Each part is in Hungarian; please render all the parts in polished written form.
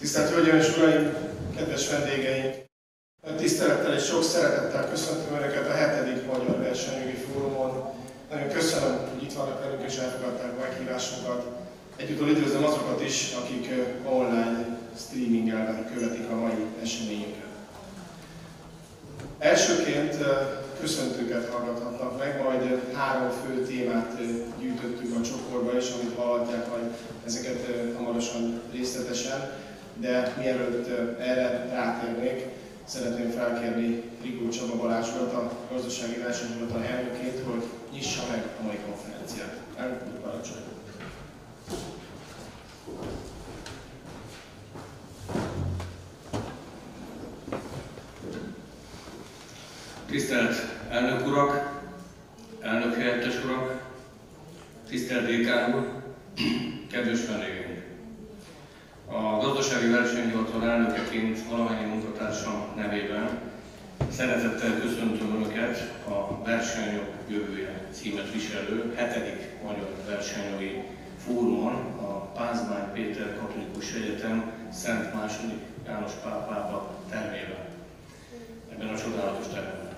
Tisztelt Hölgyeim és Uraim, kedves vendégeim! Nagy tisztelettel és sok szeretettel köszöntöm Önöket a 7. Magyar Versenyjogi Fórumon. Nagyon köszönöm, hogy itt vannak velünk és elfogadták a meghívásunkat. Egyúttal üdvözlöm azokat is, akik online streamingelben követik a mai eseményünket. Elsőként köszöntőket hallgathatnak meg, majd 3 fő témát gyűjtöttük a csoportba is, amit hallhatják majd ezeket hamarosan részletesen. De mielőtt erre rátérnék, szeretném felkérni Rigó Csaba Balázs urat, a gazdasági versenyhivatal elnökét, hogy nyissa meg a mai konferenciát. Elnök úr, parancsoljon! Tisztelt elnök urak, elnök helyettes urak, tisztelt dékán úr, kedves vendégeink! A gazdasági versenyhivatal elnökeként valamennyi munkatársam nevében szeretettel köszöntöm Önöket a Versenyjog jövője címet viselő 7. Magyar Versenyjogi Fórumon a Pázmány Péter Katolikus Egyetem Szent II. János Pál pápa termében, ebben a csodálatos teremben.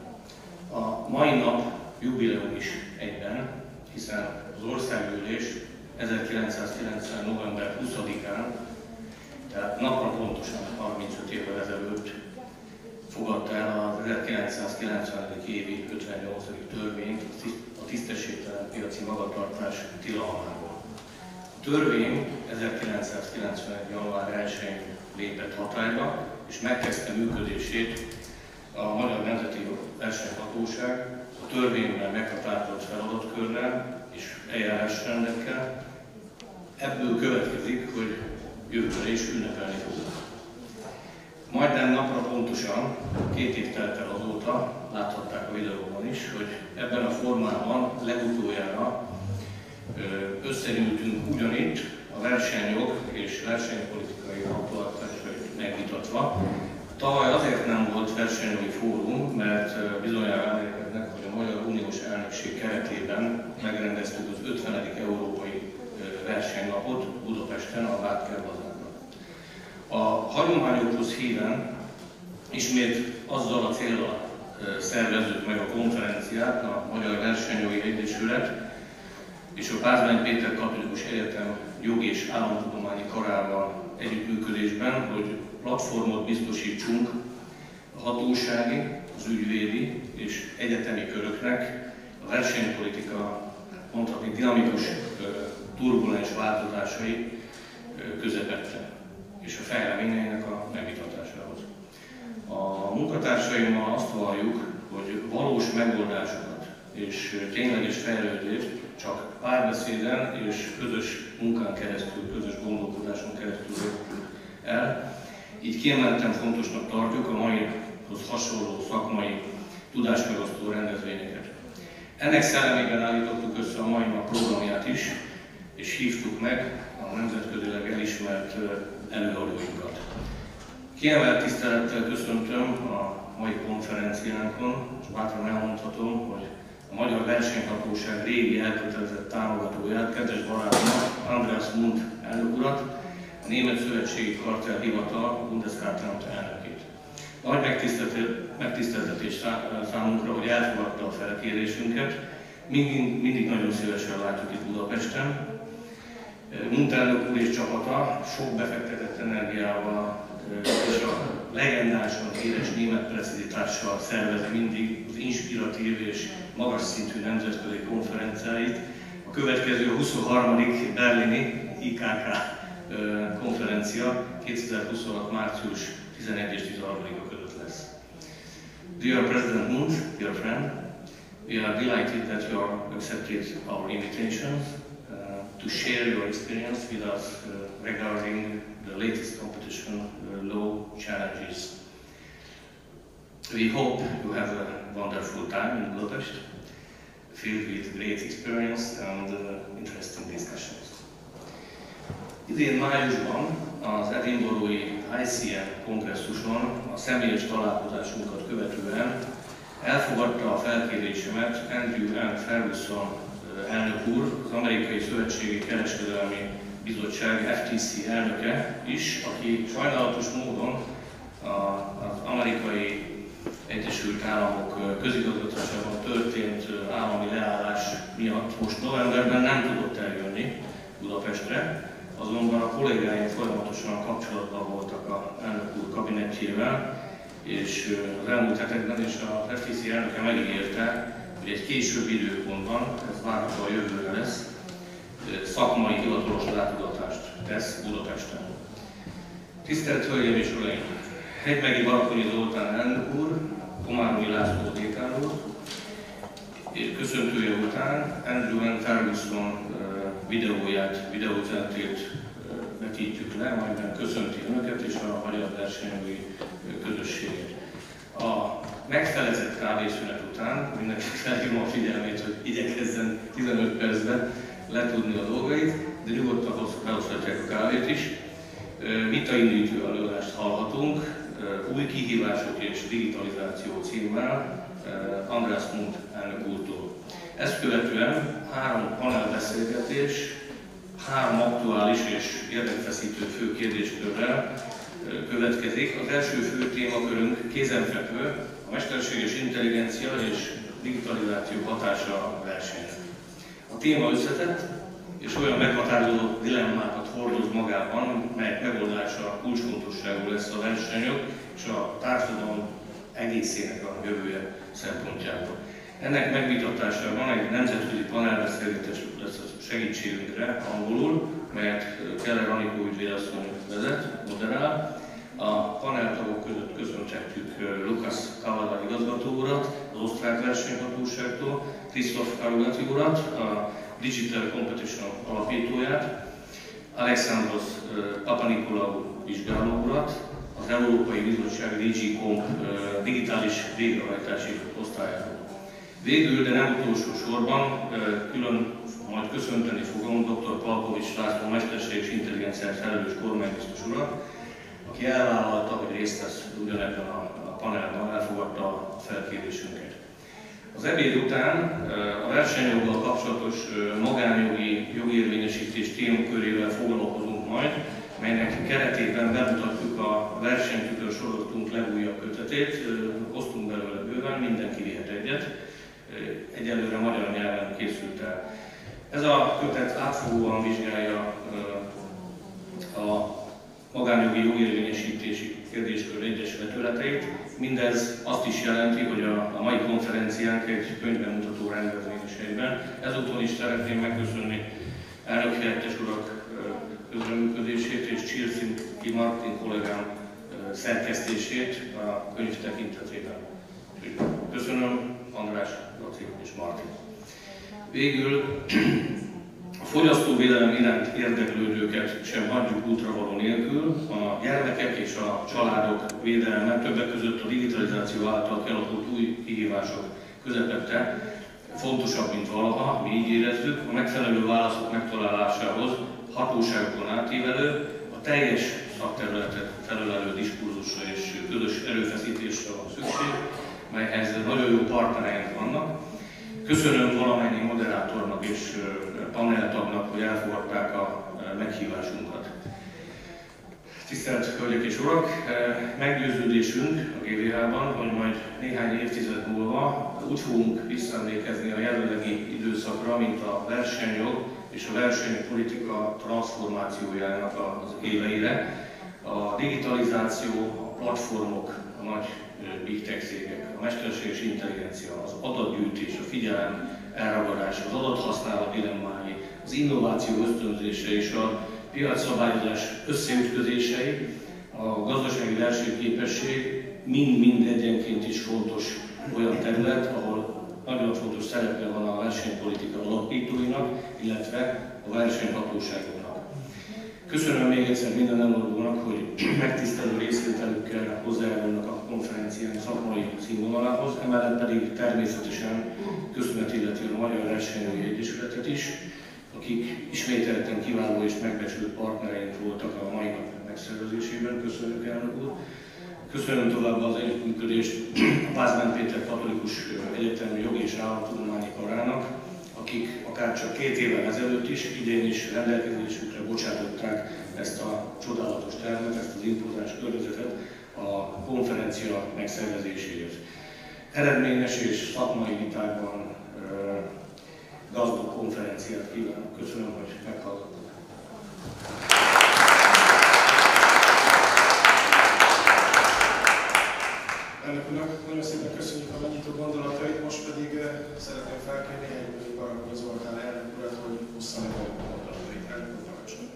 A mai nap jubileum is egyben, hiszen az országgyűlés 1990. november 20-án, tehát napra pontosan 35 évvel ezelőtt fogadta el az 1990. évi 58. törvényt a tisztességtelen piaci magatartás tilalmáról. A törvény 1991. január 1-én lépett hatályba, és megkezdte működését a Magyar Nemzeti Versenyhatóság a törvényben meghatározott feladatkörrel és eljárásrendekkel. Ebből következik, hogy jövőre is ünnepelni fogunk. Majdnem napra pontosan 2 év telt el azóta, láthatták a videóban is, hogy ebben a formában legutoljára összegyűltünk ugyanitt a versenyjog és versenypolitikai aktualitásait megvitatva. Tavaly azért nem volt versenyjogi fórum, mert bizonyára emlékeznek, hogy a Magyar Uniós elnökség keretében megrendeztük az 50. európai versenynapot Budapesten, a Várkertbazárban. A hagyományokhoz híven ismét azzal a céllal szervezzük meg a konferenciát, a Magyar Versenyjogi Egyesület és a Pázmány Péter Katolikus Egyetem Jogi és Államtudományi Karával együttműködésben, hogy platformot biztosítsunk a hatósági, az ügyvédi és egyetemi köröknek a versenypolitika, mondhatni dinamikus, turbulens változásai közepette és a fejleményeinek a megvitatásához. A munkatársaimmal azt valljuk, hogy valós megoldásokat és tényleges fejlődést csak párbeszéden és közös munkán keresztül, közös gondolkodáson keresztül értünk el. Így kiemelten fontosnak tartjuk a maihoz hasonló szakmai tudásmegosztó rendezvényeket. Ennek szellemében állítottuk össze a mai nap programját is, és hívtuk meg a nemzetközileg elismert előadóinkat. Kiemelt tisztelettel köszöntöm a mai konferenciánkon, és bátran elmondhatom, hogy a Magyar Versenyhatóság régi elkötelezett támogatóját, kedves barátomat, Andreas Mund elnök urat, a Német Szövetségi Kartellhivatal Bundeskartellamt elnökét. Nagy megtiszteltetés számunkra, hogy elfogadta a felkérésünket, mindig nagyon szívesen látjuk itt Budapesten. Mund elnök úr és csapata sok befektetett energiával és a legendásan éles német precizitással szervezi mindig az inspiratív és magas szintű nemzetközi konferenciáit. A következő a 23. berlini IKK konferencia 2026. március 11 és 13-a között lesz. Dear President Mund, dear friend, we are delighted that you accepted our invitation to share your experience with us regarding the latest competition law challenges. We hope you have a wonderful time in Budapest, filled with great experience and interesting discussions. Idén májusban az edinburghi ICN kongresszuson a személyes találkozásunkat követően elfogadta a felkérésemet Andrew N. Ferguson elnök úr, az Amerikai Szövetségi Kereskedelmi bizottság FTC elnöke is, aki sajnálatos módon az amerikai Egyesült Államok közigazgatásában történt állami leállás miatt most novemberben nem tudott eljönni Budapestre, azonban a kollégáim folyamatosan kapcsolatban voltak az elnök úr kabinetjével, és az elmúlt hetekben is a FTC elnöke megígérte, hogy egy későbbi időpontban, ez várható a jövőre lesz, szakmai hivatalos látogatást tesz Budapesten. Tisztelt Hölgyeim és Uraim! Hegymegi Barakonyi Zoltán elnök úr, Komáromi László dékán úr, köszöntője után Andrew Ferguson videóüzenetét vetítjük le, amelyben köszönti önöket és a magyar versenyjogi közösséget. A megfelezett kávészünet után mindenki felhívom a figyelmét, hogy igyekezzen 15 percben letudni a dolgait, de nyugodtan behozhatják a kávét is. Vitaindító előadást hallhatunk, új kihívások és digitalizáció címmel András Munt elnök úrtól. Ezt követően 3 panelbeszélgetés, 3 aktuális és érdekfeszítő fő kérdéskörrel következik. Az első fő témakörünk kézenfekvő, a mesterséges intelligencia és digitalizáció hatása a versenyre. A téma összetett és olyan meghatározó dilemmákat hordoz magában, melyek megoldása kulcsfontosságú lesz a versenyjog és a társadalom egészének a jövője szempontjából. Ennek megvitatásában egy nemzetközi panelbeszélgetés lesz a segítségünkre angolul, melyet Keller Anikó ügyvédasszony vezet, moderál. A paneltagok között köszönhetjük Lukasz Kavada igazgató urat, az osztrák versenyhatóságtól, Krisztof Karugati urat, a Digital Competition alapítóját, Alexandros Papanikolaou vizsgáló urat, az Európai Bizottság DG Comp digitális végrehajtási osztályáról. Végül, de nem utolsó sorban, külön majd köszönteni fogom dr. Palkovics László mesterséges intelligenciát felelős kormánybiztos urat, aki elvállalta, hogy részt vesz ugyanebben a panelban, elfogadta a felkérésünket. Az ebéd után a versenyjoggal kapcsolatos magánjogi jogérvényesítés témakörével foglalkozunk majd, melynek keretében bemutatjuk a versenytükör sorozatunk legújabb kötetét, osztunk belőle bőven, mindenki vihet egyet. Egyelőre magyar nyelven készült el. Ez a kötet átfogóan vizsgálja a magánjogi jogérvényesítési kérdéskör egyes vetületeit. Mindez azt is jelenti, hogy a mai konferenciánk egy könyvbemutató rendezvény is egyben. Ezúton is szeretném megköszönni elnök helyettes urak közreműködését és Csirszki Martin kollégám szerkesztését a könyv tekintetében. Köszönöm, András, Laci és Martin. Végül a fogyasztóvédelem iránt érdeklődőket sem hagyjuk útravaló nélkül. A gyermekek és a családok védelme többek között a digitalizáció által kialakult új kihívások közepette fontosabb, mint valaha, mi így érezzük. A megfelelő válaszok megtalálásához hatóságokon átívelő, a teljes szakterületet felölelő diskurzusra és közös erőfeszítésre van szükség, melyhez nagyon jó partnereink vannak. Köszönöm valamennyi moderátornak és paneltagnak, hogy elfogadták a meghívásunkat. Tisztelt Hölgyek és Urak! Meggyőződésünk a GVH-ban, hogy majd néhány évtized múlva úgy fogunk visszaemlékezni a jelenlegi időszakra, mint a versenyjog és a versenypolitika transformációjának az éveire. A digitalizáció, a platformok, a nagy big tech cégek, a mesterséges intelligencia, az adatgyűjtés, a figyelem elragadása, az adathasználat dilemmái, az innováció ösztönzése és a piacszabályozás összeütközései, a gazdasági versenyképesség mind egyenként is fontos olyan terület, ahol nagyon fontos szerepe van a versenypolitika alapítóinak, illetve a versenyhatóságoknak. Köszönöm még egyszer minden előadónak, hogy megtisztelő részvételükkel hozzájárulnak a konferencián szakmai színvonalához, emellett pedig természetesen köszönet illeti a Magyar Versenyjogi Egyesületet is, akik ismételten kiváló és megbecsült partnereink voltak a mai nap megszervezésében. Köszönjük, elnök úr! Köszönöm továbbá az együttműködést a Pázmány Péter Katolikus Egyetemi Jogi és Államtudományi Karának, akik akár csak 2 évvel ezelőtt is, idén is rendelkezésükre bocsátották ezt a csodálatos termet, ezt az impozáns környezetet a konferencia megszervezéséért. Eredményes és szakmai vitákban gazdag konferenciát kívánok. Köszönöm, hogy meghallgattak. Elnök úrnak nagyon szépen köszönjük a megnyitó gondolatait, most pedig szeretném felkérni Helybői Barakony Zoltán elnök urat, hogy hossza meg a gondolatait. Elnök úr, parancsoljon.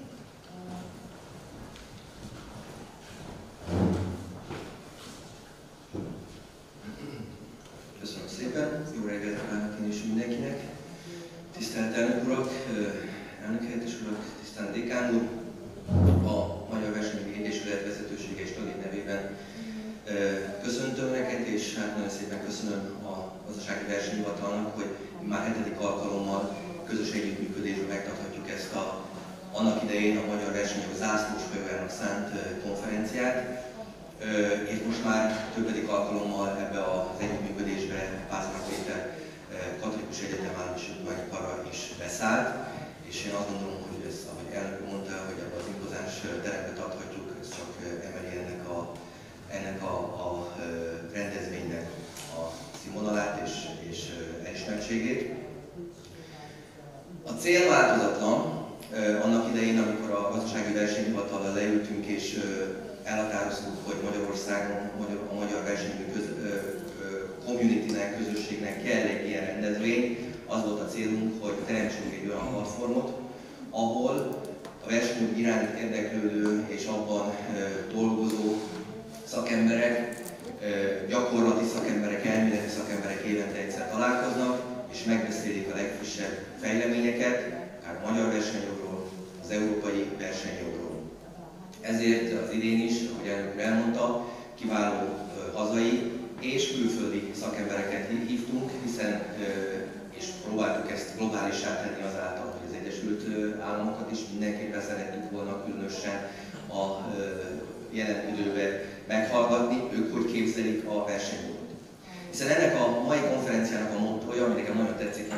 Köszönöm szépen, jó reggelt kívánok én is mindenkinek. Tisztelt elnök urak, elnök helyettes urak, tisztelt dékán úr, a Magyar Versenyjogi Egyesület vezetősége és tagjai nevében köszöntöm neked, és hát nagyon szépen köszönöm a Gazdasági Versenyhivatalnak, hogy már 7. alkalommal közös együttműködésben megtarthatjuk ezt annak idején a Magyar Versenyjog zászlós hajójának szánt konferenciát, és most már többedik alkalommal ebbe az együttműködésbe Pásztor Péter Katolikus Egyetem Állami Tudományi is beszállt, és én azt gondolom, hogy ez, ahogy elnök mondta, hogy ebbe az impozáns terembe tarthatjuk, ez csak emeli ennek a rendezvénynek a színvonalát és elismertségét. A cél változatlan. Annak idején, amikor a Gazdasági Versenyhivatallal leültünk és elhatároztuk, hogy Magyarországon a magyar versenyjogi communitynek, közösségnek kell egy ilyen rendezvény, az volt a célunk, hogy teremtsünk egy olyan platformot, ahol a versenyjog iránt érdeklődő és abban dolgozó szakemberek, gyakorlati szakemberek, elméleti szakemberek évente egyszer találkoznak, és megbeszélik a legfrissebb fejleményeket, akár a magyar versenyjogról, az európai versenyjogról. Ezért az idén is, ahogy elnök úr elmondta, kiváló hazai és külföldi szakembereket hívtunk, hiszen és próbáltuk ezt globálissá tenni azáltal, hogy az Egyesült Államokat is mindenképpen szeretnénk volna különösen a jelen időben meghallgatni, ők hogy képzelik a versenyjogot. Hiszen ennek a mai konferenciának a mottója, ami nekem nagyon tetszik,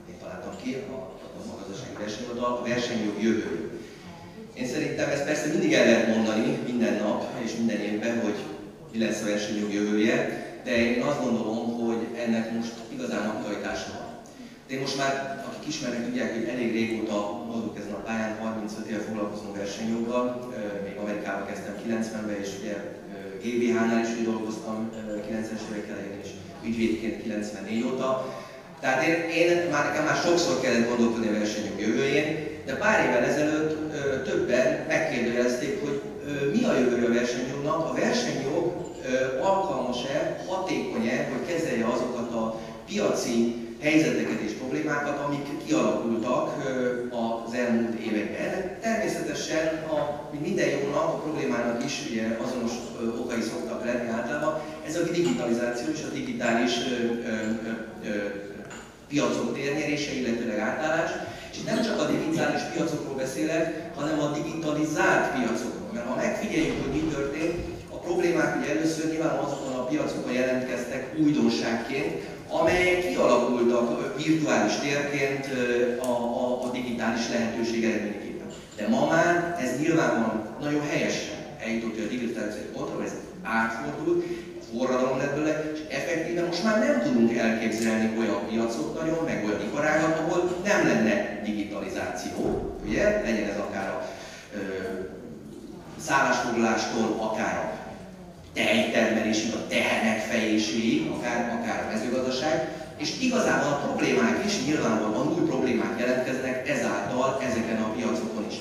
én találtam ki, a Gazdasági Versenyhivatal, a versenyjog jövője. Én szerintem ezt persze mindig el lehet mondani, minden nap és minden évben, hogy mi lesz a versenyjog jövője, de én azt gondolom, hogy ennek most igazán aktualitása van. De én most már, akik ismernek, tudják, hogy elég régóta mozgok ezen a pályán, 35 éve foglalkozom versenyjoggal, még Amerikában kezdtem 90-ben, és ugye GmbH-nál is dolgoztam 90-es évek elején, és ügyvédként 94 óta. Tehát nekem már sokszor kellett gondolkodni a versenyjog jövőjén, de pár évvel ezelőtt többen megkérdőjelezték, hogy mi a jövője a versenyjognak, a versenyjog alkalmas-e, hatékony-e, hogy kezelje azokat a piaci helyzeteket és problémákat, amik kialakultak az elmúlt években. Természetesen, mint minden jónak, a problémának is ugye, azonos okai szoktak lenni általában. Ez a digitalizáció és a digitális piacok térnyerése, illetőleg átállás. És itt nem csak a digitális piacokról beszélek, hanem a digitalizált piacokról. Mert ha megfigyeljük, hogy mi történt, a problémák ugye először nyilván azokon a piacokon jelentkeztek újdonságként, amelyek kialakultak virtuális térként a digitális lehetőség eredményeképpen. De ma már ez nyilvánvalóan nagyon helyesen eljutott a digitális pontra, ez átfordult, forradalom lett belőle, és effektíven most már nem tudunk elképzelni olyan piacot nagyon, meg olyan iparágat, ahol nem lenne digitalizáció, ugye? Legyen ez akár a szállásfoglalástól, akár a tejtermelésig, a tehermegfejéséig, akár a mezőgazdaság, és igazából a problémák is, nyilvánvalóan új problémák jelentkeznek ezáltal ezeken a piacokon is.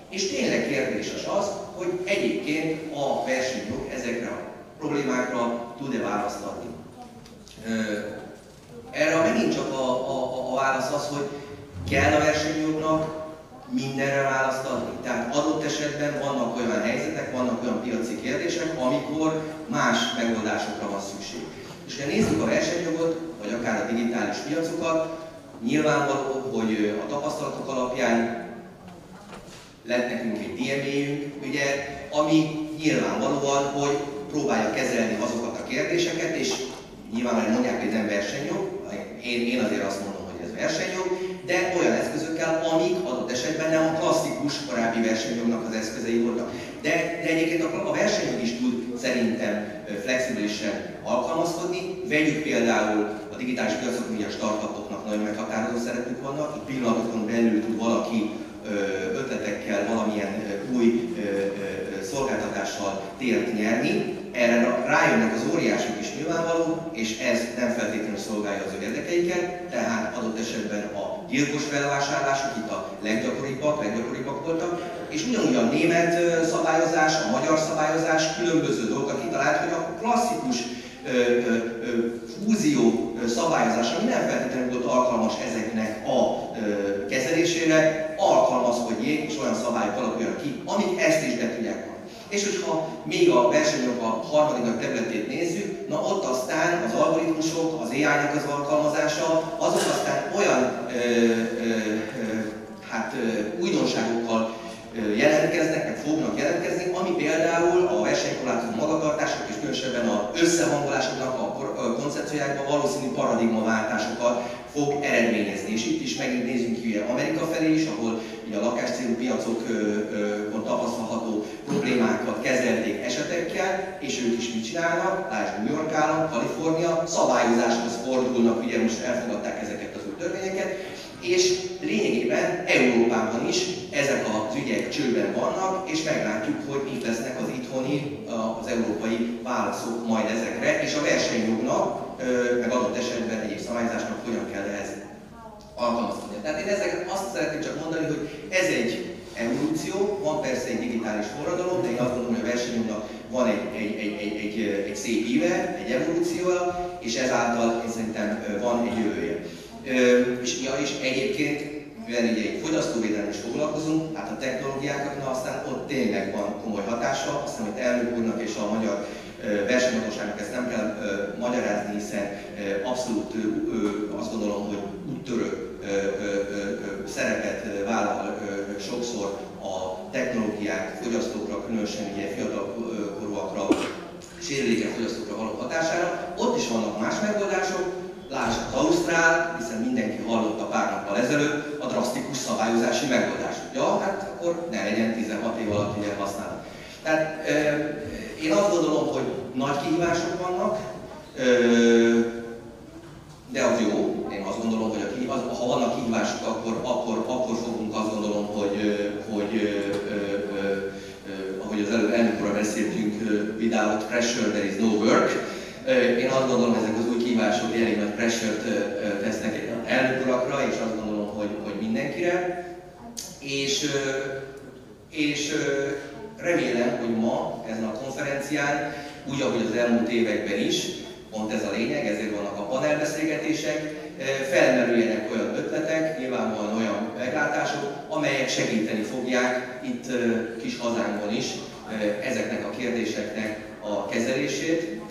És tényleg kérdéses az, hogy egyébként a versenyjog ezekre a problémákra tud-e választ adni. Erre megint csak a válasz az, hogy kell a versenyjognak mindenre választ adni. Tehát adott esetben vannak olyan helyzetek, vannak olyan piaci kérdések, amikor más megoldásokra van szükség. És ha nézzük a versenyjogot, vagy akár a digitális piacokat, nyilvánvaló, hogy a tapasztalatok alapján lett nekünk egy DME-jünk, ugye, ami nyilvánvalóan, hogy próbálja kezelni azokat a kérdéseket, és nyilván mondják, hogy nem versenyjog, én azért azt mondom, hogy ez versenyjog, de olyan eszközökkel, amik adott esetben nem a klasszikus korábbi versenyjognak az eszközei voltak. De egyébként a versenyjog is tud szerintem flexibilisen alkalmazkodni. Vegyük például a digitális piacok, ugye a startupoknak nagyon meghatározó szerepük vannak, itt pillanatokon belül tud valaki ötletekkel, valamilyen új szolgáltatással tért nyerni. Erre rájönnek az óriások is nyilvánvaló, és ez nem feltétlenül szolgálja az ő érdekeiket, tehát adott esetben a gyilkos felvásárlások itt a leggyakoribbak voltak, és ugyanúgy a német szabályozás, a magyar szabályozás különböző dolgokat kitalált, hogy a klasszikus fúzió szabályozás, ami nem feltétlenül volt alkalmas ezeknek a kezelésére, alkalmazkodjék, és olyan szabályok alakuljanak ki, amik ezt is be tudják mondani. És hogyha még a versenyjog a harmadik területét nézzük, na ott aztán az algoritmusok, az AI-nak az alkalmazása, azok aztán olyan újdonságokkal jelentkeznek, meg fognak jelentkezni, ami például a versenykorlátozó magatartások és különösebben az összehangolásoknak a koncepciójákban valószínű paradigmaváltásokat fog eredményezni. És itt is megint nézzünk ki Amerika felé is, ahol ugye a lakáscélú piacokon tapasztalható problémákat kezelték esetekkel, és ők is mit csinálnak, lásd New York állam, Kalifornia, szabályozáshoz fordulnak, ugye most elfogadták ezeket az új törvényeket, és lényegében Európában is ezek az ügyek csőben vannak, és meglátjuk, hogy mit lesznek az itthoni, az európai válaszok majd ezekre, és a versenyjognak, meg adott esetben egyéb szabályozásnak hogyan kell ehhez alkalmazkodni. Tehát én ezeket azt szeretném csak mondani, hogy ez egy evolúció, van persze egy digitális forradalom, de én azt gondolom, hogy a versenyjognak van egy szép íve, egy evolúciója, és ezáltal én szerintem van egy jövője. És egyébként, mivel egy fogyasztóvédelemmel is foglalkozunk, hát a technológiáknak aztán ott tényleg van komoly hatása, azt hiszem, hogy elnök úrnak és a magyar versenyhatóságnak ezt nem kell magyarázni, hiszen abszolút azt gondolom, hogy úttörő szerepet vállal sokszor a technológiák fogyasztókra, különösen ugye fiatalkorúakra, sérülékeny fogyasztókra való hatására. Ott is vannak más megoldások, lásd az ausztrál, hiszen mindenki hallotta pár nappal ezelőtt a drasztikus szabályozási megoldást. Ja, hát akkor ne legyen 16 év alatt ugye használni. Tehát én azt gondolom, hogy nagy kihívások vannak, de az jó. Én azt gondolom, hogy ha vannak kihívások, akkor fogunk azt gondolom, hogy ahogy az előbb elnök úrral beszéltünk, without pressure there is no work. Én azt gondolom, hogy ezek az új kihívások elég nagy pressure-t tesznek elnök urakra, és azt gondolom, hogy mindenkire. És remélem, hogy ma ezen a konferencián, úgy, ahogy az elmúlt években is, pont ez a lényeg, ezért vannak a panelbeszélgetések, felmerüljenek olyan ötletek, nyilvánvalóan olyan meglátások, amelyek segíteni fogják itt kis hazánkban is ezeknek a kérdéseknek a kezelését.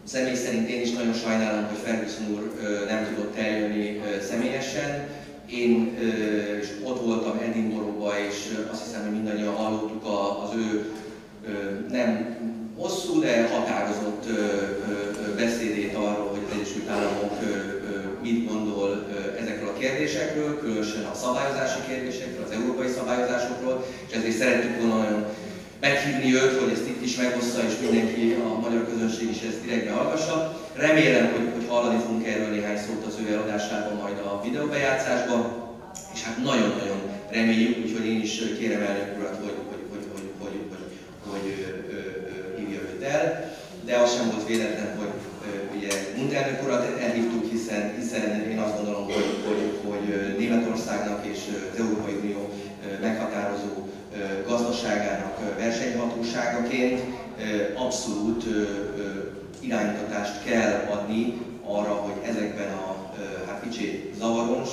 Személy szerint én is nagyon sajnálom, hogy Ferguson úr nem tudott eljönni személyesen. Én is ott voltam Edinburghban, és azt hiszem, hogy mindannyian hallottuk az ő nem hosszú, de határozott beszédét arról, hogy az Egyesült Államok mit gondol ezekről a kérdésekről, különösen a szabályozási kérdésekről, az európai szabályozásokról, és ezért szerettük volna nagyon meghívni őt, hogy ezt itt is megossza, és mindenki, a magyar közönség is ezt direktbe hallgassa. Remélem, hogy hallani fogunk erről néhány szót az ő előadásában, majd a videóbejátszásban, és hát nagyon-nagyon reméljük, úgyhogy én is kérem elnök urat, hogy hívja őt el. De az sem volt véletlen, hogy ugye Mundelnök urat elhívtuk, hiszen én azt gondolom, hogy Németországnak és az Európai Unió meghatározó gazdaságának versenyhatóságaként abszolút iránymutatást kell adni arra, hogy ezekben a kicsit zavaros,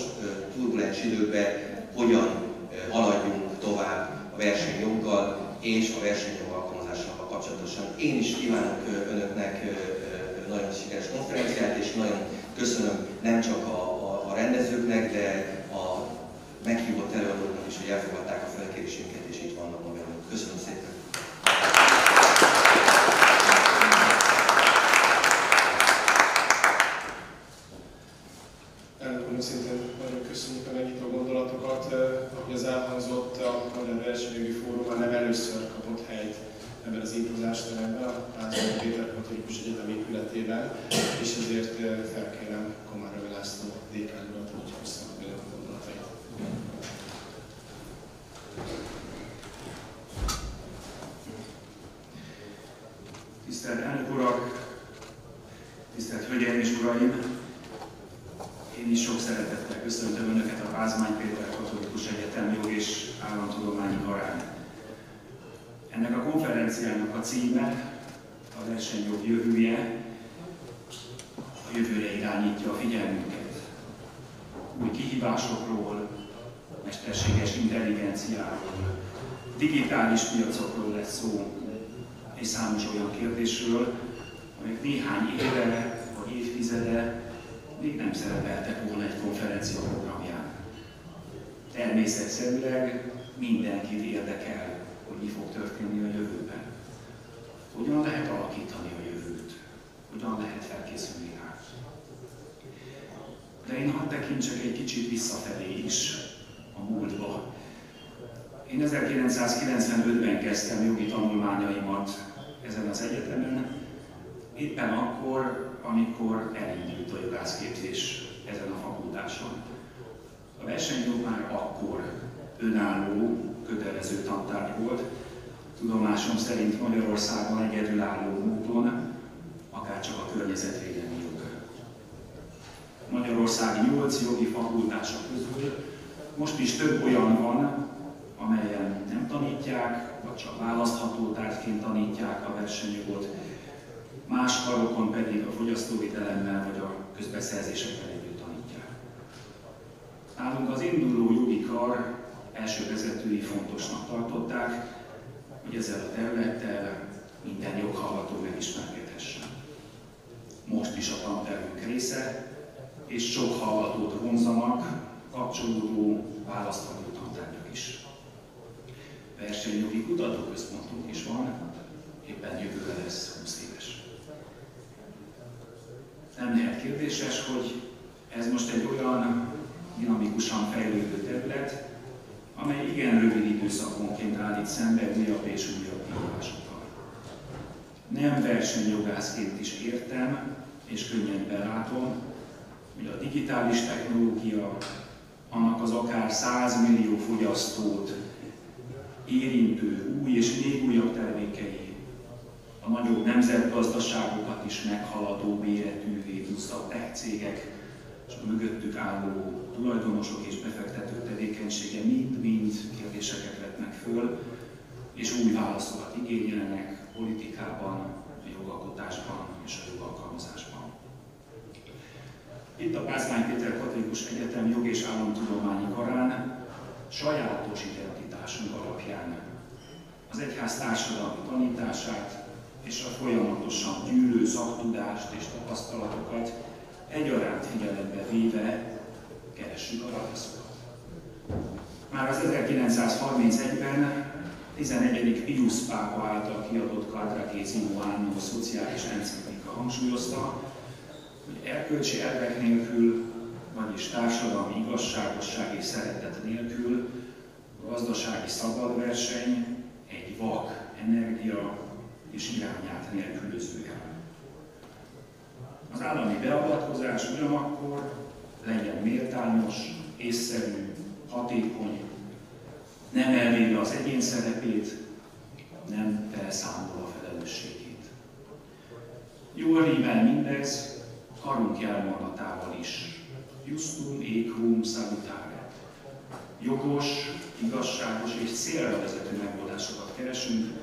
turbulens időkben hogyan haladjunk tovább a versenyjoggal és a versenyjog alkalmazással kapcsolatosan. Én is kívánok önöknek nagyon sikeres konferenciát, és nagyon köszönöm nem csak a rendezőknek, de a meghívott előadóknak is, hogy elfogadták a felkérésünket, és itt vannak ma velünk. Köszönöm szépen! elnök úr, őszintén nagyon köszönjük a megnyitó gondolatokat. Ahogy az elhangzott, a Magyar Versenyjogi Fórum már nem először kapott helyt ebben az impozásteremben, a Vázsányi Péter Katolikus Egyetem épületében, és ezért felkérem Komáromi László dékán urat, hogy hozzá meg a gondolatait. Tisztelt elnök urak, tisztelt hölgyeim és uraim! Én is sok szeretettel köszöntöm Önöket a Vázsányi Péter Katolikus Egyetem Jog és Államtudományi Karán. Ennek a konferenciának a címe, a versenyjog jövője, a jövőre irányítja a figyelmünket. Új kihívásokról, mesterséges intelligenciáról, digitális piacokról lesz szó, és számos olyan kérdésről, amelyek néhány éve vagy évtizede még nem szerepeltek volna egy konferencia programján. Természetszerűleg mindenkit érdekel, hogy mi fog történni a jövőben. Hogyan lehet alakítani a jövőt? Hogyan lehet felkészülni rá? De én hadd tekintsek egy kicsit visszafelé is, a múltba. Én 1995-ben kezdtem jogi tanulmányaimat ezen az egyetemen, éppen akkor, amikor elindult a jogászképzés ezen a fakultáson. A versenyjog már akkor önálló, kötelező tantárgy volt, tudomásom szerint Magyarországon egyedülálló módon, akárcsak a környezetvédelmi jog. Magyarországi 8 jogi fakultása közül most is több olyan van, amelyen nem tanítják, vagy csak választható tárgyként tanítják a versenyjogot, más karokon pedig a fogyasztóvédelemmel vagy a közbeszerzésekkel együtt tanítják. Nálunk az induló jogi kar első vezetői fontosnak tartották, hogy ezzel a területtel minden joghallgató megismerkedhessen. Most is a tantervünk része, és sok hallgatót vonzanak, kapcsolódó, választható tantárgyak is. Versenyjogi kutatóközpontunk is van, éppen jövőre lesz 20 éves. Nem lehet kérdéses, hogy ez most egy olyan dinamikusan fejlődő terület, amely igen rövid időszakonként állít szembe újabb és újabb kihívásokkal. Nem versenyjogászként is értem, és könnyen belátom, hogy a digitális technológia, annak az akár 100 millió fogyasztót érintő új és még újabb termékei, a nagyobb nemzetgazdaságokat is meghaladó méretűvé duzzad tech cégek, és a mögöttük álló tulajdonosok és befektetők tevékenysége mind-mind kérdéseket vetnek föl, és új válaszokat igényelnek politikában, a jogalkotásban és a jogalkalmazásban. Itt a Vázsányi Péter Katolikus Egyetem Jog és Államtudományi Karán sajátos identitásunk alapján az egyház társadalmi tanítását és a folyamatosan gyűlő szaktudást és tapasztalatokat egyaránt figyelembe véve keressük a válaszokat. Már az 1931-ben 11. Pius pápa által kiadott Quadragesimo Anno szociális enciklika hangsúlyozta, hogy erkölcsi elvek nélkül, vagyis társadalmi igazságosság és szeretet nélkül gazdasági szabad verseny egy vak energia és irányát nélkülöző el. Az állami beavatkozás ugyanakkor legyen méltányos, észszerű, hatékony, nem elvéve az egyén szerepét, nem felszámolva a felelősségét. Jól rímel mindez karunk jelmondatával is. Justum equum salutare. Jogos, igazságos és célra vezető megoldásokat keresünk,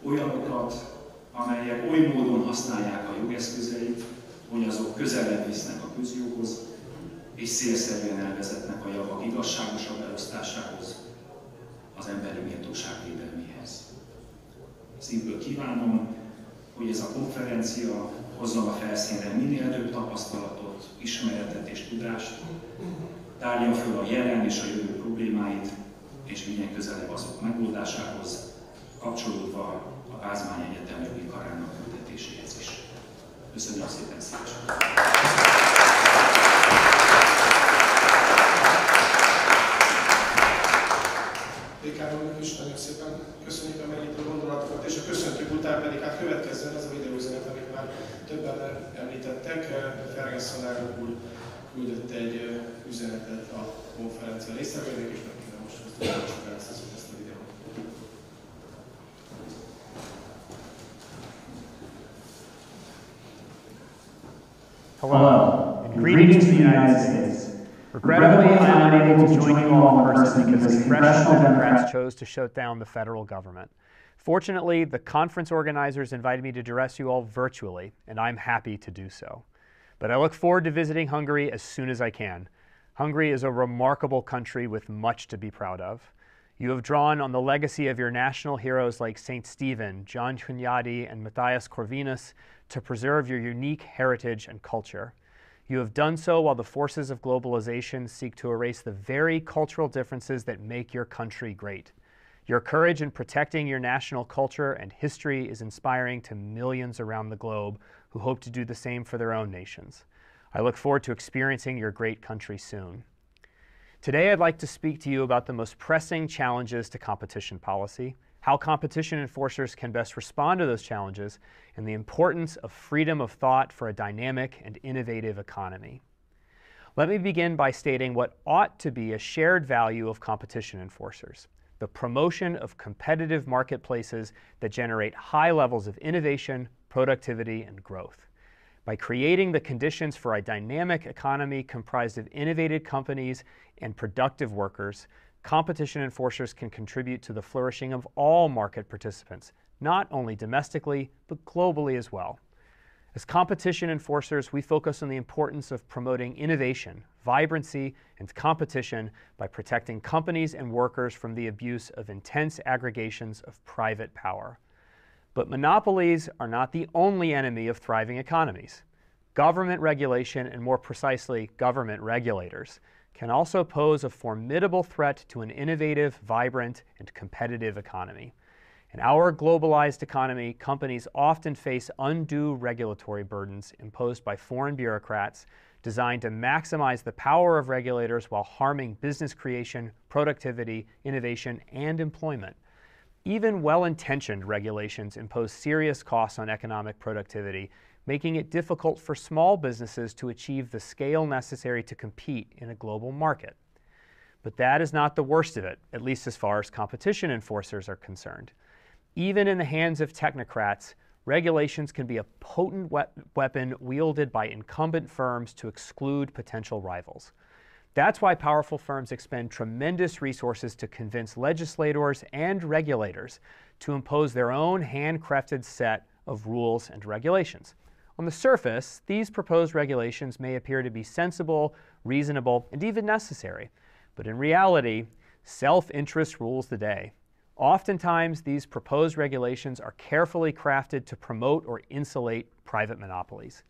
olyanokat, amelyek oly módon használják a jogeszközeit, hogy azok közelebb visznek a közjoghoz, és célszerűen elvezetnek a javak igazságosabb elosztásához, az emberi méltóság védelméhez. Szívből kívánom, hogy ez a konferencia hozzon a felszínre minél több tapasztalatot, ismeretet és tudást, tárja föl a jelen és a jövő problémáit, és vigyen közelebb azok megoldásához, kapcsolódva a Vázsányi Egyetem jogi karának küldetéséhez is. Köszönöm szépen szívesen! Ágnesson elnök úr küldött egy üzenetet a konferencia résztvevőinek, és meg kéne most csak elszeszünk ezt a videót. Hello, and greetings to the United States. Regrettably, I'm unable to join you all in person because the congressional Democrats chose to shut down the federal government. Fortunately, the conference organizers invited me to address you all virtually, and I'm happy to do so. But I look forward to visiting Hungary as soon as I can. Hungary is a remarkable country with much to be proud of. You have drawn on the legacy of your national heroes like St. Stephen, John Hunyadi, and Matthias Corvinus to preserve your unique heritage and culture. You have done so while the forces of globalization seek to erase the very cultural differences that make your country great. Your courage in protecting your national culture and history is inspiring to millions around the globe who hope to do the same for their own nations. I look forward to experiencing your great country soon. Today, I'd like to speak to you about the most pressing challenges to competition policy, how competition enforcers can best respond to those challenges, and the importance of freedom of thought for a dynamic and innovative economy. Let me begin by stating what ought to be a shared value of competition enforcers: the promotion of competitive marketplaces that generate high levels of innovation, productivity, and growth. By creating the conditions for a dynamic economy comprised of innovative companies and productive workers, competition enforcers can contribute to the flourishing of all market participants, not only domestically, but globally as well. As competition enforcers, we focus on the importance of promoting innovation, vibrancy, and competition by protecting companies and workers from the abuse of intense aggregations of private power. But monopolies are not the only enemy of thriving economies. Government regulation, and more precisely, government regulators, can also pose a formidable threat to an innovative, vibrant, and competitive economy. In our globalized economy, companies often face undue regulatory burdens imposed by foreign bureaucrats designed to maximize the power of regulators while harming business creation, productivity, innovation, and employment. Even well-intentioned regulations impose serious costs on economic productivity, making it difficult for small businesses to achieve the scale necessary to compete in a global market. But that is not the worst of it, at least as far as competition enforcers are concerned. Even in the hands of technocrats, regulations can be a potent weapon wielded by incumbent firms to exclude potential rivals. That's why powerful firms expend tremendous resources to convince legislators and regulators to impose their own handcrafted set of rules and regulations. On the surface, these proposed regulations may appear to be sensible, reasonable, and even necessary. But in reality, self-interest rules the day. Oftentimes, these proposed regulations are carefully crafted to promote or insulate private monopolies.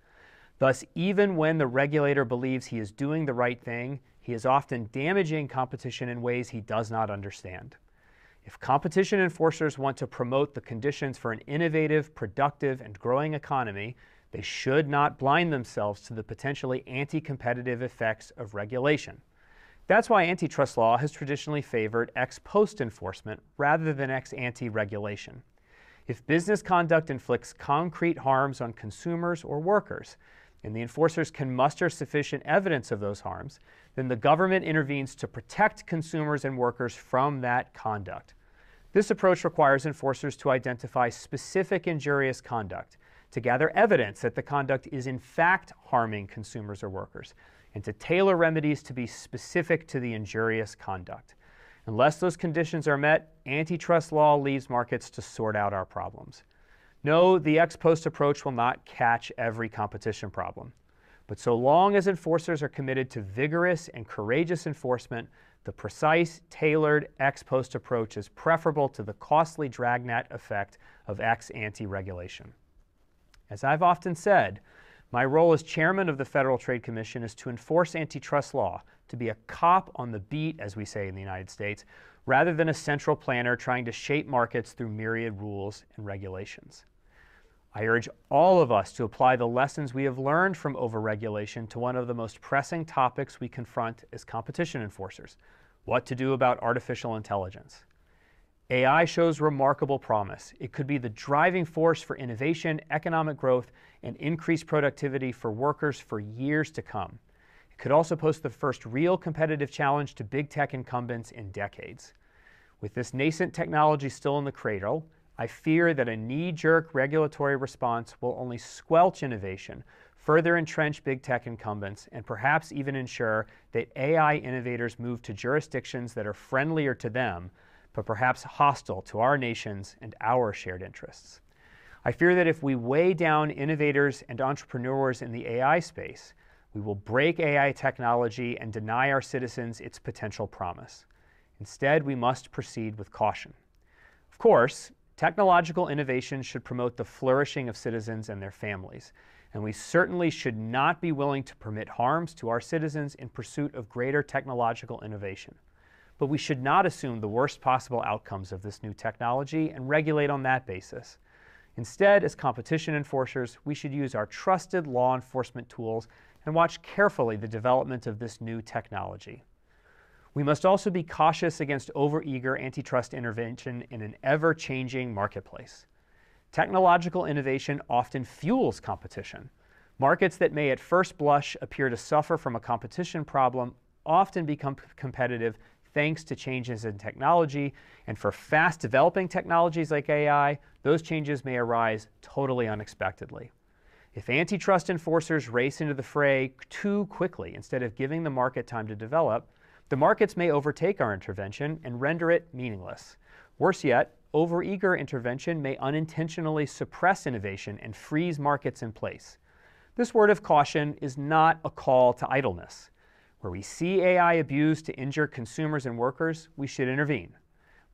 Thus, even when the regulator believes he is doing the right thing, he is often damaging competition in ways he does not understand. If competition enforcers want to promote the conditions for an innovative, productive, and growing economy, they should not blind themselves to the potentially anti-competitive effects of regulation. That's why antitrust law has traditionally favored ex post enforcement rather than ex ante regulation. If business conduct inflicts concrete harms on consumers or workers, and the enforcers can muster sufficient evidence of those harms, then the government intervenes to protect consumers and workers from that conduct. This approach requires enforcers to identify specific injurious conduct, to gather evidence that the conduct is in fact harming consumers or workers, and to tailor remedies to be specific to the injurious conduct. Unless those conditions are met, antitrust law leaves markets to sort out our problems. No, the ex post approach will not catch every competition problem. But so long as enforcers are committed to vigorous and courageous enforcement, the precise, tailored ex post approach is preferable to the costly dragnet effect of ex ante regulation. As I've often said, my role as chairman of the Federal Trade Commission is to enforce antitrust law, to be a cop on the beat, as we say in the United States, rather than a central planner trying to shape markets through myriad rules and regulations. I urge all of us to apply the lessons we have learned from overregulation to one of the most pressing topics we confront as competition enforcers: what to do about artificial intelligence. AI shows remarkable promise. It could be the driving force for innovation, economic growth, and increased productivity for workers for years to come. It could also pose the first real competitive challenge to big tech incumbents in decades. With this nascent technology still in the cradle, I fear that a knee-jerk regulatory response will only squelch innovation, further entrench big tech incumbents, and perhaps even ensure that AI innovators move to jurisdictions that are friendlier to them, but perhaps hostile to our nations and our shared interests. I fear that if we weigh down innovators and entrepreneurs in the AI space, we will break AI technology and deny our citizens its potential promise. Instead, we must proceed with caution. Of course, technological innovation should promote the flourishing of citizens and their families, and we certainly should not be willing to permit harms to our citizens in pursuit of greater technological innovation. But we should not assume the worst possible outcomes of this new technology and regulate on that basis. Instead, as competition enforcers, we should use our trusted law enforcement tools and watch carefully the development of this new technology. We must also be cautious against overeager antitrust intervention in an ever-changing marketplace. Technological innovation often fuels competition. Markets that may at first blush appear to suffer from a competition problem often become competitive thanks to changes in technology, and for fast-developing technologies like AI, those changes may arise totally unexpectedly. If antitrust enforcers race into the fray too quickly instead of giving the market time to develop, the markets may overtake our intervention and render it meaningless. Worse yet, overeager intervention may unintentionally suppress innovation and freeze markets in place. This word of caution is not a call to idleness. Where we see AI abused to injure consumers and workers, we should intervene.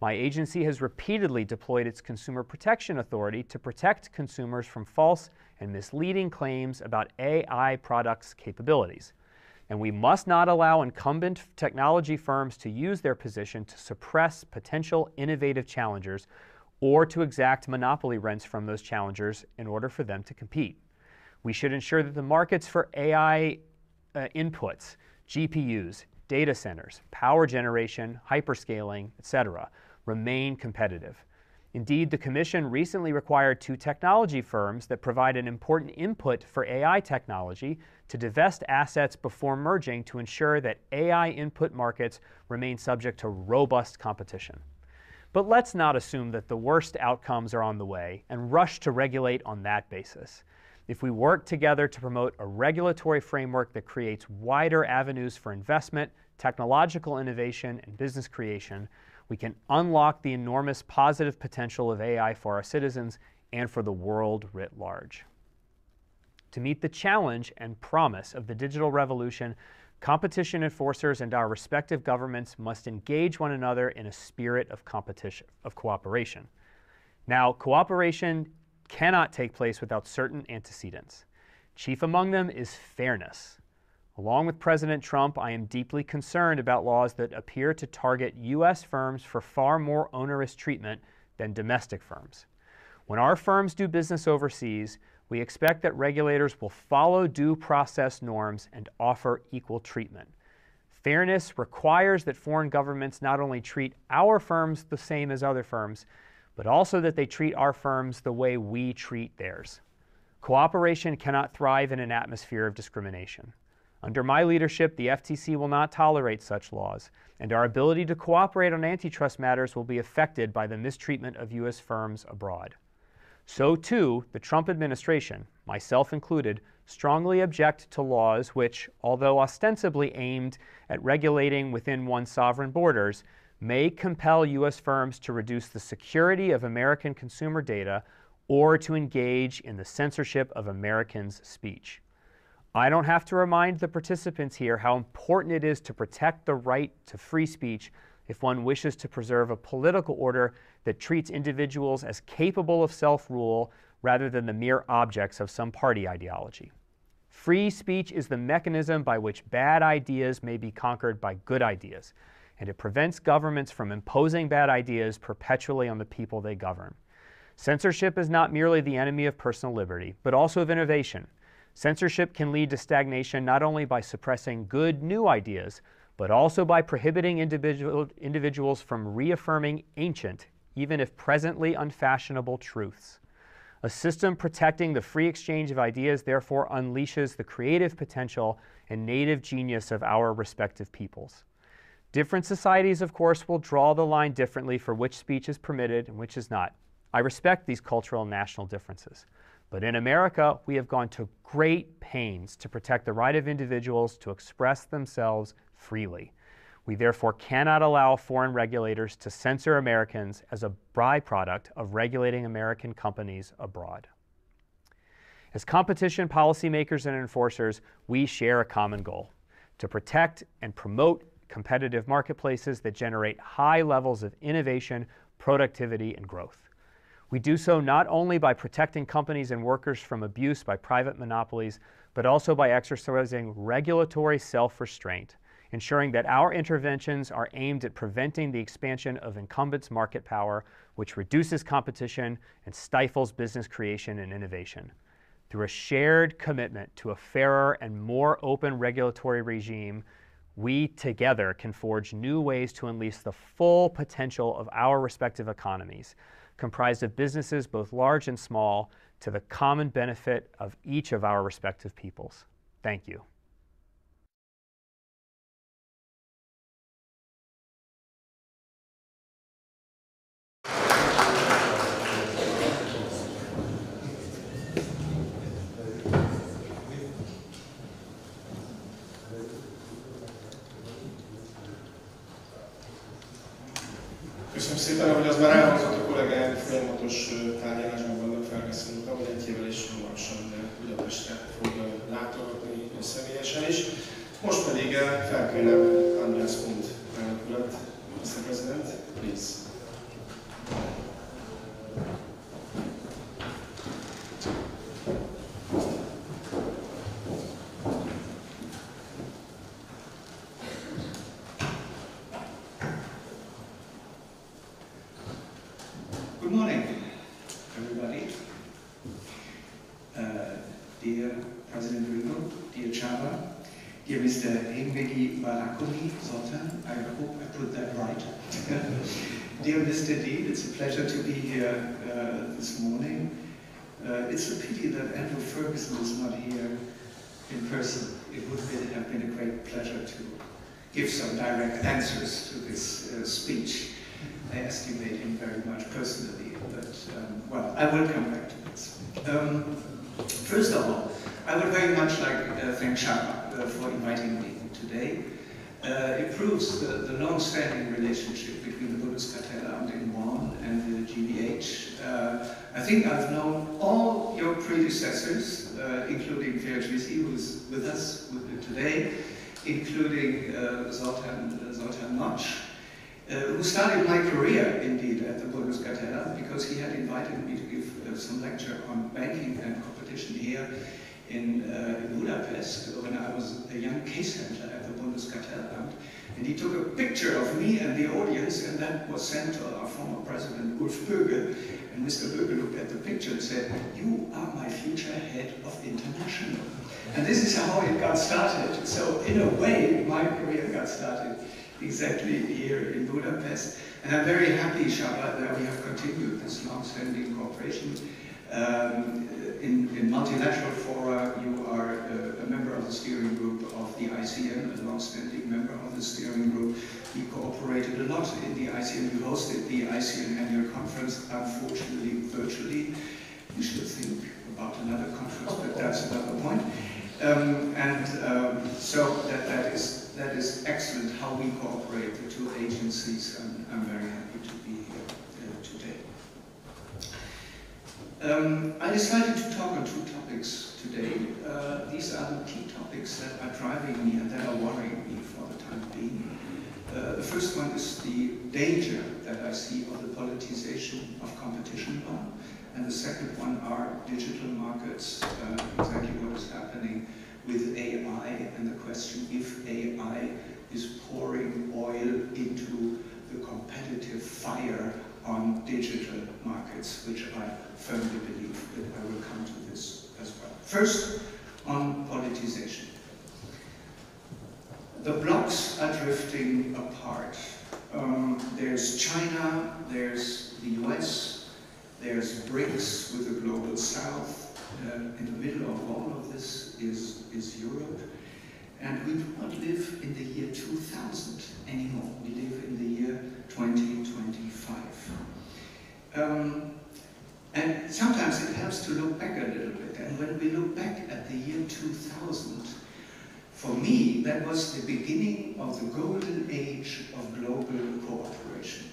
My agency has repeatedly deployed its Consumer Protection Authority to protect consumers from false and misleading claims about AI products' capabilities. And we must not allow incumbent technology firms to use their position to suppress potential innovative challengers or to exact monopoly rents from those challengers in order for them to compete. We should ensure that the markets for AI inputs, GPUs, data centers, power generation, hyperscaling, etc., remain competitive. Indeed, the Commission recently required 2 technology firms that provide an important input for AI technology to divest assets before merging to ensure that AI input markets remain subject to robust competition. But let's not assume that the worst outcomes are on the way and rush to regulate on that basis. If we work together to promote a regulatory framework that creates wider avenues for investment, technological innovation, and business creation, we can unlock the enormous positive potential of AI for our citizens and for the world writ large. To meet the challenge and promise of the digital revolution, competition enforcers and our respective governments must engage one another in a spirit of cooperation. Now, cooperation cannot take place without certain antecedents. Chief among them is fairness. Along with President Trump, I am deeply concerned about laws that appear to target U.S. firms for far more onerous treatment than domestic firms. When our firms do business overseas, we expect that regulators will follow due process norms and offer equal treatment. Fairness requires that foreign governments not only treat our firms the same as other firms, but also that they treat our firms the way we treat theirs. Cooperation cannot thrive in an atmosphere of discrimination. Under my leadership, the FTC will not tolerate such laws, and our ability to cooperate on antitrust matters will be affected by the mistreatment of U.S. firms abroad. So too, the Trump administration, myself included, strongly object to laws which, although ostensibly aimed at regulating within one's sovereign borders, may compel U.S. firms to reduce the security of American consumer data or to engage in the censorship of Americans' speech. I don't have to remind the participants here how important it is to protect the right to free speech if one wishes to preserve a political order that treats individuals as capable of self-rule rather than the mere objects of some party ideology. Free speech is the mechanism by which bad ideas may be conquered by good ideas, and it prevents governments from imposing bad ideas perpetually on the people they govern. Censorship is not merely the enemy of personal liberty, but also of innovation. Censorship can lead to stagnation not only by suppressing good new ideas, but also by prohibiting individuals from reaffirming ancient, even if presently unfashionable, truths. A system protecting the free exchange of ideas therefore unleashes the creative potential and native genius of our respective peoples. Different societies, of course, will draw the line differently for which speech is permitted and which is not. I respect these cultural and national differences. But in America, we have gone to great pains to protect the right of individuals to express themselves freely. We therefore cannot allow foreign regulators to censor Americans as a byproduct of regulating American companies abroad. As competition policymakers and enforcers, we share a common goal: to protect and promote competitive marketplaces that generate high levels of innovation, productivity, and growth. We do so not only by protecting companies and workers from abuse by private monopolies, but also by exercising regulatory self-restraint, ensuring that our interventions are aimed at preventing the expansion of incumbents' market power, which reduces competition and stifles business creation and innovation. Through a shared commitment to a fairer and more open regulatory regime, we together can forge new ways to unleash the full potential of our respective economies, comprised of businesses both large and small, to the common benefit of each of our respective peoples. Thank you. Köszönöm szépen, ahogy az már elhangzott a kollégáim, folyamatos tárgyalásban vannak felkészülünk, ahogy egyével is hamarosan Budapestre fog látogatni személyesen is. Most pedig felkérem András Pont elnök urat, Mr. President, please. Good morning, everybody. Dear President Rigo, dear Chava, dear Mr. Hengvegi Barakuni Zoltan, I hope I put that right. Dear Mr. Dean, it's a pleasure to be here this morning. It's a pity that Andrew Ferguson is not here in person. It would have been a great pleasure to give some direct answers to this speech. I estimate him very much personally, but well, I will come back to this. First of all, I would very much like to thank Shaba for inviting me today. It proves the long-standing relationship between the Bundeskartellamt in Bonn and the GmbH. I think I've known all your predecessors, including Versenyjogi, who's with us today, including Zoltan Notch, who started my career, indeed, at the Bundeskartellamt, because he had invited me to give some lecture on banking and competition here in Budapest when I was a young case handler at the Bundeskartellamt. And he took a picture of me and the audience, and that was sent to our former president, Ulf Böge. And Mr. Böge looked at the picture and said, "You are my future head of international." And this is how it got started. So in a way, my career got started exactly here in Budapest. And I'm very happy, Shaba, that we have continued this long-standing cooperation. In multilateral fora, you are a member of the steering group of the ICN, a long-standing member of the steering group. We cooperated a lot in the ICN. We hosted the ICN annual conference, unfortunately virtually. We should think about another conference, but that's another point. So that is excellent how we cooperate, the two agencies, and I'm very happy to be here today. I decided to talk on two topics today. These are the key topics that are driving me and that are worrying me for the time being. The first one is the danger that I see of the politicization of competition law, and the second one are digital markets, exactly what is happening with AI, and the question if AI is pouring oil into the competitive fire on digital markets, which I firmly believe, but I will come to this as well. First, on politicization. The blocs are drifting apart. There's China, there's the US, there's BRICS with the Global South. In the middle of all of this is Europe. And we do not live in the year 2000 anymore. We live in the year 2025. And sometimes it helps to look back a little bit. And when we look back at the year 2000, for me, that was the beginning of the golden age of global cooperation.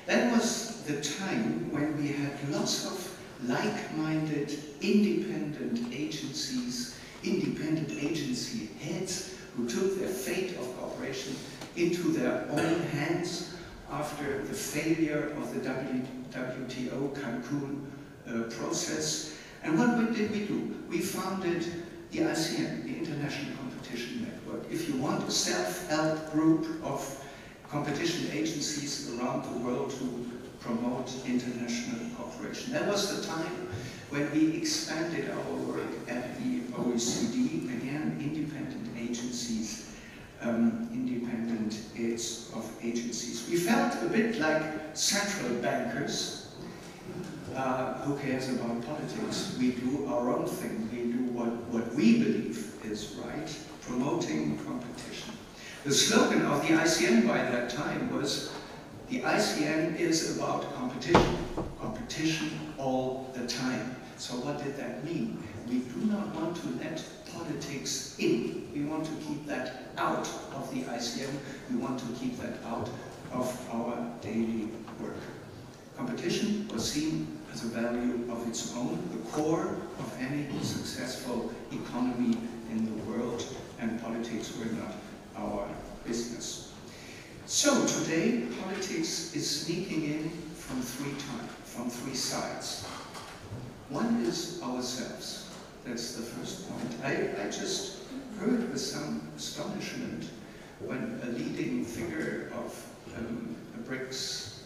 That was the time when we had lots of like-minded, independent agencies, independent agency heads who took their fate of cooperation into their own hands after the failure of the WTO Cancun process. And what did we do? We founded the ICN, the International Competition Network. If you want a self-help group of competition agencies around the world to promote international cooperation. That was the time when we expanded our work at the OECD, again, independent agencies, independent aids of agencies. We felt a bit like central bankers. Who cares about politics? We do our own thing. We do what we believe is right, promoting competition. The slogan of the ICN by that time was, the ICN is about competition, competition all the time. So what did that mean? We do not want to let politics in. We want to keep that out of the ICN. We want to keep that out of our daily work. Competition was seen as a value of its own, the core of any successful economy in the world, and politics were not our business. So today, politics is sneaking in from three sides. One is ourselves. That's the first point. I just heard with some astonishment when a leading figure of a BRICS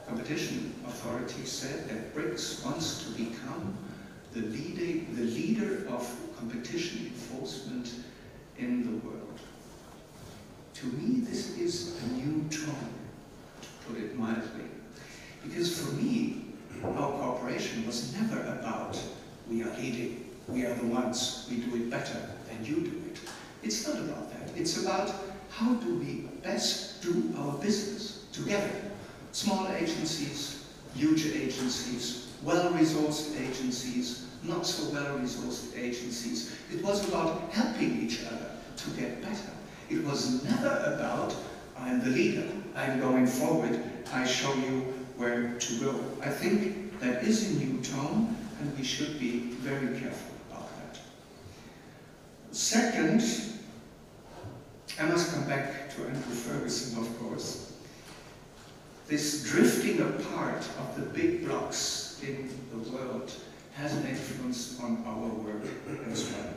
competition authority said that BRICS wants to become the leader of competition enforcement in the world. To me, this is a new tone, to put it mildly. Because for me, our cooperation was never about, we are leading, we are the ones, we do it better than you do it. It's not about that. It's about how do we best do our business together. Small agencies, huge agencies, well-resourced agencies, not so well-resourced agencies. It was about helping each other to get better. It was never about, I'm the leader, I'm going forward, I show you where to go. I think that is a new tone, and we should be very careful about that. Second, I must come back to Andrew Ferguson, of course. This drifting apart of the big blocks in the world has an influence on our work as well.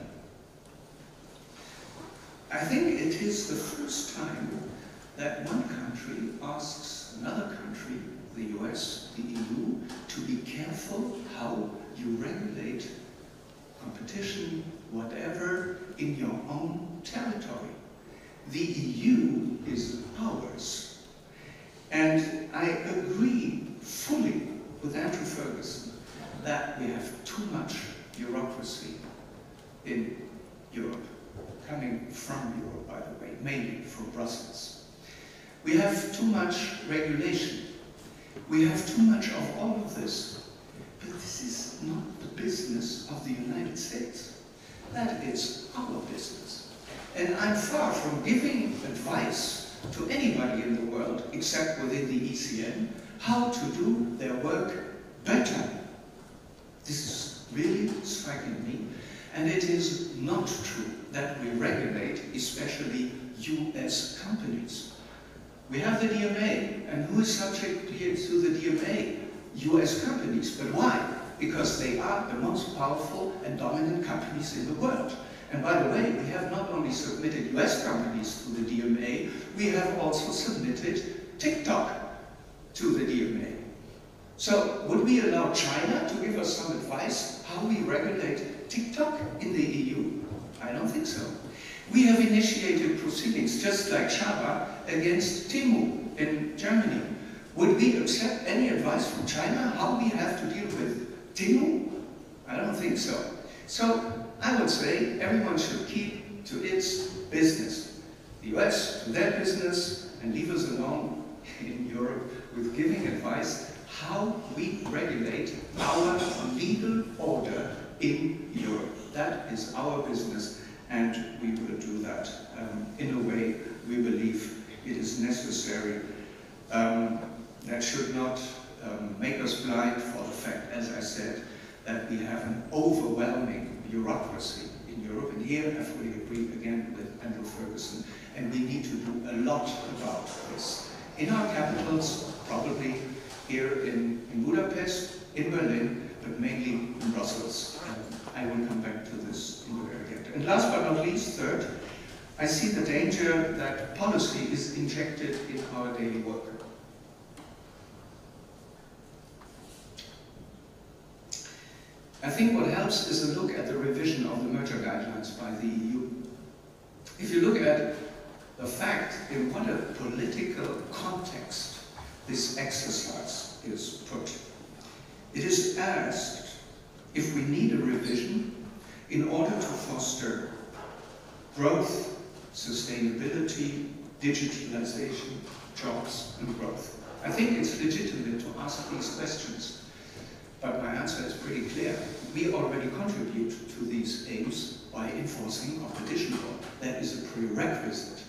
I think it is the first time that one country asks another country, the US, the EU, to be careful how you regulate competition, whatever, in your own territory. The EU is ours. And I agree fully with Andrew Ferguson that we have too much bureaucracy in Europe, coming from Europe, by the way, mainly from Brussels. We have too much regulation. We have too much of all of this. But this is not the business of the United States. That is our business. And I'm far from giving advice to anybody in the world, except within the ECN, how to do their work better. This is really striking me. And it is not true that we regulate, especially US companies. We have the DMA, and who is subject to the DMA? US companies. But why? Because they are the most powerful and dominant companies in the world. And by the way, we have not only submitted US companies to the DMA, we have also submitted TikTok to the DMA. So, would we allow China to give us some advice how we regulate TikTok in the EU? I don't think so. We have initiated proceedings, just like Java, against Temu in Germany. Would we accept any advice from China how we have to deal with Temu? I don't think so. So I would say everyone should keep to its business. The US to their business and leave us alone in Europe with giving advice how we regulate our legal order in Europe. That is our business, and we will do that in a way we believe it is necessary. That should not make us blind for the fact, as I said, that we have an overwhelming bureaucracy in Europe. And here I fully agree again with Andrew Ferguson, and we need to do a lot about this. In our capitals, probably here in Budapest, in Berlin, but mainly in Brussels. I will come back to this in the very end. And last but not least, third, I see the danger that policy is injected in our daily work. I think what helps is a look at the revision of the merger guidelines by the EU. If you look at the fact in what a political context this exercise is put, it is asked if we need a revision in order to foster growth, sustainability, digitalization, jobs, and growth. I think it's legitimate to ask these questions, but my answer is pretty clear. We already contribute to these aims by enforcing competition law. That is a prerequisite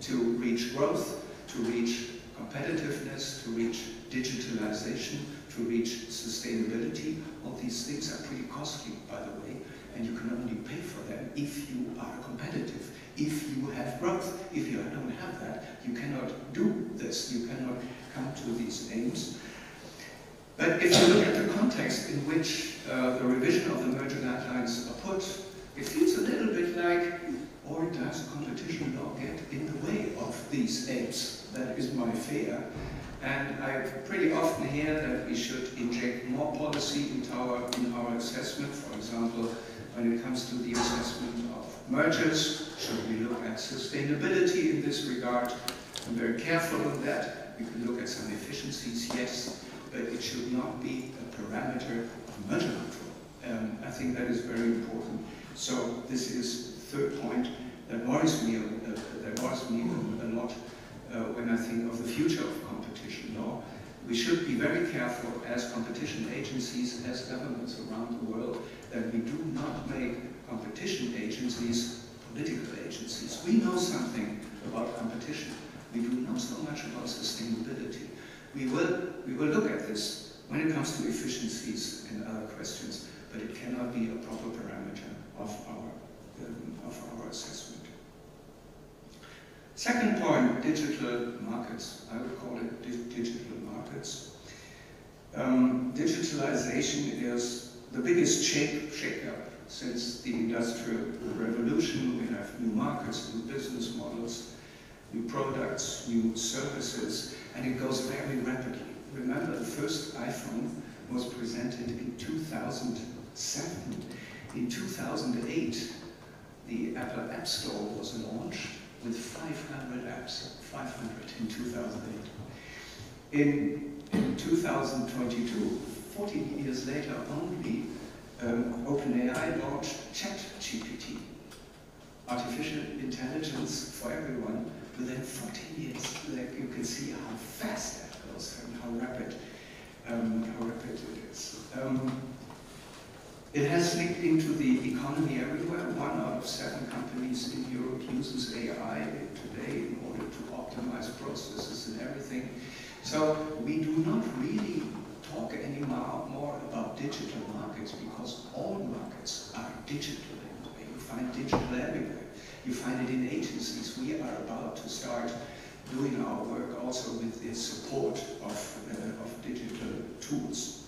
to reach growth, to reach competitiveness, to reach digitalization, to reach sustainability. All these things are pretty costly, by the way, and you can only pay for them if you are competitive, if you have growth. If you don't have that, you cannot do this, you cannot come to these aims. But if you look at the context in which the revision of the merger guidelines are put, it feels a little bit like, or does competition law get in the way of these aims? That is my fear. And I pretty often hear that we should inject more policy into our assessment. For example, when it comes to the assessment of mergers, should we look at sustainability in this regard? I'm very careful on that. We can look at some efficiencies, yes, but it should not be a parameter of merger control. I think that is very important. So this is the third point that worries me a lot when I think of the future of competition law. We should be very careful as competition agencies, as governments around the world, that we do not make competition agencies political agencies. We know something about competition. We do know so much about sustainability. We will look at this when it comes to efficiencies and other questions, but it cannot be a proper parameter of our assessment. Second point, digital markets. I would call it digital markets. Digitalization is the biggest shake-up since the Industrial Revolution. We have new markets, new business models, new products, new services, and it goes very rapidly. Remember, the first iPhone was presented in 2007. In 2008, the Apple App Store was launched with 500 apps, 500 in 2008. In 2022, 14 years later only, OpenAI launched ChatGPT, artificial intelligence for everyone. Within 14 years, like you can see how fast that goes and how rapid it is. It has leaked into the economy everywhere. 1 out of 7 companies in Europe uses AI today in order to optimize processes and everything. So we do not really talk anymore about digital markets, because all markets are digital anyway. You find digital everywhere. You find it in agencies. We are about to start doing our work also with the support of digital tools.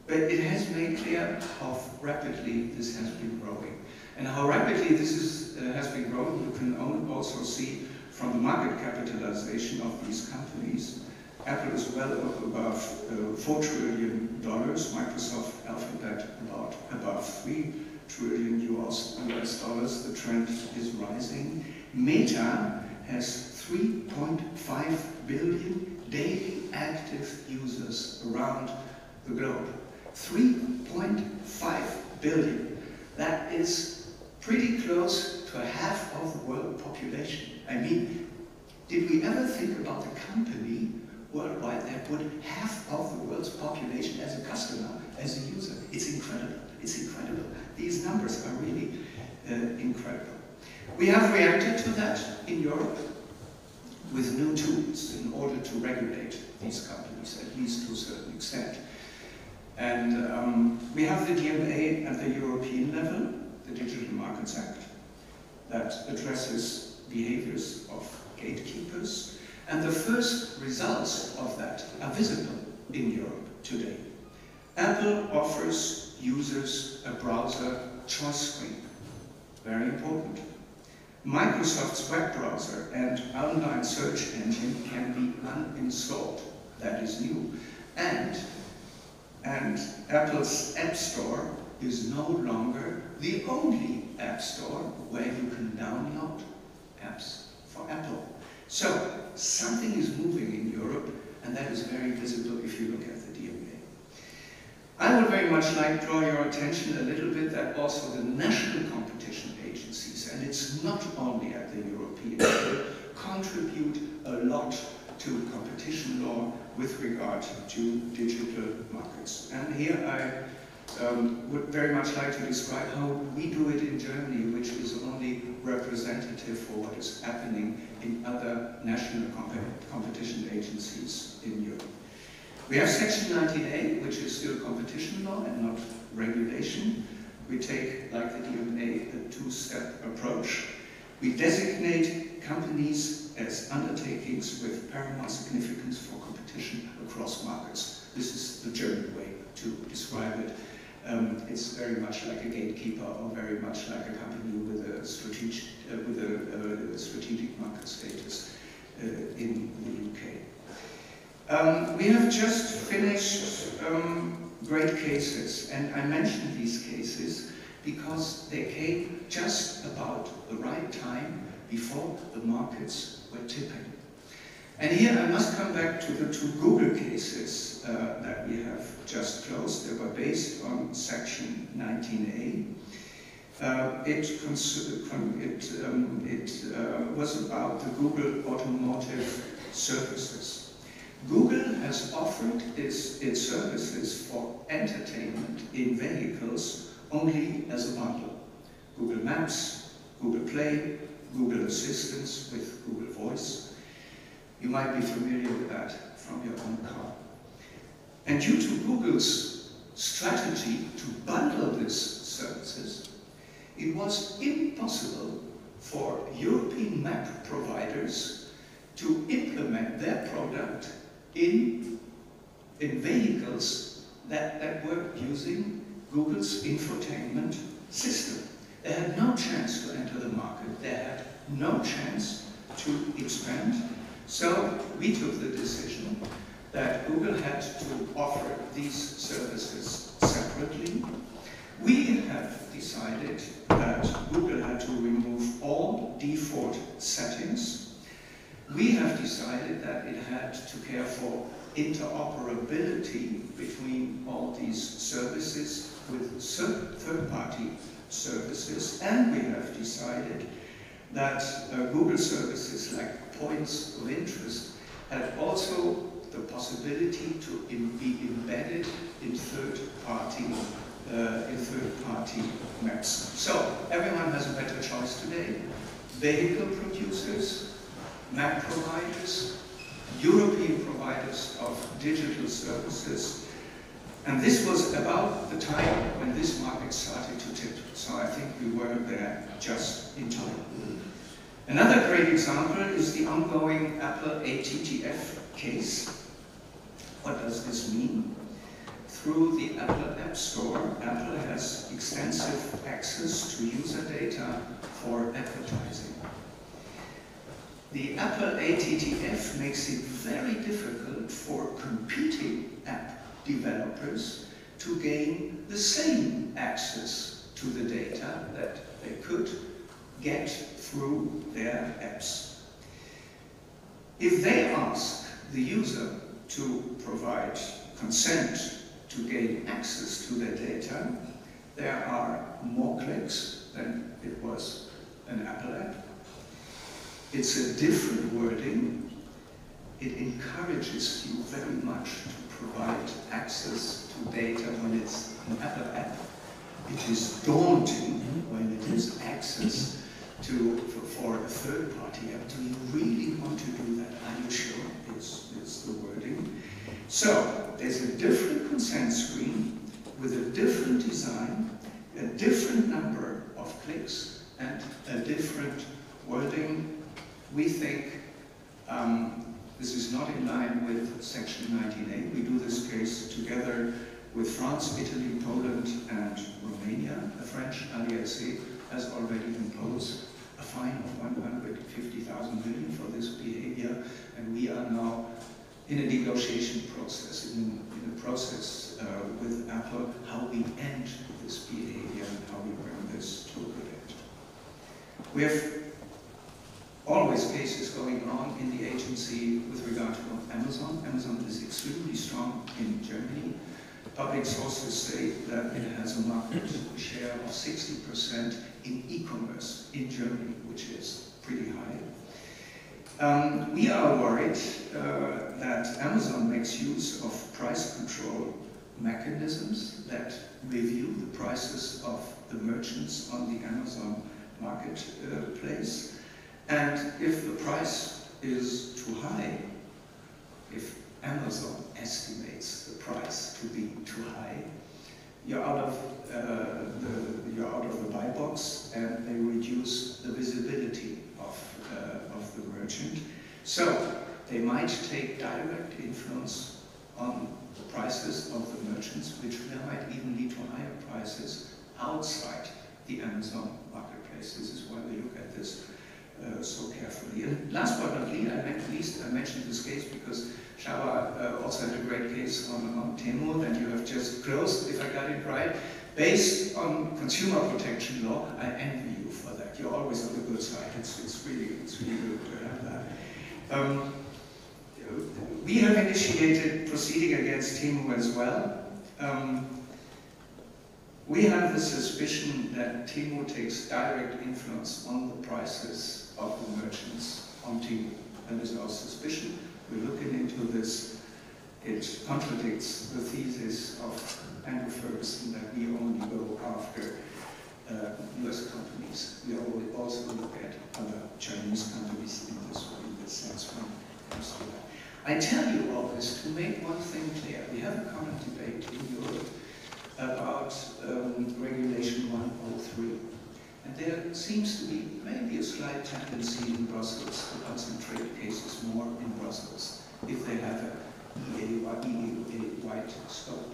But it has made clear how rapidly this has been growing. And how rapidly this has been growing, you can also see from the market capitalization of these companies. Apple is well above $4 trillion, Microsoft, Alphabet about above $3 trillion US dollars. The trend is rising. Meta has 3.5 billion daily active users around the globe. 3.5 billion. That is pretty close to half of the world population. I mean, did we ever think about the company worldwide that would half of the world's population as a customer, as a user? It's incredible. It's incredible. These numbers are really incredible. We have reacted to that in Europe with new tools in order to regulate these companies, at least to a certain extent. And we have the DMA at the European level, the Digital Markets Act, that addresses behaviors of gatekeepers. And the first results of that are visible in Europe today. Apple offers users a browser choice screen. Very important. Microsoft's web browser and online search engine can be uninstalled. That is new. And Apple's App Store is no longer the only App Store where you can download apps for Apple. So, something is moving in Europe, and that is very visible if you look at the DMA. I would very much like to draw your attention a little bit that also the national competition agencies, and it's not only at the European level, contribute a lot to competition law with regard to digital markets. And here I would very much like to describe how we do it in Germany, which is only representative for what is happening in other national competition agencies in Europe. We have Section 19A, which is still competition law and not regulation. We take, like the DMA, a two-step approach. We designate companies as undertakings with paramount significance for competition across markets. This is the German way to describe it. It's very much like a gatekeeper or very much like a company with a strategic market status in the UK. We have just finished great cases, and I mention these cases because they came just about the right time before the markets were tipping. And here I must come back to the two Google cases that we have just closed. They were based on Section 19A. It was about the Google automotive services. Google has offered its services for entertainment in vehicles only as a bundle. Google Maps, Google Play, Google Assistance with Google Voice. You might be familiar with that from your own car. And due to Google's strategy to bundle these services, it was impossible for European map providers to implement their product in vehicles that were using Google's infotainment system. They had no chance to enter the market. They had no chance to expand. So we took the decision that Google had to offer these services separately. We have decided that Google had to remove all default settings. We have decided that it had to care for interoperability between all these services with third-party services, and we have decided that Google services like points of interest had also the possibility to be embedded in third-party maps. So everyone has a better choice today. Vehicle producers, map providers, European providers of digital services. And this was about the time when this market started to tip. So I think we were there just in time. Another great example is the ongoing Apple ATTF case. What does this mean? Through the Apple App Store, Apple has extensive access to user data for advertising. The Apple ATTF makes it very difficult for competing app developers to gain the same access to the data that they could get through their apps. If they ask the user to provide consent to gain access to their data, there are more clicks than it was an Apple app. It's a different wording. It encourages you very much to provide access to data when it's an Apple app. It is daunting when it is access for a third-party app. Do you really want to do that? Are you sure? It's the wording. So there's a different consent screen with a different design, a different number of clicks, and a different wording. We think this is not in line with Section 19A. We do this case together with France, Italy, Poland, and Romania. The French LEIC has already imposed a fine of 150,000 million for this behavior, and we are now in a negotiation process, in a process with Apple, how we end this behavior and how we bring this to a good end. We have always cases going on in the agency with regard to Amazon. Amazon is extremely strong in Germany. Public sources say that it has a market share of 60% in e-commerce in Germany, which is pretty high. We are worried that Amazon makes use of price control mechanisms that review the prices of the merchants on the Amazon marketplace. And if the price is too high, if Amazon estimates the price to be too high, you're out of the buy box, and they reduce the visibility of the merchant. So they might take direct influence on the prices of the merchants, which might even lead to higher prices outside the Amazon marketplace. This is why we look at this so carefully. And last but not least, I mentioned this case because Shaba also had a great case on Temu that you have just closed, if I got it right. Based on consumer protection law, I envy you for that. You're always on the good side. It's really good to have that. We have initiated proceeding against Temu as well. We have the suspicion that Temu takes direct influence on the prices of the merchants on Temu. That is our suspicion. We're looking into this. It contradicts the thesis of Andrew Ferguson that we only go after US companies. We also look at other Chinese companies in this sense when it comes to that. I tell you all this to make one thing clear. We have a common debate in Europe about Regulation 103. And there seems to be maybe a slight tendency in Brussels to concentrate cases more in Brussels if they have a EU-wide scope.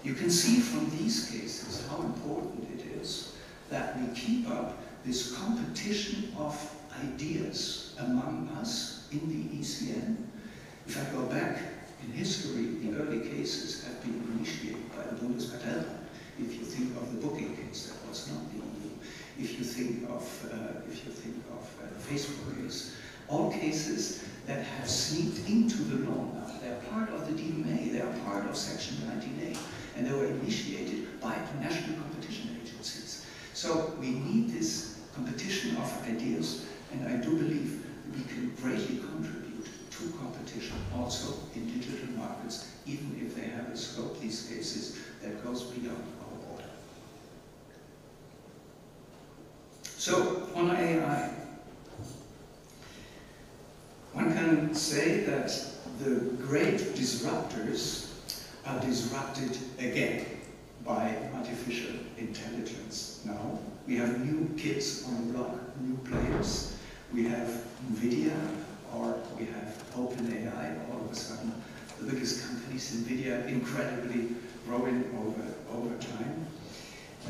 You can see from these cases how important it is that we keep up this competition of ideas among us in the ECN. If I go back in history, the early cases have been initiated by the Bundeskartellamt. If you think of the booking case, that was not the EU. If you think of the Facebook case, all cases that have sneaked into the law now. They're part of the DMA, they are part of Section 19A, and they were initiated by national competition agencies. So we need this competition of ideas, and I do believe we can greatly contribute to competition also in digital markets, even if they have a scope, these cases, that goes beyond our border. So, on AI, one can say that the great disruptors are disrupted again by artificial intelligence now. We have new kids on the block, new players. We have NVIDIA, or we have OpenAI, all of a sudden the biggest companies, NVIDIA, incredibly growing over time.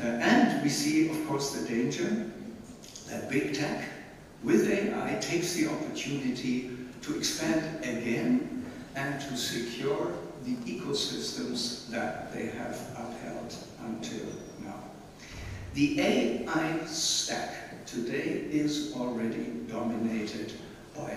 And we see, of course, the danger that big tech with AI takes the opportunity to expand again and to secure the ecosystems that they have upheld until now. The AI stack today is already dominated by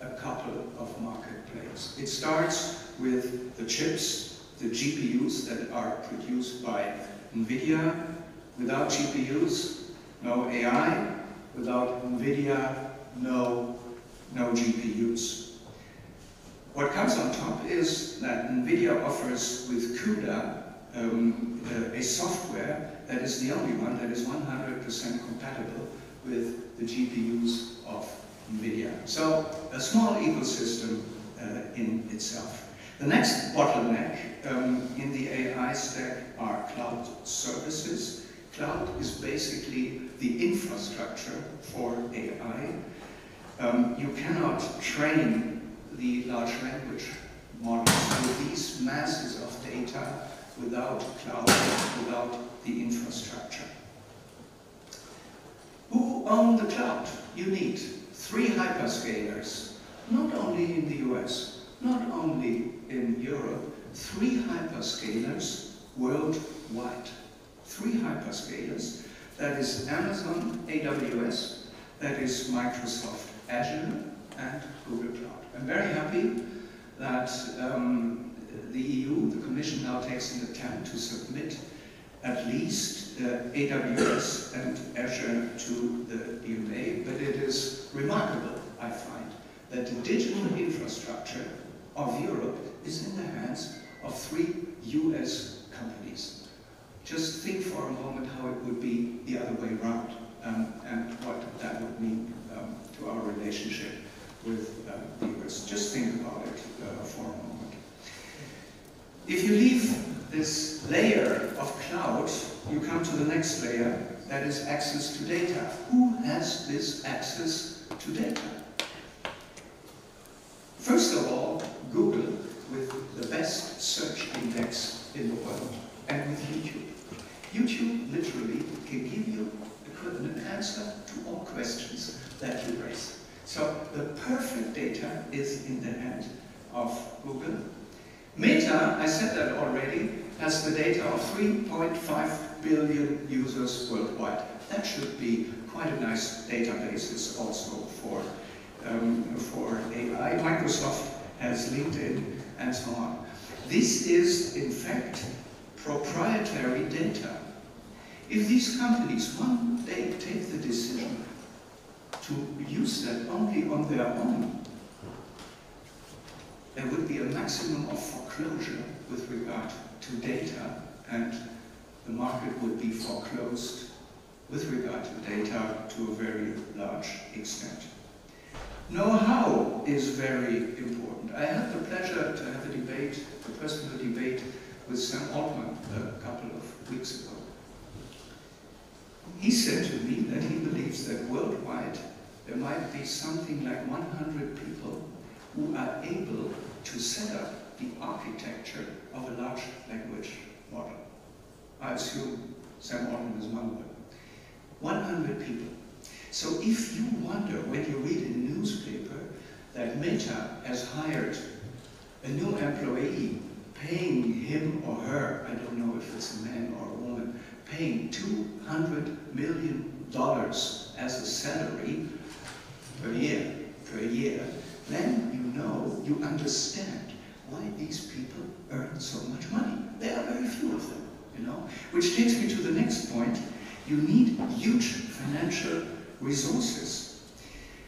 a couple of market players. It starts with the chips, the GPUs that are produced by NVIDIA. Without GPUs, no AI. Without NVIDIA, no GPUs. What comes on top is that NVIDIA offers with CUDA a software that is the only one that is 100% compatible with the GPUs of NVIDIA. So a small ecosystem in itself. The next bottleneck in the AI stack are cloud services. Cloud is basically the infrastructure for AI. You cannot train the large language models with these masses of data without cloud, without the infrastructure. Who own the cloud? You need 3 hyperscalers, not only in the US, not only in Europe, 3 hyperscalers worldwide. 3 hyperscalers, that is Amazon AWS, that is Microsoft Azure, and Google Cloud. I'm very happy that the EU, the Commission, now takes an attempt to submit at least AWS and Azure to the EMA, but it is remarkable, I find, that the digital infrastructure of Europe is in the hands of 3 US companies. Just think for a moment how it would be the other way around, and what that would mean to our relationship with the US. Just think about it for a moment. If you leave this layer of cloud, you come to the next layer, that is access to data. Who has this access to data? First of all, Google, with the best search index in the world, and with YouTube. YouTube literally can give you an answer to all questions that you raise. So the perfect data is in the hand of Google. Meta, I said that already, has the data of 3.5 billion users worldwide. That should be quite a nice database also for AI. Microsoft has LinkedIn and so on. This is, in fact, proprietary data. If these companies one day take the decision to use that only on their own, there would be a maximum of foreclosure with regard to data, and the market would be foreclosed with regard to data to a very large extent. Know-how is very important. I had the pleasure to have a debate, a personal debate, with Sam Altman a couple of weeks ago. He said to me that he believes that worldwide there might be something like 100 people who are able to set up the architecture of a large language model. I assume Sam Altman is one of them. 100 people. So if you wonder, when you read in the newspaper that Meta has hired a new employee, paying him or her, I don't know if it's a man or a woman, paying $200 million as a salary per year, then you understand why these people earn so much money. There are very few of them, Which takes me to the next point. You need huge financial resources.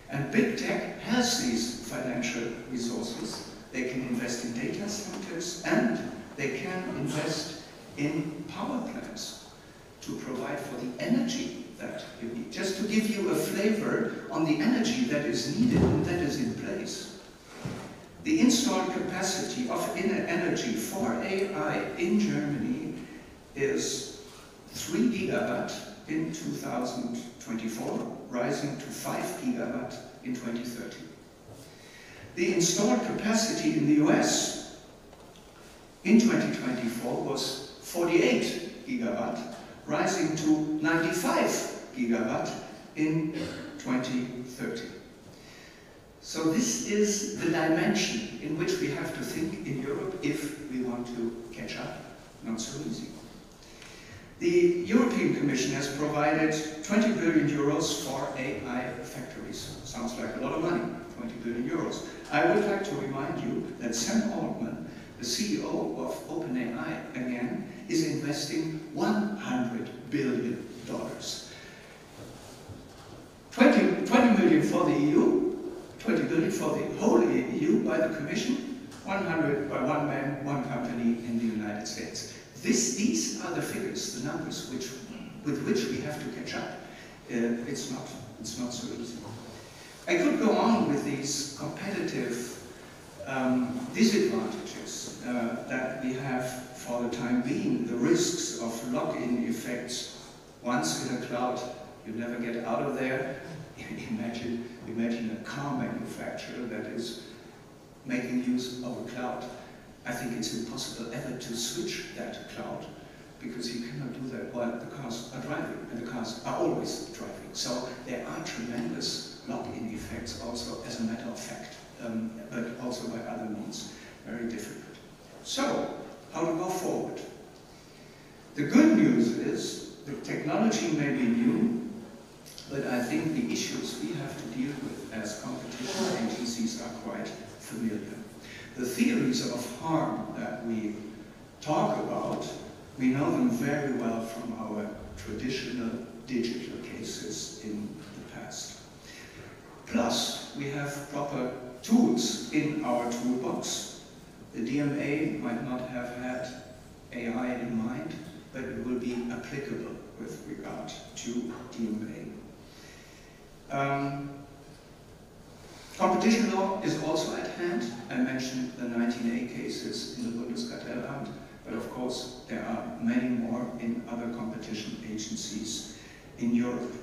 And big tech has these financial resources. They can invest in data centers, and they can invest in power plants to provide for the energy that you need. Just to give you a flavor on the energy that is needed and that is in place. The installed capacity of energy for AI in Germany is 3 gigawatt in 2024, rising to 5 gigawatt in 2030. The installed capacity in the US in 2024 was 48 gigawatt, rising to 95 gigawatt in 2030. So this is the dimension in which we have to think in Europe if we want to catch up. Not so easy. The European Commission has provided 20 billion euros for AI factories. Sounds like a lot of money, 20 billion euros. I would like to remind you that Sam Altman, the CEO of OpenAI, again, is investing $100 billion. 20 million for the EU, 20 billion for the whole EU by the Commission, 100 by one man, one company in the United States. These are the figures, the numbers with which we have to catch up. It's not so easy. I could go on with these competitive disadvantages that we have for the time being, the risks of lock-in effects. Once in a cloud, you never get out of there. Imagine a car manufacturer that is making use of a cloud. I think it's impossible ever to switch that cloud, because you cannot do that while the cars are driving, and the cars are always driving. So there are tremendous lock-in effects also, as a matter of fact, but also by other means, very difficult. So, how to go forward? The good news is the technology may be new, but I think the issues we have to deal with as competition agencies are quite familiar. The theories of harm that we talk about, we know them very well from our traditional digital cases in the past. Plus, we have proper tools in our toolbox. The DMA might not have had AI in mind, but it will be applicable with regard to DMA. Competition law is also at hand. I mentioned the 19A cases in the Bundeskartellamt, but of course there are many more in other competition agencies in Europe.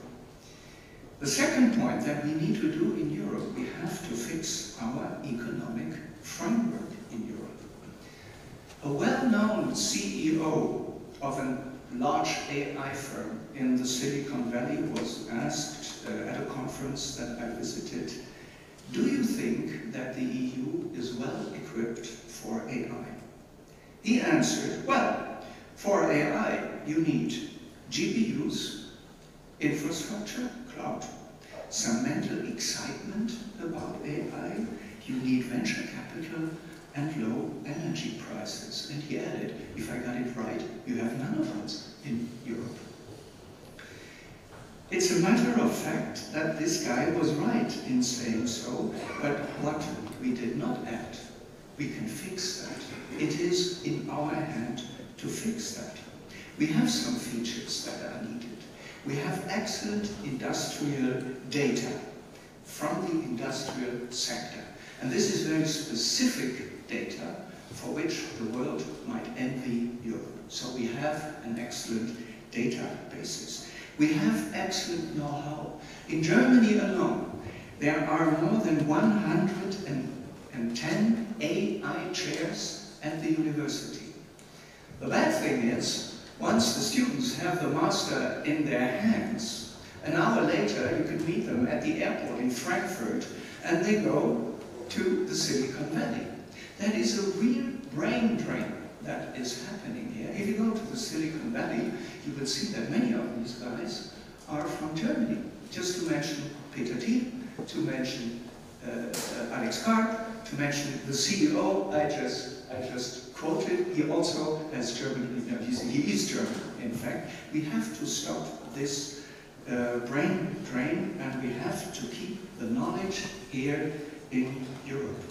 The second point that we need to do in Europe, we have to fix our economic framework in Europe. A well-known CEO of a large AI firm in the Silicon Valley was asked at a conference that I visited, do you think that the EU is well equipped for AI? He answered, well, for AI you need GPUs, infrastructure, cloud, some mental excitement about AI, you need venture capital and low energy prices. And he added, if I got it right, you have none of those in Europe. It's a matter of fact that this guy was right in saying so, but what we did not add, we can fix that. It is in our hand to fix that. We have some features that are needed. We have excellent industrial data from the industrial sector. And this is very specific data for which the world might envy Europe. So we have an excellent databases. We have excellent know-how. In Germany alone, there are more than 110 AI chairs at the university. The bad thing is, once the students have the master in their hands, an hour later you can meet them at the airport in Frankfurt and they go to the Silicon Valley. That is a real brain drain that is happening here. If you go to the Silicon Valley, you will see that many of these guys are from Germany. Just to mention Peter Thiel, to mention Alex Karp, to mention the CEO I just quoted. He also has German, he is German, in fact. We have to stop this brain drain, and we have to keep the knowledge here in Europe.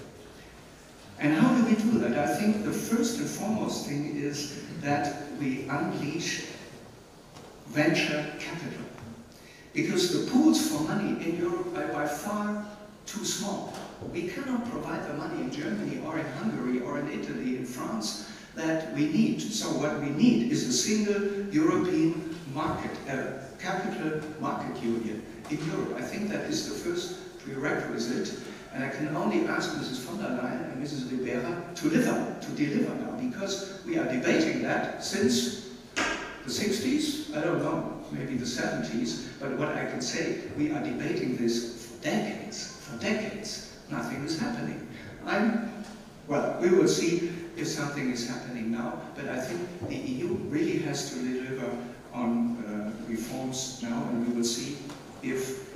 And how do we do that? I think the first and foremost thing is that we unleash venture capital. Because the pools for money in Europe are by far too small. We cannot provide the money in Germany or in Hungary or in Italy, in France, that we need. So what we need is a single European market, capital market union in Europe. I think that is the first prerequisite. And I can only ask Mrs. von der Leyen and Mrs. Ribera to deliver now, because we are debating that since the 60s, I don't know, maybe the 70s, but what I can say, we are debating this for decades. For decades, nothing is happening. Well, we will see if something is happening now, but I think the EU really has to deliver on reforms now, and we will see if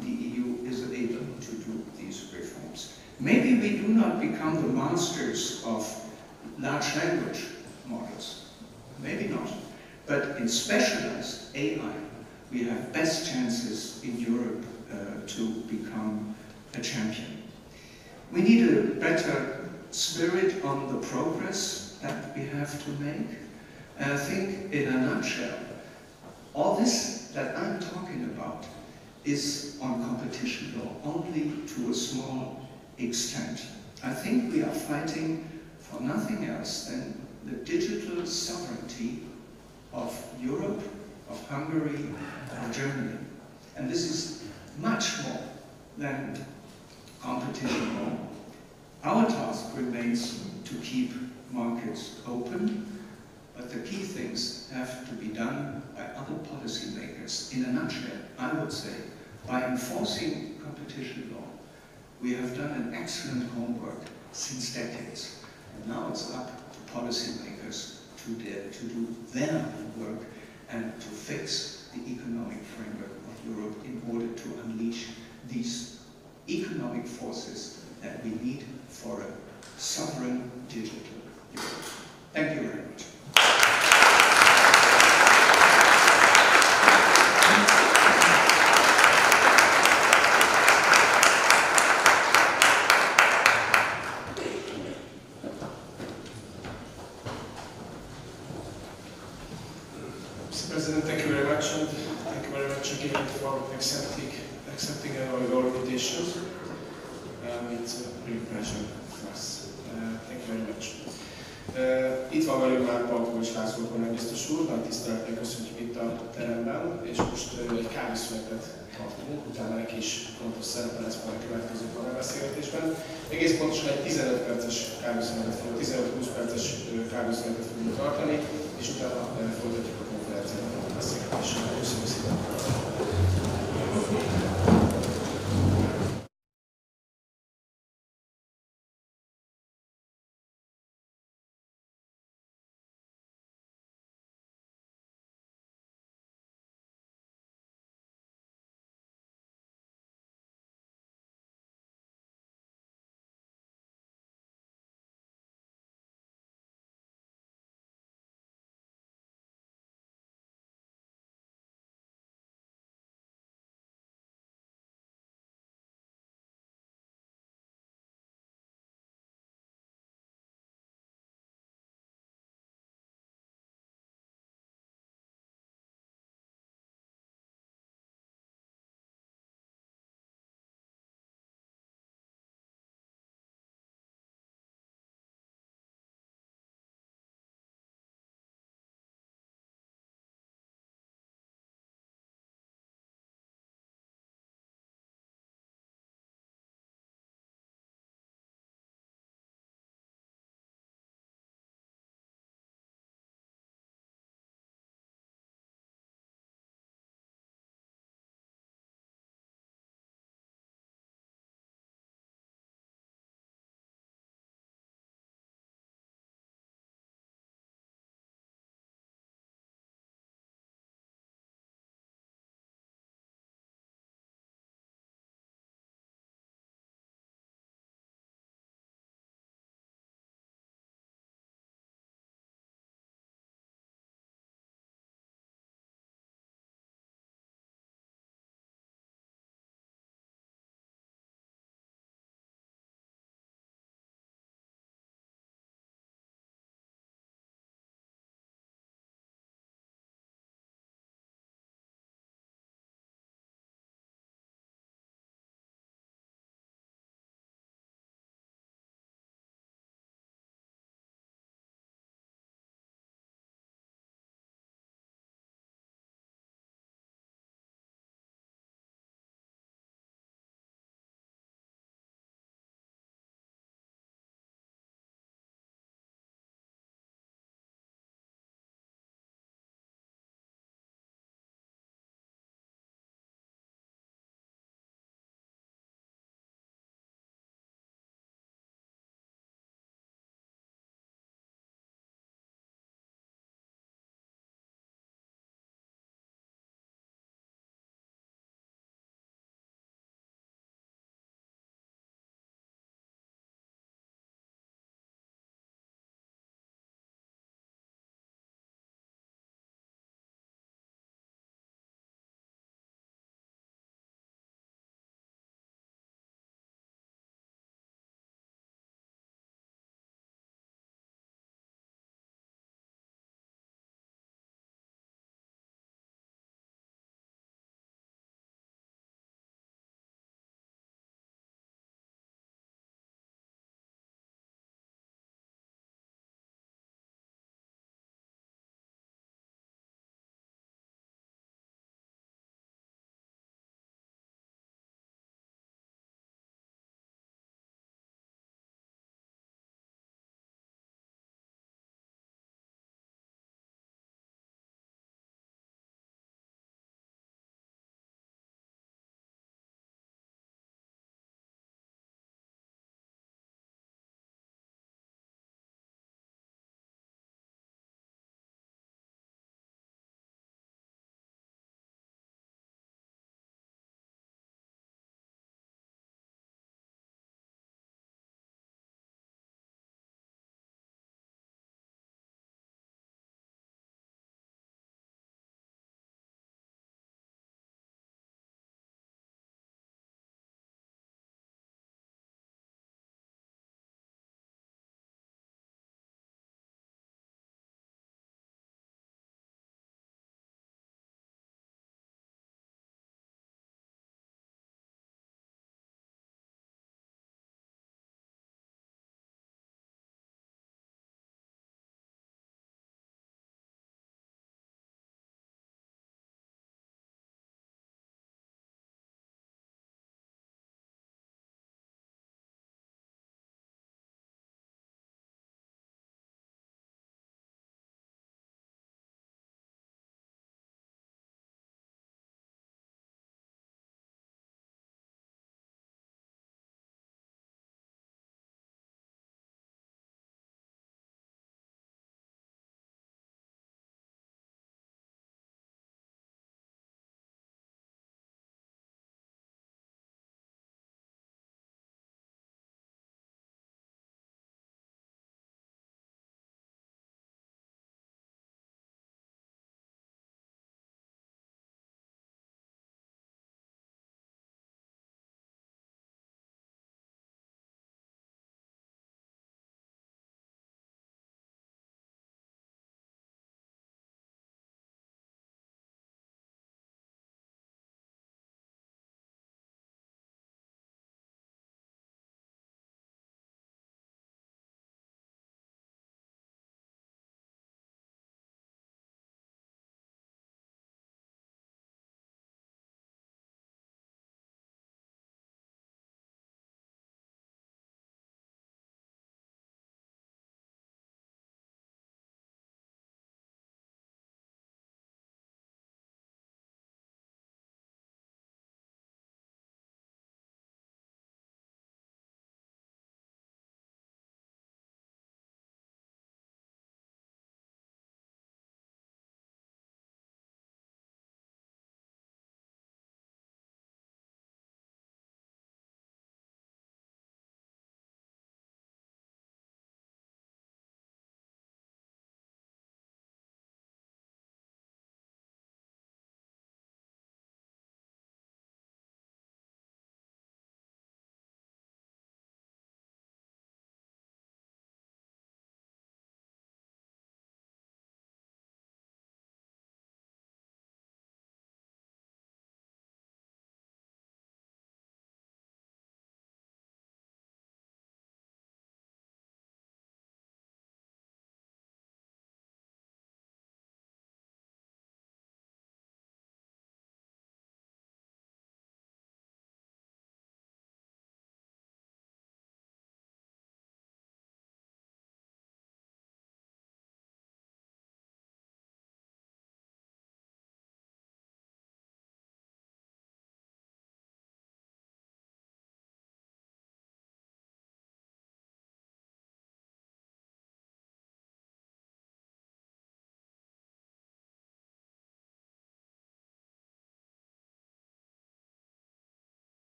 the EU is able to do these reforms. Maybe we do not become the masters of large language models, maybe not, but in specialized AI, we have best chances in Europe to become a champion. We need a better spirit on the progress that we have to make. And I think, in a nutshell, all this that I'm talking about is on competition law only to a small extent. I think we are fighting for nothing else than the digital sovereignty of Europe, of Hungary, of Germany. And this is much more than competition law. Our task remains to keep markets open, but the key things have to be done by other policymakers. In a nutshell, I would say, by enforcing competition law, we have done an excellent homework since decades. And now it's up to policymakers to do their work and to fix the economic framework of Europe in order to unleash these economic forces that we need for a sovereign digital Europe. Thank you very much. Mr. President, thank you very much, and thank you very much again for accepting our invitation. It's a real pleasure for us. Thank you very much. Itt van velünk már Palkovics László kormánybiztos úr, nagy tisztelettel köszöntjük itt a teremben, és most egy kávészünetet tartunk, utána neki is fontos szerepe lesz majd a következő panelbeszélgetésben. Egész pontosan egy 15 perces kávészünetet, 15-20 perces kávészünetet fogunk tartani, és utána folytatjuk a konferenciát a beszélgetéssel. Köszönöm szépen!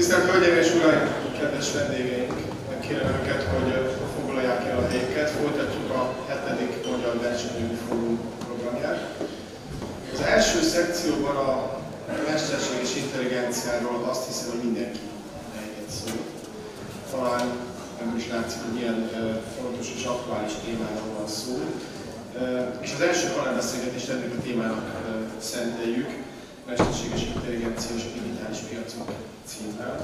Tisztelt Hölgyeim és Uraim, kedves vendégeink! Kérem őket, hogy foglalják el a helyüket. Folytatjuk a 7. Magyar Versenyjogi Fórum programját. Az első szekcióban a mesterséges intelligenciáról azt hiszem, hogy mindenki egyet szól. Talán nem is látszik, hogy milyen fontos és aktuális témáról van szó. És az első panelbeszélgetést ennek a témának szenteljük, mesterséges intelligencia és a digitális piacok címmel.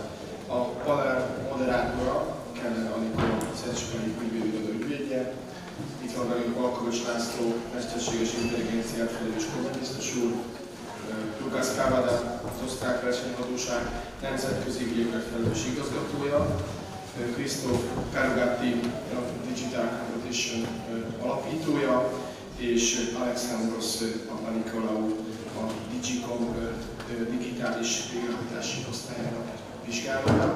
A panel moderátora Keller Anikó, Szecskei ügyvédőirodó ügyvédje. Itt van velünk Alkoros László, mesterséges intelligenciát felelős kormánybiztos úr, Lukács Kávada, az osztrák versenyhatóság nemzetközi ügyekért felelős igazgatója, Krisztóf Kárugatti, a Digital Competition alapítója, és Alexandros Papanikolaou, a Digicom digitális végrehajtási osztályának vizsgálója.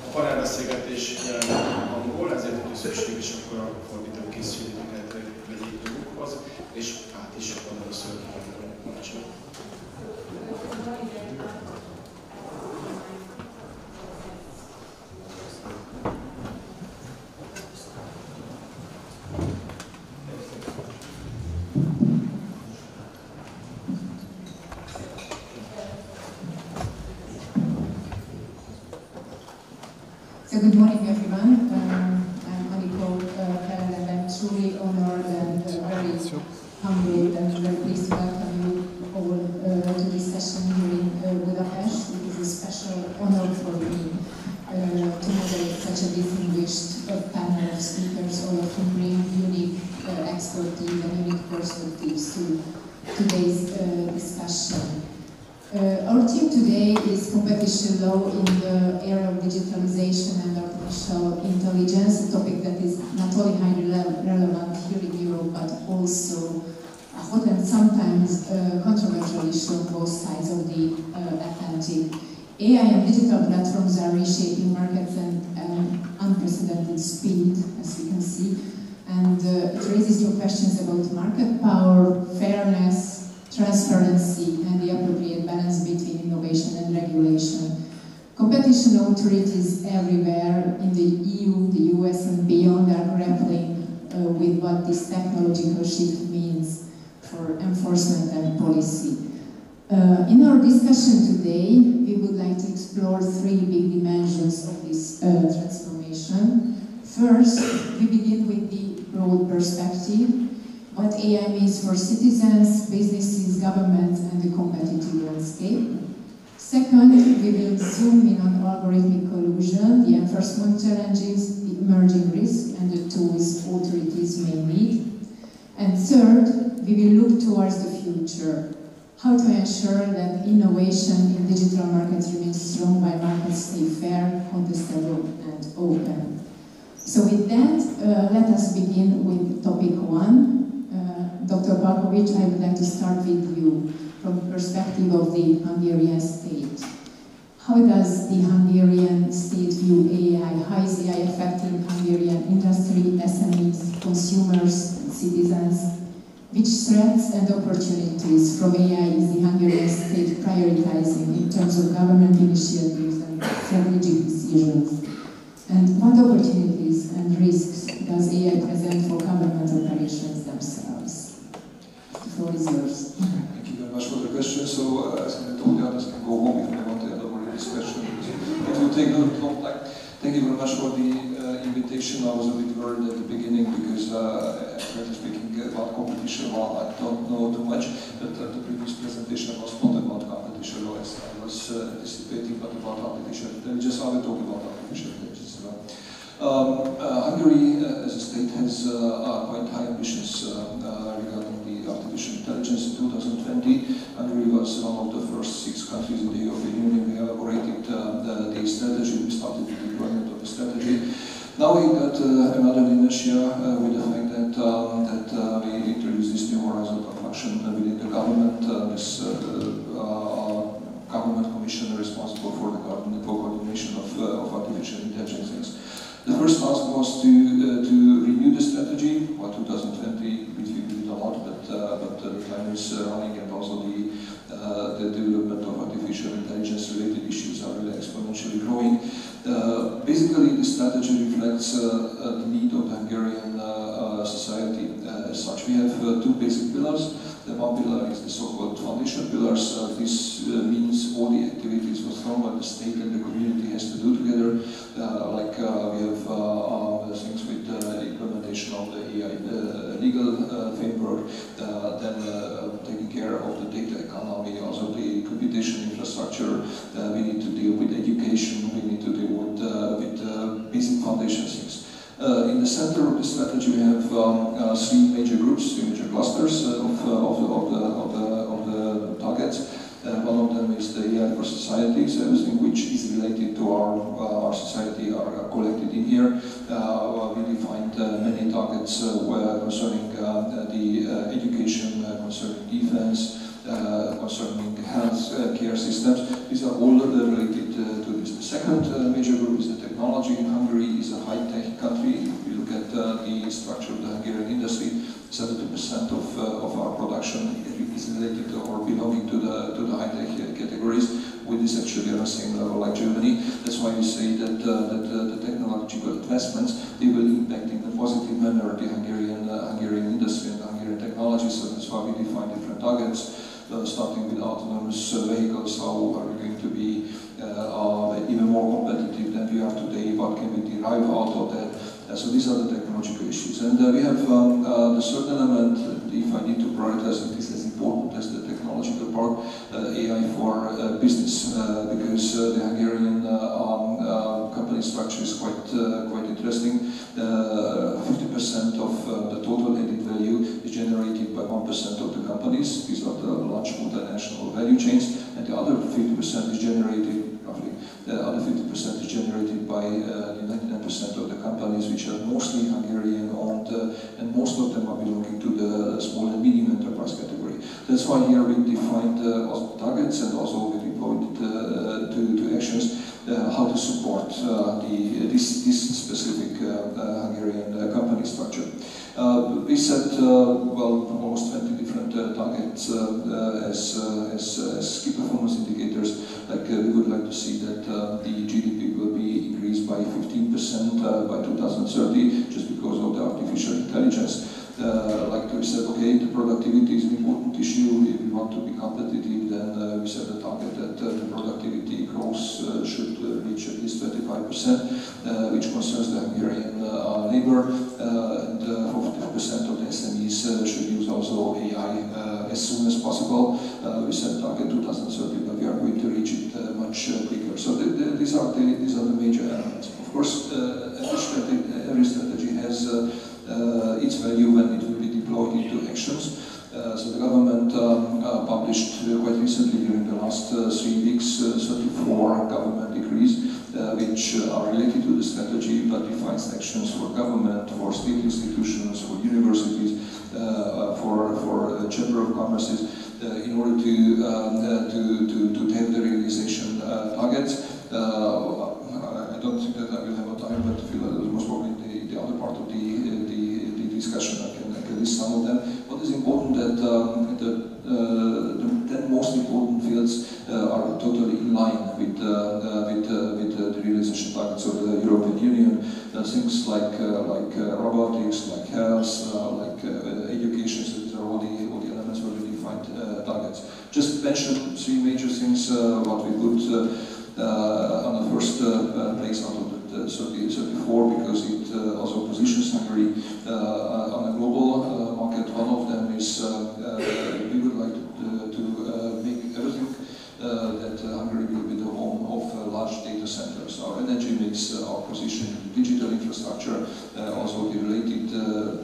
A panelbeszélgetés jelenleg angol, ezért hogy szükséges, akkor a fordító készülékeket vegyék magukhoz, és át is adom a szöveget. So good morning, everyone. I'm Aniko Keller, and I'm truly honored and very humbled and very pleased to welcome you all to this session here in Budapest. It is a special honor for me to moderate such a distinguished panel of speakers, all of whom bring unique expertise and unique perspectives to today's discussion. Our team today is competition law in the era of digitalization and artificial intelligence, a topic that is not only highly relevant here in Europe, but also a hot and sometimes controversial issue on both sides of the Atlantic. AI and digital platforms are reshaping markets at unprecedented speed, as we can see, and it raises new questions about market power, fairness, transparency, and the appropriate balance between innovation and regulation. Competition authorities everywhere in the EU, the US, and beyond are grappling with what this technological shift means for enforcement and policy. In our discussion today, we would like to explore three big dimensions of this transformation. First, we begin with the broad perspective, what AI means for citizens, businesses, government, and the competitive landscape. Second, we will zoom in on algorithmic collusion, the enforcement challenges, the emerging risks, and the tools authorities may need. And third, we will look towards the future, how to ensure that innovation in digital markets remains strong while markets stay fair, contestable, and open. So with that, let us begin with topic one. Dr. Balkovic, I would like to start with you from the perspective of the Hungarian state. How does the Hungarian state view AI? How is AI affecting Hungarian industry, SMEs, consumers, and citizens? Which threats and opportunities from AI is the Hungarian state prioritizing in terms of government initiatives and strategic decisions? And what opportunities and risks does AI present for government operations themselves? The floor is yours. Thank you very much for the question. So, as I told the others, can go home if they want to elaborate this question. It will take a long time. Thank you very much for the invitation. I was a bit worried at the beginning because, frankly speaking, about competition law, I don't know too much. But the previous presentation was not about competition law as I was anticipating, but about artificial intelligence. I will talk about artificial intelligence as well. Hungary, as a state, has quite high ambitions regarding the artificial intelligence. In 2020, Hungary was one of the first 6 countries in the European Union. We elaborated the strategy. We started the deployment of the strategy. Now we got another inertia with the fact that we introduced this new horizontal function within the government. This government commission responsible for the coordination of artificial intelligence. The first task was to renew the strategy for 2020, which we did a lot, but the time is running, and also the development of artificial intelligence related issues these are really exponentially growing. Basically, the strategy reflects the need of the Hungarian society as such. We have two basic pillars. The one pillar is the so-called foundation pillars. This means all the activities what the state and the community has to do together. We have things with implementation of the AI legal framework, then taking care of the data economy, also the computation infrastructure. We need to deal with education. We need to deal with basic foundation things. In the center of the strategy, we have three major groups, three major clusters of the targets. One of them is the AI for societies, everything which is related to our society are collected in here. We defined many targets concerning the education, concerning defense, concerning health care systems. These are all related to this. The second major group is the technology. Hungary is a high-tech country. If you look at the structure of the Hungarian industry, 70% of our production is related to or belonging to the high-tech categories, which is actually on the same level like Germany. That's why we say that the technological advancements, they will impact in a positive manner the Hungarian industry and the Hungarian technology. So that's why we define different targets, starting with autonomous vehicles. How are we going to be even more competitive than we are today? What can we derive out of that? So these are the technological issues. And we have the third element, if I need to prioritize it, is as important as the technological part, AI for business, because the Hungarian company structure is quite interesting. 50% of the total added value is generated by 1% of the companies. These are the large multinational value chains, and the other 50% is generated, roughly, the other 50% is generated by the 99% of the companies, which are mostly Hungarian-owned, and most of them are belonging to the small and medium enterprise category. That's why here we defined also targets and also we deployed to actions how to support this specific Hungarian company structure. We set almost 20 different targets as key performance indicators. Like we would like to see that the GDP will be increased by 15% by 2030, just because of the artificial intelligence. Like we said, okay, the productivity is an important issue. If we want to be competitive, then we set a target that the productivity growth should reach at least 25%, which concerns the Hungarian labor, and 40% of the SMEs should use also AI as soon as possible. We set target 2030, but we are going to reach it much quicker. So these are the major elements. Of course, every strategy has its value when it will be deployed into actions. So the government published quite recently, during the last 3 weeks, 34 government decrees which are related to the strategy, but defines actions for government, for state institutions, for universities, for chamber of commerces, in order to have the realization targets. I don't think that I will have a time, but most probably the other part of the discussion I can list some of them. What is important that the 10 most important fields are totally in line with the realization targets of the European Union. Things like robotics, like health, like education. So these are all the elements where we defined targets. Just mention 3 major things what we put on the first place out of the 34, because it also positions Hungary on a global market. One of them is we would like to make everything that Hungary will be the home of large data centers. Our energy mix, our position in digital infrastructure, also the related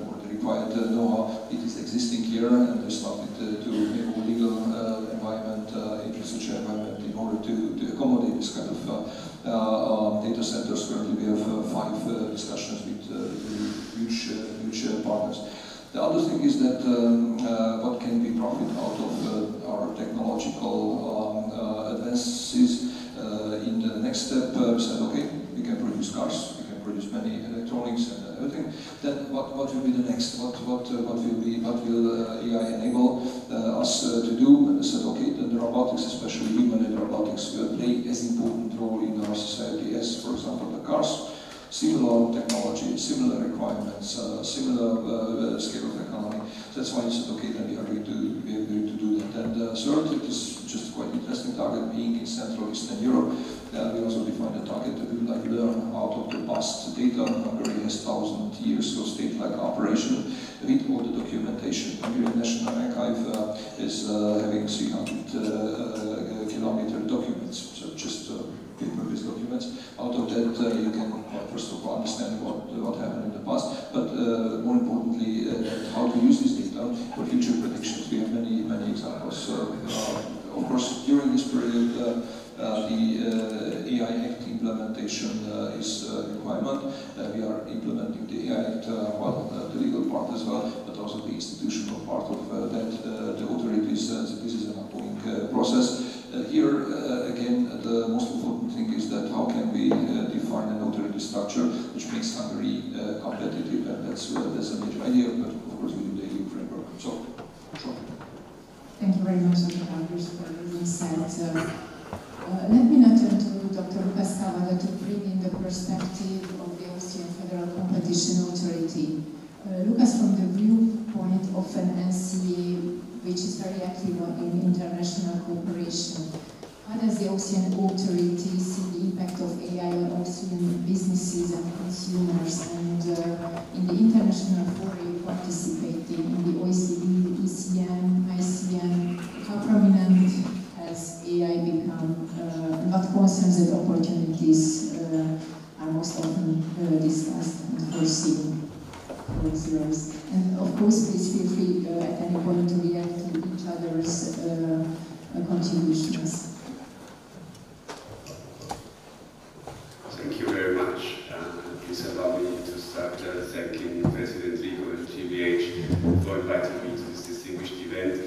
or the required know-how, it is existing here, and we started to make a legal environment, infrastructure environment, in order to accommodate this kind of data centers. Currently we have 5 discussions with huge partners. The other thing is that what can we profit out of our technological advances. In the next step, we said, okay, we can produce cars, we can produce many electronics and everything. Then what will be the next? What will AI enable us to do? And I said, okay, then the robotics, especially humanoid robotics, will play as important cars. Similar technology, similar requirements, similar scale of economy. That's why you said, okay, then we are going to do that. And third, it is just quite interesting target being in Central Eastern Europe. We also defined a target that we would like to learn out of the past data. Hungary has 1,000 years of state-like operation with all the documentation. Hungarian National Archive is having 300 kilometer documents, so just paper-based documents. Out of that, you can first of all understand what happened in the past, but more importantly, how to use this data for future predictions. We have many examples. Of course, during this period, the AI Act implementation is a requirement. We are implementing the AI Act, the legal part as well, but also the institutional part of that. The authorities, this is an ongoing process. Here, again, the most important thing is that how can we define an authority structure which makes Hungary competitive, and that's a major idea, but of course within the EU framework. So, sure. Thank you very much, Dr. Andrus, for your insights. Let me now turn to Dr. Lukas Kavada to bring in the perspective of the Austrian Federal Competition Authority. Lukas, from the viewpoint of an NCA, which is very active in international cooperation, how does the Austrian authority see the impact of AI on Austrian businesses and consumers? And in the international fora you participating, in the OECD, the ECM, ICM, how prominent has AI become? What concerns and opportunities are most often discussed and foreseen? And of course, please feel free at any point to react to each other's contributions. Thank you very much. Please allow me to start thanking President Rico and GBH for inviting me to this distinguished event.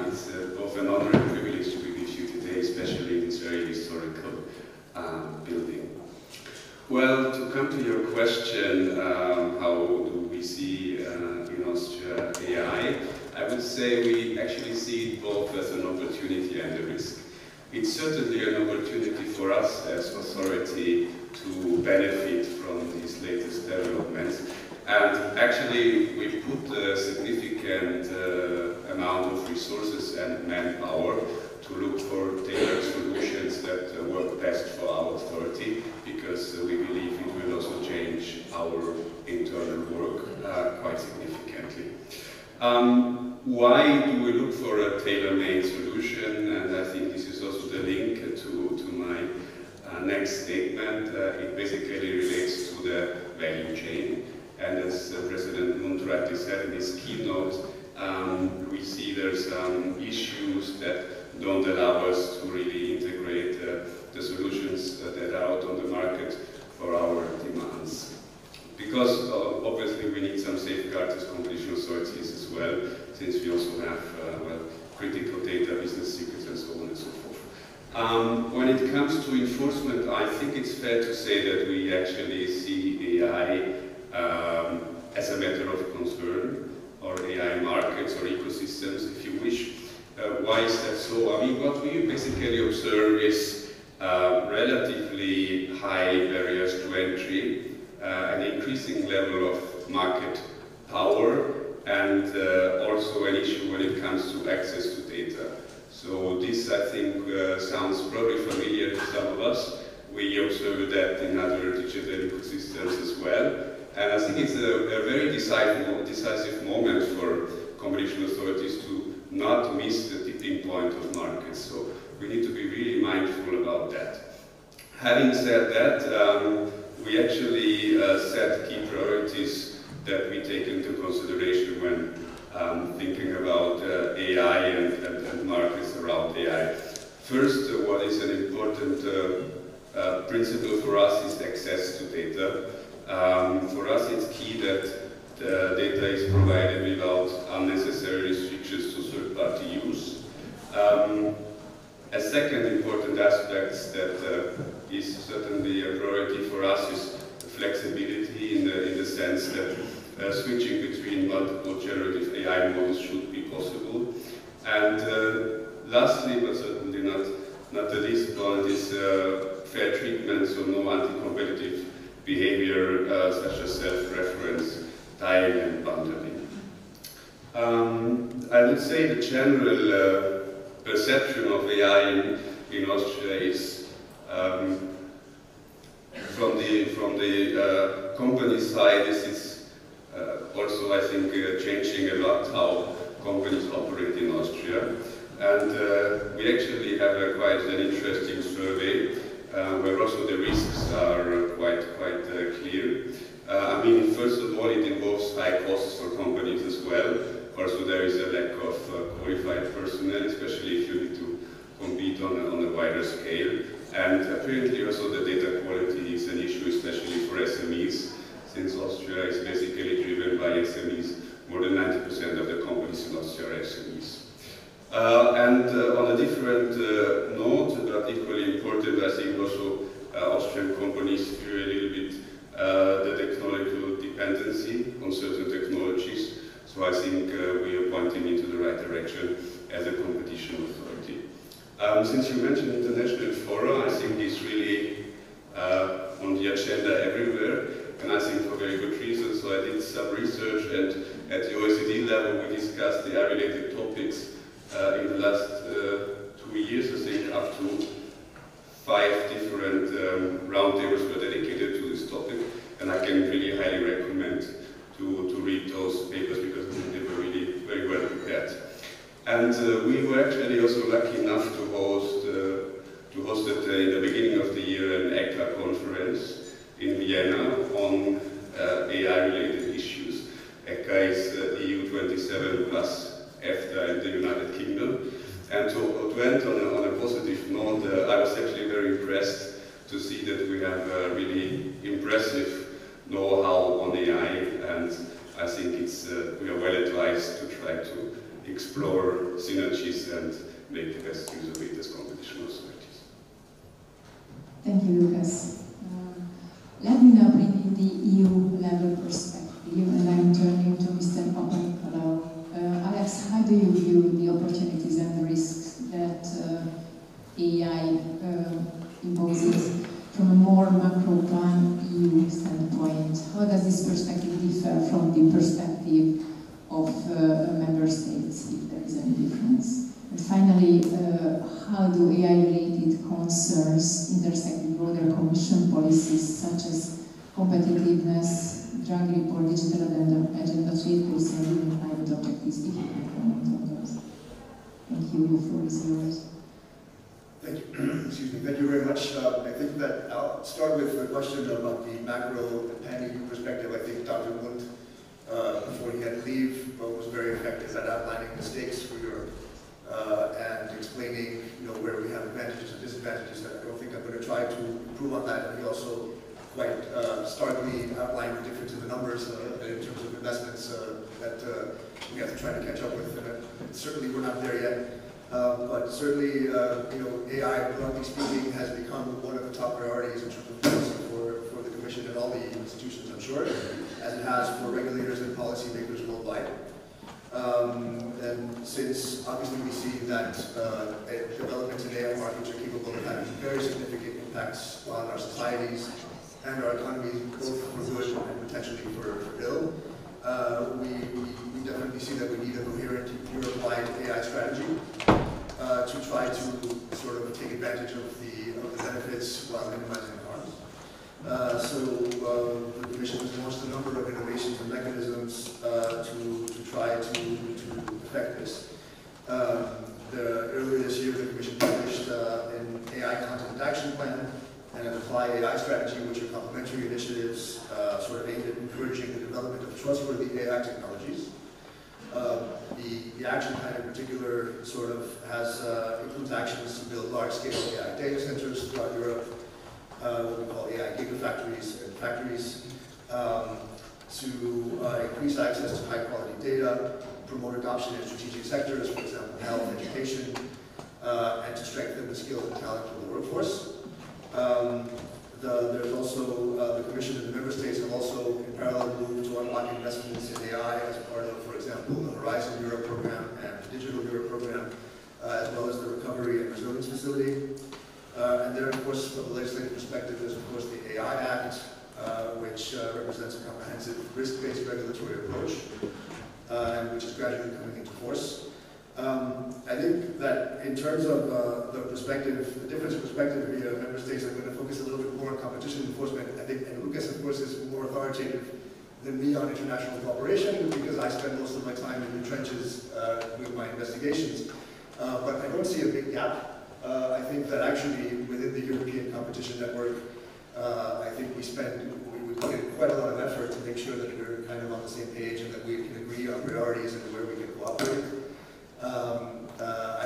It's both an honor and privilege to be with you today, especially in this very historical building. Well, to come to your question, how do we see in Austria AI? I would say we actually see it both as an opportunity and a risk. It's certainly an opportunity for us as authority to benefit from these latest developments. And actually, we put a significant amount of resources and manpower to look for tailored solutions that work best for our authority, because we believe it will also change our internal work quite significantly. Why do we look for a tailor-made solution? And I think this is also the link to my next statement. It basically relates to the value chain. And as President Mund rightly said in his keynote, we see there's some issues that don't allow us to really integrate the solutions that are out on the market for our demands. Because obviously we need some safeguards as competition authorities as well, since we also have critical data, business secrets, and so on and so forth. When it comes to enforcement, I think it's fair to say that we actually see AI as a matter of concern, or AI markets or ecosystems, if you wish. Why is that so? I mean, what we basically observe is relatively high barriers to entry, an increasing level of market power, and also an issue when it comes to access to data. So this, I think, sounds probably familiar to some of us. We observe that in other digital ecosystems as well. And I think it's a very decisive moment for competition authorities to not miss the tipping point of markets. So we need to be really mindful about that. Having said that, we actually set key priorities that we take into consideration when thinking about AI and markets around AI. First, what is an important principle for us is access to data. For us, it's key that the data is provided without unnecessary restrictions to third-party use. A second important aspect that is certainly a priority for us is flexibility in the sense that switching between multiple generative AI models should be possible. And lastly, but certainly not the least one is fair treatment, so no anti-competitive behavior such as self-reference, time and bundling. I would say the general perception of AI in Austria is from the company side, this is also, I think, changing a lot how companies operate in Austria. And we actually have quite an interesting survey where also the risks are quite clear. I mean, first of all, it involves high costs for companies as well. Also, there is a lack of qualified personnel, especially if you need to compete on a wider scale. And apparently also the data quality is an issue, especially for SMEs, since Austria is basically driven by SMEs. More than 90% of the companies in Austria are SMEs. And on a different note, but equally important, I think also Austrian companies fear a little bit the technological dependency on certain technologies. So I think we are pointing into the right direction as a competition authority. Since you mentioned international fora, I think it's really on the agenda everywhere, and I think for very good reasons. So I did some research, and at the OECD level we discussed the AI-related topics in the last 2 years, I think up to 5 different roundtables were dedicated to this topic, and I can really highly recommend to read those papers because they were really very well prepared. And we were actually also lucky enough to host it in the beginning of the year an ECA conference in Vienna on AI-related issues. ECA is EU 27 plus EFTA and the United Kingdom. And to end on a positive note, I was actually very impressed to see that we have a really impressive know-how on AI, and I think we are well advised to try to explore synergies and make the best use of it as competition authorities. Thank you, Lucas. Let me now bring in the EU level perspective, and I'm turning to Mr. Papanikolaou. Alex, how do you view the opportunities and the risks that AI imposes from a more macro plan EU standpoint? How does this perspective differ from the perspective of member states, if there is any difference? And finally, how do AI-related concerns intersect with broader Commission policies such as competitiveness, drug report, digital agenda, trade policy, and even climate objectives, if you can comment on those? Thank you. The floor is yours. Thank you. Excuse me. Thank you very much. I think that I'll start with the question about the macro pan-EU perspective. I think Dr. Wundt, before he had to leave, was very effective at outlining the stakes for Europe and explaining, where we have advantages and disadvantages. I don't think I'm going to try to improve on that. And he also quite starkly outlined the difference in the numbers in terms of investments that we have to try to catch up with. And certainly we're not there yet. But certainly, AI, broadly speaking, has become one of the top priorities in terms of policy for the Commission and all the institutions, I'm sure, as it has for regulators and policymakers worldwide. And since obviously we see that developments in AI markets are capable of having very significant impacts on our societies and our economies, both for good and potentially for ill, we definitely see that we need a coherent Europe-wide AI strategy to try to sort of take advantage of the benefits while minimizing the harms. So the Commission has launched a number of innovations and mechanisms to try to affect this. Earlier this year, the Commission published an AI content action plan and an Apply AI strategy, which are complementary initiatives sort of aimed at encouraging the development of trustworthy AI technologies. The action plan in particular sort of includes actions to build large-scale AI data centers throughout Europe, what we call AI gigafactories and factories, to increase access to high-quality data, promote adoption in strategic sectors, for example, health, education, and to strengthen the skills and talent of the workforce. There's also, the Commission and the Member States have also in parallel moved to unlock investments in AI as part of, for example, the Horizon Europe program and the Digital Europe program, as well as the Recovery and Resilience Facility. And then, of course, from the legislative perspective, there's, of course, the AI Act, which represents a comprehensive risk-based regulatory approach, and which is gradually coming into force. I think that in terms of the perspective, the difference in perspective via member states, I'm going to focus a little bit more on competition enforcement. I think, and Lucas, of course, is more authoritative than me on international cooperation because I spend most of my time in the trenches with my investigations. But I don't see a big gap. I think that actually within the European Competition Network, I think we put in quite a lot of effort to make sure that we're kind of on the same page and that we can agree on priorities and where we can cooperate. I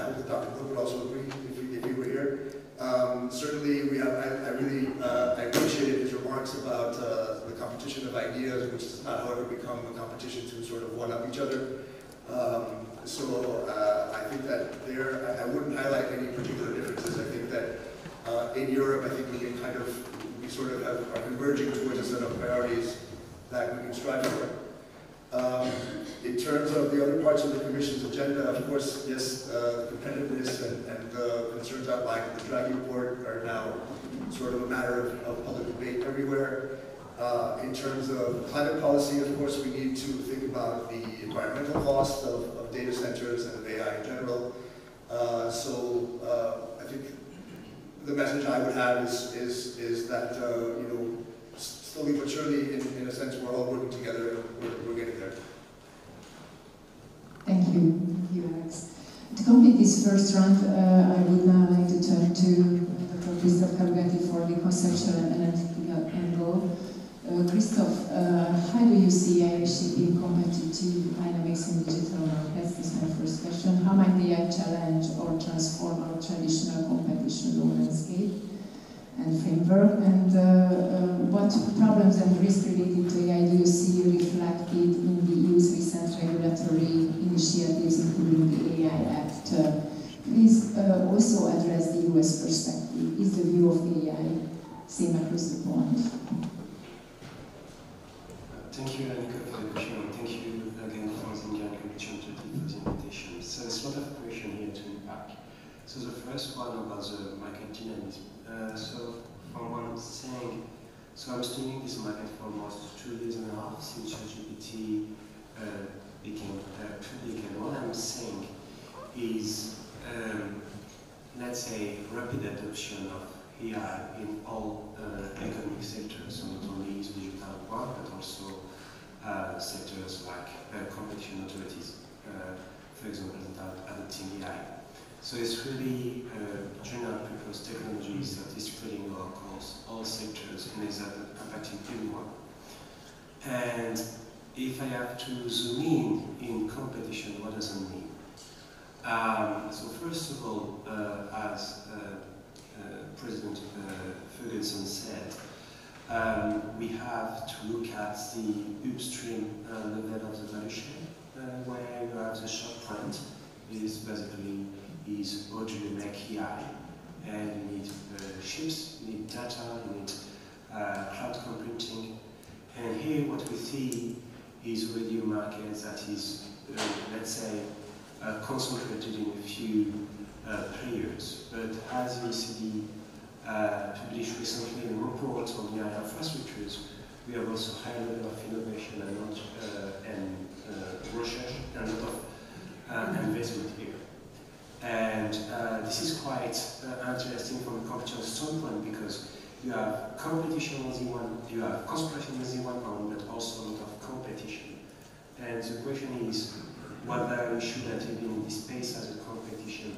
hope that Dr. Cook would also agree if he were here. Certainly, I appreciated his remarks about the competition of ideas, which does not, however, become a competition to sort of one-up each other. I think that I wouldn't highlight any particular differences. I think that in Europe, I think we sort of are converging towards a set of priorities that we can strive for. In terms of the other parts of the Commission's agenda, of course, yes, competitiveness and the concerns outlined in the Draghi report are now sort of a matter of public debate everywhere. In terms of climate policy, of course, we need to think about the environmental cost of data centers and of AI in general. I think the message I would have is that slowly but surely, in a sense, we're all working together and we're getting there. Thank you, Alex. To complete this first round, I would now like to turn to Dr. Christoph Karugati for the conceptual and analytical angle. Christoph, how do you see AI shaping competitive dynamics in digital markets? This is my first question. How might AI challenge or transform our traditional competition law landscape and framework? And what problems and risks related to AI do you see reflected in the EU's recent regulatory initiatives, including the AI Act? Please also address the US perspective. Is the view of AI same across the pond? Thank you, Annika, for the question. Thank you again for the Indian Commission for the invitation. So there's a lot of questions here to unpack. So the first one about the market dynamism. So from what I'm saying, so I'm studying this market for almost 2.5 years since ChatGPT became public, and what I'm saying is, let's say, rapid adoption of AI in all economic sectors, so not only the digital one, but also sectors like competition authorities, for example, adopting AI. So it's really general purpose technologies that is spreading across all sectors and is impacting everyone. And if I have to zoom in competition, what does it mean? So first of all, as President Ferguson said, we have to look at the upstream level of the value chain, where you have the short print is basically how do you make AI, and you need chips, you need data, you need cloud computing, and here what we see is already a market that is, let's say, concentrated in a few players. But as OECD published recently a report on the AI infrastructures, we have also high level of innovation and research and a lot of investment here. And this is quite interesting from a competition standpoint because you have competition on the one, you have concentration on the one hand, but also a lot of competition. And the question is whether we should have in this space as a competition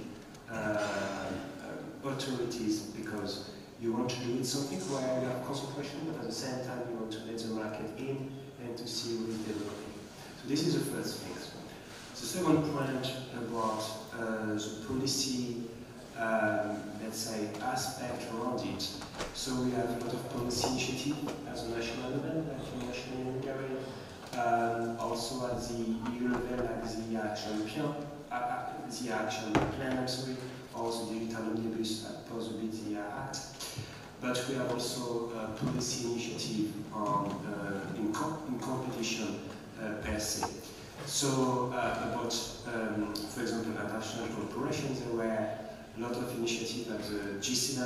authorities, because you want to do it something where you have concentration, but at the same time you want to let the market in and to see who is developing. So this is the first thing. The second point about the policy, let's say, aspect around it. So we have a lot of policy initiative at the national level, like the national Hungary, also at the EU level, like the action plan, or the digital omnibus, possibly the Act. But we have also a policy initiative on in competition per se. So about, for example, international corporations, there were a lot of initiative at the G7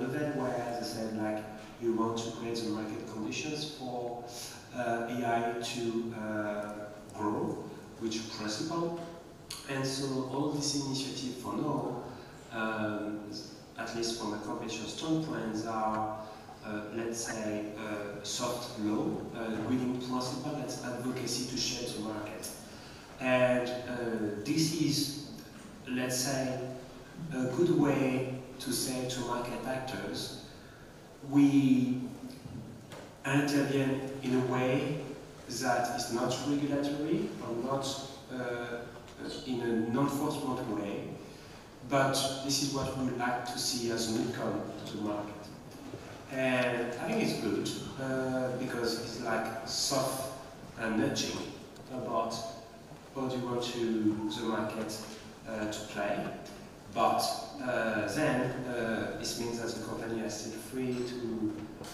level where they said like you want to create the market conditions for AI to grow, which is principle. And so all this initiative for now, at least from a competition standpoint, are let's say soft law, reading principle, that's advocacy to shape the market. And this is, let's say, a good way to say to market actors, we intervene in a way that is not regulatory or not in a non-enforcement way, but this is what we would like to see as an outcome to the market. And I think it's good because it's like soft nudging about how do you want the market to play. But then this means that the company is still free to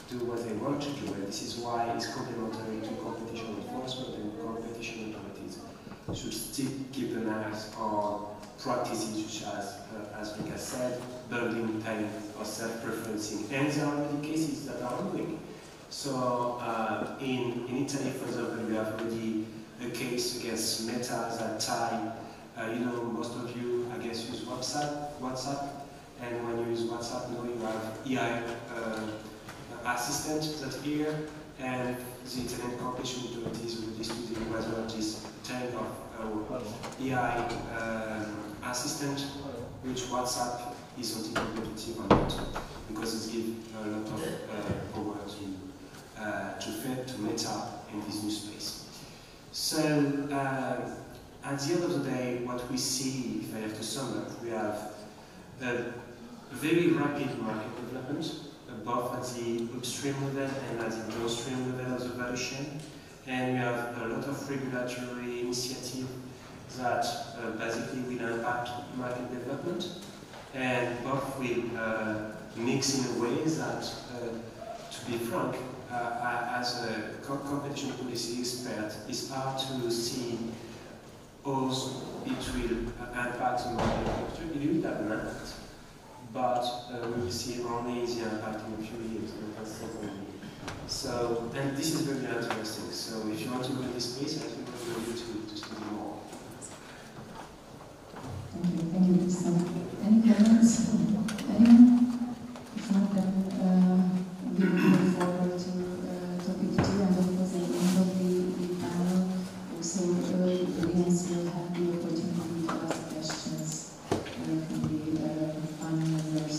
do what they want to do, and this is why it's complementary to competition enforcement, and competition authorities should still keep an eye on practices such as Lucas said, building time or self-preferencing, and there are many cases that are ongoing. So in Italy, for example, we have already a case against Meta that tie, you know, most of you, I guess, use WhatsApp, and when you use WhatsApp, you know, you have AI assistant that here, and the Italian competition authorities will study whether this type of AI assistant, which WhatsApp is anti-competitive or not, because it gives a lot of power to Meta in this new space. So at the end of the day, what we see, if I have to sum up, we have a very rapid market development, both at the upstream level and at the downstream level of the value chain, and we have a lot of regulatory initiative that basically will impact market development, and both will mix in a way that, to be frank, as a competition policy expert, it's hard to see how it will impact the market. It will have an impact, but we will see only the impact in a few years. So, and this is very interesting. So, if you want to go in this space, I think we will to study more. Thank you, Christoph. Any comments? Anyone? If not, then we will move forward to topic 2, and of course, at the end of the panel, also the audience will have the opportunity to ask questions from the panel members.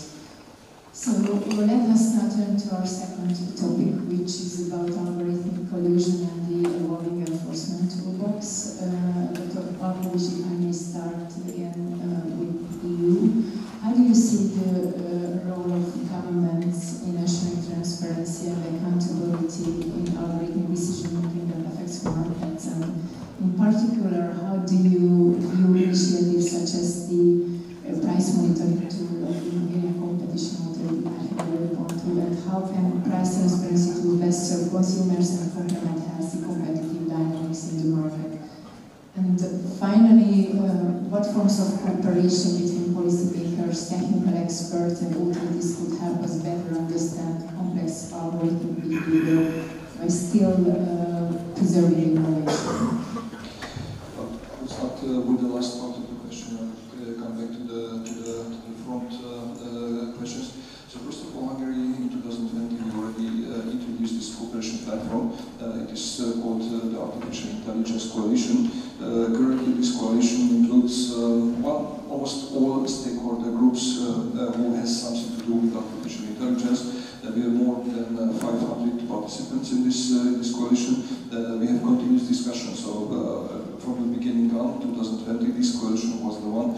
So let us now turn to our second topic, which is about algorithmic collusion and the evolving enforcement toolbox. Dr. Pavlovich, if I may start again with you. How do you see the role of governments in ensuring transparency and accountability in algorithmic decision-making that affects markets? And in particular, how do you view initiatives such as the price monitoring tool of the Hungarian competition authority, and how can price transparency to best serve consumers and complement healthy competitive dynamics in the market? And finally, what forms of cooperation between policymakers, technical experts, and authorities could help us better understand complex algorithmic behavior by still preserving innovation? I'll start with the last part of the question and come back to the front questions. So first of all, Hungary in 2020 we already introduced this cooperation platform. It is called the Artificial Intelligence Coalition. Currently this coalition includes almost all stakeholder groups who has something to do with artificial intelligence. We have more than 500 participants in this coalition. We have continuous discussions. So from the beginning on, 2020, this coalition was the one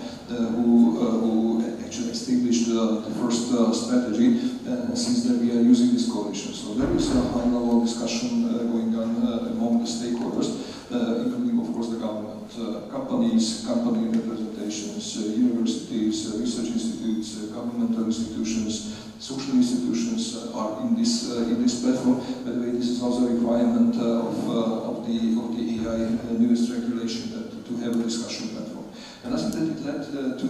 who actually established the first strategy. Since then, we are using this coalition. So there is a high-level discussion going on among the stakeholders, including, of course, the government, companies, company representations, universities, research institutes, governmental institutions, social institutions are in this platform. By the way, this is also a requirement of the AI newest regulation to have a discussion platform. And I think that it led to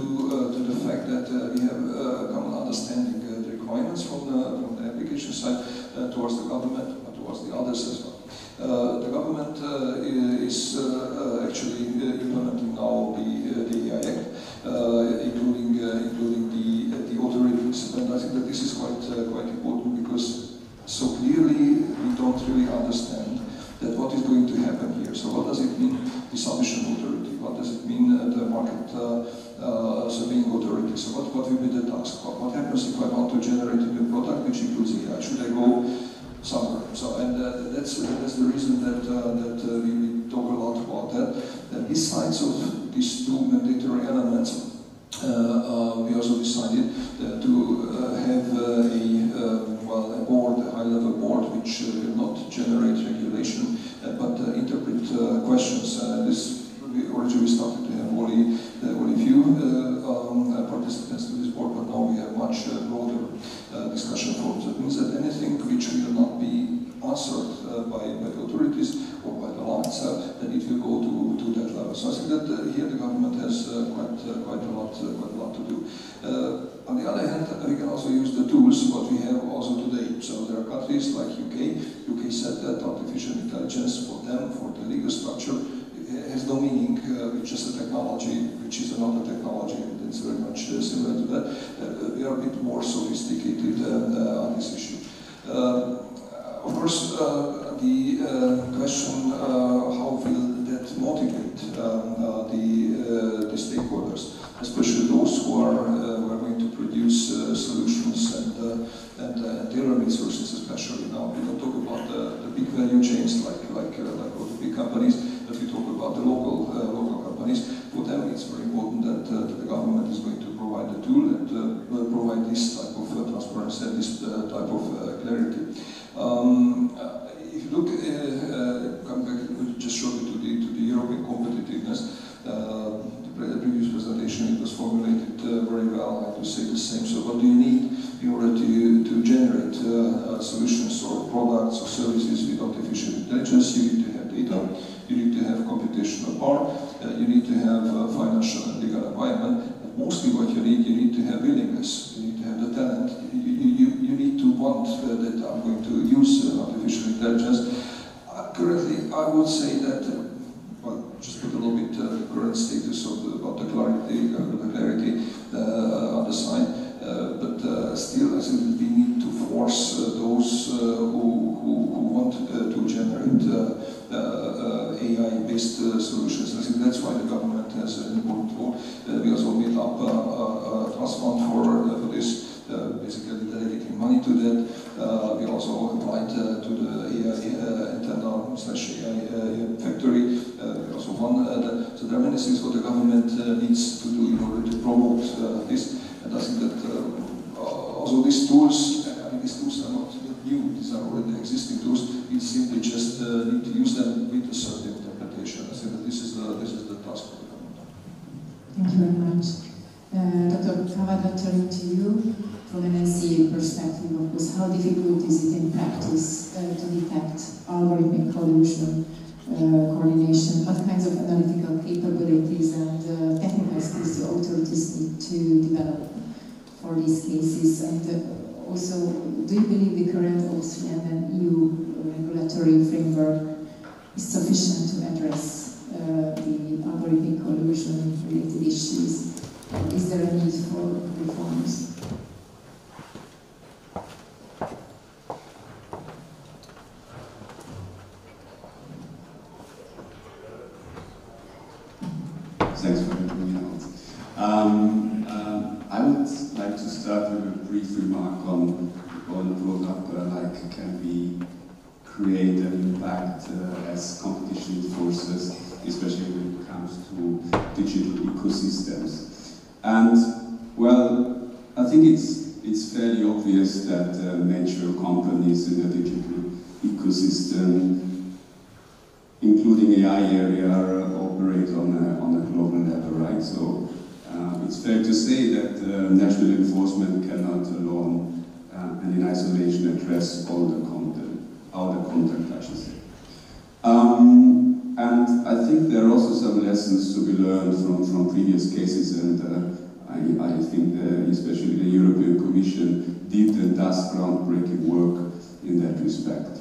the fact that we have a common understanding the requirements from the application side towards the government, but towards the others as well. The government is actually implementing now the AI Act, including the authorities, and I think that this is quite important, because so clearly we don't really understand that what is going to happen here. So what does it mean, the submission authority? What does it mean, the market surveying authority? So what will be the task? What happens if I want to generate a new product which includes AI? Should I go somewhere? So, and that's the reason that we talk a lot about that. And besides of these two mandatory elements, we also decided to have a board, a high-level board, which will not generate regulation, but interpret questions. We originally started to have only few participants to this board, but now we have much broader discussion forums. That means that anything which will not be answered by the authorities or by the law itself, then it will go to that level. So I think that here the government has quite a lot to do. On the other hand, we can also use the tools what we have also today. So there are countries like UK. UK said that artificial intelligence for them, for the legal structure, has no meaning, which is a technology, which is another technology, and it's very much similar to that. We are a bit more sophisticated on this issue. Of course, the question how will that motivate the stakeholders, especially those who are going to produce solutions and tailor-made solutions, especially now. We don't talk about the big value chains like all the big companies, but we talk about the local companies. For them, it's very important that the government is going to provide the tool and provide this type of transparency and this type of clarity. If you look, come back, just shortly to the European competitiveness. The previous presentation, it was formulated very well. I have to say the same. So, what do you need in order to generate solutions or products or services with artificial intelligence? You need to have data. You need to have computational power. You need to have financial and legal environment. But mostly, what you need to have willingness. You need to have the talent. You need to want that I'm going to use artificial intelligence. Currently, I would say that, well, just put a little bit the current status about the clarity on the side. But still, I think that we need to force those who want to generate AI-based solutions. I think that's why the government has an important role. We also made up a trust fund for this. Basically delegating money to that. We also applied to the AI antenna/AI factory. We also won that. So there are many things what the government needs to do in order to promote this. And I think that also these tools, these tools are not new. These are already existing tools. We simply just need to use them with a certain interpretation. I think that this is the task for the government. Thank you very much. Dr. Kavada, turning to you, from an NCA perspective, of course, how difficult is it in practice to detect algorithmic collusion, coordination? What kinds of analytical capabilities and technical skills do authorities need to develop for these cases? And also, do you believe the current Austrian and EU regulatory framework is sufficient to address the algorithmic collusion-related issues? Is there a need for reforms? Thanks for having me out. I would like to start with a brief remark on brought up, like, can we create an impact as competition forces, especially when it comes to digital ecosystems. And, well, I think it's fairly obvious that major companies in the digital ecosystem, including AI area, operate on a global level, right? So it's fair to say that national enforcement cannot alone and in isolation address all the content, I should say. And I I think there are also some lessons to be learned from previous cases, and I think especially the European Commission did and does groundbreaking work in that respect.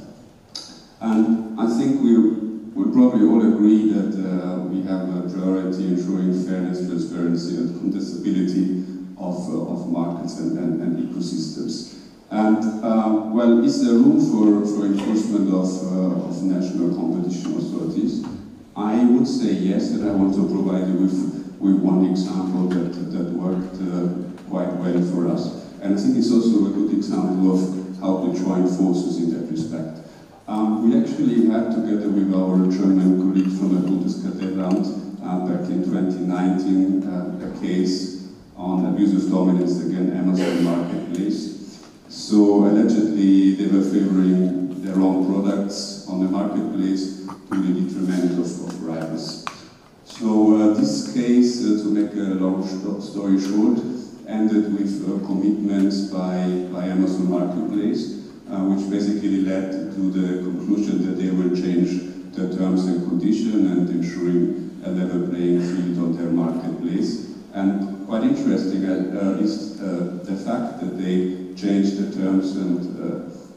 And I think we probably all agree that we have a priority ensuring fairness, transparency and contestability of markets and ecosystems. And well, is there room for enforcement of national competition authorities? I would say yes, and I want to provide you with one example that worked quite well for us. And I think it's also a good example of how to join forces in that respect. We actually had, together with our German colleagues from the Bundeskartellamt, back in 2019, a case on abuse of dominance against Amazon Marketplace. So allegedly they were favoring their own products on the marketplace to the detriment of rivals. So this case, to make a long story short, ended with commitments by Amazon Marketplace, which basically led to the conclusion that they will change the terms and conditions and ensuring a level playing field on their marketplace. And quite interesting is the fact that they changed the terms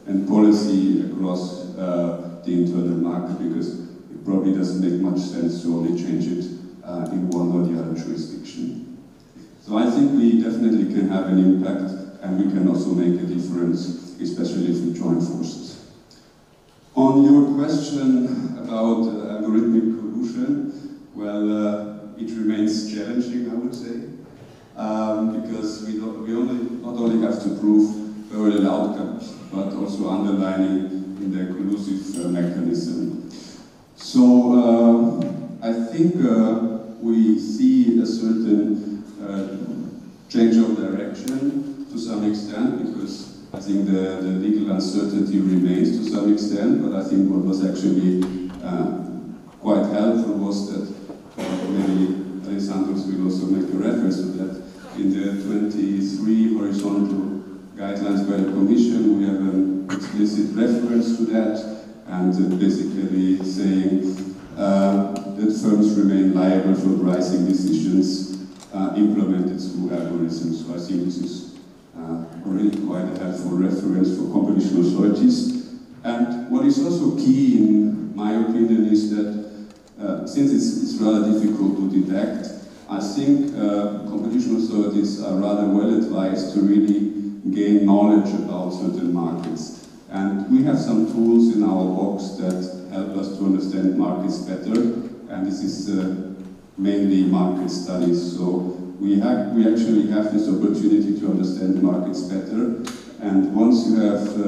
and policy across the internal market, because it probably doesn't make much sense to only change it in one or the other jurisdiction. So I think we definitely can have an impact, and we can also make a difference, especially if we join forces. On your question about algorithmic collusion, well, it remains challenging, I would say, because we not only have to prove parallel outcomes, but also underlining in the collusive mechanism. So I think we see a certain change of direction to some extent, because I think the legal uncertainty remains to some extent, but I think what was actually quite helpful was that maybe Alessandros will also make a reference to that. In the 23 horizontal guidelines by the Commission, we have an explicit reference to that, and basically saying that firms remain liable for pricing decisions implemented through algorithms. So I think this is already quite a helpful reference for competition authorities. And what is also key, in my opinion, is that since it's rather difficult to detect, I think competition authorities are rather well advised to really gain knowledge about certain markets. And we have some tools in our box that help us to understand markets better, and this is mainly market studies. So we actually have this opportunity to understand markets better, and once you have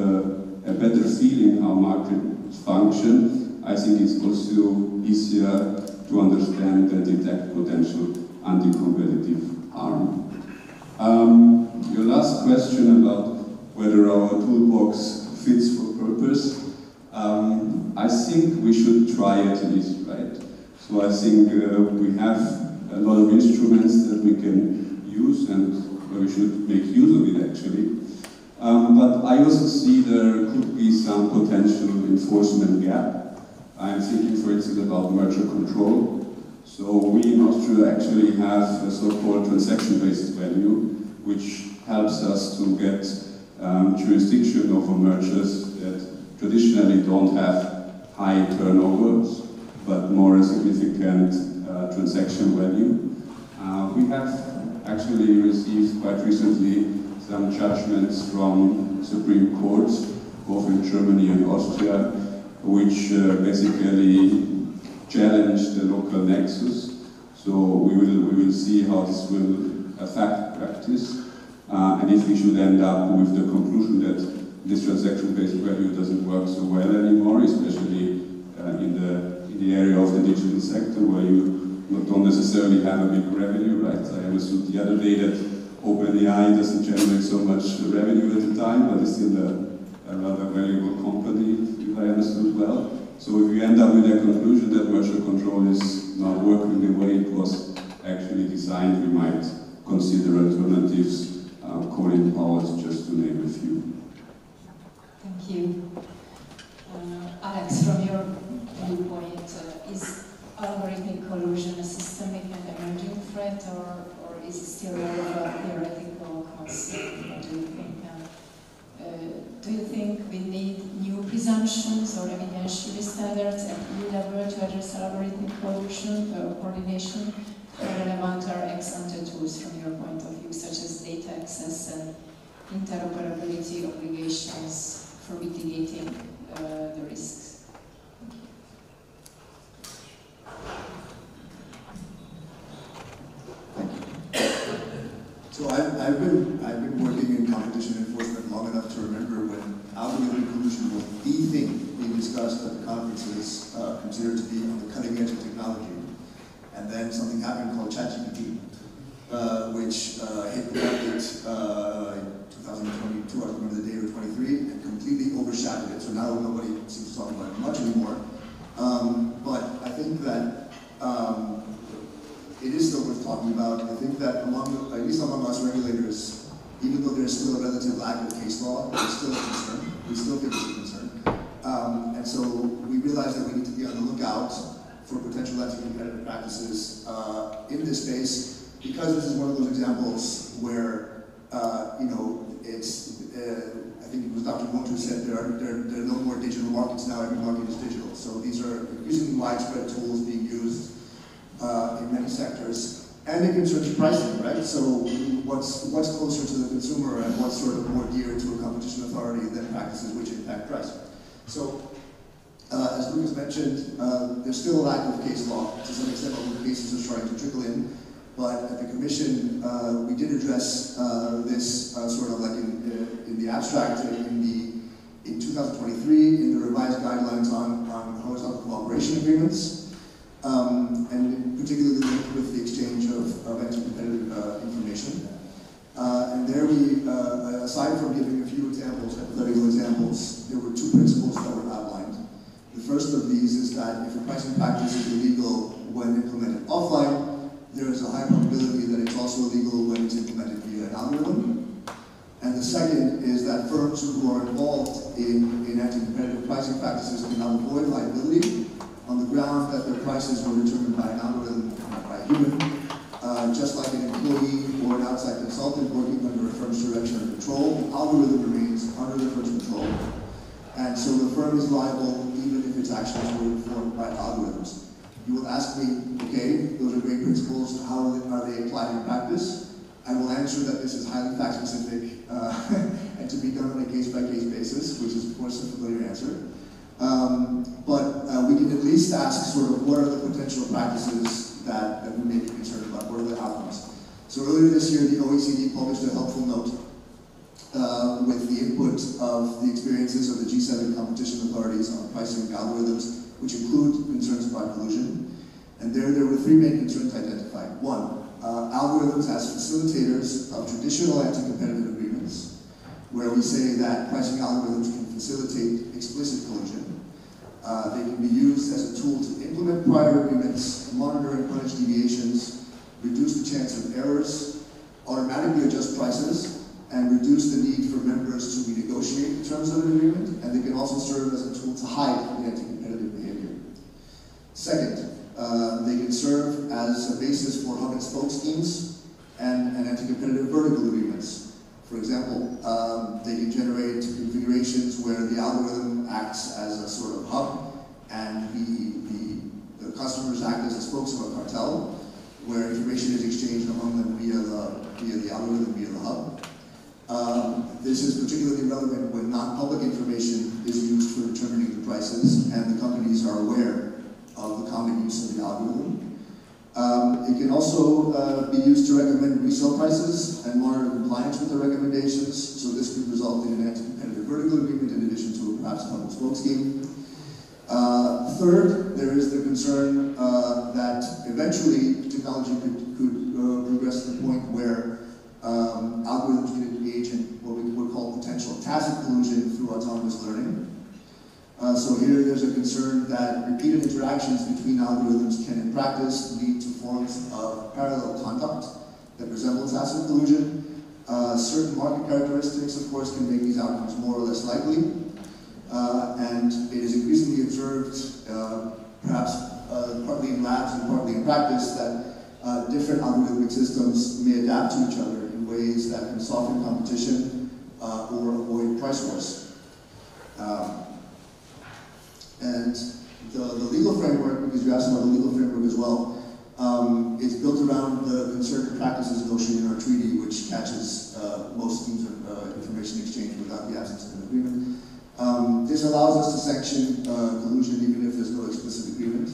a better feeling how markets function, I think it's also easier to understand and detect potential anti-competitive harm. Your last question about whether our toolbox fits for purpose, I think we should try at least, right? So I think we have a lot of instruments that we can use, and we should make use of it actually. But I also see there could be some potential enforcement gap. I'm thinking, for instance, about merger control. So we in Austria actually have a so-called transaction-based value, which helps us to get jurisdiction over mergers that traditionally don't have high turnovers, but more a significant transaction value. We have actually received quite recently some judgments from Supreme Courts, both in Germany and Austria, which basically challenge the local nexus. So we will see how this will affect practice, and if we should end up with the conclusion that this transaction-based value doesn't work so well anymore, especially in the area of the digital sector, where you don't necessarily have a big revenue, right? I understood the other day that OpenAI doesn't generate so much revenue at the time, but it's still a rather valuable company, if I understood well. So if you end up with a conclusion that merger control is not working the way it was actually designed, we might consider alternatives, calling powers, just to name a few. Thank you. Alex, from your viewpoint, is algorithm presumptions or evidentiary standards at EU level to address algorithmic coordination relevant are ex-ante tools from your point of view, such as data access and interoperability obligations for mitigating the risks? So I've been working in competition enforcement long enough to remember when algorithm collusion was the thing being discussed at the conferences, considered to be on the cutting edge of technology. And then something happened called ChatGPT, which hit the market in 2022, I remember the date, or 23, and completely overshadowed it. So now nobody seems to talk about it much anymore. But I think that it is still worth talking about. I think that at least among us regulators, even though there's still a relative lack of case law, it's still a concern. We still think it's a concern. And so we realize that we need to be on the lookout for potential anti-competitive practices in this space, because this is one of those examples where, it's, I think it was Dr. Wundt who said there are no more digital markets now, every market is digital. So these are increasingly widespread tools being used in many sectors, and it concerns pricing, right? So what's closer to the consumer and what's sort of more dear to a competition authority than practices which impact price? So as Lucas mentioned, there's still a lack of case law. To some extent, all the cases are starting to trickle in, but at the Commission, we did address this sort of like in the abstract in 2023 in the revised guidelines on horizontal cooperation agreements. And particularly linked with the exchange of anti-competitive information. And there we, aside from giving a few examples, hypothetical examples, there were two principles that were outlined. The first of these is that if a pricing practice is illegal when implemented offline, there is a high probability that it's also illegal when it's implemented via an algorithm. And the second is that firms who are involved in anti-competitive pricing practices cannot avoid liability on the ground that their prices were determined by an algorithm, not by a human, just like an employee or an outside consultant working under a firm's direction or control, the algorithm remains under the firm's control. And so the firm is liable even if its actions were informed by algorithms. You will ask me, okay, those are great principles, how are they applied in practice? I will answer that this is highly fact-specific and to be done on a case-by-case basis, which is of course a familiar answer. But we can at least ask sort of what are the potential practices that we may be concerned about, what are the outcomes. So earlier this year, the OECD published a helpful note with the input of the experiences of the G7 competition authorities on pricing algorithms, which include concerns about collusion. And there were three main concerns identified. One, algorithms as facilitators of traditional anti-competitive agreements, where we say that pricing algorithms can facilitate explicit collusion. They can be used as a tool to implement prior agreements, monitor and punish deviations, reduce the chance of errors, automatically adjust prices, and reduce the need for members to renegotiate the terms of an agreement, and they can also serve as a tool to hide the anti-competitive behavior. Second, they can serve as a basis for hub and spoke schemes and anti-competitive vertical agreements. For example, they can generate configurations where the algorithm acts as a sort of hub and the customers act as the spokes of a cartel, where information is exchanged among them via the algorithm, via the hub. This is particularly relevant when non-public information is used for determining the prices and the companies are aware of the common use of the algorithm. It can also be used to recommend resale prices and monitor compliance with the recommendations, so this could result in an anti-competitive vertical agreement in addition to perhaps a hub and spoke scheme. Third, there is the concern that eventually technology could progress to the point where algorithms can engage in what we would call potential tacit collusion through autonomous learning. So here there's a concern that repeated interactions between algorithms can in practice lead to forms of parallel conduct that resemble tacit collusion. Certain market characteristics, of course, can make these outcomes more or less likely. And it is increasingly observed, perhaps partly in labs and partly in practice, that different algorithmic systems may adapt to each other in ways that can soften competition or avoid price wars. And the legal framework, because you asked about the legal framework as well, it's built around the concerted practices notion in our treaty, which catches most schemes of information exchange without the absence of an agreement. This allows us to sanction collusion even if there's no explicit agreement.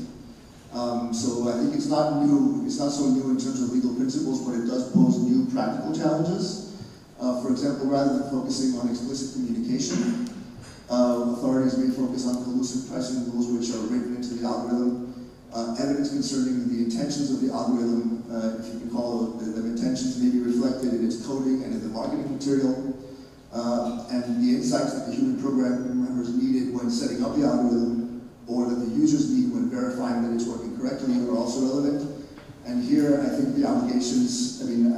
So I think it's not new, it's not so new in terms of legal principles, but it does pose new practical challenges. For example, rather than focusing on explicit communication, authorities may focus on collusive pricing rules which are written into the algorithm. Evidence concerning the intentions of the algorithm, if you can call them intentions, may be reflected in its coding and in the marketing material. And the insights that the human programmers needed when setting up the algorithm, or that the users need when verifying that it's working correctly, are also relevant. And here, I think the allegations, I mean,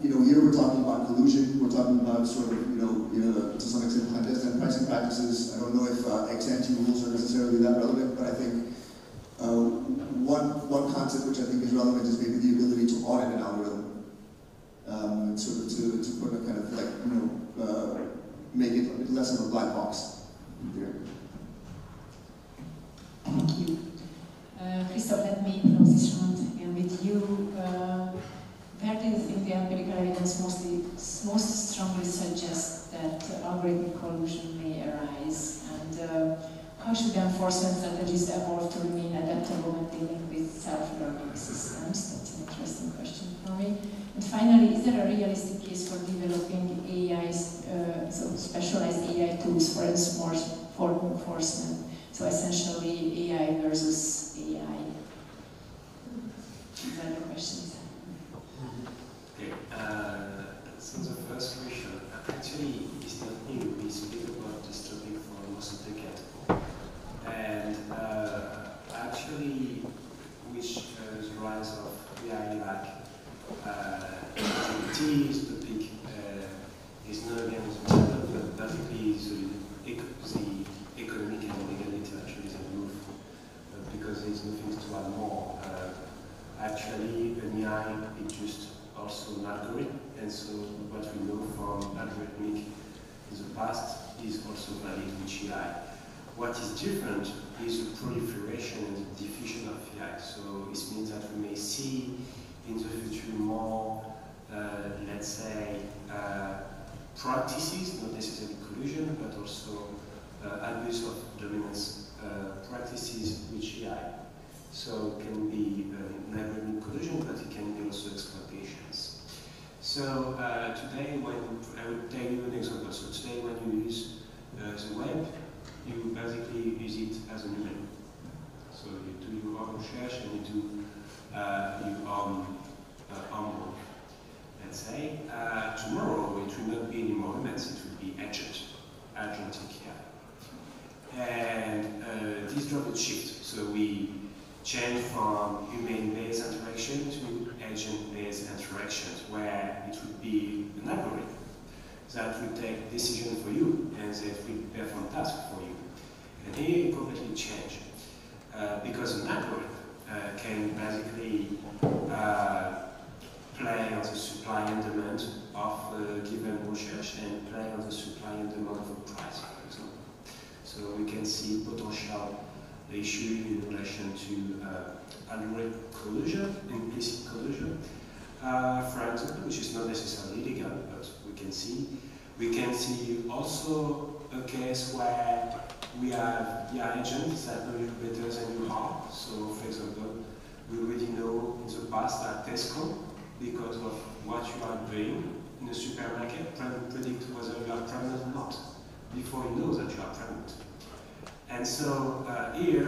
here we're talking about collusion, we're talking about sort of, to some extent, clandestine pricing practices. I don't know if ex-ante rules are necessarily that relevant, but I think one concept which I think is relevant is maybe the ability to audit an algorithm, sort of to put a kind of like, make it less of a black box there. Thank you. Christoph, let me close this round again with you. Where do you think the empirical evidence most strongly suggests that algorithmic collusion may arise? And how should enforcement strategies evolve to remain adaptable when dealing with self-learning systems? That's an interesting question for me. And finally, is there a realistic case for developing AIs, so specialized AI tools for enforcement? So essentially AI versus AI. These are the questions. Okay, so the first question, actually it's not new, it's been about this topic for almost a decade ago. And actually, which the rise of AI like this topic is not again the matter, but basically the economic and legal literature is a move because there's nothing to add more. Actually, an AI is just also an algorithm, and so what we know from algorithmic in the past is also valid with AI. What is different is the proliferation and the diffusion of AI. So it means that we may see in the future more, let's say, practices, not necessarily collusion, but also abuse of dominance practices with AI. So it can be an algorithmic collusion, but it can be also exploitations. So today, when I would tell you an example. So today, when you use the web, you basically use it as a human. So you do your own research and you do your own homework. Let's say tomorrow it will not be any more humans; it will be agentic AI. And this drove a shift. So we change from human-based interaction to agent-based interactions, where it would be an algorithm that will take decision for you and that will perform tasks for you. And here it completely change because an algorithm can basically play on the supply and demand of a given research and play on the supply and demand of a price, for example. So we can see potential issue in relation to algorithmic collusion, implicit collusion, for example, which is not necessarily legal, but we can see. We can see also a case where we have the agents that know you better than you are. So, for example, we already know in the past that Tesco, because of what you are doing in a supermarket, predict whether you are pregnant or not, before you know that you are pregnant. And so here,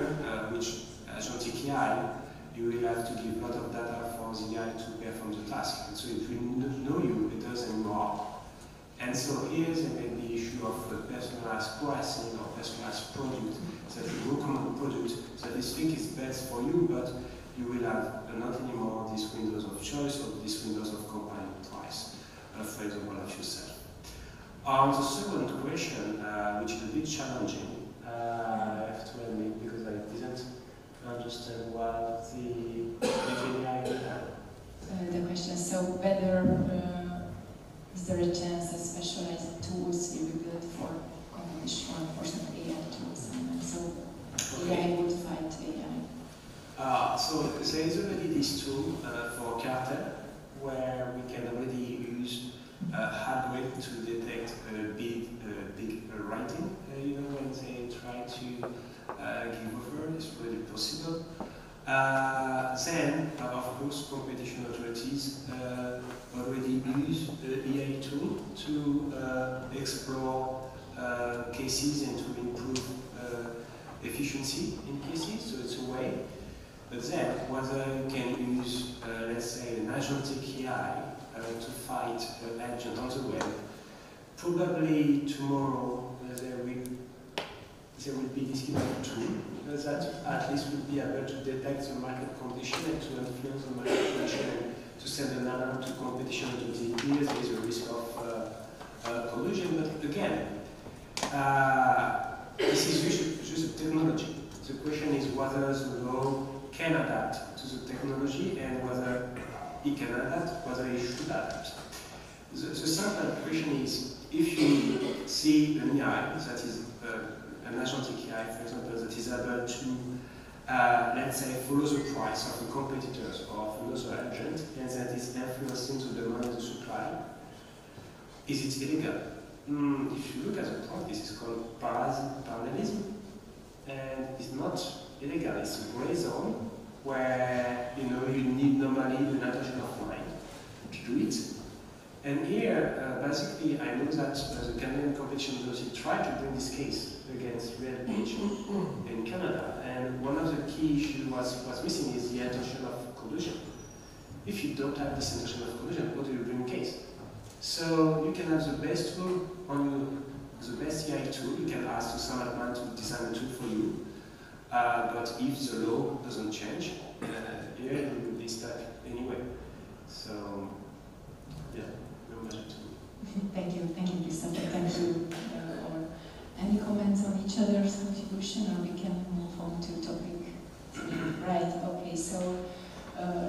which agentic AI, you will have to give a lot of data for the AI to perform the task. And so it will know you better than you are. And so here there may be issue of personalized pricing or personalized product, that you recommend product that you think is best for you, but you will have not anymore these windows of choice or these windows of comparing price, for example, of yourself. On the second question, which is a bit challenging, I have to admit, because I didn't understand what the question. So whether is there a chance that specialized tools will be built for competition or enforcement AI tools? explore cases and to improve efficiency in cases, so it's a way. But then, whether you can use, let's say, an agentic AI to fight an agent on the web, probably tomorrow there will be this kind of tool that at least will be able to detect the market condition and to influence the market condition and to send an alarm to competition authorities. There is a risk of collusion, but again, this is just a technology. The question is whether the law can adapt to the technology and whether it can adapt, whether it should adapt. The simple question is, if you see an AI that is an agentic AI, for example, that is able to, let's say, follow the price of the competitors or of another agent, and that is influencing the demand and the supply, is it illegal? If you look at the point, this is called parallelism, and it's not illegal. It's a gray zone where you need normally an attention of mind to do it. And here, basically, I know that the Canadian Competition Authority tried to bring this case against Real Beach in Canada, and one of the key issues was missing is the intention of collusion. If you don't have this intention of collusion, what do you bring a case? So you can have the best tool on you, the best AI tool. You can ask some admin to design a tool for you. But if the law doesn't change, here you will be stuck anyway. So, yeah, no matter to. Thank you, Christopher. Thank you. Any comments on each other's contribution, or we can move on to topic 3? Right, okay, so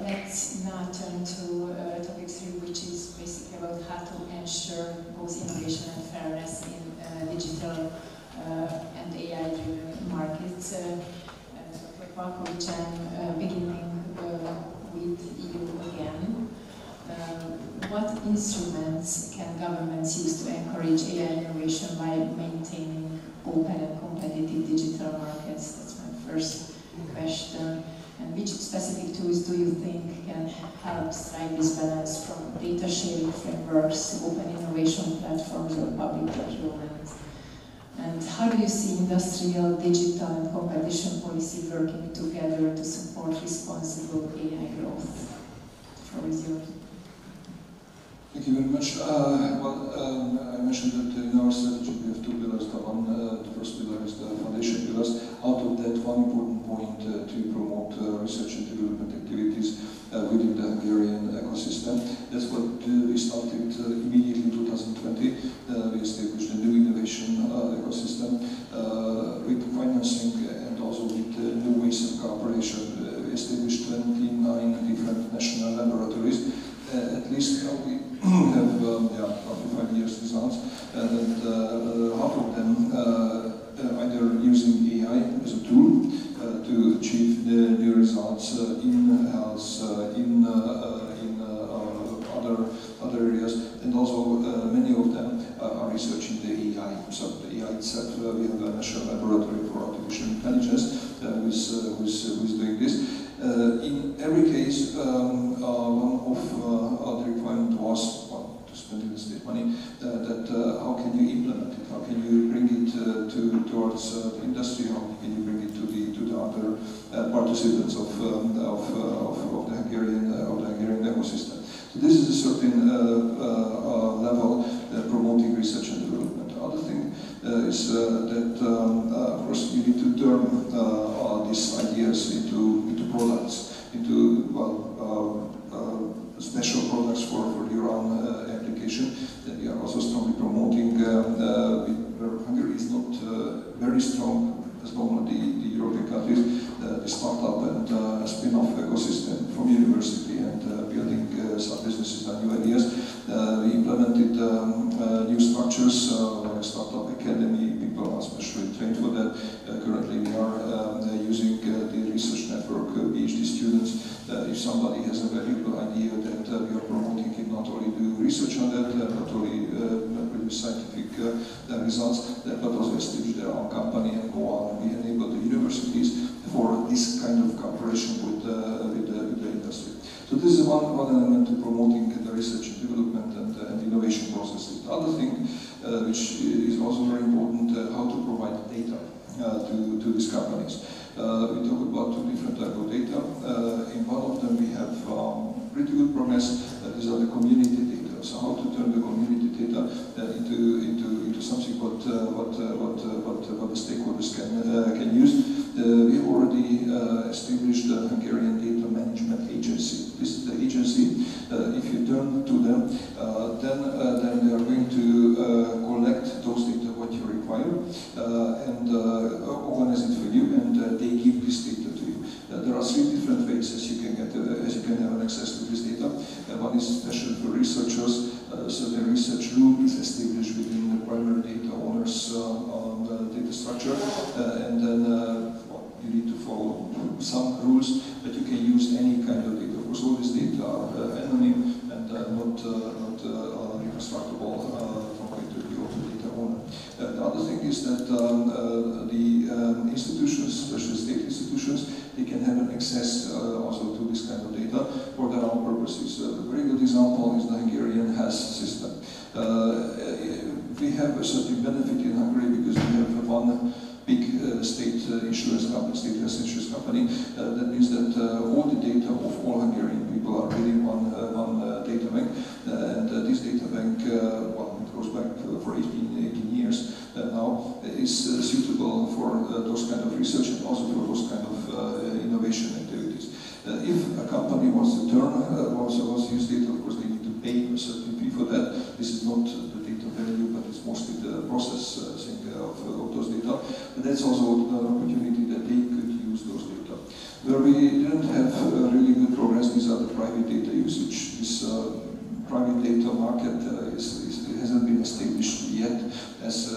let's now turn to topic 3, which is basically about how to ensure both innovation and fairness in digital and AI-driven markets. Markovic, I'm beginning with you again. What instruments can governments use to encourage AI innovation by maintaining open and competitive digital markets? That's my first question. And which specific tools do you think can help strike this balance, from data sharing frameworks to open innovation platforms or public procurement? And how do you see industrial, digital and competition policy working together to support responsible AI growth? The floor is yours. Thank you very much. I mentioned that in our strategy we have 2 pillars. The first pillar is the foundation pillars. Out of that, one important point to promote research and development activities within the Hungarian ecosystem. That's what we started immediately in 2020. We established a new innovation ecosystem with financing and also with new ways of cooperation. We established 29 different national laboratories. At least now we have roughly 5 years results, and half of them either using AI as a tool to achieve the new results in health, in other areas, and also many of them are researching the AI. So the AI itself, we have a national laboratory for artificial intelligence who's doing this. In every case, one of the requirement was to spend the state money. That how can you implement it? How can you bring it towards the industry? How can you bring it to the other participants of the Hungarian ecosystem? So this is a certain level promoting research and development. The other thing is that of course you need to turn these ideas into products, into special products for your own application. That we are also strongly promoting. Hungary is not very strong as one of the European countries. The startup and spin-off ecosystem from university and building some businesses and new ideas. We implemented new structures like a startup academy. People are specially trained for that. Currently we are using the research network PhD students. If somebody has a valuable idea that we are promoting it, not only do research on that, not only produce scientific results, but also establish their own company and go on. We enable the universities for this kind of cooperation with the industry. So this is one element to promoting the research and development and innovation processes. The other thing which is also very important, how to provide data to these companies. We talk about two different types of data. In one of them we have pretty good progress. These are the community data. So how to turn the community data into something what the stakeholders can use. We already established the Hungarian Data Management Agency. This is the agency. If you turn to them, then they are going to collect those data what you require and organize it for you, and they give this data to you. There are three different ways as you can have access to this data. One is special for researchers. So the research room is established within the primary data owners data structure, and then you need to follow some rules, but you can use any kind of data. Of course, all this data are anonym and not reconstructible from point of view of the data owner. The other thing is that the institutions, especially state institutions, they can have an access also to this kind of data for their own purposes. A very good example is the Hungarian health system. We have a certain benefit in Hungary because we have one big state insurance company, state health insurance company. That means that all the data of all Hungarian people are within one data bank. And this data bank, well, it goes back for 18 years now, is suitable for those kind of research and also for those kind of innovation activities. If a company wants to wants to use data, of course they need to pay a certain fee for that. This is not the data value, but it's mostly the processing of those data. But that's also an opportunity that they could use those data. Where we didn't have really good progress, these are the private data usage. This private data market hasn't been established yet as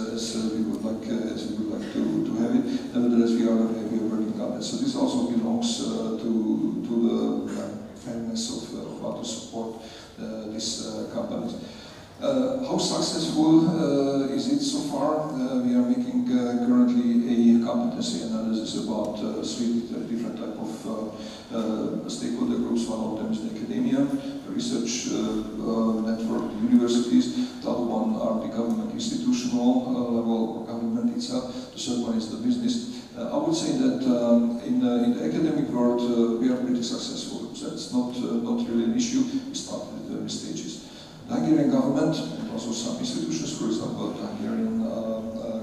we would like to have it. Nevertheless, we are working on it. So this also belongs to the fairness of how to support these companies. How successful is it so far? We are making currently a competency analysis about three different types of stakeholder groups. One of them is the academia, the research network, the universities. The other one are the government institutional level or government itself. The third one is the business. I would say that in the academic world we are pretty successful. So it's not really an issue. We started at early stages. The Hungarian government and also some institutions, for example, the Hungarian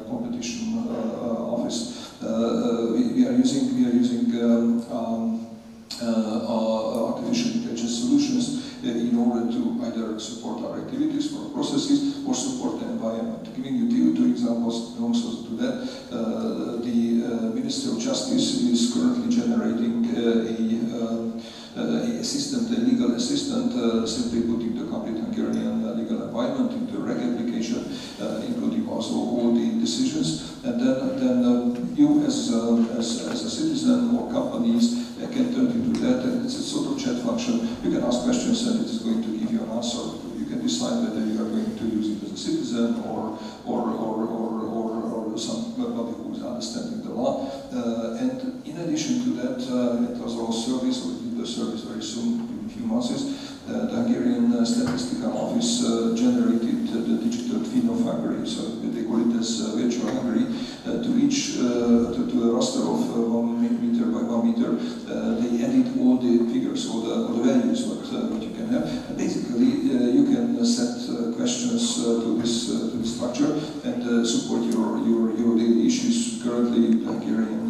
competition office, we are using artificial intelligence solutions in order to either support our activities or processes or support the environment. Giving you two examples belongs also to that. The Ministry of Justice is currently generating a legal assistant, simply putting the complete Hungarian legal environment into a reg application, including also all the decisions. And then you as a citizen or companies can turn into that, and it's a sort of chat function. You can ask questions and it is going to give you an answer. You can decide whether you are going to use it as a citizen or somebody who is understanding the law. And in addition to that, it was also service, or it did the service very soon, in a few months. The Hungarian Statistical Office generated the digital twin of Hungary, so they call it as virtual Hungary. To reach to a raster of 1 meter by 1 meter, they added all the figures, all the values what you can have. And basically, you can set questions to this structure and support your daily issues. Currently, the Hungarian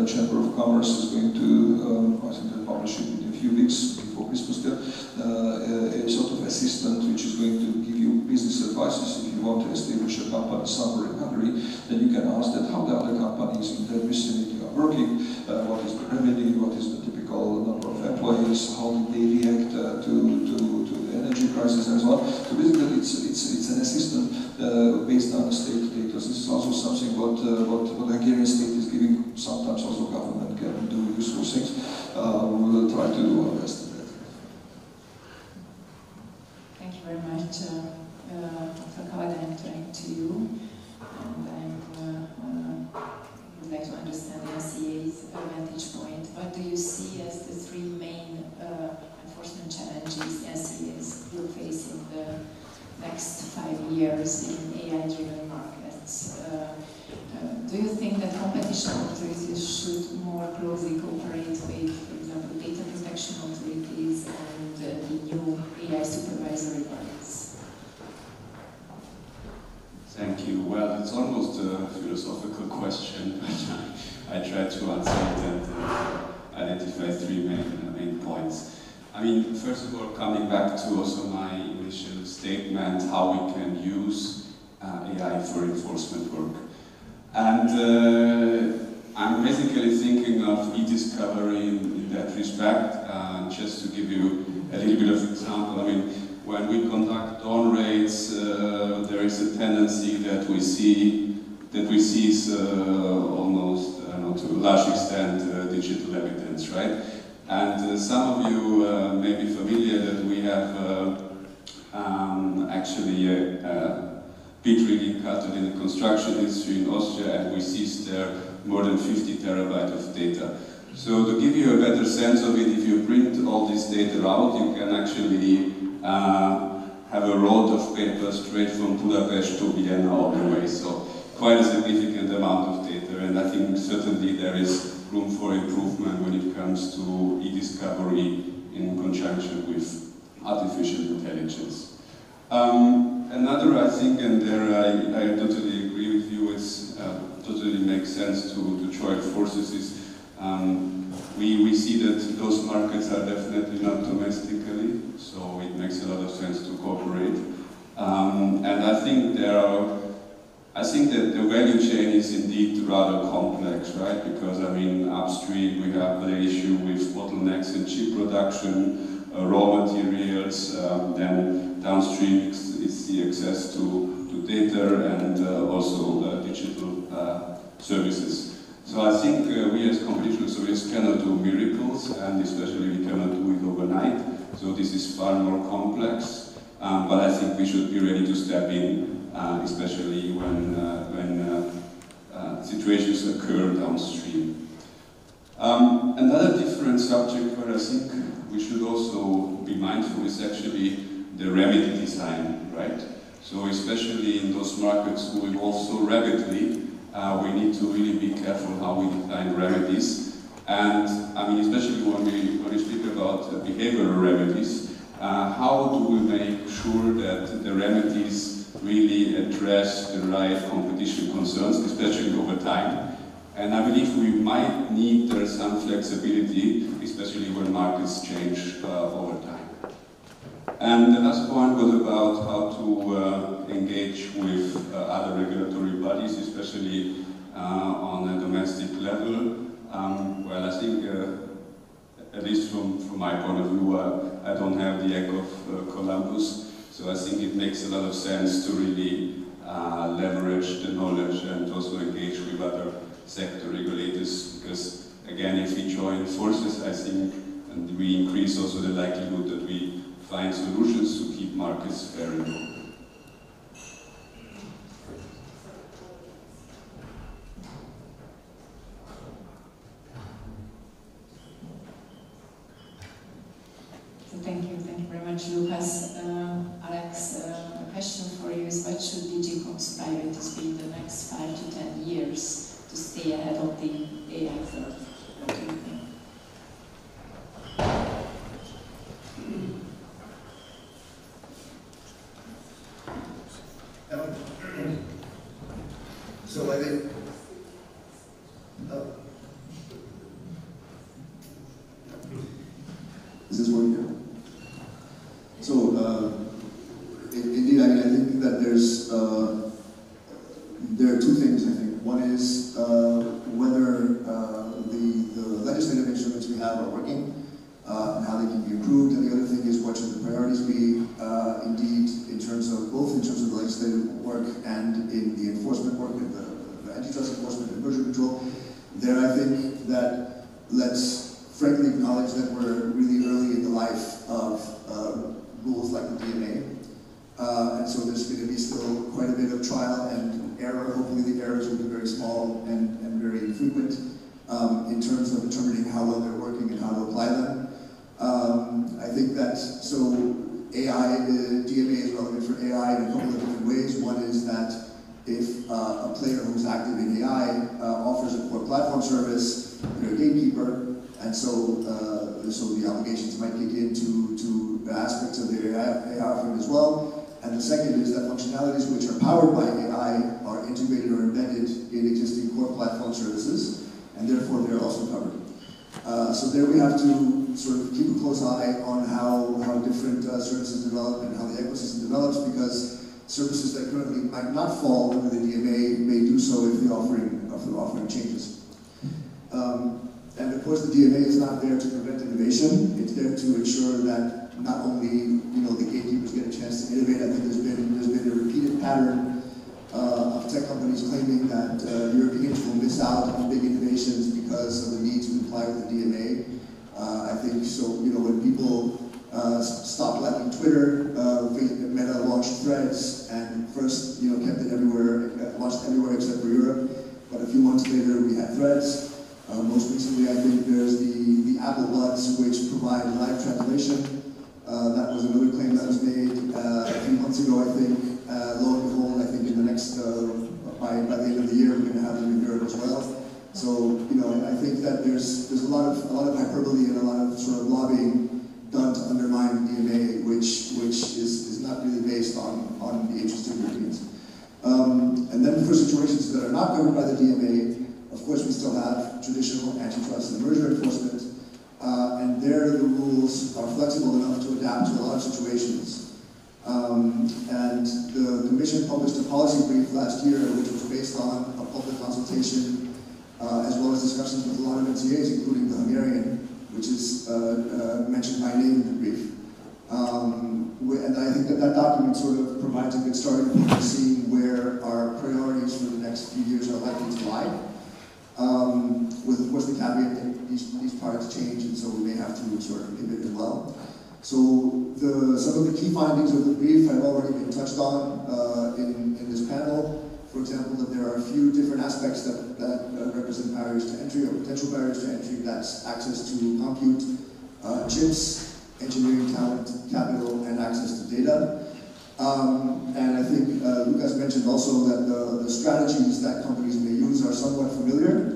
Chamber of Commerce is going to, I think they'll publish it in a few weeks before Christmas there, a sort of assistant which is going to give you business advices. If you want to establish a company somewhere in Hungary, then you can ask that how the other companies in that vicinity are working, what is the remedy, what is the typical number of employees, how did they react to the energy crisis and so on. So basically it's an assistant based on the state data. This is also something what the Hungarian state is giving. Sometimes also government can do useful things. We will try to do our best in that. Thank you very much, Dr. Kavada. I'm turning to you, and I would like to understand the NCA's vantage point. What do you see as the three main enforcement challenges NCA is still facing the next 5 years in AI-driven markets? Do you think that competition authorities should more closely cooperate with, for example, data protection authorities and the new AI supervisory bodies? Thank you. Well, it's almost a philosophical question, but I try to answer it and identify 3 main points. I mean, first of all, coming back to also my initial statement, how we can use AI for enforcement work. And I'm basically thinking of e-discovery in that respect. Just to give you a little bit of example, I mean, when we conduct dawn raids, there is a tendency that we see almost, I don't know, to a large extent, digital evidence, right? And some of you may be familiar that we have actually pit rigging started in the construction industry in Austria, and we seized there more than 50 terabytes of data. So to give you a better sense of it, if you print all this data out, you can actually have a road of paper straight from Budapest to Vienna all the way. So quite a significant amount of data, and I think certainly there is room for improvement when it comes to e-discovery in conjunction with artificial intelligence. Another, I think, and there I totally agree with you, it's totally makes sense to join forces, is we see that those markets are definitely not domestically, so it makes a lot of sense to cooperate. And I think that the value chain is indeed rather complex, right? Because, I mean, upstream we have the issue with bottlenecks in chip production, raw materials, then downstream it's the access to data and also digital services. So I think we as competition authorities cannot do miracles, and especially we cannot do it overnight. So this is far more complex, but I think we should be ready to step in, especially when situations occur downstream. Another different subject where I think we should also be mindful is actually the remedy design, right? So especially in those markets who evolve so rapidly, we need to really be careful how we define remedies. And I mean, especially when we speak about behavioral remedies, how do we make sure that the remedies really address the right competition concerns, especially over time? And I believe we might need some flexibility, especially when markets change over time. And the last point was about how to engage with other regulatory bodies, especially on a domestic level. Well, I think, at least from my point of view, I don't have the egg of Columbus, so I think it makes a lot of sense to really leverage the knowledge and also engage with other sector regulators, because again, if we join forces, I think, and we increase also the likelihood that we find solutions to keep markets fair and open. Thank you very much, Lucas. Alex, a question for you is, what should DigiCom's priorities be in the next 5 to 10 years to stay ahead of the AI curve? What do you think? So I think, is this working here? So, indeed, I mean, I think that there are two things, I think. One is whether the legislative instruments we have are working and how they can be improved, and the other thing is what should the priorities be, indeed, both in terms of the legislative work and in the enforcement work, and the antitrust enforcement and merger control. There, I think that let's frankly acknowledge that we're really early in the life of rules like the DMA. And so there's going to be still quite a bit of trial and error. Hopefully the errors will be very small and very frequent in terms of determining how well they're working and how to apply them. I think that, so DMA is relevant for AI in a couple of different ways. One is that if a player who's active in AI offers a core platform service, they're a gatekeeper, and so the obligations might kick into aspects of the AI offering as well. And the second is that functionalities which are powered by AI are integrated or embedded in existing core platform services, and therefore they're also covered. So there we have to sort of keep a close eye on how different services develop and how the ecosystem develops, because services that currently might not fall under the DMA may do so if the offering changes. And of course, the DMA is not there to prevent innovation. It's there to ensure that not only the gatekeepers get a chance to innovate. I think there's been a repeated pattern of tech companies claiming that Europeans will miss out on big innovations because of the need to comply with the DMA. I think so. When people stopped liking Twitter, Meta launched Threads, and first kept it everywhere, launched everywhere except for Europe. But a few months later, we had Threads. Most recently, I think there's the Apple Buds, which provide live translation. That was another claim that was made a few months ago, I think. Lo and behold, I think in the next, by the end of the year, we're going to have them in Europe as well. So, I think that there's a lot of hyperbole and a lot of sort of lobbying done to undermine the DMA, which is not really based on the interest of Europeans. And then for situations that are not covered by the DMA, of course we still have traditional antitrust and merger enforcement, and there the rules are flexible enough to adapt to a lot of situations. And the Commission published a policy brief last year, which was based on a public consultation, as well as discussions with a lot of NCAs, including the Hungarian, which is mentioned by name in the brief. And I think that document sort of provides a good starting point for seeing where our priorities for the next few years are likely to lie. With, of course, the caveat that these products change, and so we may have to sort of pivot as well. So some of the key findings of the brief have already been touched on in this panel. For example, that there are a few different aspects that represent barriers to entry or potential barriers to entry. That's access to compute, chips, engineering talent, capital, and access to data. And I think Lucas mentioned also that the strategies that companies may use are somewhat familiar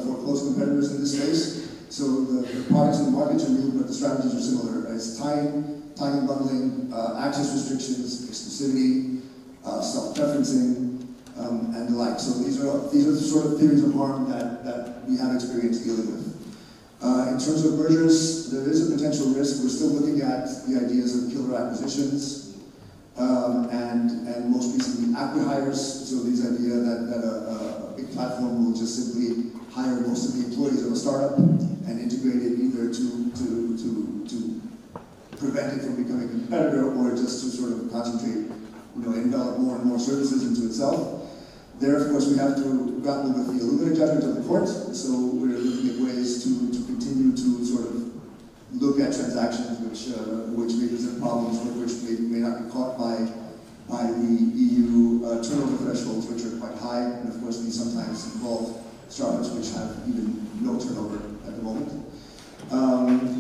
for close competitors in this space. So the products and the markets are new, but the strategies are similar. It's time and bundling, access restrictions, exclusivity, self-preferencing, and the like. So these are the sort of theories of harm that we have experience dealing with. In terms of mergers, there is a potential risk. We're still looking at the ideas of killer acquisitions and most recently acqui-hires. So this idea that a big platform will just simply hire most of the employees of a startup and integrate it either to prevent it from becoming a competitor or just to sort of concentrate, envelop more and more services into itself. There, of course, we have to grapple with the Illumina judgment of the court. So we're looking at ways to continue to sort of look at transactions which may present problems, but which may not be caught by the EU turnover thresholds, which are quite high, and of course these sometimes involve startups which have even no turnover at the moment.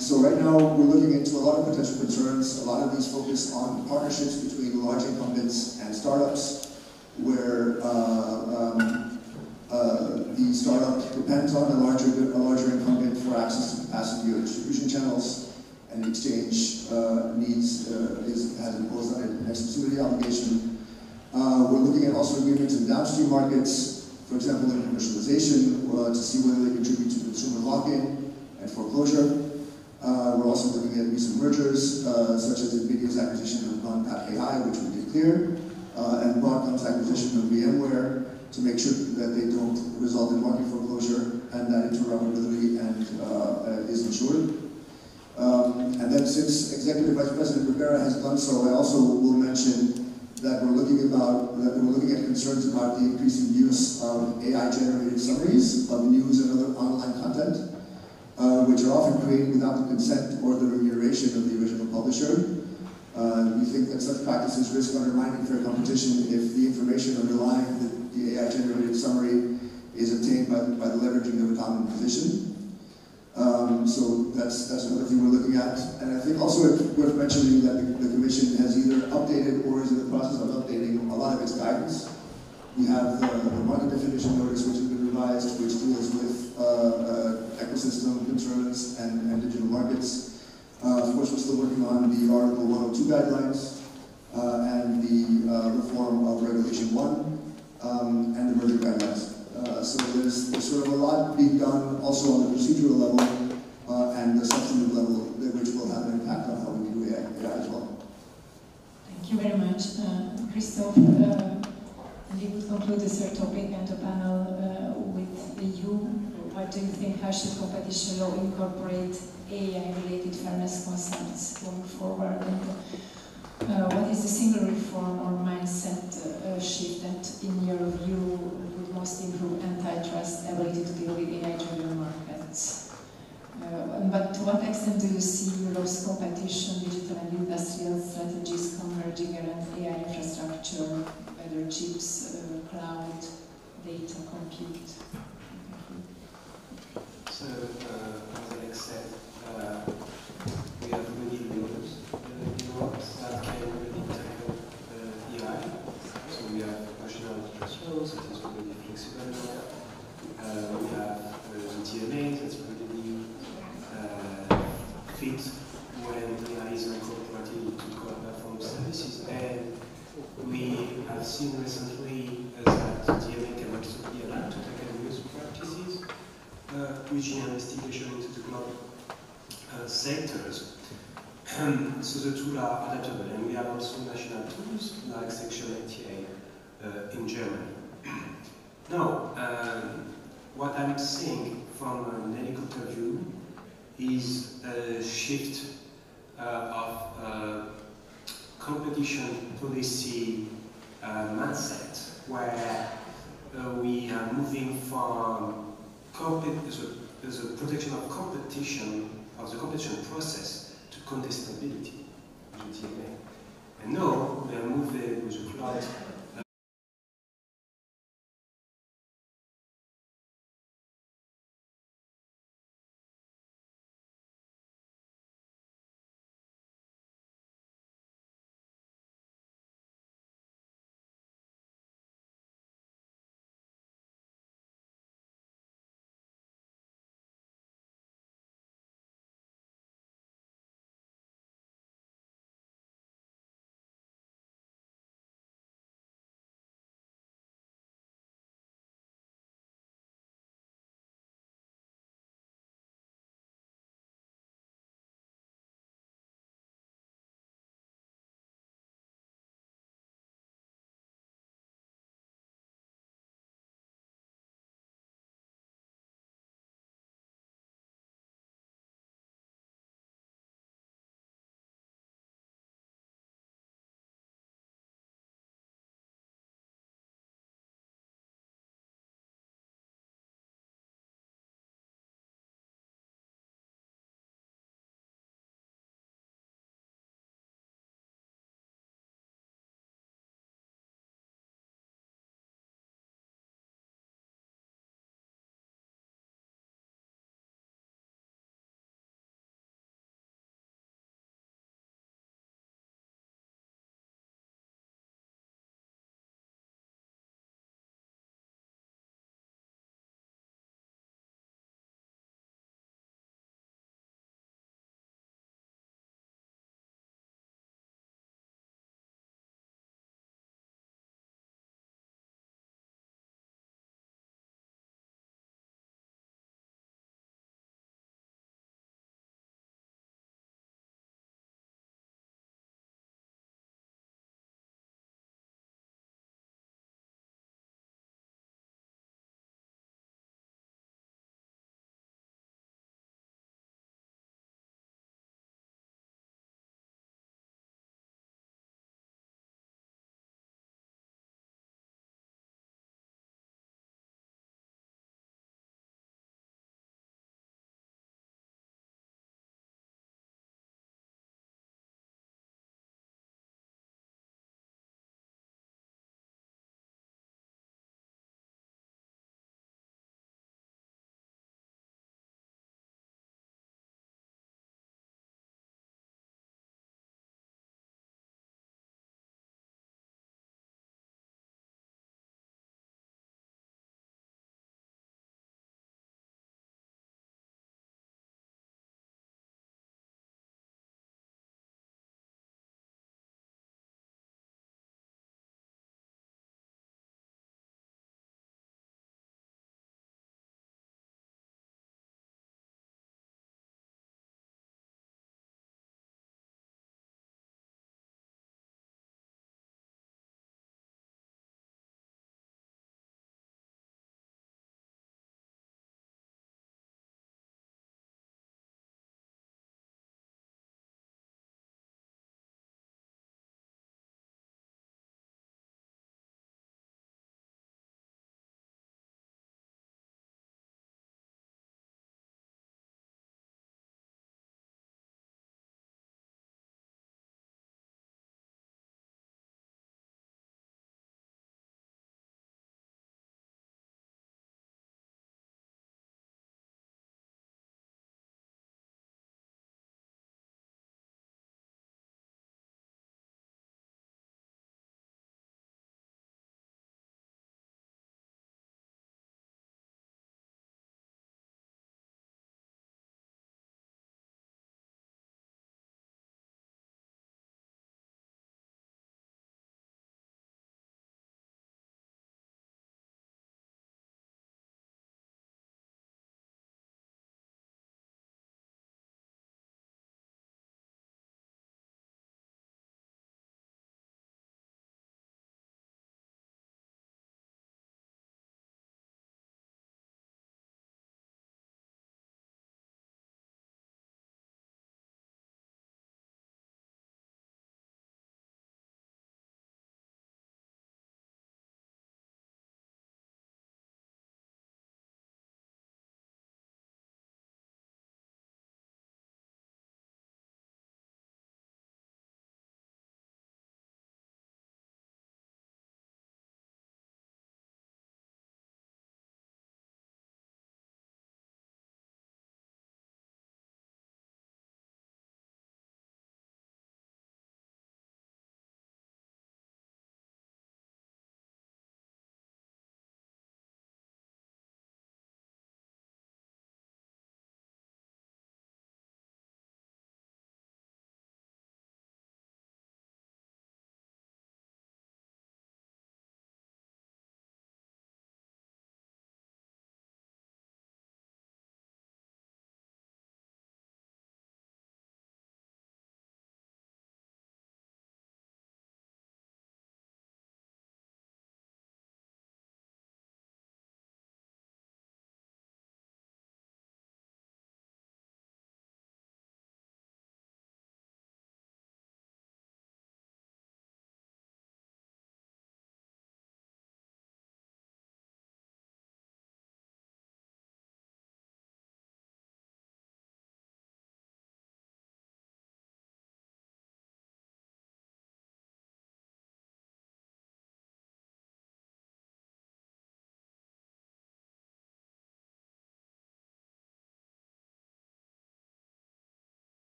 So right now we're looking into a lot of potential concerns. A lot of these focus on partnerships between large incumbents and startups, where the startup depends on a larger incumbent for access to capacity or distribution channels, and the exchange has imposed on it an exclusivity obligation. We're looking at also agreements in downstream markets, for example in commercialization, to see whether they contribute to consumer lock-in and foreclosure. We're also looking at recent mergers, such as NVIDIA's acquisition of Non.AI, which we did clear, and Broadcom's acquisition of VMware, to make sure that they don't result in market foreclosure and that interoperability is ensured. And then since Executive Vice President Rivera has done so, I also will mention that we're looking at concerns about the increasing use of AI-generated summaries of news and other online content, which are often created without the consent or the remuneration of the original publisher. We think that such practices risk undermining fair competition if the information underlying the AI-generated summary is obtained by the leveraging of a dominant position. So that's another thing we're looking at. And I think also it's worth mentioning that the Commission has either updated or is in the process of updating a lot of its guidance. We have the market definition notice, which has been revised, which deals with ecosystem concerns and digital markets. Of course, we're still working on the Article 102 guidelines and the reform of Regulation 1 and the merger guidelines. So there's sort of a lot being done also on the procedural level and the substantive level, which will have an impact on how we do AI as well. Thank you very much, Christoph. And we would conclude the third topic and the panel with you. What do you think? How should competition law incorporate AI-related fairness concepts going forward? And what is the single reform or mindset shift that, in your view, would most improve antitrust ability to deal with AI-driven markets? But to what extent do you see Europe's competition, digital and industrial strategies converging around AI infrastructure, whether chips, cloud, data, compute? So, as Alex said, we have many rules in Europe that can really tackle AI. So we have national antitrust laws that is really flexible now. We have the DMA that's really fit when AI is incorporated into core platform services. And we have seen recently that DMA can also be allowed to tackle use practices, which in investigation into the cloud sectors. So the tools are adaptable, and we have also national tools like Section 88 in Germany. Now, what I'm seeing from an helicopter view is a shift of competition policy mindset, where we are moving from the protection of competition, of the competition process, to contestability, and now we are moving with the cloud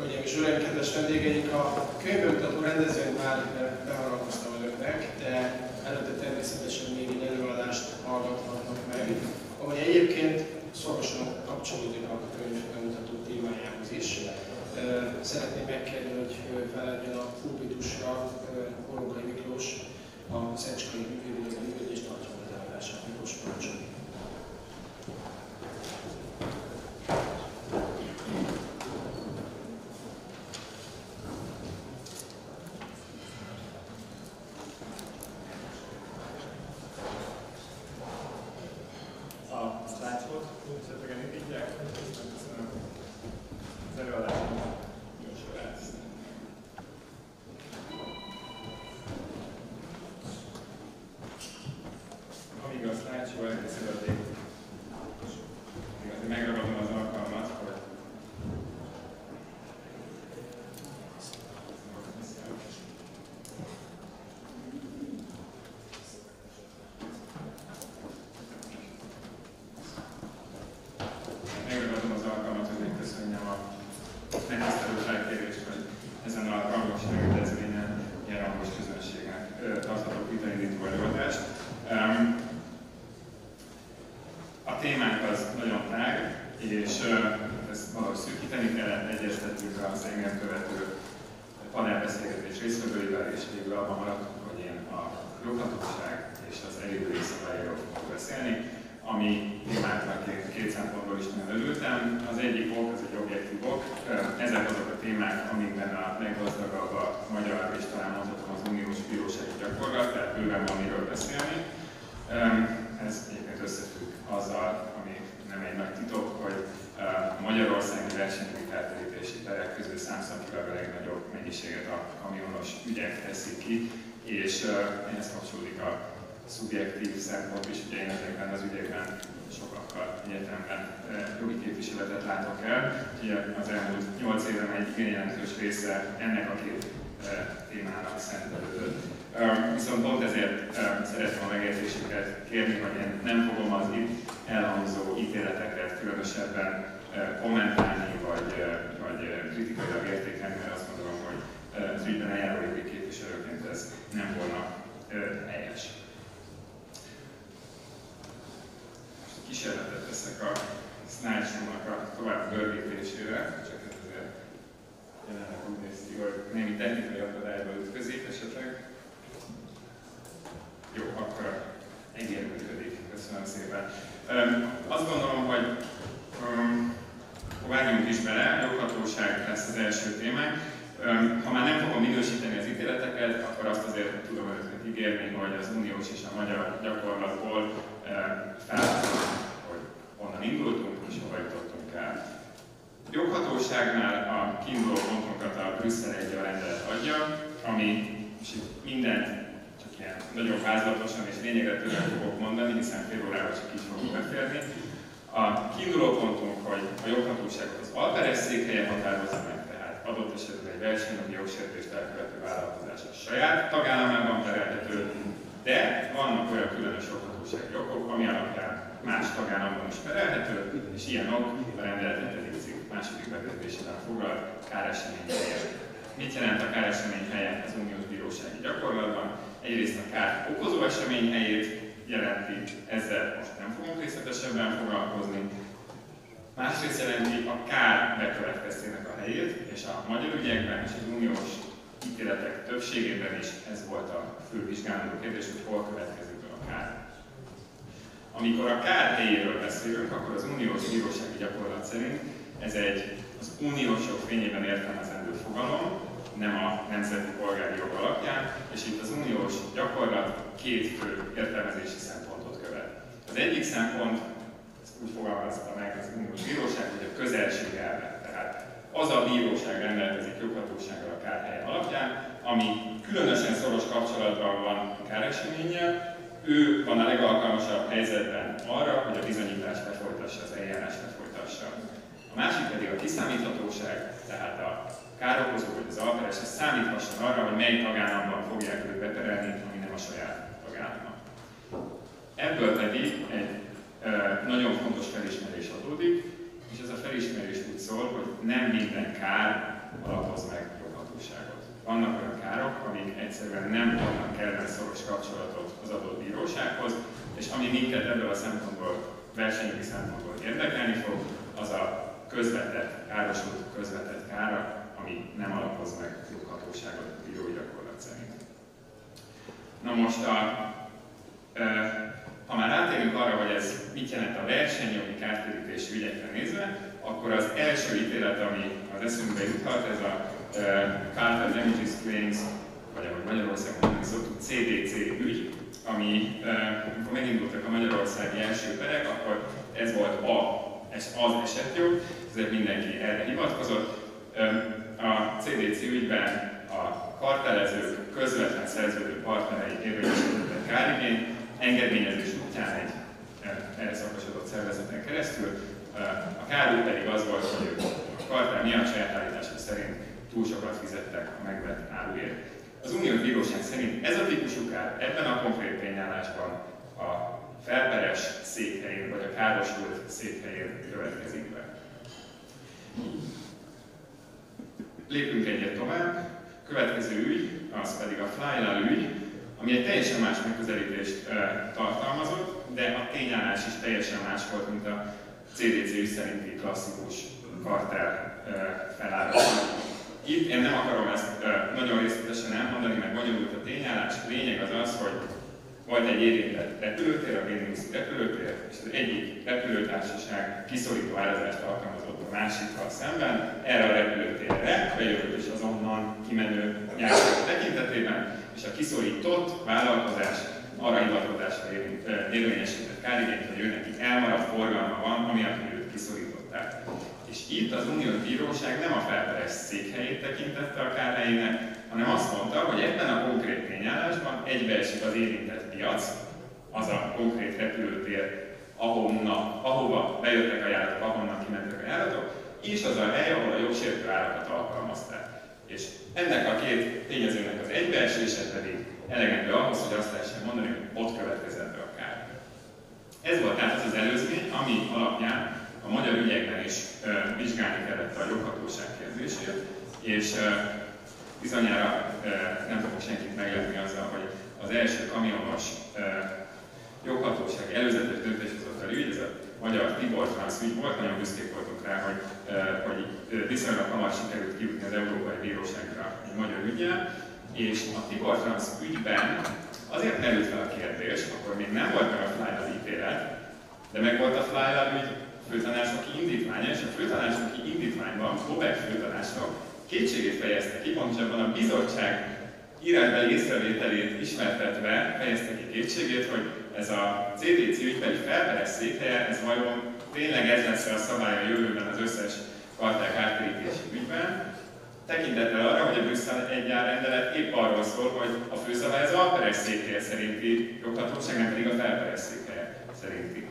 Hölgyeim és Uraim, kedves vendégeink, a könyvbemutató rendezvényt már beharangoztam önöknek, de előtte természetesen még egy előadást hallgathatnak meg, amely egyébként szorosan kapcsolódik a könyv bemutató témájához is. Szeretném megkérni, hogy felálljon a pulpitusra Horogai Miklós, a Szecskai művészeti és tartja az előadását. Miklós, parancsolj! Szubjektív szempont is, ugye én ezekben az ügyekben sokakkal egyetemben jogi képviseletet látok el. Ugye az elmúlt 8 évem egy igen jelentős része ennek a két témának szentelődött. Viszont pont ezért szeretném a megértésüket kérni, hogy én nem fogom az itt elhangzó ítéleteket különösebben kommentálni, vagy kritikailag értékelni, mert azt gondolom, hogy az ügyben eljáró jogi képviselőként ez nem volna helyes. Kísérletet teszek a slideshow-nak a tovább görgítésére, csak ez azért jelenleg úgy néz ki, hogy némi technikai akadályba ütközik esetleg. Jó, akkor egér működik. Köszönöm szépen. Azt gondolom, hogy vágjunk is bele, joghatóság lesz az első témánk. Ha már nem fogom minősíteni az ítéleteket, akkor azt azért tudom önöknek ígérni, hogy az uniós és a magyar gyakorlatból felhozom, hogy honnan indultunk és hova jutottunk el. Joghatóságnál a kiinduló pontunkat a Brüsszel I rendelet adja, ami, és itt mindent csak ilyen nagyon vázlatosan és lényegre törően fogok mondani, hiszen fél órával csak így fogok beférni. A kiinduló pontunk, hogy a joghatóságot az alperes székhelye határozza meg, tehát adott esetben egy versenyjogi jogsértést elkövető vállalkozás a saját tagállamában perelhető, de vannak olyan különös joghatósági okok, ami alapján más tagállamban is perelhető, és ilyen ok a rendelet 7. cikk második bekezdésében foglalt káresemény helye. Mit jelent a káresemény helye az uniós bírósági gyakorlatban? Egyrészt a kárt okozó esemény helyét jelenti, ezzel most nem fogunk részletesebben foglalkozni. Másrészt jelenti a kár bekövetkeztének a helyét, és a magyar ügyekben és az uniós ítéletek többségében is ez volt a fő vizsgálandó kérdés, hogy hol következik be a kár. Amikor a kár helyéről beszélünk, akkor az uniós bírósági gyakorlat szerint ez az uniós jog fényében értelmezendő fogalom, nem a nemzeti polgári jog alapján, és itt az uniós gyakorlat két fő értelmezési szempontot követ. Az egyik szempont, ezt úgy fogalmazta meg az uniós bíróság, hogy a közelség elve. Tehát az a bíróság rendelkezik joghatósággal a kárhelye alapján, ami különösen szoros kapcsolatban van a káreseménnyel, ő van a legalkalmasabb helyzetben arra, hogy a bizonyítást lefolytassa, az eljárást lefolytassa. A másik pedig a kiszámíthatóság, tehát a károkozó vagy az alperes számíthasson arra, hogy mely tagállamban fogják őt beperelni, ami nem a saját tagállama. Ebből pedig egy nagyon fontos felismerés adódik, és ez a felismerés úgy szól, hogy nem minden kár alapoz meg joghatóságot. Vannak olyan károk, amik egyszerűen nem adnak kellően szoros kapcsolatot az adott bírósághoz, és ami minket ebből a szempontból, versenyjogi szempontból érdekelni fog, az a közvetett, károsult közvetett kára, ami nem alapoz meg joghatóságot a bírói gyakorlat szerint. Na most, ha már rátérünk arra, hogy ez mit jelent a versenyjogi kártérítési ügyekre nézve, akkor az első ítélet, ami az eszünkbe juthat, ez a Cartel Damages Claims, vagy ahogy Magyarországon mondani szoktuk, CDC ügy, ami, amikor megindultak a magyarországi első perek, akkor ez volt az esetjog, ezért mindenki erre hivatkozott. A CDC ügyben a kartelezők közvetlen szerződő partnerei érvényesítettek kárigényt, engedményezés útján egy erre szakosodott szervezeten keresztül. A káruk pedig az volt, hogy a kartel miatt saját állítások szerint túl sokat fizettek a megvett áruért. Az uniós bíróság szerint ez a típusú kár ebben a konkrét tényállásban a felperes székhelyén, vagy a károsult székhelyén következik be. Lépünk egyet tovább. Következő ügy, az pedig a Flylal ügy, ami egy teljesen más megközelítést tartalmazott, de a tényállás is teljesen más volt, mint a CDC ügy szerinti klasszikus kartel felállás. Itt én nem akarom ezt nagyon részletesen elmondani, mert bonyolult a tényállás. A lényeg az az, hogy volt egy érintett repülőtér, a Bénusi repülőtér, és az egyik repülőtársaság kiszorító árazást alkalmazott a másikkal szemben. Erre a repülőtérre bejött is az onnan kimenő nyárság tekintetében, és a kiszorított vállalkozás arra hivatkozásra érvényesített kárigényt, hogy ő neki elmaradt forgalma van, amiatt, hogy őt kiszorították. És itt az uniós bíróság nem a felperes székhelyét tekintette a kárhelyének, hanem azt mondta, hogy ebben a konkrét tényállásban egybeesik az érintett piac, az a konkrét repülőtér, ahova bejöttek a járatok, ahonnan kimentek a járatok, és az a hely, ahol a jogsértő árakat alkalmazták. És ennek a két tényezőnek az egybeesése pedig elegendő ahhoz, hogy azt lehessen mondani, hogy ott következett be a kár. Ez volt tehát az az előzmény, ami alapján a magyar ügyekben is vizsgálni kellett a joghatóság kérdését, és bizonyára nem fogok senkit meglepni azzal, hogy az első kamionos joghatósági előzetes döntéshozatali ügy, ez a magyar Tibor Franz ügy volt, nagyon büszkék voltunk rá, hogy viszonylag hamar sikerült kijutni az Európai Bíróságra egy magyar ügyen, és a Tibor Franz ügyben azért merült fel a kérdés, akkor még nem volt meg a Flylal ítélet, de meg volt a Flylal ügy főtanácsoki indítványa, és a főtanácsoki indítványban Bobek főtanácsnok kétségét fejezte ki, pontosabban a bizottság írásbeli észrevételét ismertetve fejezte ki kétségét, hogy ez a CDC ügybeli felperes székhelye, ez vajon tényleg ez lesz a szabály a jövőben az összes kartel kártérítési ügyben, tekintettel arra, hogy a Brüsszel I rendelet épp arról szól, hogy a főszabály az alperes székhelye szerinti joghatóság, nem pedig a felperes székhelye szerinti.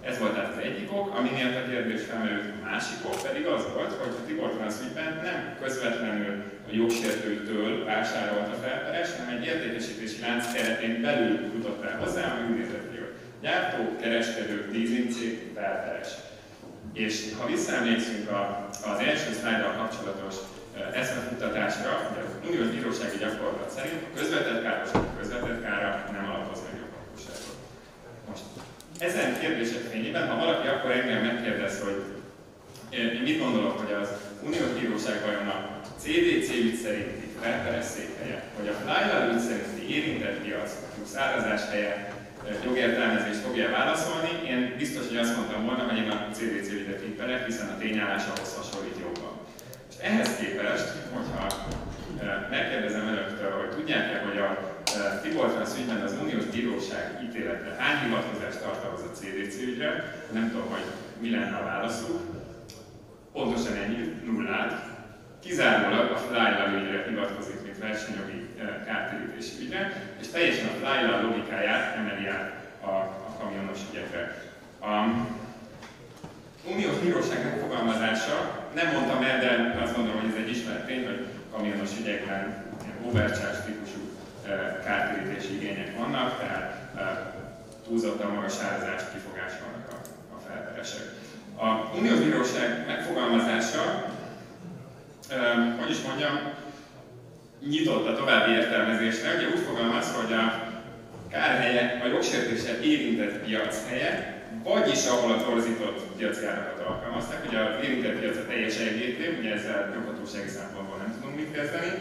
Ez volt tehát az egyik ok, ami miatt a kérdés felmerült, a másik ok pedig az volt, hogy a Tibor Franz ügyben nem közvetlenül a jogsértőtől vásárolt a felperes, hanem egy értékesítési lánc keretén belül jutott el hozzá, ami úgy nézett ki, hogy gyártó, kereskedő, leasingcég, felperes. És ha visszaemlékszünk az első szlájddal kapcsolatos eszmefuttatásra, hogy az uniós bírósági gyakorlat szerint a közvetett kára nem alapoz meg joghatóságot. Most ezen kérdések fényében, ha valaki akkor engem megkérdez, hogy én mit gondolok, hogy az uniós bíróság vajon a CDC ügy szerinti felperes székhelye, vagy a Flylal ügy szerinti érintett piac, szárazás helye jogértelmezést fogja válaszolni, én biztos, hogy azt mondtam volna, hogy én a CDC ügyre tippelek, hiszen a tényállás ahhoz hasonlít jobban. És ehhez képest, hogyha megkérdezem önöktől, hogy tudják-e, hogy a Tibor Franz ügyben az uniós bíróság ítélete hány hivatkozást tartalmaz a CDC ügyre, nem tudom, hogy mi lenne a válaszuk. Pontosan ennyi, nullát. Kizárólag a Flylal ügyre hivatkozik, mint versenyjogi kártérítési ügyre, és teljesen a Flylal logikáját emeli át a kamionos ügyekre. A uniós bíróság megfogalmazása, nem mondtam el, de azt gondolom, hogy ez egy ismert tény, hogy kamionos ügyekben overcharge típusú kártérítési igények vannak, tehát túlzottan magas árazás kifogásolnak a felperesek. A uniós bíróság megfogalmazása, hogy hogy is mondjam, nyitott a további értelmezésre. Ugye úgy fogalmaz, hogy a kárhelye a jogsértéssel érintett piac helye, vagyis ahol a torzított piaci árakat alkalmazták. Ugye az érintett piac a teljes EGT, ugye ezzel joghatósági szempontból nem tudunk mit kezdeni.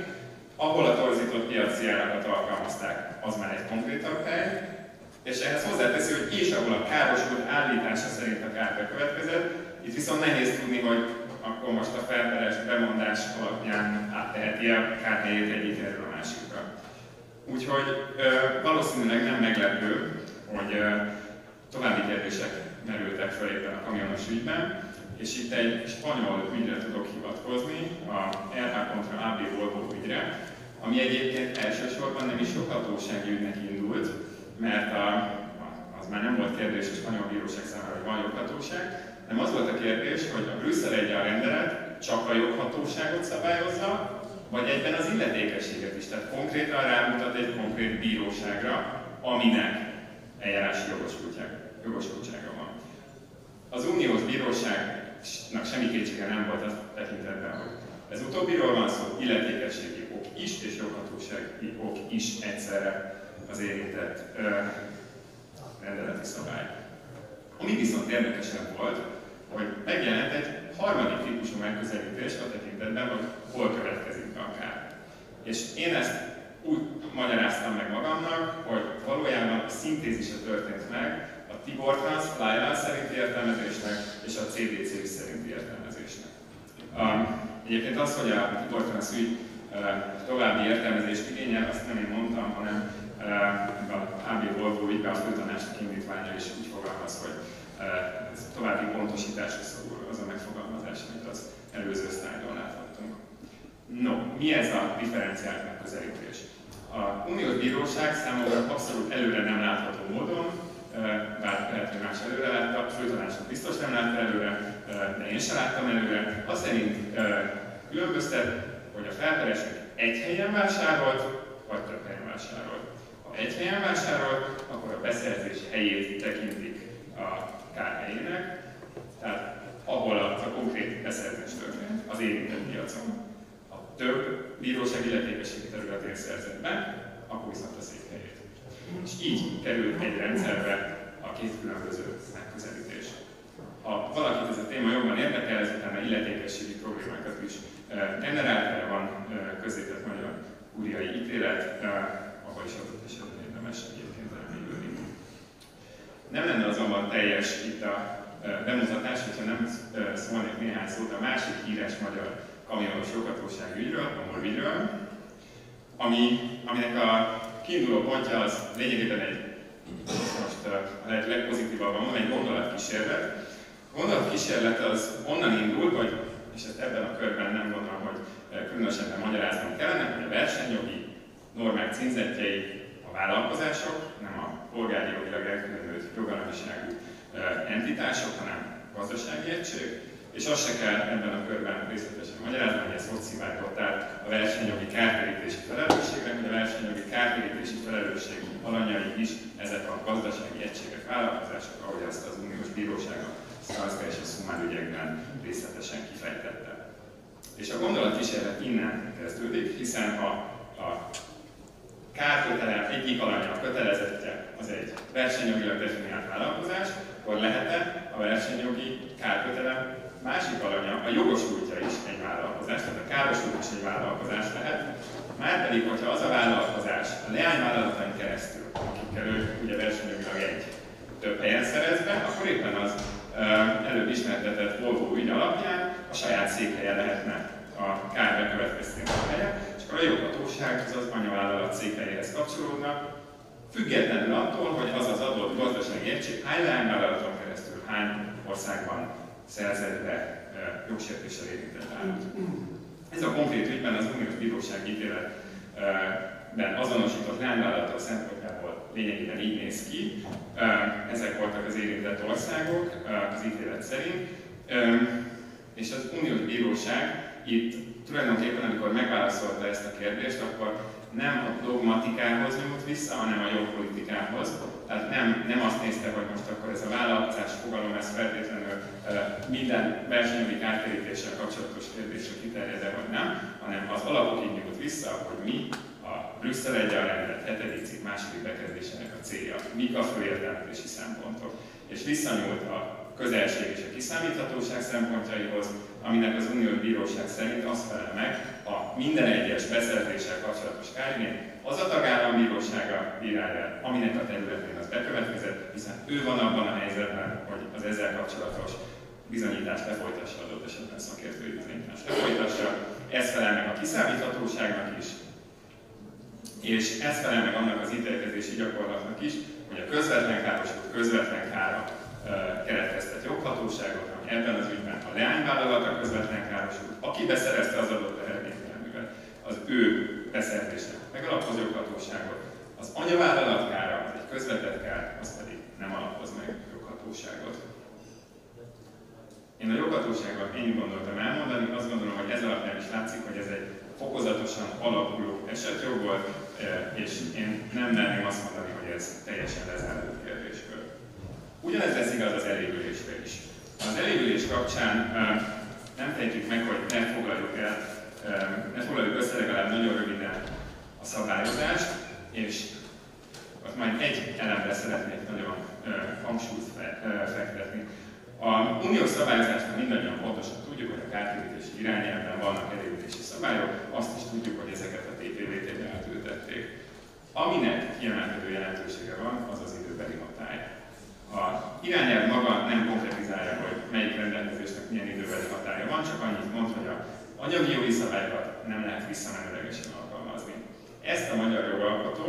Ahol a torzított piaci árakat alkalmazták, az már egy konkrétabb hely. És ehhez hozzáteszi, hogy és ahol a károsult állítása szerint a kár bekövetkezett, itt viszont nehéz tudni, hogy akkor most a felperes bemondás alapján átteheti a kárhelyét egyik erről a másikra. Úgyhogy valószínűleg nem meglepő, hogy további kérdések merültek fel éppen a kamionos ügyben, és itt egy spanyol ügyre tudok hivatkozni, a RH kontra AB Volvo ügyre, ami egyébként elsősorban nem is joghatósági ügynek indult, mert az már nem volt kérdés a spanyol bíróság számára, hogy van joghatóság, hanem az volt a kérdés, hogy a Brüsszel I rendelet csak a joghatóságot szabályozza, vagy egyben az illetékességet is, tehát konkrétan rámutat egy konkrét bíróságra, aminek eljárási jogosultsága van. Az uniós bíróságnak semmi kétsége nem volt az tekintetben, hogy ez utóbbiról van szó, illetékességi ok is és joghatósági ok is egyszerre az érintett rendeleti szabály. Ami viszont érdekesebb volt, hogy megjelent egy harmadik típusú megközelítés a tekintetben, hogy hol következik a kár. És én ezt úgy magyaráztam meg magamnak, hogy valójában a szintézise történt meg a Tibor Trans Flyline szerinti értelmezésnek és a CDC szerinti értelmezésnek. Egyébként az, hogy a Tibor Trans ügy további értelmezést igényel, azt nem én mondtam, hanem a AB Volvo ügyben a főtanácsnak indítványa is úgy fogalmaz, hogy ez további pontosításra szorul az a megfogalmazás, amit az előző szlájdon láthattunk. No, mi ez a differenciált megközelítés? A uniós bíróság számomra abszolút előre nem látható módon, bár lehet, hogy más előre látta, a főtanácsnak biztos nem látta előre, de én sem láttam előre. Azt szerint különböztet, hogy a felperesnek egy helyen vásárolt, vagy több helyen vásárolt. Ha egy helyen vásárolt, akkor a beszerzés helyét tekintik a kárhelyének, tehát ahol a konkrét beszerzés történt, az érintett piacon. Ha több bíróság illetékességi területén szerzett be, akkor viszont a székhelyét. És így került egy rendszerbe a két különböző megközelítés. Ha valakit ez a téma jobban érdekel, ez utána illetékességi problémákat is generál, erre van közzétett magyar kúriai ítélet, ahol is adott esetben érdemes egyébként elmélyülni. Nem lenne azonban teljes itt a bemutatás, hogyha nem szólnék néhány szót a másik híres magyar kamionos joghatósági ügyről, a MOL ügyről, aminek a kiinduló pontja az lényegében egy, most a lehető legpozitívabban mondom, egy gondolatkísérlet. A gondolatkísérlet az onnan indul, hogy, és ezt ebben a körben nem gondolom, hogy különösebben magyaráznom kellene, hogy a versenyjogi normák címzettjei a vállalkozások, nem a polgári jogilag elkülönült jogállamiságú entitások, hanem gazdasági egység, és azt se kell ebben a körben részletesen magyarázni, hogy ez hogy szivárgott át a versenyjogi kártérítési felelősségre, hogy a versenyjogi kártérítési felelősség alanyai is ezek a gazdasági egységek, vállalkozások, ahogy azt az uniós bíróság a Szkálszka és a Szumár ügyekben részletesen kifejtette. És a gondolatkísérlet innen kezdődik, hiszen ha a kárkötelem egyik alanya, a kötelezettje az egy versenyjogilag definiált vállalkozás, akkor lehet-e a versenyjogi kárkötelem másik alanya, a jogosultja is egy vállalkozás, tehát a károsult is egy vállalkozás lehet, márpedig, hogyha az a vállalkozás a leányvállalatain keresztül, akikkel ő ugye versenyjogilag egy több helyen szerez be, akkor éppen az előbb ismertetett Volvo ügy alapján a saját székhelye lehetne a kár bekövetkeztének helye, és akkor a joghatóság az anyavállalat székhelyéhez kapcsolódnak, függetlenül attól, hogy az az adott gazdasági egység hány leányvállalaton keresztül, hány országban szerzett be jogsértéssel érintett árat. Ez a konkrét ügyben az uniós bíróság ítéletben azonosított leányvállalatok szempontjából lényegében így néz ki. Ezek voltak az érintett országok az ítélet szerint. És az uniós bíróság itt tulajdonképpen, amikor megválaszolta ezt a kérdést, akkor nem a dogmatikához nyújt vissza, hanem a jogpolitikához. Tehát nem azt nézte, hogy most akkor ez a vállalkozás fogalom, ez feltétlenül minden versenyjogi kártérítés szerződéssel kapcsolatos kérdésre kiterjed-e vagy nem, hanem az alapokig nyújt vissza, hogy mi a Brüsszel I rendelet 7. cikk 2. bekezdésének a célja, mik a fő értelmezési szempontok. És visszanyúlt a közelség és a kiszámíthatóság szempontjaihoz, aminek az Uniós Bíróság szerint azt felel meg, ha minden egyes beszerzéssel kapcsolatos kárigény az a tagállam bírósága bírálja, aminek a területén az bekövetkezett, hiszen ő van abban a helyzetben, hogy az ezzel kapcsolatos bizonyítást lefolytassa, adott esetben szakértői bizonyítást lefolytassa. Ez felel meg a kiszámíthatóságnak is, és ez felel meg annak az ítélkezési gyakorlatnak is, hogy a közvetlen károsult közvetlen kára keretkeztet joghatóságot, ami ebben az ügyben a leányvállalata közvetlen károsult, aki beszerezte az adott tehergépjárművet, az ő beszerzése megalapoz joghatóságot, az anyavállalat kára, az egy közvetett kár, az pedig nem alapoz meg joghatóságot. Én a joghatóságban ennyit gondoltam elmondani, azt gondolom, hogy ez alapján is látszik, hogy ez egy fokozatosan alakuló esetjog volt, és én nem merném azt mondani, hogy ez teljesen lezárult kérdéskör. Ugyanez lesz igaz az elévülésre is. Az elévülés kapcsán nem tehetjük meg, hogy ne foglaljuk össze legalább nagyon röviden a szabályozást, és ott majd egy elemre szeretnék nagyon hangsúlyt fektetni. A uniós szabályozásban mindannyian pontosan tudjuk, hogy a kártérítési irányelvben vannak elévülési szabályok, azt is tudjuk, hogy ezeket a TPVT-be átültették. Aminek kiemelkedő jelentősége van, az az időbeli hatály. A irányelv maga nem konkretizálja, hogy melyik rendelkezésnek milyen időbeli hatálya van, csak annyit mond, hogy az anyagi jogi szabályokat nem lehet visszamenőlegesen alkalmazni. Ezt a magyar jogalkotó,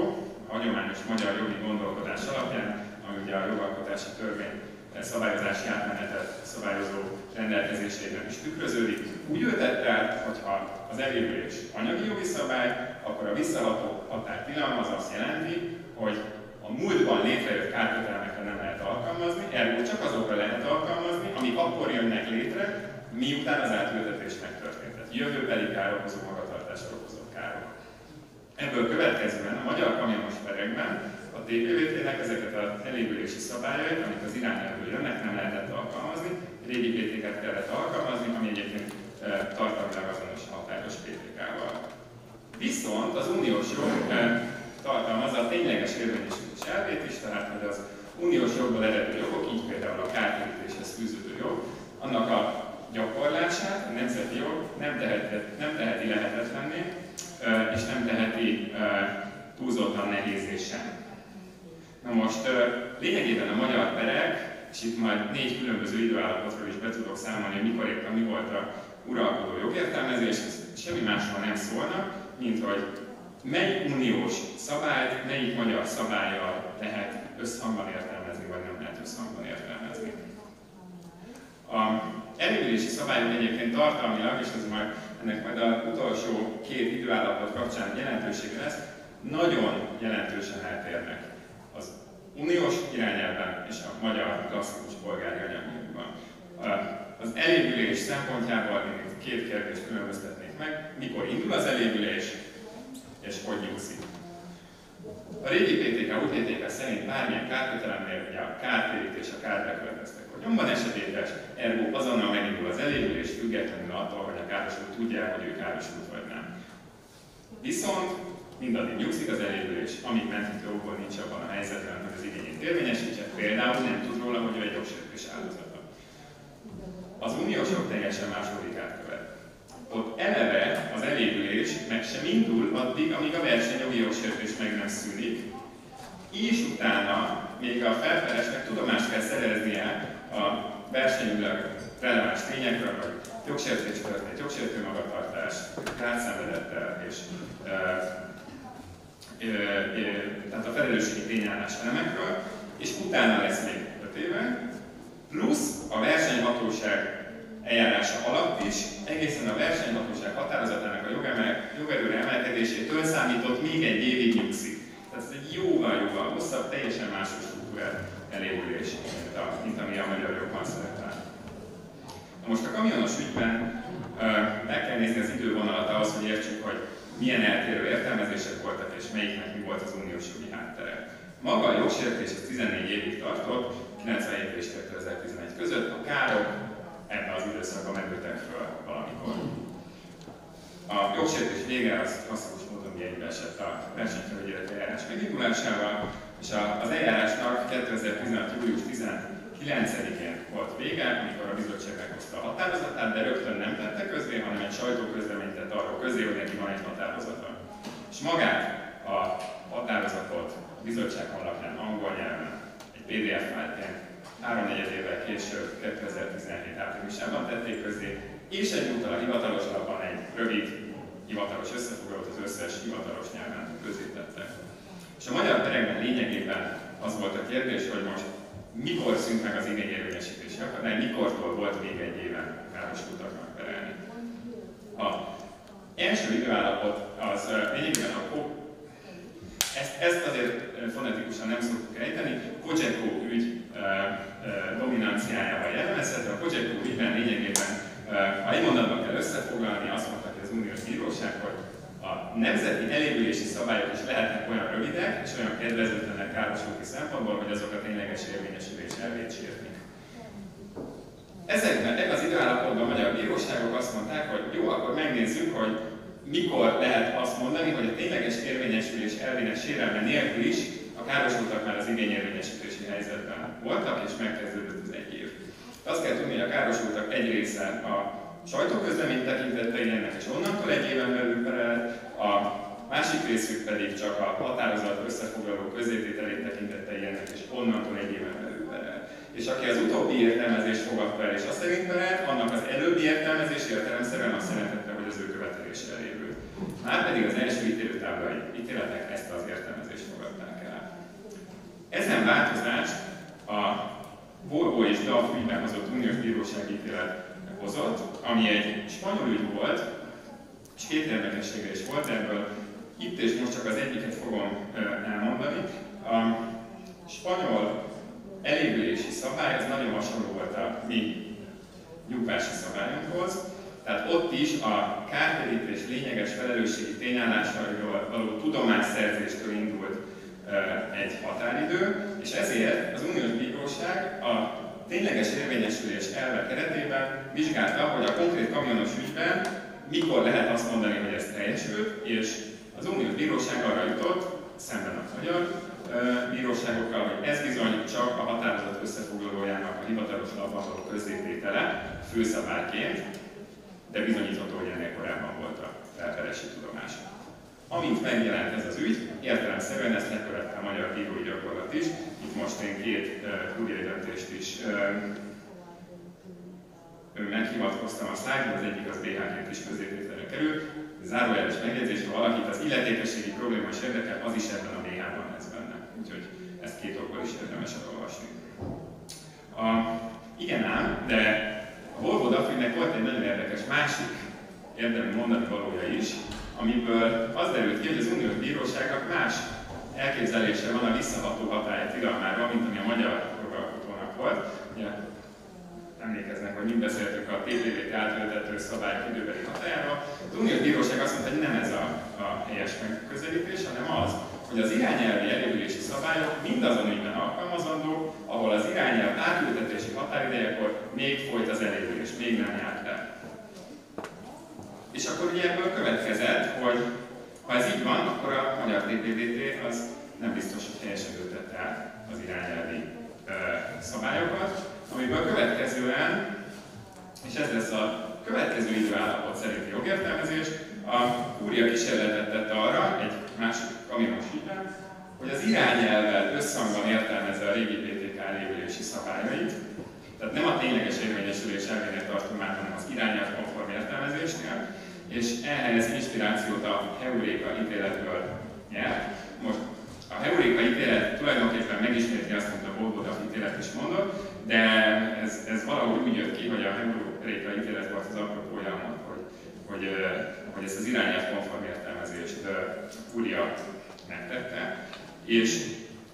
a hagyományos magyar jogi gondolkodás alapján, ami ugye a jogalkotási törvény szabályozási átmenetet szabályozó rendelkezésében is tükröződik, úgy ültette át, hogyha az elévülés anyagi jogi szabály, akkor a visszaható határtilalom az azt jelenti, hogy a múltban létrejött kárkötelemekre nem lehet alkalmazni, ergo csak azokra lehet alkalmazni, amik akkor jönnek létre, miután az átültetés megtörtént. Tehát jövőbeli károkozó magatartásra okozott károk. Ebből következően a magyar kamionos perekben a TPVT-nek ezeket az elévülési szabályait, amik az irányelvből jönnek, nem lehetett alkalmazni, régi PTK-t kellett alkalmazni, ami egyébként tartalmilag azonos hatályos PTK-val. Viszont az uniós jog tartalmazza a tényleges érvényesülés elvét is, tehát hogy az uniós jogból eredő jogok, így például a kártérítéshez fűződő jog, annak a gyakorlását a nemzeti jog nem teheti lehetetlenné, és nem teheti túlzottan nehézzé sem. Na most lényegében a magyar perek, és itt majd 4 különböző időállapotról is be tudok számolni, hogy mikor éppen mi volt a uralkodó jogértelmezés, semmi másról nem szólnak, mint hogy melyik uniós szabályt, melyik magyar szabállyal lehet összhangban értelmezni, vagy nem lehet összhangban értelmezni. A elévülési szabályok egyébként tartalmilag, és ennek majd az utolsó 2 időállapot kapcsán jelentősége lesz, nagyon jelentősen eltérnek az uniós irányelvben és a magyar klasszikus polgári anyagban. Az elévülés szempontjából én 2 kérdést különböztetnék meg, mikor indul az elévülés és hogy nyugszik. A régi PTK, új PTK szerint bármilyen kárkötelemnél ugye a kártérítés, a kárbekövetkeztek vagyonban esedékes, ergo azonnal megindul az elévülés, függetlenül attól, hogy a károsult tudja, hogy ő károsult vagy nem. Viszont mindaddig nyugszik az elévülés, amíg menthető okból nincs abban a helyzetben, hogy az igényét érvényesítse, például nem tud róla, hogy ő egy jogsértés áldozata. Az uniós jog teljesen más logikát követ. Ott eleve az elévülés meg sem indul addig, amíg a versenyjogi jogsértés meg nem szűnik, és utána még a felperesnek tudomást kell szereznie a versenyjogilag releváns tényekről, hogy jogsértés történt, jogsértő magatartás, rátszenvedettel és tehát a felelősségi tényállás elemekről, és utána lesz még 5 éve, plusz a versenyhatóság eljárása alatt is egészen a versenyhatóság határozatának a jogerőre emelkedésétől számított még 1 évig nyugszik. Tehát ez egy jóval hosszabb, teljesen más struktúrált elévülés, mint ami a magyar jogban szerepel. Most a kamionos ügyben meg kell nézni az idővonalat ahhoz, hogy értsük, hogy milyen eltérő értelmezések voltak, és melyiknek mi volt az uniós jogi háttere. Maga a jogsértés 14 évig tartott, 97 és 2011 között, a károk ebben az időszakban merültek föl. jogsértés vége az klasszikus módon egybeesett a versenyfelügyeleti eljárás megindulásával, és az eljárásnak 2016. július 19-én volt vége, amikor a bizottság meghozta a határozatát, de rögtön nem tette közzé, hanem egy sajtóközleményt tett arról közzé, hogy neki van egy határozata. És magát a határozatot a bizottság honlapján angol nyelven egy PDF fájlként 3-4 évvel később, 2017 áprilisában tették közzé, és egyúttal a hivatalos lapon egy rövid hivatalos összefoglalót az összes hivatalos nyelven közzétettek. És a magyar perekben lényegében az volt a kérdés, hogy most mikor szűnt meg az igényérvényesítési akadály, mikortól volt még egy éven károsultaknak perelni. Az első időállapot az lényegében ezt azért fonetikusan nem szoktuk ejteni, Cogeco ügy dominanciájával jellemezhető. A Cogeco ügyben lényegében, ha egy mondatban kell összefoglalni, azt mondta ki az uniós bíróság, hogy a nemzeti elévülési szabályok is lehetnek olyan rövidek és olyan kedvezőtlenek károsulti szempontból, hogy azok a tényleges érvényesülés elvét sértik. Ezekben az időállapotban a magyar bíróságok azt mondták, hogy jó, akkor megnézzük, hogy mikor lehet azt mondani, hogy a tényleges érvényesülés elvének sérelme nélkül is a károsultak már az igényérvényesítési helyzetben voltak, és megkezdődött az egy év. Azt kell tudni, hogy a károsultak egy része a sajtóközlemény tekintette ilyennek, és onnantól egy éven belül perel, a másik részük pedig csak a határozat összefoglaló közzétételét tekintette ilyennek, és onnantól egy éven belül perel. És aki az utóbbi értelmezést fogadta el, és azt szerint perelt, annak az előbbi értelmezés értelemszerűen azt jelentette, hogy az ő követelése elévül. Márpedig az első ítélőtáblai ítéletek ezt az értelmezést fogadták el. Ezen változást a Volvo és DAF ügyben hozott uniós bírósági ítélet hozott, ami egy spanyol ügy volt, és két érdekessége is volt ebből. Itt és most csak az egyiket fogom elmondani. A spanyol elévülési szabály az nagyon hasonló volt a mi nyugvási szabályunkhoz. Tehát ott is a kártérítés lényeges felelősségi tényállásairól való tudomásszerzéstől indult egy határidő, és ezért az uniós bíróság a tényleges érvényesülés elve keretében vizsgálta, hogy a konkrét kamionos ügyben mikor lehet azt mondani, hogy ez teljesült, és az uniós bíróság arra jutott, szemben a magyar bíróságokkal, hogy ez bizony csak a határozat összefoglalójának a hivatalos lapban való közzététele főszabályként, de bizonyítható, hogy ennél korábban volt a felperési tudomás. Amint megjelent ez az ügy, értelemszerűen ezt lekövette a magyar bírói gyakorlat is. Itt most én két kúriai döntést is meghivatkoztam a szlájdon, az egyik az BH-ként is közzétételre került. Zárójeles megjegyzés, ha valakit az illetékességi probléma is érdekel, az is ebben a BH-ban lesz benne. Úgyhogy ezt két okból is érdemes elolvasni. Igen ám, de a Volvo DAF-ügynek volt egy nagyon érdekes másik érdemi mondani valója is, amiből az derült ki, hogy az uniós bíróságnak más elképzelése van a visszaható hatály tilalmáról, mint ami a magyar jogalkotónak volt. Ugye, emlékeznek, hogy mind beszéltünk a TPV-t átültető szabályok időbeli hatájáról. Az uniós bíróság azt mondta, hogy nem ez a helyes megközelítés, hanem az, hogy az irányelvi elévülési szabályok mindazon ügyben alkalmazandók, ahol az irányelv átültetési határidejekor még folyt az elévülés, még nem járt le. És akkor ugye ebből következett, hogy ha ez így van, akkor a magyar TPVT az nem biztos, hogy helyesen ültette át az irányelvi szabályokat, amiből következően, és ez lesz a következő időállapot szerinti jogértelmezés, a kúria kísérletet tett arra, egy másik kamionos ügyben, hogy az irányelvvel összhangban értelmezze a régi PTK elévülési szabályait, tehát nem a tényleges érvényesülés elvének tartunk már, hanem az irányelv konform értelmezésnél, és ehhez inspirációt a Heuréka ítéletből nyert. Most a Heuréka ítélet tulajdonképpen megismétli azt, amit a Volvo DAF ítélet is mondott, de ez valahogy úgy jött ki, hogy a Heuréka ítélet volt az apropója annak, hogy ezt az irányelv konform értelmezést kúria megtette. És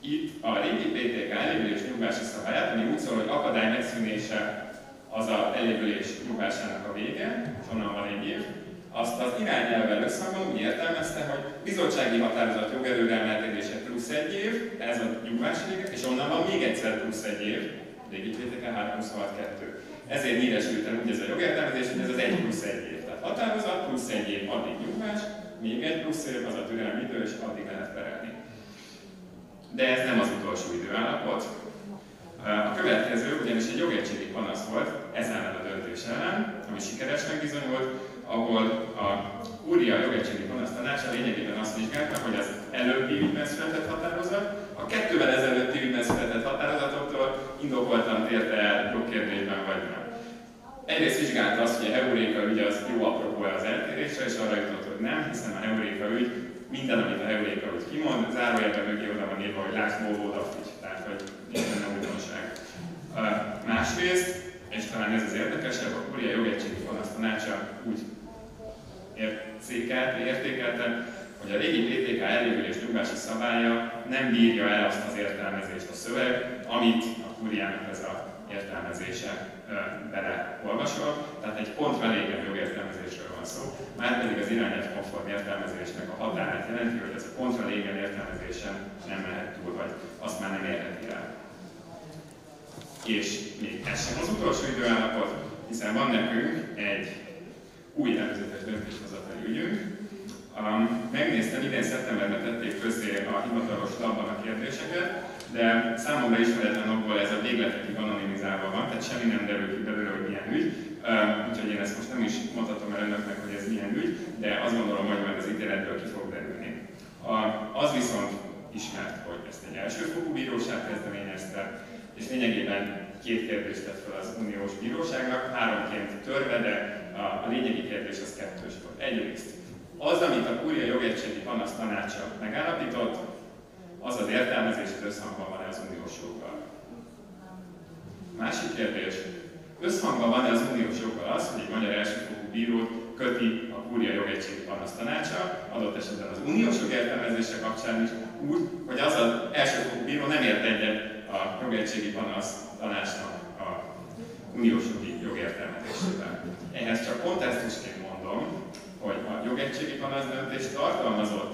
itt a régi PTK elévülés nyugvási szabályát, ami úgy szól, hogy akadály megszűnése az az elévülés nyugvásának a vége, és onnan van egy év, azt az irányelvvel összhangban úgy értelmezte, hogy bizottsági határozat jogerőre emelkedése plusz egy év, ez a nyugvási vége, és onnan van még egyszer plusz egy év, régi PTK 326.2. Ezért nyíresült el úgy ez a jogértelmezés, hogy ez az 1 plusz 1 év. Tehát határozat plusz egy év addig nyugvás, még egy plusz év az a türelmi idő, és addig lehet perelni. De ez nem az utolsó időállapot. A következő ugyanis egy jogegységi panasz volt ez ellen a döntés ellen, ami sikeresnek bizonyult, ahol a Kúria jogegységi panasz tanácsa lényegében azt vizsgálta, hogy az előbbi ügyben született határozat, a 2-vel ezelőtti ügyben született határozatoktól indokoltan térte el jogkérdésben vagy nem. Egyrészt vizsgálta azt, hogy a Heuréka ügy az jó apropó az eltérésre, és arra jutott, hogy nem, hiszen a Heuréka ügy, minden, amit a Heuréka ügy kimond, zárójelben mögé oda van írva, hogy lásd módot, tehát hogy minden újdonság. Másrészt, és talán ez az érdekesebb, a Kúria jogegységi panasz tanácsa úgy értékelte, hogy a régi PTK elévülés nyugvási szabálya nem bírja el azt az értelmezést a szöveg, amit a Kúriának ez a értelmezése beleolvasol, tehát egy contra legem jogértelmezésről van szó, márpedig az irányelv konform értelmezésnek a határát jelenti, hogy ez a contra legem értelmezésen nem mehet túl, vagy azt már nem érheti el. És még ez sem az utolsó időállapot, hiszen van nekünk egy új előzetes döntéshozatali ügyünk. Megnéztem, idén szeptemberben tették közzé a hivatalos labban a kérdéseket, de számomra ismeretlen okból ez a végletekig anonimizálva van, tehát semmi nem derül ki belőle, hogy milyen ügy. Úgyhogy én ezt most nem is mondhatom el önöknek, hogy ez milyen ügy, de azt gondolom, hogy majd az ítéletből ki fog derülni. Az viszont ismert, hogy ezt egy elsőfokú bíróság kezdeményezte, és lényegében 2 kérdést tett fel az uniós bíróságnak, 3-ként törve, de a lényegi kérdés az 2-ös volt. Egyrészt az, amit a Kúria jogegységi panasz tanácsa megállapított, az az értelmezés, hogy összhangban van-e az uniós joggal. Másik kérdés, összhangban van-e az uniós joggal az, hogy egy magyar elsőfokú bírót köti a Kúria jogegységi panasz tanácsa, adott esetben az uniós jog értelmezése kapcsán is úgy, hogy az az elsőfokú bíró nem ért egyet a jogegységi panasz tanácsnak a uniós jogi jogértelmezésével. Ehhez csak kontextusként mondom, hogy a jogegységi panasz döntés tartalmazott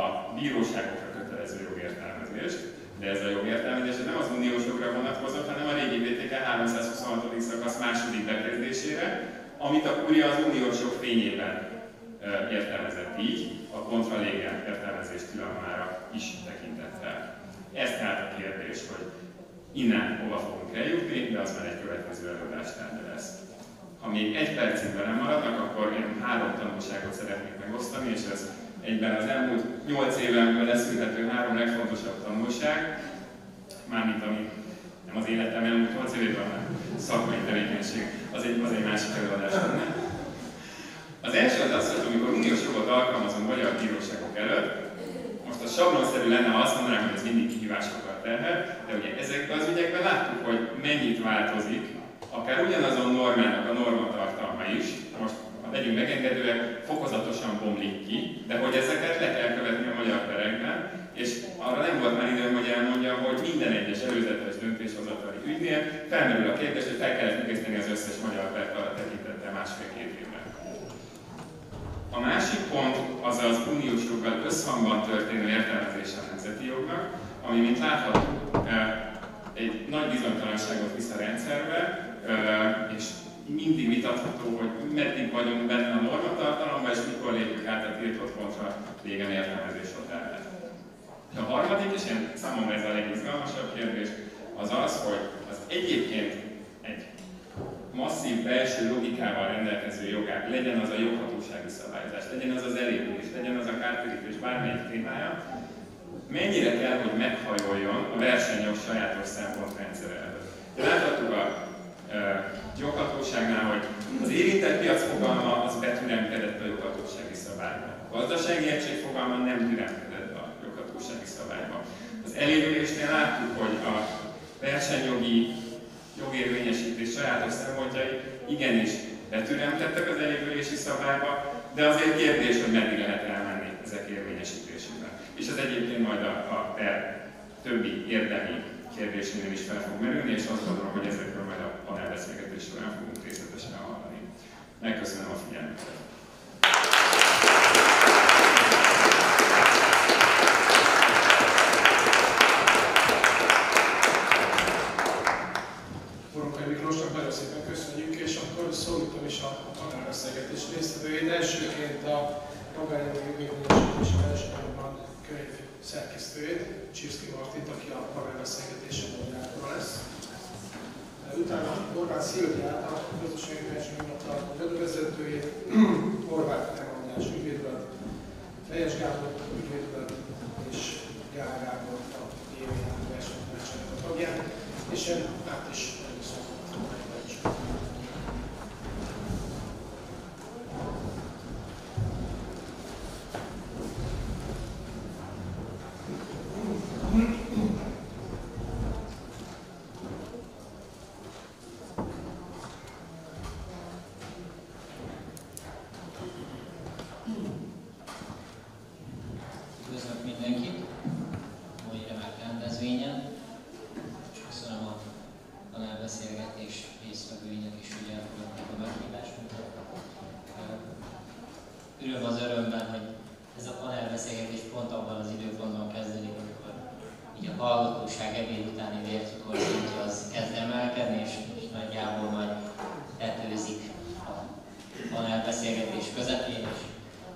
a bíróságokra kötelező jogértelmezést, de ez a jogértelmezés nem az uniós jogra vonatkozott, hanem a régi VTK 326. szakasz második bekezdésére, amit a Kúria az uniós jog fényében értelmezett így, a contra legem értelmezés tilalmára is tekintettel. Ez tehát a kérdés, hogy innen hova fogunk eljutni, de az már egy következő előadás tárgya lesz. Ha még 1 percig velem maradnak, akkor én 3 tanulságot szeretnék megosztani, és ez egyben az elmúlt 8 évemben leszűrhető 3 legfontosabb tanulság, mármint ami nem az életem elmúlt 8 évében, hanem szakmai tevékenység, az egy másik előadás lenne. Az első az, hogy amikor uniós jogot alkalmazunk magyar bíróságok előtt, most az sablonszerű lenne, ha azt mondanám, hogy ez mindig kihívásokkal terhel, de ugye ezekben az ügyekben láttuk, hogy mennyit változik, akár ugyanazon normának a normatartalma is, most ha legyünk megengedőek, fokozatosan bomlik ki, de hogy ezeket le kell követni a magyar perekben, és arra nem volt már időm, hogy elmondja, hogy minden egyes előzetes döntéshozatali ügynél felmerül a kérdés, hogy fel kell függeszteni az összes magyar pert arra tekintettel 1,5-2 évre. A másik pont az az uniós joggal összhangban történő értelmezése a nemzeti jognak, ami, mint látható, egy nagy bizonytalanságot visz a rendszerbe, és mindig vitatható, hogy meddig vagyunk benne a normatartalomban, és mikor lépjük át a tiltott contra legem értelmezés határát. A harmadik, és én számomra ez a legizgalmasabb kérdés, az az, hogy az egyébként egy masszív belső logikával rendelkező jogák, legyen az a joghatósági szabályozás, legyen az az elévülés, legyen az a kártérítés bármelyik témája, mennyire kell, hogy meghajoljon a versenyjog sajátos szempontrendszere előtt. Láthattuk a joghatóságnál, hogy az érintett piac fogalma az betüremkedett a joghatósági szabályba. A gazdasági egység fogalma nem türemkedett a joghatósági szabályba. Az elévülésnél láttuk, hogy a versenyjogi jogérvényesítés sajátos szempontjai igenis betüremkedtek az elévülési szabályba, de azért kérdés, hogy meddig lehet elmenni ezek érvényesítésében. És ez egyébként majd a per többi érdemi kérdésénél is fel fog merülni, és azt gondolom, hogy ezekről majd a panelbeszélgetés során fogunk részletesen hallani. Megköszönöm a figyelmüket! Miklósnak nagyon szépen köszönjük, és akkor szólítom is a panelbeszélgetésre résztvevőit. Elsőként a magánjogi jogérvényesítő és versenyjogban könyv szerkesztőjét, Csirszki Martit, aki a panelbeszélgetésen moderátora lesz. Utána Horváth Szilviát, a gazdasági versenyhivatal vezetőjét, Horváth András ügyvédurat, Fejes Gábor ügyvédurat és Gál Gábor a JÖVM versenytanácsának a tagját, és én át is szokott. Üdvözlök mindenkit mai remek rendezvényen. Köszönöm a panelbeszélgetés résztvevőinek is, hogy elfogadták a meghívásunkat. Öröm az örömben, hogy ez a panelbeszélgetés pont abban az időpontban kezdődik, amikor így a hallgatóság ebéd utáni vércukorszintje az kezd emelkedni, és nagyjából majd tetőzik a panelbeszélgetés közepén, és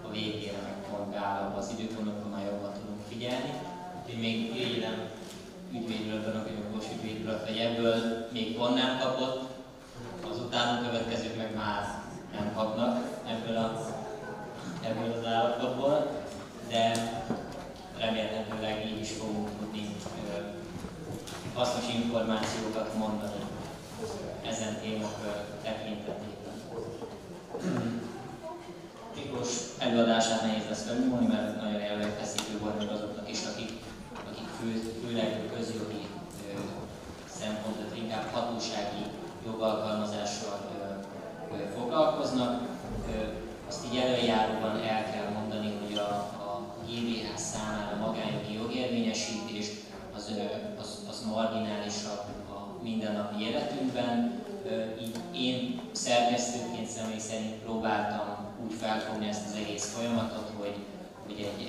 a végére meg pont Gála az időpontokon már jobban tudunk figyelni. Úgyhogy még írjam ügyvédulatban, a jogos ügyvédulat, vagy ebből még pont nem kapott, az utánunk következők meg már nem kapnak ebből az állapotból, de remélhetőleg így is fogunk tudni hasznos információkat mondani ezen témakör tekintetében. Miklós előadását nehéz lesz felnyúlni, mert nagyon élvezhető volt még azoknak is, akik főleg közjogi szempontot, inkább hatósági jogalkalmazással foglalkoznak. Azt így előjáróban el kell mondani, hogy a JVH számára magánjogi jogérvényesítés az marginálisabb a mindennapi életünkben. Így én szerkesztőként személy szerint próbáltam úgy felfogni ezt az egész folyamatot, hogy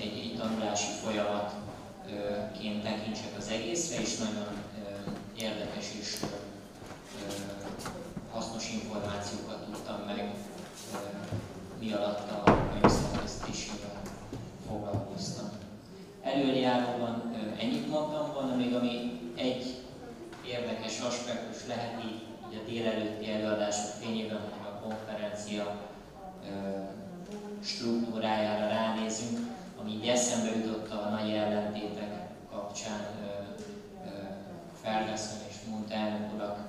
egy tanulási folyamatként tekintsek az egészre, és nagyon érdekes és hasznos információkat tudtam meg, mi alatt a könyvszerkesztésével foglalkoztam. Előjáróban ennyit mondtam volna, még ami egy érdekes aspektus lehet így a délelőtti előadások fényében, hogy a konferencia struktúrájára ránézünk, ami így eszembe jutott a nagy ellentétek kapcsán Ferguson és Munt elnök urak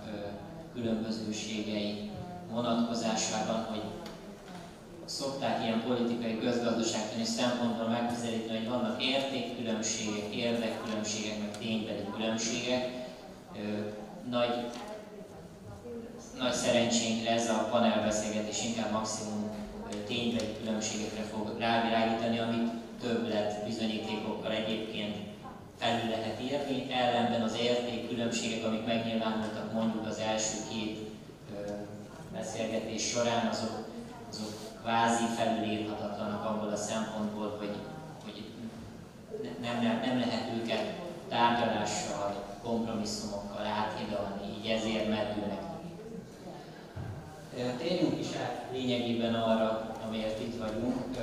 különbözőségei vonatkozásában, hogy szokták ilyen politikai közgazdaságtani szempontból megközelíteni, hogy vannak értékkülönbségek, érdekkülönbségek, meg ténybeli különbségek. Nagy szerencsénkre ez a panelbeszélgetés inkább maximum ténybeli különbségekre fog rávilágítani, amit többlet bizonyítékokkal egyébként felül lehet írni, ellenben az értékkülönbségek, amik megnyilvánultak mondjuk az első két beszélgetés során, azok kvázi felülírhatatlanak abból a szempontból, hogy nem lehet őket tárgyalással, kompromisszumokkal áthidalni, így ezért meddőnek. Térjünk is át lényegében arra, amiért itt vagyunk.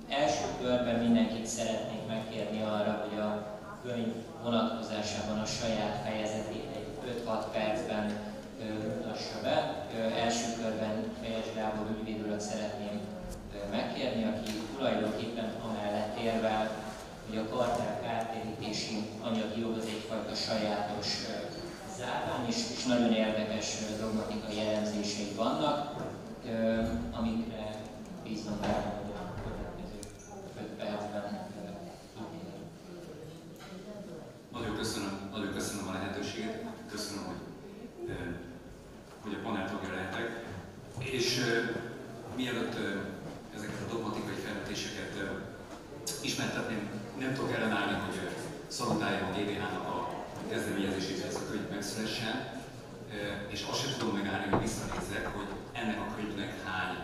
Első körben mindenkit szeretnék megkérni arra, hogy a könyv vonatkozásában a saját fejezetét egy 5-6 percben mutassa be. Első körben Fejes Gábor ügyvédurat szeretném megkérni, aki tulajdonképpen amellett érvel, hogy a kartel kártérítési anyagi jog az egyfajta sajátos zárvány, és nagyon érdekes dogmatikai elemzései vannak, amikre bízom rá, hogy a következő 5 percben Nagyon köszönöm a lehetőséget, köszönöm, hogy a panel tagja lehetek. És mielőtt ezeket a dogmatikai felvetéseket ismertetném, nem tudok ellenállni, hogy szalutáljam a GVH-nak a kezdeményezését, hogy ez a könyv megszülessen, és azt sem tudom megállni, hogy visszanézzek, hogy ennek a könyvnek hány,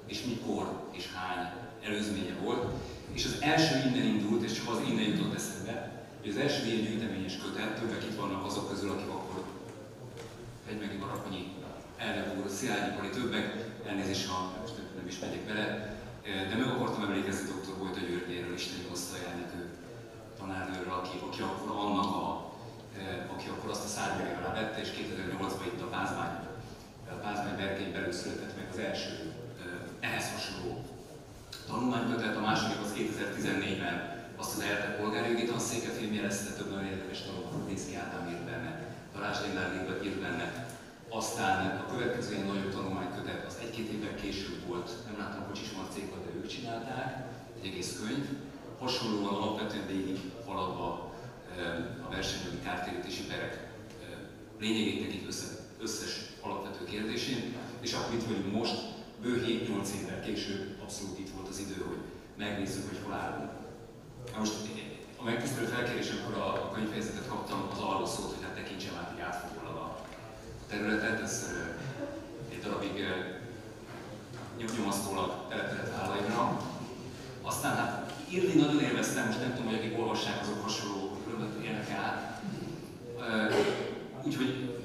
és mikor, és hány előzménye volt. És az első innen indult, és csak az innen jutott eszembe, hogy az első ilyen gyűjteményes kötet, többek itt vannak azok közül, akik akkor Hegymegi Marakonyi elnök úr, Szilágyi Pali, többek, elnézést, ha most tanárnőről, aki akkor aki akkor azt a szárnyai alá vette, és 2008-ban itt a Pázmány berkein belül született meg az első ehhez hasonló tanulmánykötet, a második az 2014-ben azt az ELTE polgárjogi tanszéke filmjelezte, több nagyon érdekes tanulmányt, Pénzki Ádám írt benne, Darázs Lénár írt benne. Aztán a következő ilyen nagyobb tanulmánykötet az 1-2 évvel később volt, nem láttam Kocsis Marcékat, de ők csinálták, egy egész könyv. Hasonlóan alapvetően végig haladva a versenyjogi kártérítési perek lényegét nekik összes alapvető kérdésén, és akkor itt vagyunk most, bő 7-8 évvel később abszolút itt volt az idő, hogy megnézzük, hogy hol állunk. Most a megtisztelő felkérés, amikor a könyvfejezetet kaptam, az arról szólt, hogy hát tekintsem át így átfogólag a területet, ez egy darabig nyomasztólag telepedett vállaimra. Aztán hát írni nagyon élveztem, most nem tudom, hogy akik olvassák, azok hasonló különböző élnek át. Úgyhogy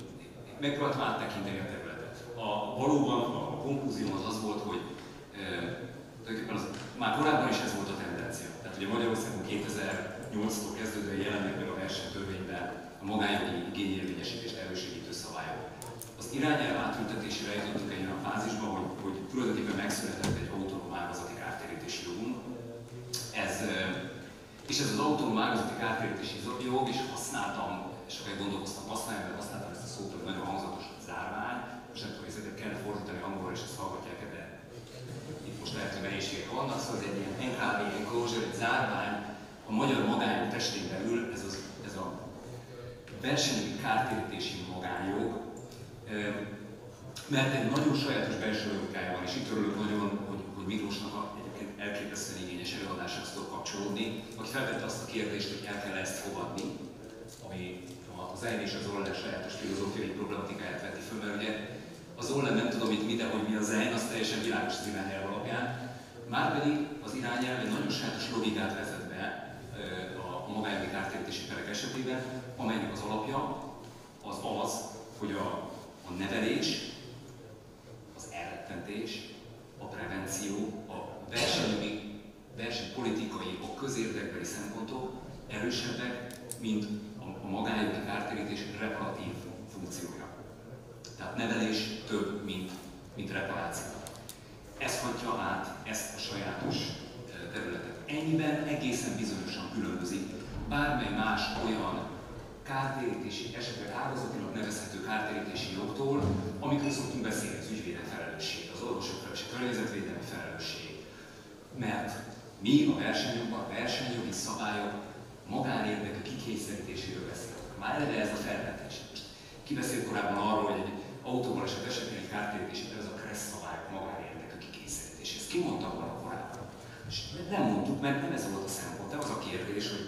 megpróbáltam áttekinteni a területet. Valóban a konklúzióm az volt, hogy már korábban is ez volt a tendencia. Tehát ugye Magyarországon 2008-tól kezdődően jelennek meg a versenytörvényben a magánjogi igényérvényesítést elősegítő szabályok. Az irányelv átültetésére jutottunk egy olyan fázisba, hogy tulajdonképpen megszületett egy autonóm ágazati kártérítési jogunk. És ez az autonóm ágazati kártérítési jog, és használtam, és sokáig gondolkoztam használtam ezt a szót, hogy nagyon hangzatos zárvány. Most nem tudom, hogy ezeket kellene fordítani angolra, és ezt hallgatják, de itt most lehet, hogy nehézségek vannak, szóval ez egy ilyen NKV enclosure, egy zárvány, a magyar magánjog testén belül ez a versenyjogi kártérítési magánjog, mert egy nagyon sajátos belső logikája van, és itt örülök nagyon, hogy Miklósnak egyébként elképesztően igényes előadásához tudok kapcsolódni, aki felvette azt a kérdést, hogy el kell ezt fogadni, ami az EIN és az OLLEN sajátos filozófiai problematikáját veti föl, mert ugye az OLLEN nem tudom itt mi, de hogy mi az EIN, az teljesen világos az irányelv alapján. Márpedig az irányelv egy nagyon sajátos logikát vezet be a magánjogi kártérítési perek esetében, amelynek az alapja az, hogy a nevelés, az elrettentés, a prevenció, a versenypolitikai, a közérdekbeli szempontok erősebbek, mint a magánjogi kártérítés reparatív funkciója. Tehát nevelés több, mint reparáció. Ez hatja át ezt a sajátos területet. Ennyiben egészen bizonyosan különbözik bármely más olyan kártérítési, esetleg ágazatilag nevezhető kártérítési jogtól, amikor szoktunk beszélni, az ügyvédek felelősség, az orvosok felelősség, környezetvédelmi felelősség. Mert mi a versenyjogban, a versenyjogi szabályok magánérdekű kikényszerítéséről beszélünk. Már eleve ez a felvetés. Ki beszélt korábban arról, hogy egy autóbaleset esetén egy kártérítési, ez a KRESZ szabályok magánérdekű kikényszerítés. Ezt ki mondta volna korábban? És nem mondtuk, mert nem ez volt a szempont, de az a kérdés, hogy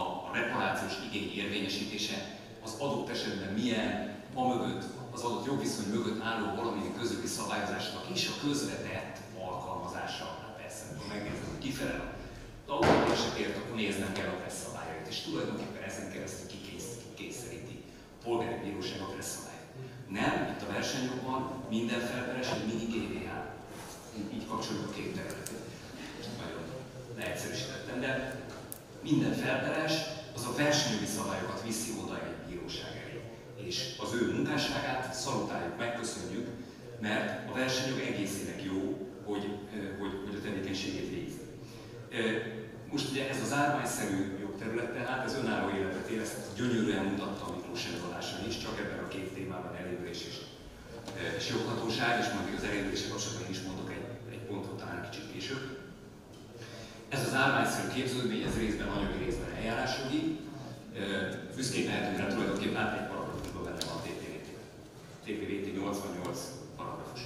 a reparációs igény érvényesítése az adott esetben milyen, mögött, az adott jogviszony mögött álló valamilyen közötti szabályozásnak is a közvetett alkalmazása. Hát persze, amikor megnézem, hogy kifelel az autóbalesetért, akkor néznem kell a KRESZ szabályait, és tulajdonképpen ezen keresztül kikényszeríti a polgári bíróság a KRESZ szabályt. Nem, itt a versenyjogban minden felperes egy mini GVH. Így kapcsoljuk a két területet. Nagyon leegyszerűsítettem, de minden felperes az a versenyjogi szabályokat viszi oda egy bíróság elé. És az ő munkásságát szalutáljuk, megköszönjük, mert a versenyjog egészének jó, hogy a tevékenységét végzi. Most ugye ez az árványszerű jogterület, tehát ez önálló életet él, ezt gyönyörűen mutatta a Miklós előadásán is, csak ebben a két témában elévülés és joghatóság, és majd még az elévüléssel kapcsolatban is mondok egy pontot talán kicsit később. Ez az árványszerű képződmény, ez részben anyagi, részben eljárásjogi. Büszkék lehetünk rá tulajdonképpen át egy paragrafusban benne van a TPVT 88 paragrafus.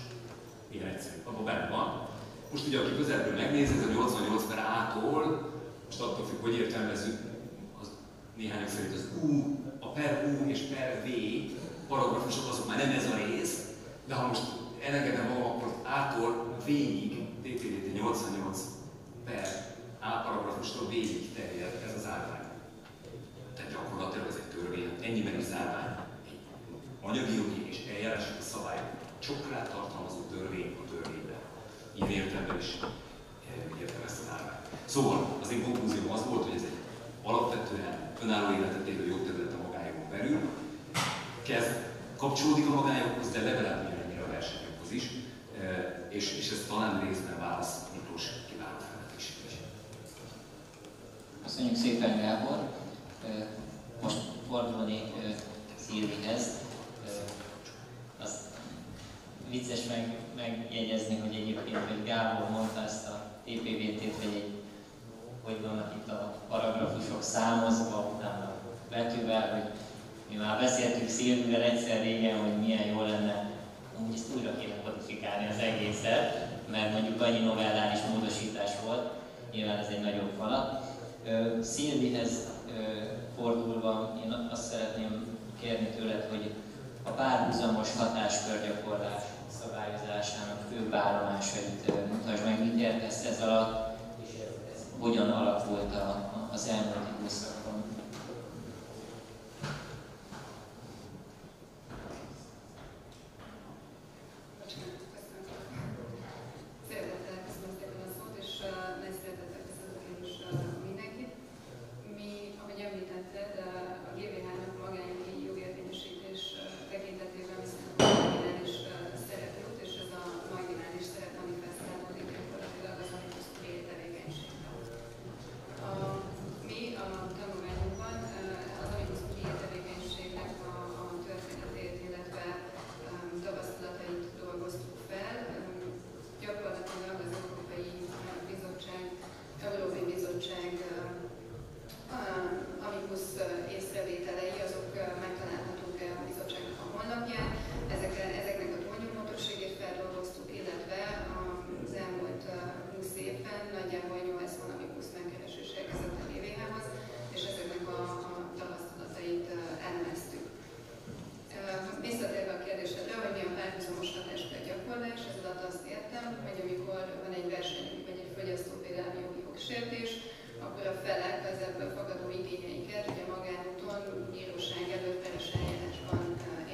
Ilyen egyszerű, abban benne van. Most ugye, aki közelből megnézi, ez a 88 per A-tól, most attól függ, hogy értelmezzük, az néhányak szerint az U, a per U és per V paragrafusok, azok már nem ez a rész, de ha most elengedem magam, akkor A-tól végig, TPVT 88 per A paragrafustól végig terjed ez az árvány. Tehát gyakorlatilag ez egy törvény, ennyiben is zárvány. Egy anyagi jogi és eljárási szabály csokrát tartalmazó törvény a törvényben. Ilyen értelemben is értem ezt az árványt. Szóval az én konklúzióm az volt, hogy ez egy alapvetően önálló életet élő jogterület a magájogon belül, kapcsolódik a magájoghoz, de legalább ugyanennyire a versenyjoghoz is, és ez talán részben válasz Miklós kiváló felvetésére is. Köszönjük szépen, Gábor! Most fordulnék Szilvihez. Azt vicces megjegyezni, hogy egyébként, hogy Gábor mondta ezt a TPVT-t, hogy vannak itt a paragrafusok számozva, utána betűvel, hogy mi már beszéltük Szilvivel egyszer régen, hogy milyen jó lenne, amúgy ezt újra kéne kodifikálni az egészet, mert mondjuk annyi novelláris módosítás volt, nyilván ez egy nagyobb falat. Szilvihez fordulva én azt szeretném kérni tőled, hogy a párhuzamos hatáskörgyakorlás szabályozásának fő állomásait mutasd meg, mit értesz ez alatt, és ez hogyan alakult az elmúlt időszakban. Szeretettel köszönöm szépen a szót, és nagy szeretettel köszönök én is mindenkit. Mi, ahogy említetted, a GVH-nak magánjogi jogérvényesítés tekintetében viszont marginális szerep jut, és ez a marginális szerep manifestálódik gyakorlatilag az amicus curiae tevékenységben. Mi a tanulmányunkban az amicus curiae tevékenységnek a történetét, illetve tapasztalatait dolgoztuk fel. Gyakorlatilag az Európai Bizottság amicus észrevételei, azok megtalálhatók a bizottságnak a honlapján. Ezeknek a túlnyomódottségét feldolgoztuk, illetve az elmúlt 20 évben nagyjából 80 amicus megkeresés érkezett a GVH-hoz, és ezeknek a tapasztalatait elemeztük. Visszatérve a kérdésedre, hogy mi a párhuzamos hatáskörgyakorlás, ez alatt azt értem, hogy amikor van egy versenyjogi vagy egy fogyasztóvédelmi jogi jogsértés, akkor a felek az ebből fakadó igényeiket ugye magánúton, bíróság előtt peres eljárásban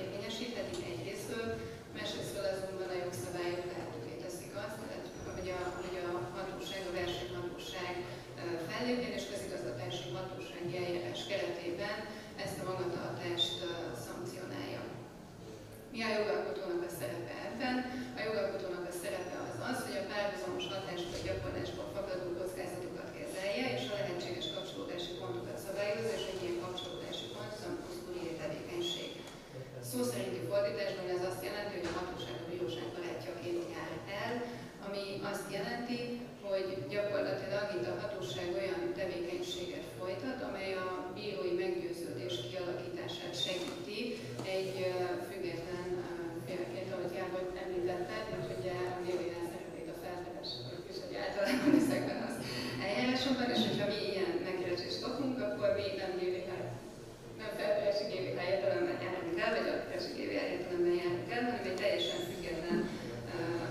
érvényesíthetik egyrésztről, másrésztről azonban a jogszabályok lehetővé teszik azt, hogy a hatóság, a versenyhatóság fellépjen és közigazgatási hatósági eljárás keretében ezt a magatartást szankcionálja. Mi a jogalkotónak a szerepe ebben? A jogalkotónak a szerepe az, hogy a párhuzamos hatáskörgyakorlásból fakadó kockázatokat kezelje, és a lehetséges kapcsolódási pontokat szabályozza, és egy ilyen kapcsolódási pont az amicus curiae tevékenység. Szó szerinti fordításban ez azt jelenti, hogy a hatóság a bíróság barátjaként jár el, ami azt jelenti, hogy gyakorlatilag itt a hatóság olyan tevékenységet folytat, amely a bírói meggyőződés kialakítását segíti egy független félként, ahogy Gábor említetted, úgyhogy a GVH szerepét a felperes, és hogy általában ezekben az eljárásokban, és hogyha mi ilyen megkeresést kapunk, akkor mi nem felperesi GVH értelemben járunk el, vagy a peresi GVH értelemben járunk el, hanem egy teljesen független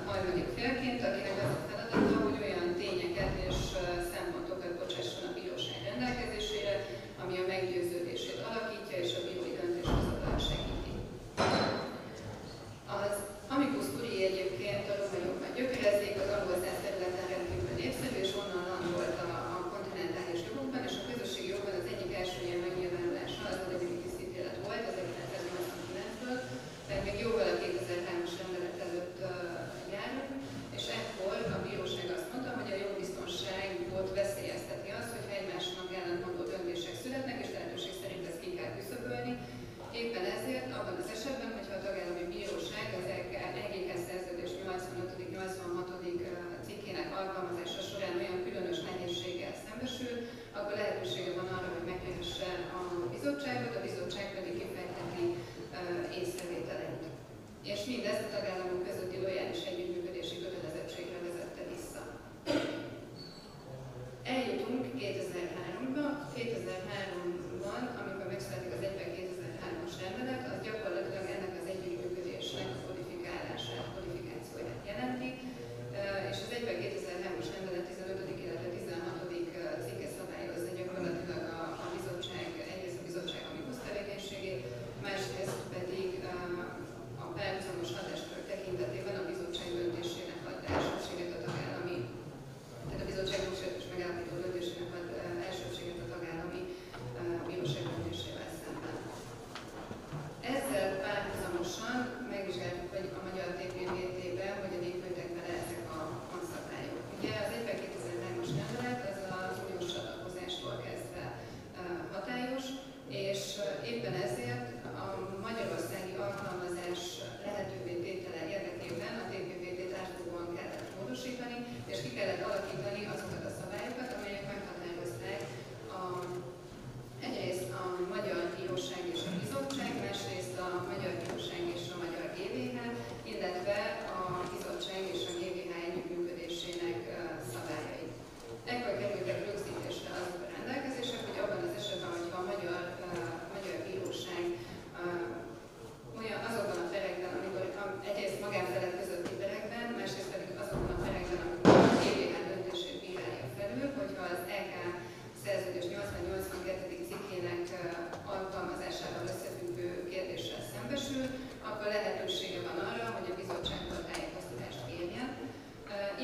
harmadik félként, akinek az a feladata, hogy olyan tényeket és szempontokat bocsásson a bíróság rendelkezésére, ami a meggyőződését alakítja és a bírói döntéshozatalt segíti. Az amicus curiae egyébként a római jogban gyökerezik, az angol száz területen rendkívül népszerű, és onnan landolt a kontinentális jogokban, és a közösségi jogban az egyik első ilyen megnyilvánulása az adabilitas ítélet volt, az 1989-ből, tehát még jóval a 2003-as rendelet előtt járunk, és ekkor a bíróság azt mondta, hogy a jogbiztonságot veszélyezteti az, hogyha egymásnak ellentmondó döntések születnek, és lehetőség szerint ezt ki kell küszöbölni. Éppen ezért abban az esetben, hogyha a tagállami bíróság az EGK szerződés 85.-86.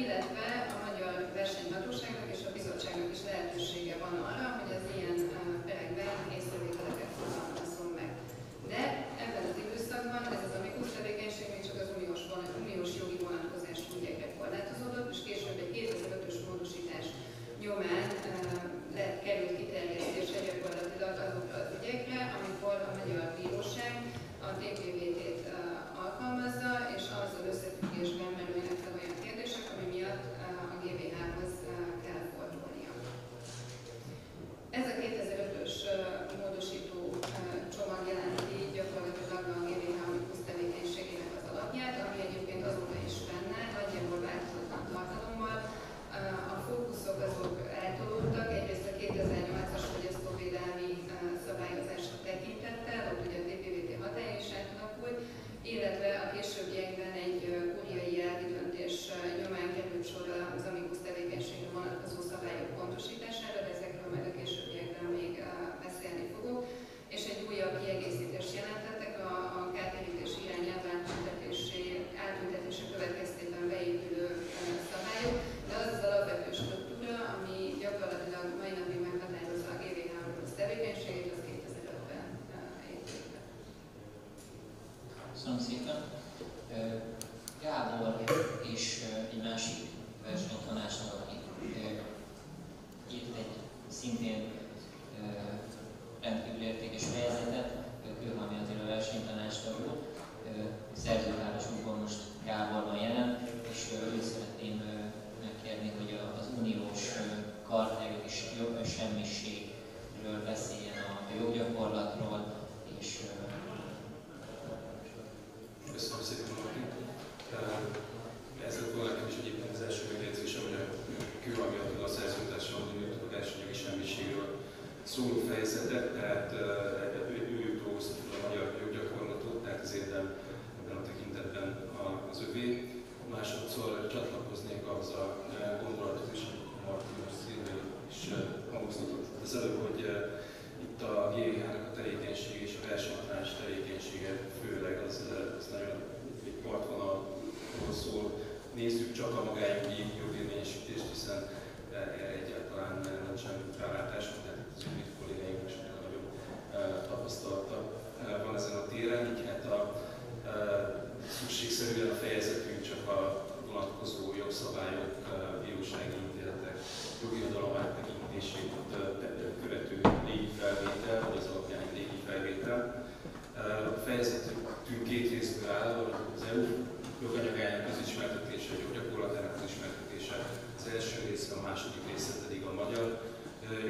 illetve a Magyar Versenyhatóságnak és a bizottságnak is lehetősége van arra, hogy az ilyen perekben észrevételeket fogalmazzon meg. De ebben az időszakban ez az amicus tevékenység még csak az uniós jogi vonatkozású ügyekre korlátozódott, és később egy 2005-ös módosítás nyomán került kiterjesztésre gyakorlatilag azokra az ügyekre, amikor a Magyar Bíróság a TPVT-t alkalmazza, és azzal összefüggésben merülnek fel olyan kérdések, ami miatt a GVH-hoz kell fordulnia. Ez a 2005-ös módosító csomag jelenti gyakorlatilag a GVH amicus tevékenységének az alapját, ami egyébként azóta is fennáll, nagyjából változatlan tartalommal. A fókuszok azok eltolódtak, egyrészt a 2008-as fogyasztóvédelmi szabályozásra tekintettel, ott ugye a TPVT hatálya is átalakult, illetve a későbbiekben egy kúriai elvi döntés nyomán került sor az amicus tevékenységre vonatkozó szabályok pontosítására, de ezekről majd a későbbiekben még beszélni fogok, és egy újabb kiegészítést jelentettek a kártérítés irányelv átültetése következtében beépülő szabályok, de az az alapvető struktúra, ami gyakorlatilag mai napig meghatározza a GVH amicus tevékenységét, az 2005-ben épült. Köszönöm szépen. Gábor és egy másik versenytanácsnok, aki írt egy szintén rendkívül értékes fejezetet, Kőhalmi Attila versenytanácstagú, szerzővárosunkból most Gábor van jelen, és őt szeretném megkérni, hogy az uniós kartályok és semmiségről beszéljen a joggyakorlatról, és köszönöm szépen, Martin. Ez lett volna nekem is egyébként az első megjegyzésem, hogy a Kőhalmi Attila szerzőtársammal nyújtott a versenyjogi semmiségről szóló fejezetet, tehát ő dolgozta fel a magyar joggyakorlatot, tehát az érdem ebben a tekintetben az övé. Másodszor csatlakoznék ahhoz a gondolatot is, hogy Martin most is hangoztatott az előbb, hogy itt a GVH-nak a tevékenység és a versenytanács tevékenysége főleg az nagyon egy partvonalról szól. Nézzük csak a magánjogi jogérvényesítést, hiszen erre egyáltalán nincsen rálátásunk, tehát az ügyvéd kollégáink is nagyon nagyobb tapasztalata van ezen a téren, így hát szükségszerűen a fejezetünk csak a vonatkozó jogszabályok, bírósági ítéletek, jogirodalom áttekintését követő légi felvétel, vagy az alapján légi felvétel. A fejezetünk két részből áll, az EU joganyagának az ismertetése, a joggyakorlatának az ismertetése, az első része, a második része pedig a magyar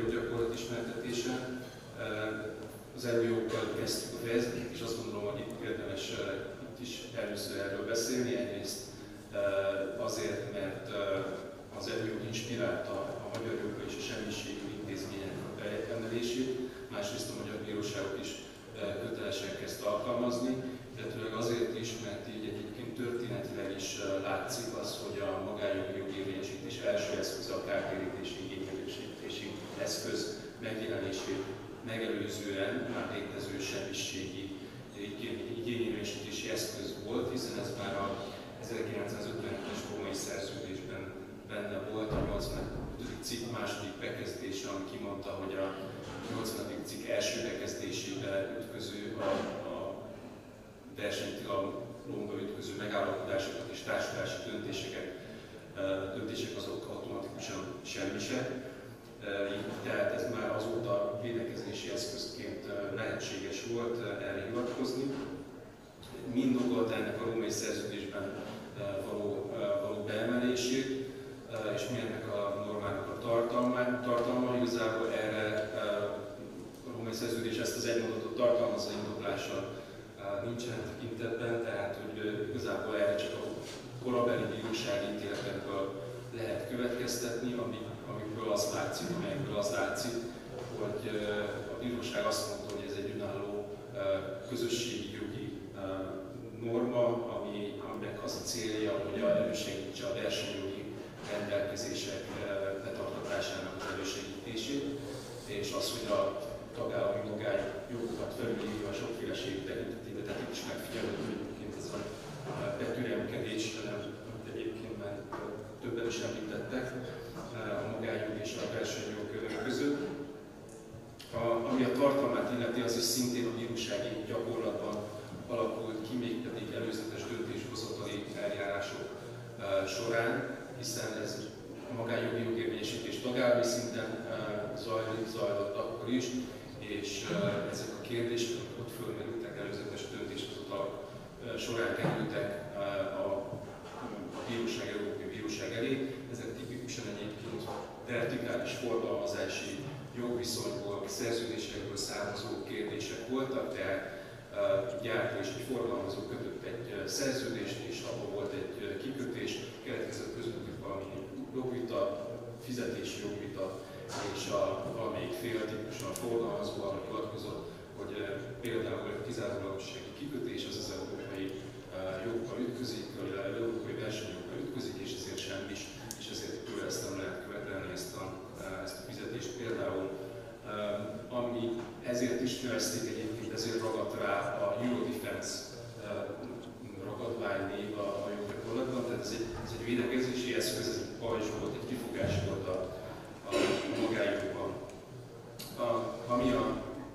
joggyakorlat ismertetése. Az EU joggal kezdtük a fejezetet, és azt gondolom, hogy itt érdemes itt is először erről beszélni. Egyrészt azért, mert az EU jog inspirálta a magyar joggal és a semmiségű intézmények beemelését, másrészt a magyar bíróságok is kötelesek ezt alkalmazni, illetőleg azért is, mert így egyébként történetileg is látszik az, hogy a magánjogi jogérvényesítés első eszköze a kártérítési igényérvényesítési eszköz megjelenését megelőzően már létező semmiségi igényérvényesítési eszköz volt, hiszen ez már a 1957-es római szerződésben benne volt, a 85. cikk második bekezdése, ami kimondta, hogy a 80. cikk első bekezdésébe ütköző a versenytilalomba ütköző megállapodásokat és társulási döntések azok automatikusan semmisek. Tehát ez már azóta védekezési eszközként lehetséges volt erre hivatkozni. Mindokolta ennek a római szerződésben való beemelését, és mi ennek a normának a tartalma. Igazából erre a római szerződés ezt az egy mondatot tartalmazza, indoklása nincsen tekintetben, tehát hogy igazából erre csak a korabeli bírósági ítéletekből lehet következtetni, amikből az látszik, hogy a bíróság azt mondta, hogy ez egy önálló közösségi jogi norma, aminek az a célja, hogy elősegítse a versenyjogi rendelkezések betartatásának az elősegítését, és az, hogy a tagállami jogokat felülírja a sokféleség tekintetében, tehát itt is megfigyelő, hogy egyébként ez a betüremkedés, nem egyébként, mert többen is említettek, a magánjog és a versenyjog között. Ami a tartalmát illeti, az is szintén a bírósági gyakorlatban alakult ki, mégpedig előzetes döntéshozatali eljárások során, hiszen ez a magánjogi jogérvényesítés tagállami szinten zajlott akkor is, és ezek a kérdések, amik ott fölmerültek, előzetes döntéshozatal során kerültek a Európai Bíróság elé. Ezek tipikusan egyébként vertikális forgalmazási jogviszonyból, szerződésekből származó kérdések voltak, tehát gyártó és egy forgalmazó kötött egy szerződést, és abban volt egy kikötés, keletkezett közöttük valami jogvita, fizetési jogvita, és valamelyik fél, típusan a forgalmazó arra hivatkozott, hogy például a kizárólagossági kikötés az az európai joggal ütközik, vagy az európai versenyjoggal ütközik, és ezért semmis, és ezért tőle ezt nem lehet követelni, ezt a fizetést. Például, ami ezért is nevezték egyébként, ezért ragadt rá a Eurodefense ragadványnév a joggyakorlatban, tehát ez egy védekezési eszköz, ez egy pajzs volt, egy kifogás volt a magánjogban. Ami a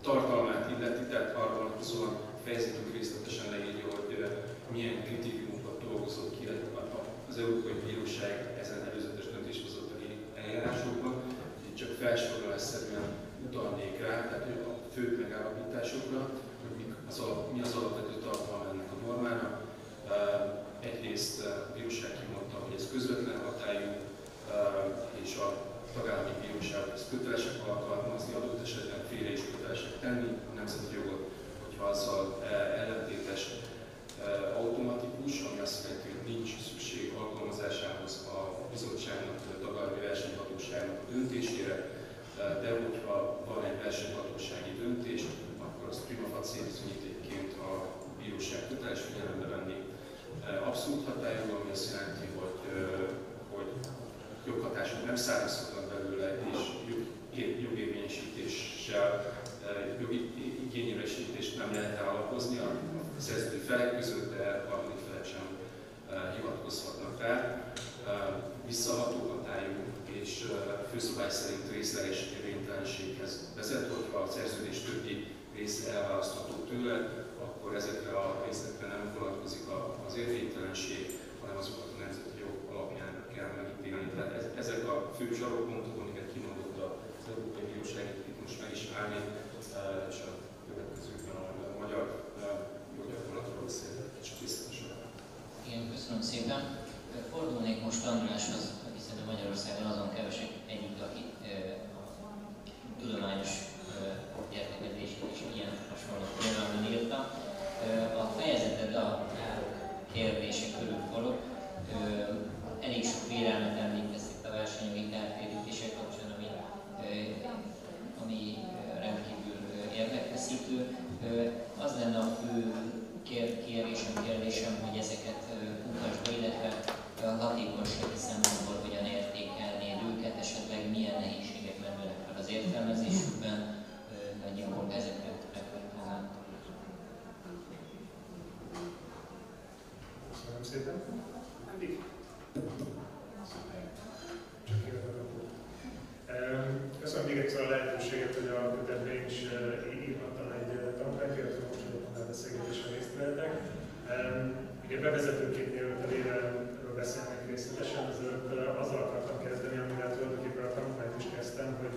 tartalmát illeti, tehát arra vonatkozóan fejezetünk részletesen leírja, hogy milyen kritériumokat dolgozott ki az Európai Bíróság ezen előzetes döntéshozatali eljárásokban. Csak felsorolásszerűen utalnék rá, tehát a fő megállapításokra, hogy mi az alapvető tartalma ennek a normának. Egyrészt a bíróság kimondta, hogy ez közvetlen hatályú, és a tagállami bíróságok ezt kötelesek alkalmazni, adott esetben félre is kötelesek tenni a nemzeti jogot, hogyha azzal ellentétes automatikus, ami azt jelenti, hogy nincs szükség alkalmazásához a bizottságnak, vagy a tagállami versenyhatóságnak a döntésére, de hogyha van egy versenyhatósági döntés, akkor azt prima facie bizonyítékként a bíróság köteles figyelembe venni. Abszolút hatályú, ami azt jelenti, hogy joghatások nem származhatnak belőle, és jogérvényesítéssel, jogi igényérvényesítést nem lehet alapozni a szerződő felek között, de harmadik felek sem hivatkozhatnak rá. Visszaható hatályú és főszabály szerint részleges érvénytelenséghez vezet, hogyha a szerződés többi része elválasztható tőle, akkor ezekre a részekre nem vonatkozik az érvénytelenség, hanem azokat a nemzeti jog alapján kell megítélni. Tehát ezek a fő sarokpontok, amiket kimondott az Európai Bíróság, itt most meg is állni, és a következőkben a magyar joggyakorlatról beszélek, csak részletesen. Igen, köszönöm szépen. Fordulnék most Andráshoz, aki szerintem Magyarországon azon kevesek egyik, aki tudományos értekezést és ilyen hasonló programban írta. A fejezeted a kérdése körül forog. Elég sok vélelmet emlékeztek a versenyjogi kártérítések kapcsán, ami rendkívül érdekfeszítő. Az lenne a fő kérdésem, hogy ezeket mutasd be, illetve a hatékonysági szempontból hogyan értékelnéd őket, esetleg milyen nehézségek merülnek fel az értelmezésükben, nagyjából ezeket reflektálnám. Köszönöm szépen. Köszönöm még egyszer a lehetőséget, hogy a kötetben is írhattam egy tanulmányt, illetve most a beszélgetésen részt vettek. Ugye bevezetőként mielőtt a vélelemről beszélnek részletesen, ezelőtt azzal akartam kezdeni, amivel tulajdonképpen a tanulmányt is kezdtem, hogy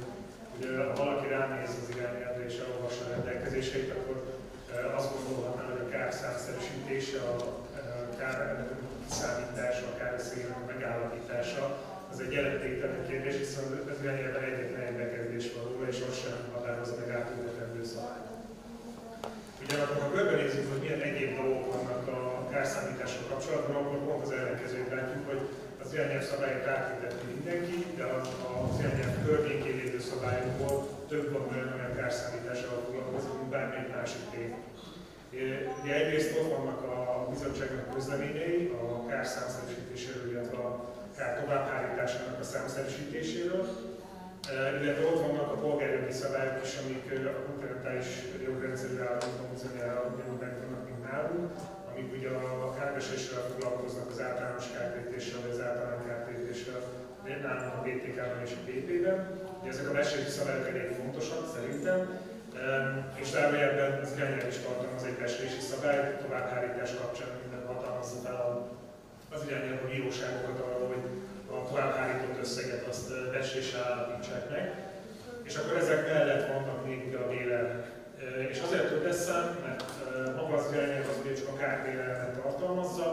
ha valaki ránéz az irányelvre és elolvassa a rendelkezéseit, akkor azt gondolhatná, hogy a kár számszerűsítése, a kár kiszámítása, a kárösszegének a megállapítása, az egy jelentéktelen kérdés, hiszen az irányelvben egyetlen egy bekezdés van róla, és az sem határozza meg átültetendő szabályt. Ugyanakkor, ha körbenézzük, hogy milyen egyéb dolgok vannak a kárszámítással kapcsolatban, akkor pont az ellenkezőt látjuk, hogy az irányelv szabályok átültetni mindenki, de az irányelv környékén lévő szabályokból több van olyan kárszámítással foglalkozik, mint bármelyik másik téma. Ugye egyrészt ott vannak a bizottságnak közleményei, a kár számszerűsítéséről, illetve a kár továbbhárításának a számszerűsítéséről, illetve ott vannak a polgárjogi szabályok is, amik a kontinentális jogrendszerű államokban bizonyára jobban vannak, mint nálunk, amik ugye a kárbeséssel foglalkoznak, az általános kártérítéssel, vagy az általános kártérítés és nálunk a BTK-ban és a PP-ben. Ezek a versenyjogi szabályok elég fontosak szerintem, és zárójelben az irányelv is tartalmaz egy becslési szabályt, továbbhárítás kapcsán minden hatalmazza fel az irányelv a bíróságokat arra, hogy a továbbhárított összeget azt becsléssel állapítsák meg. És akkor ezek mellett vannak még a vélelmek. És azért több eszem, mert maga az irányelv az ugye csak a kárvélelmet tartalmazza,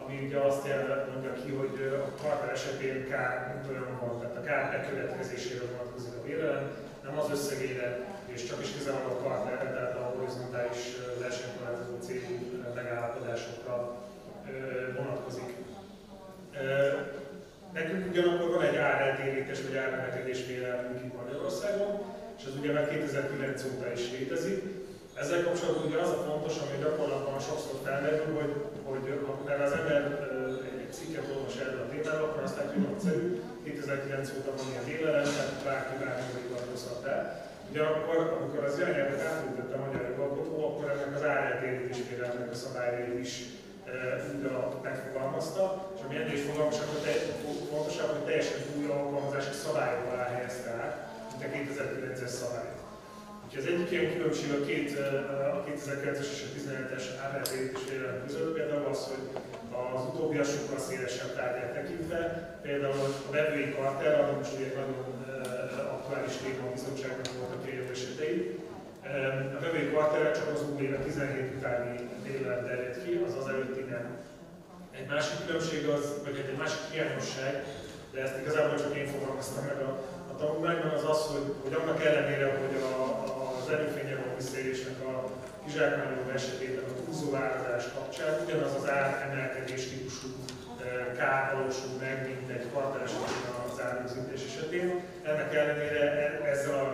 ami ugye azt mondja ki, hogy a karter esetén kár mint olyan van, tehát a kár bekövetkezésére vonatkozik a vélelem, nem az összegére, és csak is kizárólag a karterre, tehát a horizontális versenykorlátozó célú megállapodásokra vonatkozik. Nekünk ugyanakkor van egy áreltérítés vagy árnövekedés vélelmünk itt Magyarországon, és ez ugye már 2009 óta is létezik. Ezzel kapcsolatban ugye az a fontos, ami gyakorlatban sokszor felmerül, hogy amikor az ember egy cikket olvas erről a témáról, akkor azt látja, hogy nagyszerű, 2009 óta van ilyen vélelem, tehát bárki bármikor hivatkozhat rá. Ugyanakkor, amikor az irányelvet átültette a magyar jogalkotó, akkor ennek az áreltérítés vélelmnek a szabályait is megfogalmazta, és ami ennél is fontosabb, hogy teljesen új alkalmazási szabályok alá helyezte át, mint a 2009-es szabályt. Úgyhogy az egyik ilyen különbség a 2009-es és a 2017-es áreltérítés vélelem között például az, hogy az utóbbiak sokkal szélesebb tárgyát tekintve, például a vevői karter, ami most ugye nagyon aktuális téma a bizottságnak voltak ilyen esetei. A vevői karterre csak az új éve 17 utáni vélelem terjed ki, az előtti nem. Egy másik különbség az, vagy egy másik hiányosság, de ezt igazából csak én fogalmaztam meg a tanulmányban, az az, hogy annak ellenére, hogy az előfényelő visszaélésnek a kizsákmányoló esetében a túlzó árazás kapcsán ugyanaz az áremelkedés típusú kár valósul meg, mint egy karter esetén az árrögzítés esetén. Ennek ellenére ezzel a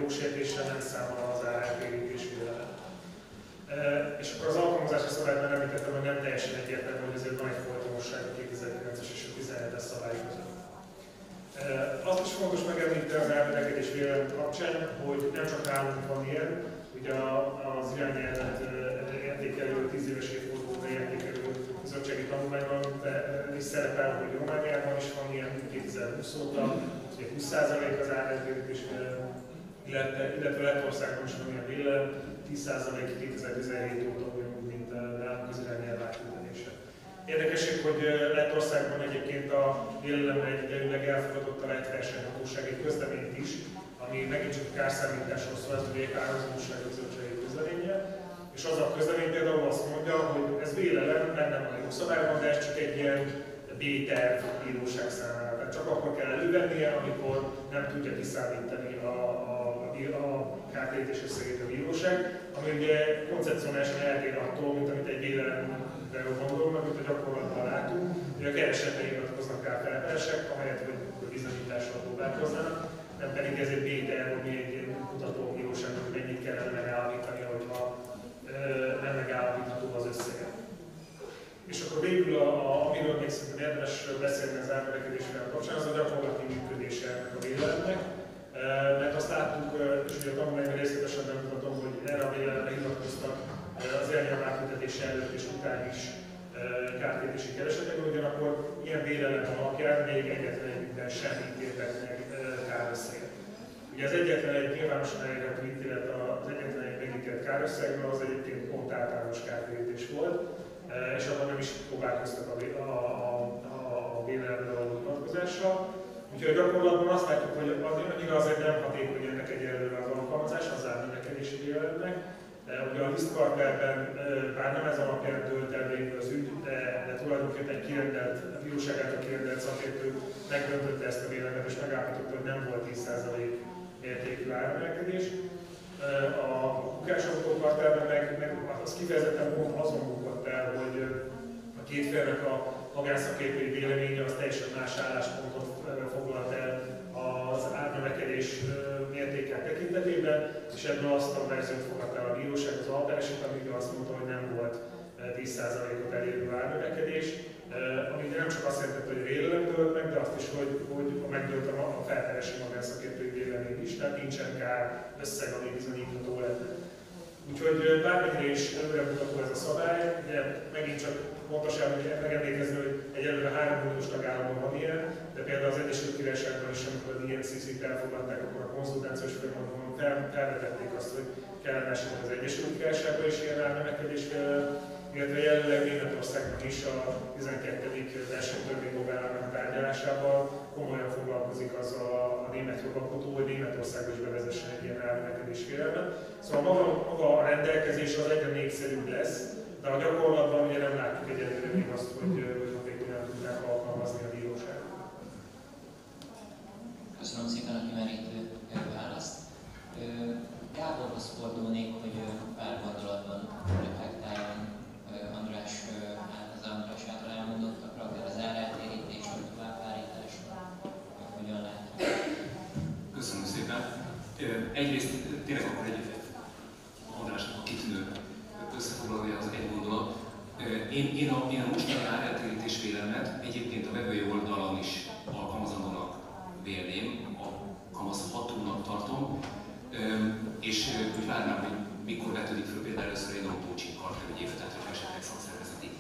jogsértéssel nem számol az áreltérítés vélelem. És akkor az alkalmazási szabályban említettem, hogy nem teljesen egyértelmű, hogy ezért van egy folytonosság a 2009-es és a 2017-es szabály között. Azt is fontos megemlíteni az árnövekedés vélelem kapcsán, hogy nem csak nálunk van ilyen, ugye az irányelvet értékelő 10 éves évfordulóra értékelő bizottsági tanulmányban is szerepel, hogy Romániában is van ilyen 2020 óta, ugye 20% az áreltérítés vélelem, illetve Lettországban is van ilyen vélelem, 10% 2017 óta ugyanúgy, mint nálunk az irányelv átültetése. Érdekesség, hogy Lettországban egyébként a vélelemre egyidejűleg elfogadott a lett versenyhatóság egy közleményt is, ami megint csak a kárszámításról szól, ez ugye egy kárhozamosság bizottsági közleménye. És az a közlemény például azt mondja, hogy ez vélelem, benne van a jogszabályban, de ez csak egy ilyen B-terv bíróság számára. Tehát csak akkor kell elővennie, amikor nem tudja kiszámítani a kártérítés összegét a bíróság, ami ugye koncepcionálisan eltér attól, mint amit egy vélelemről gondolunk, amit a gyakorlatban látunk, hogy a keresetre hivatkoznak rá felperesek, amelyet hogy bizonyítással próbálkoznak, nem pedig ez egy B-terv, ami egy kutatóbíróságnak, hogy mennyit kellene megállapítani, hogyha nem megállapítható az összeget. És akkor végül, amiről még szerintem érdemes beszélni az árnövekedésvel kapcsán, az a gyakorlati működése ennek a vélelemnek. Mert azt láttuk, és ugye a tanulmányban részletesen nem mutatom, hogy erre a vélelemre hivatkoztak az irányelv átültetése előtt és után is kártérítési keresetekben, ugyanakkor ilyen vélelem alapján még egyetlen egyben sem ítéltek meg kárösszeget. Ugye az egyetlen egy nyilvánosan elérhető ítélet az egyetlen egy megítélt kárösszegről az egyébként pont általános kártérítés volt, és abban nem is próbálkoztak a vélelemről a vonatkozással. Úgyhogy gyakorlatban azt látjuk, hogy annyira azért nem hatékony ennek egyelőre az alkalmazása az árnövekedési vélelemnek. Ugye a lisztkarterben bár nem ez alapján dőlt el végül az ügy, de tulajdonképpen a bíróság által kirendelt szakértő megdöntötte ezt a vélemet és megállapította, hogy nem volt 10% mértékű áremelkedés. A bukásautókarterben meg az kifejezetten pont azon bukott el, hogy a két félnek a magánszakértői véleménye az teljesen más álláspontot foglalt el az árnövekedés mértékek tekintetében, és ebből azt a verziót fogadta el a bíróság az alpereset, amíg azt mondta, hogy nem volt 10%-ot elérő árnövekedés, ami nem csak azt jelentette, hogy vélelem dölt meg, de azt is, hogy megdölt a felperesi magánszakértői vélemény is, tehát nincsen kár összeg, ami bizonyítható lenne. Úgyhogy bármennyire is előremutató ez a szabály, de megint csak pontosan megemlékezni, hogy egyelőre 3 uniós tagállamon van ilyen, de például az Egyesült Királyságban is, amikor az IMCC-t elfogadták, akkor a konzultációs folyamaton felvetették azt, hogy kellene esetleg az Egyesült Királyságban is ilyen árnövekedés, illetve jelenleg Németországban is a 12. versenytörvényjogának a tárgyalásával komolyan foglalkozik azzal a német jogalkotó, hogy Németországban is bevezessen egy ilyen árnövekedés kérelmet. Szóval maga a rendelkezés az egyre népszerűbb lesz, de a gyakorlatban ugye nem látjuk egyelőre még azt, hogy hatékonyan tudnák alkalmazni a bíróságot. Köszönöm szépen a kimerítő választ. Gáborhoz fordulnék, hogy pár gondolatban reflektáljon az András által elmondottakra, akár az áreltérítés, vagy továbbhárítás, hogyan látjuk. Köszönöm szépen. Egyrészt tényleg akkor egy Andrásnak a kitűnő összefoglalója az egy gondolat. Én a mostani áreltérítés vélelmet egyébként a vevői oldalon is alkalmazandónak vélném, alkalmazhatónak tartom, és úgy várnám, hogy mikor vetődik föl például először egy non-poaching kartelügyébe, tehát hogy esetleg szakszervezeti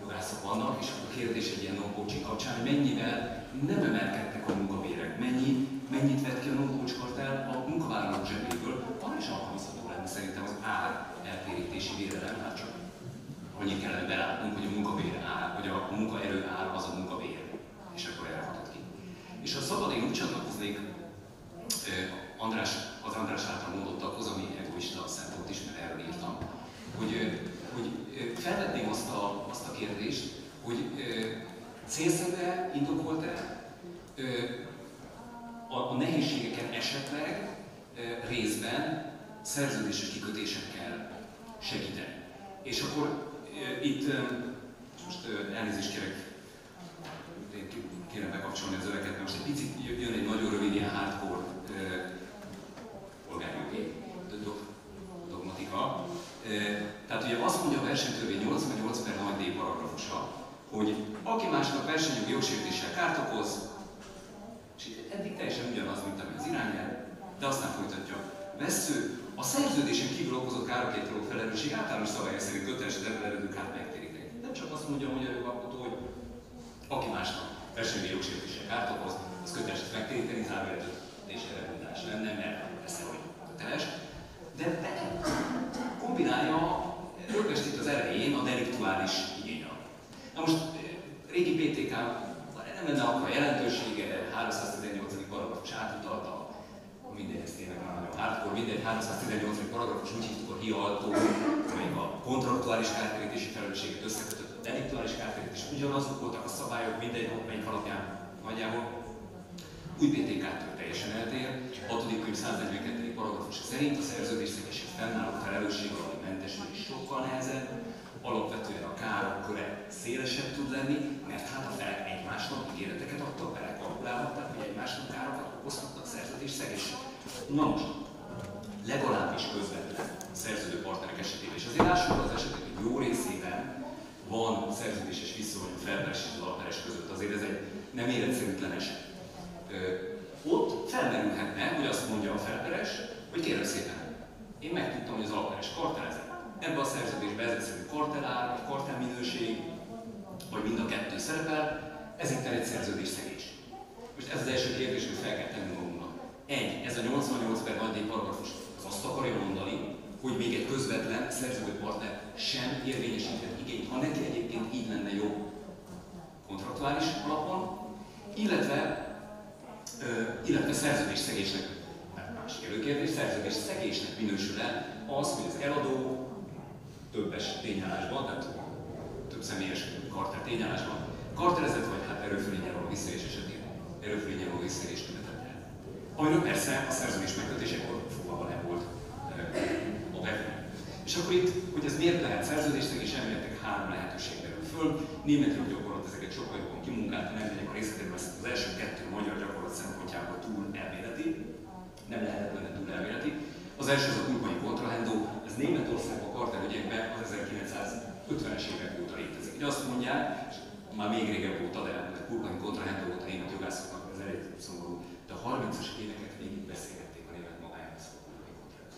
jogászok vannak, és akkor a kérdés egy ilyen non-poaching kapcsán, hogy mennyivel nem emelkedtek a munkabérek, mennyit vett ki a non-poach kartel a munkavállalók zsebéből, arra is alkalmazható lenne szerintem az ár eltérítési vélelem, hát csak annyit kellene belátnunk, hogy a munkabér ár, hogy a munkaerő ár az a munkabér, és akkor erre hatott ki. És ha szabad, én úgy csatlakoznék az András által mondottakhoz, ami egoista szempont is, mert erről írtam, hogy felvetném azt a kérdést, hogy célszerűen indokolt-e a nehézségeken esetleg részben szerződéses kikötésekkel segíteni. És akkor itt most elnézést kérem bekapcsolni az öveket, mert most egy picit jön egy nagyon rövid, ilyen hardcore polgárjogi dogmatika. Tehát ugye azt mondja a versenytörvény 88/4D paragrafusa, hogy aki másnak versenyjogi jogsértéssel kárt okoz, és eddig teljesen ugyanaz, mint ami az irányelv, de aztán folytatja. Vessző, a szerződésen kívül okozott károkért való felelősség általános szabályok szerint köteles az ebből eredő kárt megtéríteni. Nem csak azt mondja a magyar jogalkotó, hogy aki másnak versenyjogi jogsértéssel kárt okoz, az köteles megtéríteni, zárójelződése redundáns lenne, mert persze, hogy köteles, de kombinálja rögvest itt az elején a deliktuális igényel. Na most régi PTK nem lenne akkor a jelentősége, 318. paragrafus átutalta, mindegy, ez tényleg már nagyon hardcore, mindegy, 318. paragrafus úgy hívtuk a hialtó, amelyik a kontraktuális kártérítési felelősséget összekötött a deliktuális kártérítés, ugyanazok voltak a szabályok, mindegy, melyik alapján nagyjából. Új PTK-től teljesen eltér, 6. könyv 142. paragrafusa szerint a szerződésszegésért fennálló felelősség valami mentesülés sokkal nehezebb, alapvetően a károk köre szélesebb tud lenni, mert hát a felek egymásnak ígéreteket adtak, belekalkulálhatták, hogy egymásnak károkat okozhatnak szerződésszegéssel. Na most, legalábbis közvetlen szerződő partnerek esetében, és azért lássuk az esetek, hogy jó részében van szerződéses viszony a felperes és az alperes között, azért ez egy nem életszerűtlen eset. Ott felmerülhetne, hogy azt mondja a felperes, hogy kérem szépen, én megtudtam, hogy az alperes kartelezett. Ebben a szerződésben ezek szerint kartelár, vagy kartelminőség, vagy mind a kettő szerepel, ez itt egy szerződésszegés. Most ez az első kérdés, hogy fel kell tennünk magunknak. Ez a 88/4D paragrafus az azt akarja mondani, hogy még egy közvetlen szerződőpartner sem érvényesíthet igényt, ha neki egyébként így lenne jó kontraktuális alapon, illetve szerződésszegésnek, másik előkérdés, szerződésszegésnek minősül-e az, hogy az eladó többes tényállásban, tehát több személyes kartel tényállásban kartelezett, vagy hát erőfölényen való visszaélés esetén erőfölényen való visszaélést követett el. Amiről persze a szerződés megkötésekor fogalma nem volt a vevő. És akkor itt, hogy ez miért lehet szerződésszegés, elméletek 3 lehetőség merül föl. Német joggyakorlat ezeket sokkal jobban kimunkálta, nem megyek a részletekbe, mert az első 2 magyar gyakorlat szempontjából túl elméleti, nem lehet benne túl elméleti. Az első az a kulpai kontrahendó, ez Németországban kartelügyekben az 1950-es évek óta létezik. Ugye azt mondják, és már még régebb óta, de a kulpai kontrahendó volt a német jogászoknak, ez elég szomorú, de a 30-as éveket végig beszélgették a német magánjogászok kulpai kontrahendó.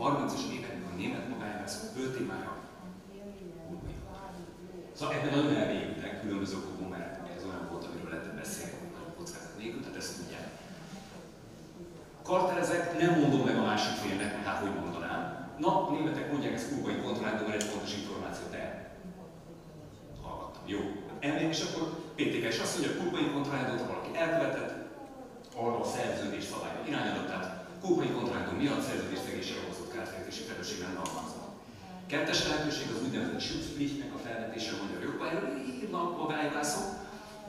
30-as években a német magánjogászok 5 témája kulpai kontrahendó. Szóval kartelezek, nem mondom meg a másik félnek, mert hát hogy mondanám. Na, a németek mondják ezt kurbai kontrolládó, mert egy fontos információt hallgattam. Jó. És akkor PTK is azt mondja, hogy kurbai kontrolládót valaki elkövetett, arra a szerződés szabályra irányadott, tehát kurbai kontrolládó miatt szerződésszegéssel okozott kártérítési felelősségben alkalmazva. Kettes lehetőség az úgynevezett Schutzpflichtnek a felvetése a magyar jogban. Erről írnak magájogászok,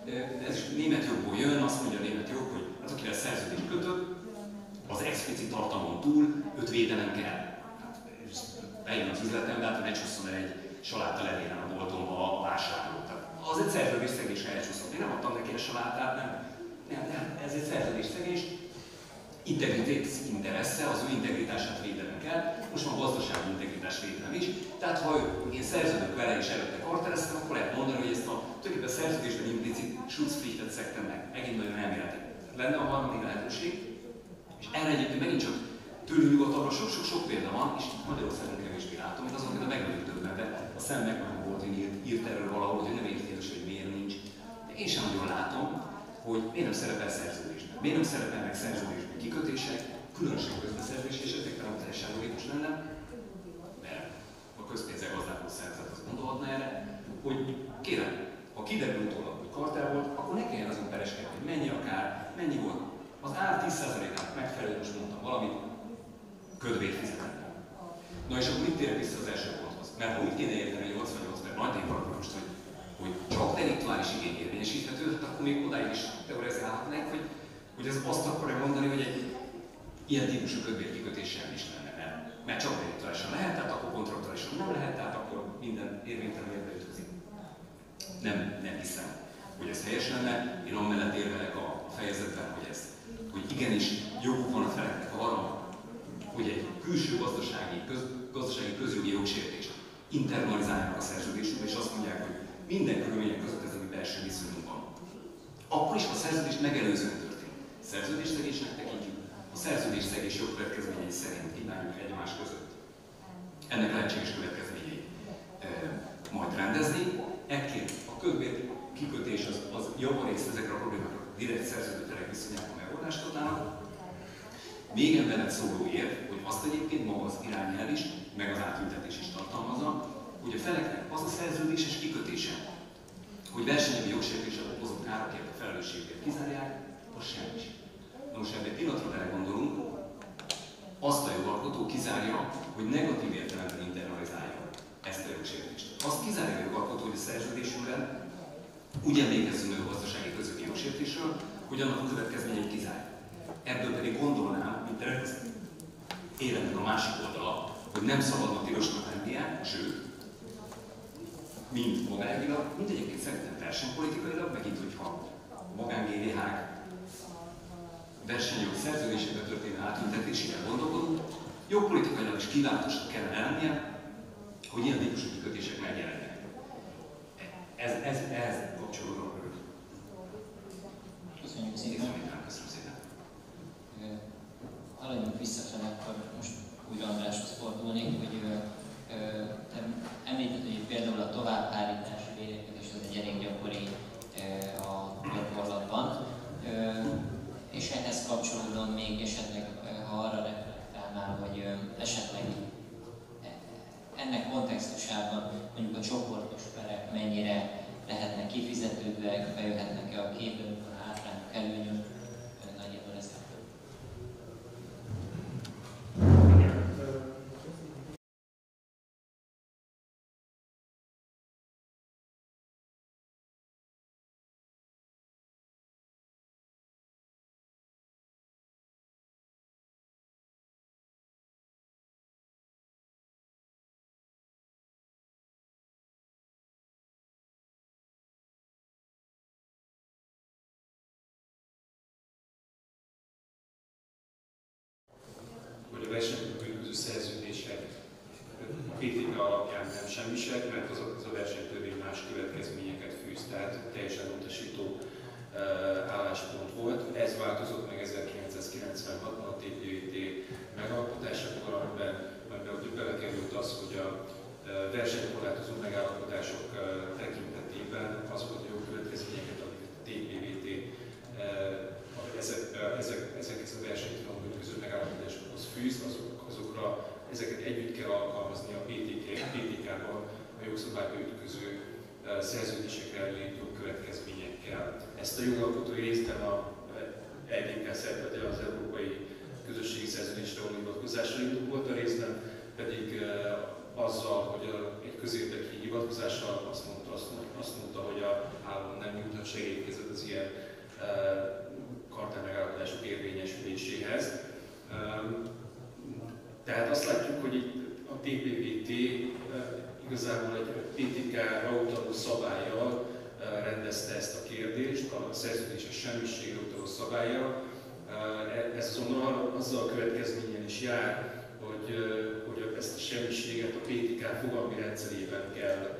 de ez is német jogból jön, azt mondja a német jog, hogy az, akivel szerződést kötött, az explicit tartalmon túl őt védelem kell. Hát, bejön az üzletembe, hát ne csusszon el egy saláta levélen a boltomba a vásárló. Tehát az egy szerződésszegés, ha elcsúszott. Én nem adtam neki a salátát, nem, ez egy szerződésszegés. Integritás interesse, az ő integritását védelem kell, most van gazdasági integritás védelem is. Tehát ha én szerződök vele és előtte karteleztem, akkor lehet mondani, hogy ezt a tulajdonképpen szerződésben implicit Schutzpflichtet szektem meg. Megint nagyon elméleti. Lenne a harmadik lehetőség, és erre egyébként megint csak tőlünk nyugatabbra sok példa van, és Magyarországon kevésbé látom, mint azon például meg vagyok döbbenve. A szemnek nagyon volt, hogy írt erről valahol, hogy nem értékes, hogy miért nincs. De én sem nagyon látom, hogy miért nem szerepel szerződésben. Miért nem szerepelnek szerződésben kikötések, különösen közbeszerzés, és ezekben teljesen logikus lenne, mert a közpénzzel gazdálkodó szervezet azt gondolhatna erre, hogy kérem, ha kiderül utólag, hogy kartel volt, akkor ne kelljen azon pereskedni, hogy mennyi a kár, mennyi volt. Az ár 10%-át megfelelő, most mondtam valamit, ködvét fizetett. Na és akkor itt térek vissza az első ponthoz. Mert ha úgy kéne érteni 88 per nagy most, hogy csak deliktuális igény érvényesíthető, akkor még odáig is teorizálhatnánk, hogy ez azt akarja mondani, hogy egy ilyen típusú ködvérkikötéssel is lenne, mert csak deliktuálisan lehet, tehát akkor kontraktuálisan nem lehet, tehát akkor minden érvénytelen érve ütközik. Nem hiszem, hogy ez helyes lenne. Én amellett érvelek a fejezetben, hogy igenis joguk van a feleknek arra, hogy egy külső gazdasági közjogi jogsértést internalizáljanak a szerződésükbe, és azt mondják, hogy minden körülmények között ez a mi belső viszonyunk van. Akkor is a szerződést megelőzően történik. Szerződésszegésnek tekintjük, a szerződésszegés jogkövetkezményei szerint kívánjuk egymás között ennek lehetséges következményeit majd rendezni. Ekként a ködvér kikötés az javarészt ezekre a problémákra direkt szerződőtelek viszonyában megoldást adnának. Még emellett szóló ér, hogy azt egyébként maga az irányelv is, meg az átültetés is tartalmazza, hogy a feleknek az a szerződéses kikötése, hogy versenyjogi jogsértéssel okozott károkért a felelősséget kizárják, az semmi. Na most ebben pillanatra belegondolunk, azt a jogalkotó kizárja, hogy negatív értelemben internalizálja ezt a jogsértést. Azt kizárja a jogalkotó, hogy a szerződésünkben úgy emlékezzünk meg a gazdasági közötti jogsértésről, hogy annak a következményeit kizárja. Ebből pedig gondolnám, mint az életnek a másik oldala, hogy nem szabadna tilosnak lennie, sőt, mind magánilag, mind egyébként szerintem versenypolitikailag, meg itt, hogyha magán GVH-k versenyjog szerződésébe történő átültetésével gondolkodunk, jogpolitikailag is kívánatosnak kellene lennie, hogy ilyen típusú kikötések megjelennek. Ez kapcsolódóan rövid. Köszönjük szépen. Köszönöm szépen. Haladjunk visszafele, akkor most újra Andráshoz fordulnék, hogy te említetted, hogy például a továbbhárítási védekezés az egy elég gyakori a gyakorlatban, és ehhez kapcsolódóan még esetleg, ha arra reflektálnál, hogy esetleg ennek kontextusában mondjuk a csoportos perek mennyire lehetnek kifizetődőek, bejöhetnek-e a képbe, a hátrányok, előnyök, nagyjából ezek. Hogy a versenybűnöző szerződések a PTK alapján nem semmisek, mert az a versenytörvény más következményeket fűz, tehát teljesen utasító álláspont volt. Ez változott meg 1996-ban a TPVT megalkotásakor, amiben belekerült az, hogy a versenykorlátozó megállapodások tekintetében azokat a jogkövetkezményeket, amiket a TPVT ezekhez a versenytörvényekhez Európában a jogszabályba ütköző szerződésekre előíró következményekkel. Ezt a jogalkotói részben a EGK szervezete az Európai Közösségi Szerződésre való hivatkozásra indokolt, a részben pedig azzal, hogy egy közérdekű hivatkozással azt mondta, hogy a állam nem nyújthat segélykezet az ilyen kartellmegállapodások érvényesüléséhez. Tehát azt látjuk, hogy itt a TPVT igazából egy PTK-ra utaló szabállyal rendezte ezt a kérdést, a szerződéses semmiségre utaló szabállyal. Ez azonban azzal a következményen is jár, hogy ezt a semmiséget a PTK fogalmi rendszerében kell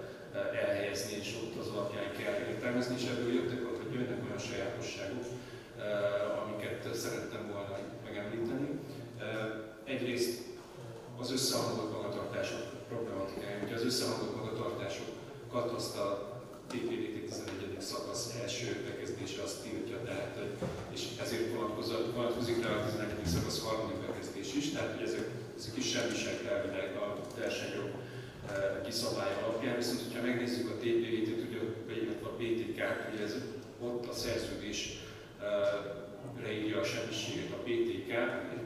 elhelyezni, és ott az alapján kell értelmezni, és ebből jönnek olyan sajátosságok, amiket szerettem volna megemlíteni. Egyrészt az összehangolt magatartások problematikája. Ugye az összehangolt magatartásokat azt a TPVT 11. szakasz első bekezdése azt tiltja, tehát, és ezért vonatkozik rá a 11. szakasz harmadik bekezdés is, tehát hogy ezek is semmisek elvileg a versenyjog kiszabálya alapján, viszont hogyha megnézzük a TPVT-t, illetve a PTK-t, ugye ez ott a szerződésre írja a semmiséget a PTK,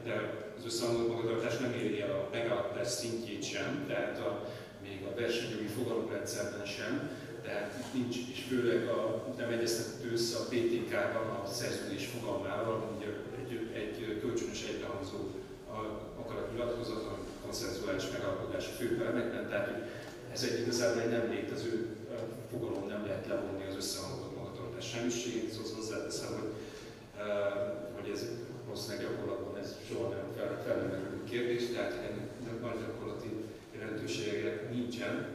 de az összehangolt magatartás nem éri el a megállapodás szintjét sem, tehát még a versenyjogi fogalomrendszerben sem, tehát itt nincs, és főleg nem egyeztethető össze a PTK-ban a szerződés fogalmával, ugye egy kölcsönös egybehangzó akaratnyilatkozat, a konszenzuális megállapodás a főpelemekben, tehát ez igazából egy nem létező fogalom, nem lehet levonni az összehangolt magatartás semmiségét, szóval hozzáteszem, hogy ez valószínűleg gyakorlatban ez soha nem felmerülő kérdés, tehát ennek nagy gyakorlati jelentősége nincsen.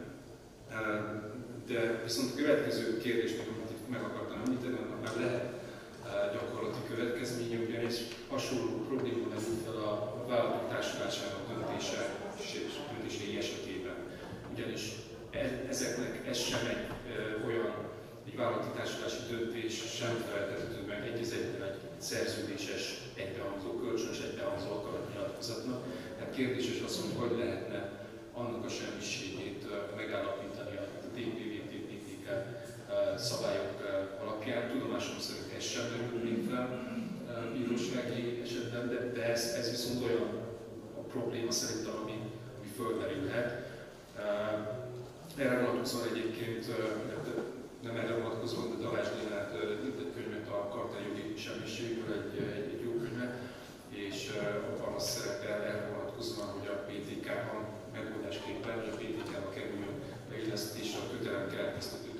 De viszont a következő kérdést, amit itt meg akartam említeni, annak már lehet gyakorlati következménye, ugyanis hasonló probléma merül fel a vállalatok társulásának döntései esetében. Ugyanis ezeknek ez sem egy olyan vállalati társulási döntés sem feltethető meg egyben egy szerződéses egybehangzó, kölcsönös egybehangzó akaratnyilatkozatnak. Tehát kérdéses az, hogy lehetne annak a semmiségét megállapítani a TPVT-PTK szabályok alapján. Tudomásom szerint ez sem merül fel bírósági esetben, de ez viszont olyan a probléma szerintem, ami fölmerülhet. Erre vonatkozóan egyébként, nem erre vonatkozóan, de Dalás Dénát írt egy könyvet a kartelljogi semmiségről, egy jó könyvet, és abban az szerepel erre vonatkozóan, hogy a PTK-ban megoldásképpen, hogy a PTK-ba kerüljön beillesztésre a kötelem keletkeztető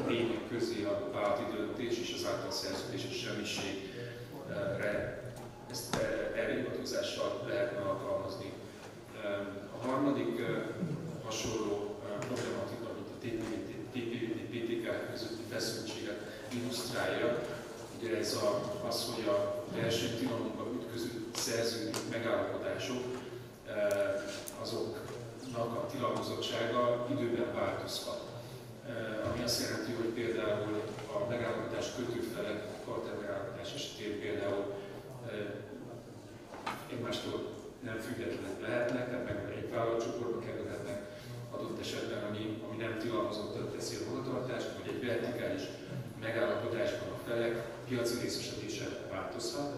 tények közé a vállalati döntés és az által szerződéses semmiségre ezt erre hivatkozással lehetne alkalmazni. A harmadik hasonló problematika, amit a TPVT-PTK közötti feszültséget illusztrálja, ugye ez az, hogy a versenytilalomba ütköző szerződő megállapodások, azoknak a tilalmazottsága időben változhat. Ami azt jelenti, hogy például a megállapodás kötőfelek, a kartellmegállapodás esetén például egymástól nem függetlenek lehetnek, tehát meg egy vállalatcsoportba kerülhetnek adott esetben, ami nem tilalmazottat teszi a magatartást, vagy egy vertikális megállapodásban a felek piaci részesedése változhat,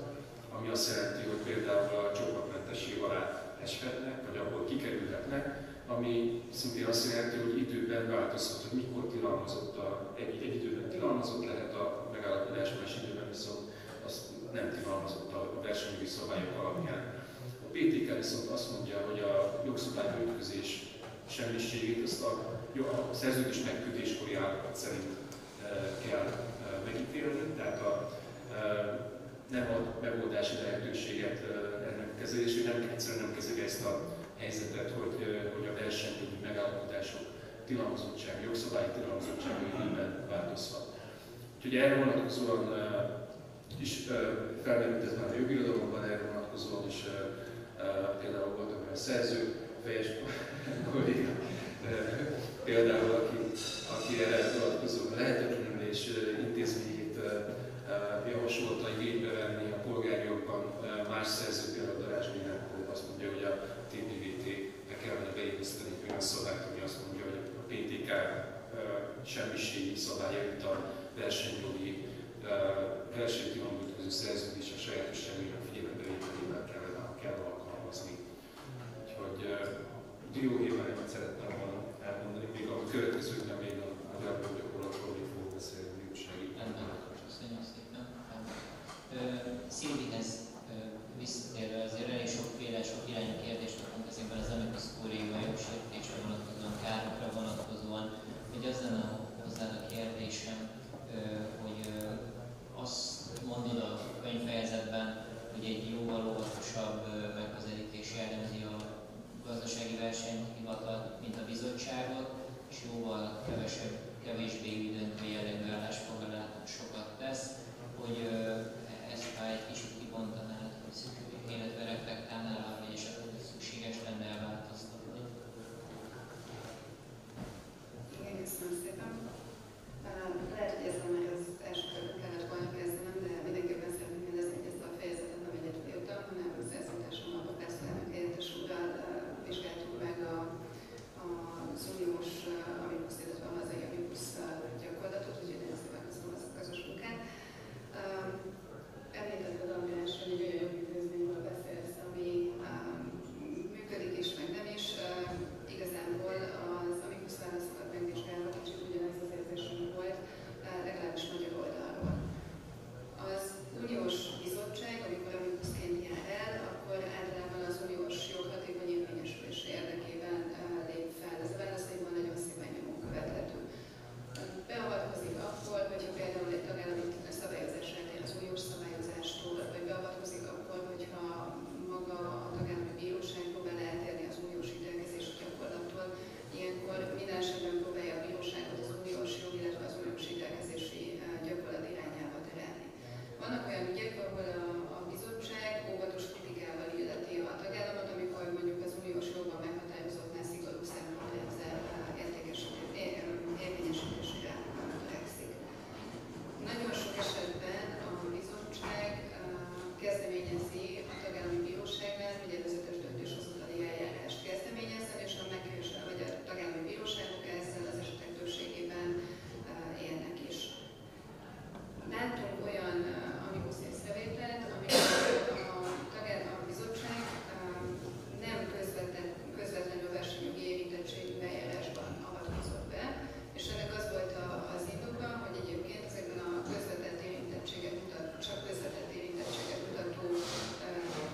ami azt jelenti, hogy például a csoportmentesség alá eshetnek, vagy abból kikerülhetnek, ami szintén azt jelenti, hogy időben változhat, hogy mikor tilalmazott egy időben tilalmazott lehet a megállapodás, más időben viszont azt nem tilalmazott a versenyjogi szabályok alapján. A PTK viszont azt mondja, hogy a jogszabályba ütközés semmiségét azt a szerződés megkötéskori állapot szerint kell megítélni, tehát nem ad megoldási lehetőséget ennek kezelésére, egyszerűen nem kezeli ezt a helyzetet, hogy a versenyjogi megállapodások tilalmazottsága, jogszabályi tilalmazottsága időben változhat. Úgyhogy erre vonatkozóan is felmerült ez már a jogirodalomban, erre vonatkozóan is például voltak olyan szerző, fejes kolléga, például aki erre vonatkozóan lehetetlenülés intézményét javasolta igénybe venni a polgári jogban, más szerző például Dalás Dénát azt mondja, hogy a TPVT-be kellene beilleszteni olyan szabályt, ami azt mondja, hogy jogszabályait a versenyjogi versenyjogi nemzetközi szerződések sajátosságainak figyelembevételével kell alkalmazni. Úgyhogy dióhéjban szerettem volna elmondani, még a következőkben még a gyakorlatról fogok beszélni bírósági. Köszönjük szépen. Szilvihez visszatérve azért elég sokféle, sok irányú kérdést kapunk ezekben az amicus curiae jogsértésre vonatkozóan, károkra vonatkozóan, hogy az lenne hozzád a kérdésem, hogy azt mondod a könyvfejezetben, hogy egy jóval óvatosabb megközelítés jellemzi a gazdasági versenyhivatalt, mint a bizottságot, és jóval kevésbé üdöntő jellegű állásfoglalásokat tesz, hogy ezt ha egy kicsit kibontanád, illetve reflektálnál arra, hogy esetleg szükséges lenne elváltoztatni. Igen, köszönöm szépen. Lehet, hogy ezzel már az első körben kellett volna kezdenem, de mindenképpen szeretném mindezni, hogy ezt a fejezetet nem egyedül írtam, hanem az szerződésemben a professzor elnök helyettes úrral vizsgáltuk meg az uniós amicus, illetve a hazai amicus gyakorlatot, úgyhogy én szépen köszönöm ezt a közös munkát. Említetted, András, hogy egy olyan jogintézményről beszélsz, ami működik is, meg nem is. Igazából az amicus válaszokat megvizsgálva kicsit ugyanez az érzésünk volt, legalábbis magyar oldalról. Az uniós bizottság, amikor amicusként jár el, akkor általában az uniós jog hatékony érvényesülése érdekében lép fel. Ez a válaszaiban nagyon szépen nyomon követhető. Beavatkozik akkor, hogyha például egy tagállami szabályozás eltér az uniós szabályozástól, vagy beavatkozik akkor, hogyha maga a tagállami bíróság próbál eltérni az uniós ítélkezési gyakorlattól. Ilyenkor minden esetben próbálja a bíróságot az uniós jog, illetve az uniós ítélkezési gyakorlat irányába terelni. Vannak olyan ügyek, ahol a bizottság óvatos kritikával illeti a tagállamot, amikor mondjuk az uniós jogban meghatározottnál szigorú szempontrendszer érvényesítésére törekszik. Nagyon sok esetben a bizottság kezdeményezi a tagállami bíróságnál, hogy előzetes döntéshozatali eljárást kezdeményezzen, és vagy a tagállami bíróságok ezzel az esetek többségében élnek is. Látunk olyan amicus észrevételt, amikor a bizottság nem közvetlenül versenyjogi érintettségű eljárásban avatkozott be, és ennek az volt az indoka, hogy egyébként ezekben a közvetett érintettséget mutató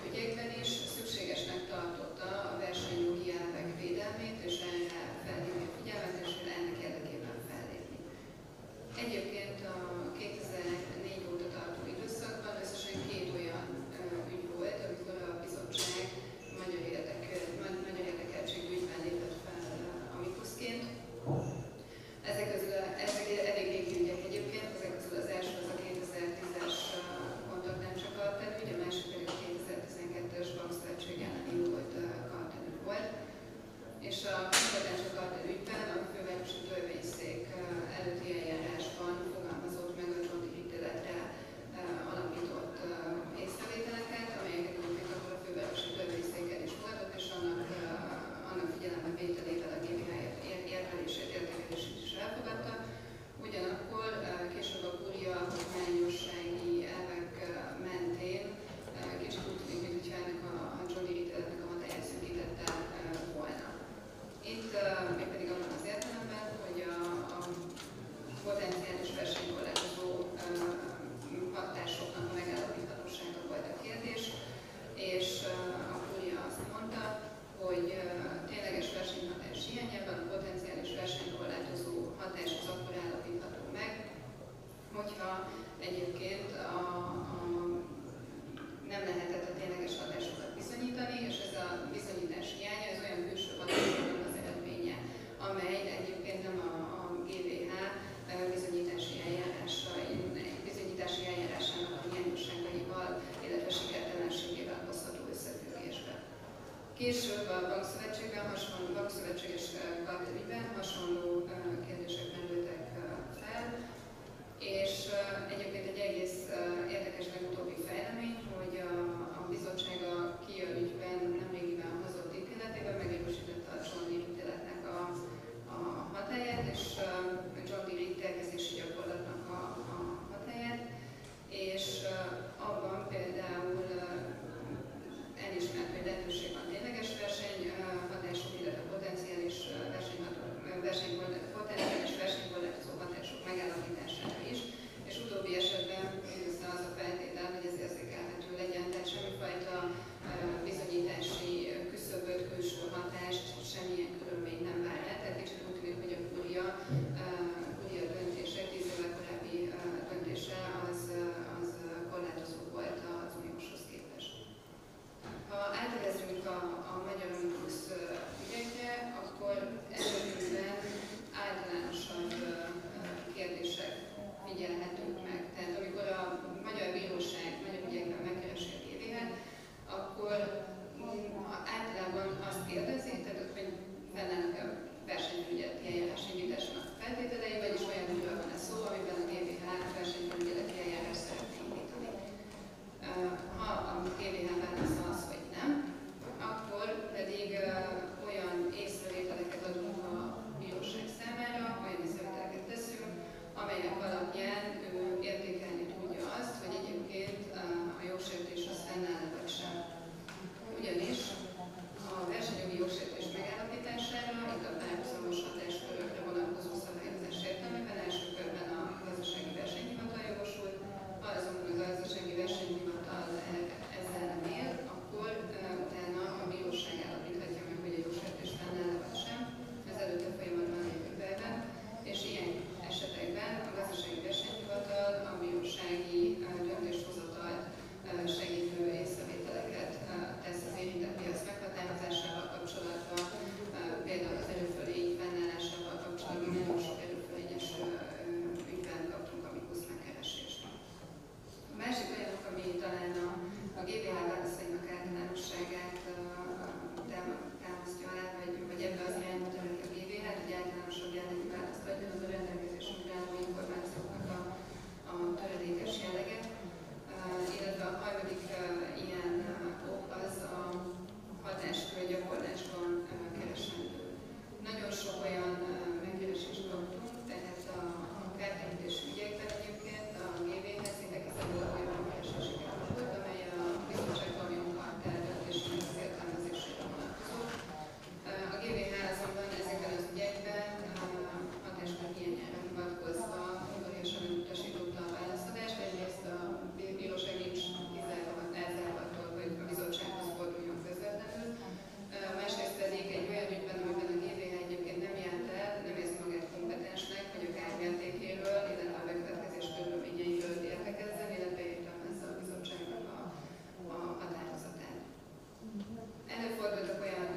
ügyekben is szükségesnek tartotta a versenyjogi elvek védelmét, és erre felhívni a figyelmet, és ennek érdekében fellépni. Egyébként a 2004 óta tartó időszakban összesen 2 olyan ügy volt, amikor a bizottság magyar érdekeltségű ügyben lépett fel amicusként. Ezek elég régi ügyek egyébként, ezek közül az első az a 2010-es kontaktláncsa kartelügy, a másik pedig a 2012-es bankszövetség ellen indult kartelügy volt. És a kontaktláncsa kartelügyben a fővárosi törvényszék előtti eljárásban fogalmazott meg a John Deere ítéletre alapított észrevételeket, amelyeket egyébként akkor a fővárosi törvényszéken is fogadott, és annak figyelembe vételével a GVH érvelését, értékelését is elfogadta. Ugyanakkor később a kúria alkotmányossági elvek mentén kicsit úgy tűnik, mintha ennek a John Deere ítéletnek a hatályát szűkítette volna. Itt mégpedig abban az értelemben, hogy a potenciális versenykorlátozó hatásoknak a megállapíthatósága volt a kérdés, és a kúria azt mondta, hogy tényleges versenyhatás hiányában a potenciális versenykorlátozó hatás az akkor állapítható meg, hogyha egyébként nem lehetett a tényleges hatásokat bizonyítani, és ez a bizonyítás hiánya ez olyan külső hatásoknak az eredménye, amely egyébként nem a GVH bizonyítási eljárásának a hiányosságaival, illetve sikertelenségével hozható összefüggésbe. Később a bankszövetséges kartelügyben hasonló kérdések merültek fel, és egyébként egy egész érdekes legutóbbi fejlemény, hogy a bizottság a KIA ügyben nemrégiben hozott ítéletében megerősítette a John Deere ítéletnek a hatályát, és John Deere ítélkezési jogban például elismert, hogy lehetőség van tényleges versenyhatások, illetve potenciális versenykorlátozó hatások megállapítására is, és utóbbi esetben mindössze az a feltétel, hogy ez érzékelhető legyen, tehát semmifajta bizonyítási küszöböt, külső hatást, semmilyen körülmény nem vár el, tehát kicsit úgy tűnik, hogy a kúria döntése, 10 évvel korábbi döntése az korlátozó volt az unióshoz képest. Ha átérezünk a magyar omnibus ügyekre, akkor esetünkben általánosabb kérdések figyelhetők meg. Tehát amikor a magyar bíróság magyar ügyekben megkeresi a GVH-t, akkor általában azt kérdezi, tehát hogy fennállnak a versenyfelügyeleti eljárás indításának feltételei, vagyis olyan ügyről van szó, amiben a GVH versenyfelügyeleti eljárás szeretne indítani. Ha a GVH válasza az, hogy nem, akkor pedig olyan észrevételeket adunk a bíróság számára, olyan észrevételeket teszünk, amelyek alapján ő értékelni tudja azt, hogy egyébként a jogsértés az fennáll vagy sem. Ugyanis a versenyjogi jogsértés megállapítására itt a párhuzamos hatáskörökre vonatkozó szabályozás értelmében első körben a gazdasági versenyhivatal jogosult, ha azonban a gazdasági versenyhivatal ezzel nem él, akkor utána a bíróság állapíthatja meg, hogy a jogsértés fennáll vagy sem az előtte folyamatban lévő perben, és ilyen esetekben a gazdasági versenyhivatal a bírósági döntéshozatalt segítő észrevételeket tesz az érintett piac meghatározásával kapcsolatban, például az erőfölény fennállásával kapcsolatban nagyon sok erőfölényes ügyben kaptunk amikusz megkeresést. A másik olyanok, ami talán a GVH válaszainak általánosságát támasztja alá, vagy ebbe az irányba tereli a GVH-t, hogy általánosabb jellegű választ adjon, az a rendelkezésünkre álló információknak a töredékes jellege. Illetve a harmadik ilyen ok az a hatáskör gyakorlásban keresendő. Nagyon sok olyan megkeresést kaptunk, tehát a kártérítési ügyekben egyébként a GVH szinte kizárólag olyan megkereséseket kapott, amely a bizottság kamionkartál döntésének az értelmezésére vonatkozott. A GVH azonban ezekben az ügyekben hatáskör hiányára hivatkozva udvariasan utasította a válaszadást, egyrészt a bíróság nincs elzárva attól, hogy a bizottsághoz forduljon közvetlenül. Másrészt pedig egy olyan ügyben, amiben a GVH egyébként nem járt el, nem érzi magát kompetensnek, hogy a kármértékéről, illetve a bekövetkezés körülményeiről értekezzen, illetve értelmezze a bizottságnak a határozatát. Előfordultak olyan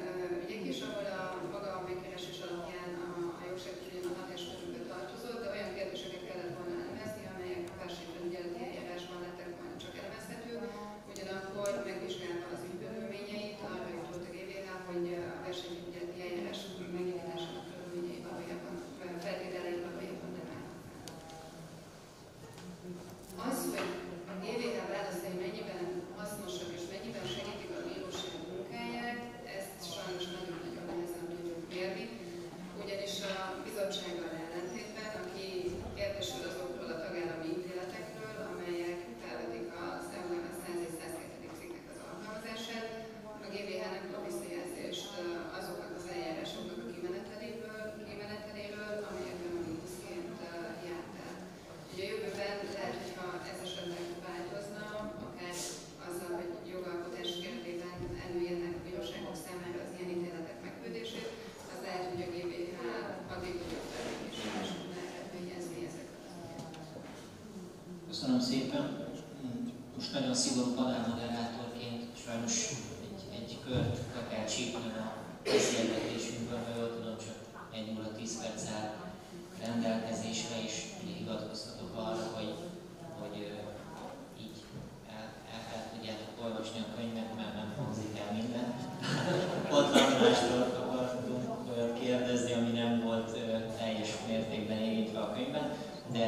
ügyek is, ahol maga a megkeresés alapján a jogsértés ugyan a hatáskörünkbe tartozott, de olyan kérdéseket kellett volna elemezni, amelyek a versenyfelügyeleti eljárásban lettek volna csak elemezhetők, ugyanakkor megvizsgálva az ügy körülményeit, arra jutott a GVH, hogy a versenyfelügyeleti eljárás megindításának körülményei valójában, feltételei valójában nem állnak fel. Az, hogy a GVH válaszai mennyiben hasznosak és mennyiben segítik a bíróság munkáját, ezt sajnos nagyon-nagyon nehezen tudjuk mérni, ugyanis a bizottsággal ellentétben, aki értesül azokról a tagállami ítéletekről, amelyek felvetik az EU-nek 100 és 102. cikknek az alkalmazását, a GVH-nek a visszajelzést azoknak az eljárásoknak a kimeneteléről, amelyekben a mínuszként járt el. Ugye a jövőben lehet, hogyha ez esetleg változna, akár azzal, hogy jogalkotás keretében előírnak a bíróságok számára az ilyen ítéletek megküldését, az lehet, hogy a GVH hatékonyabb felépésre tudná eredményezni ezeket az ügyeket. Köszönöm szépen. Most nagyon szigorú panelmoderátorként sajnos egy kört le kell csípni a beszélgetésünkből, ha jól tudom, csak 1 óra 10 perc áll rendelkezésre, és hivatkoztatok arra, hogy így el tudjátok olvasni a könyvet, mert nem hangzik el minden. Ott mástól akartunk kérdezni, ami nem volt teljes mértékben érintve a könyvben, de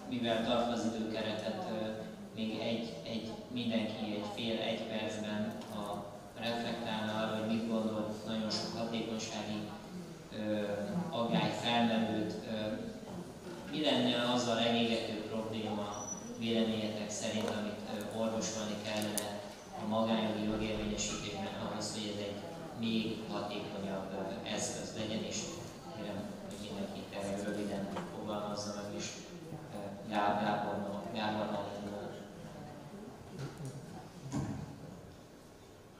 mivel tartva az időkeretet, még mindenki egy percben reflektálna arra, hogy mit gondol, nagyon sok hatékonysági aggály felmerült. Mi lenne az a legégetőbb probléma véleményetek szerint, amit orvosolni kellene a magánjogi jogérvényesítésben ahhoz, hogy ez egy még hatékonyabb eszköz legyen, és kérem, hogy mindenki erre röviden fogalmazza meg, és Gábornak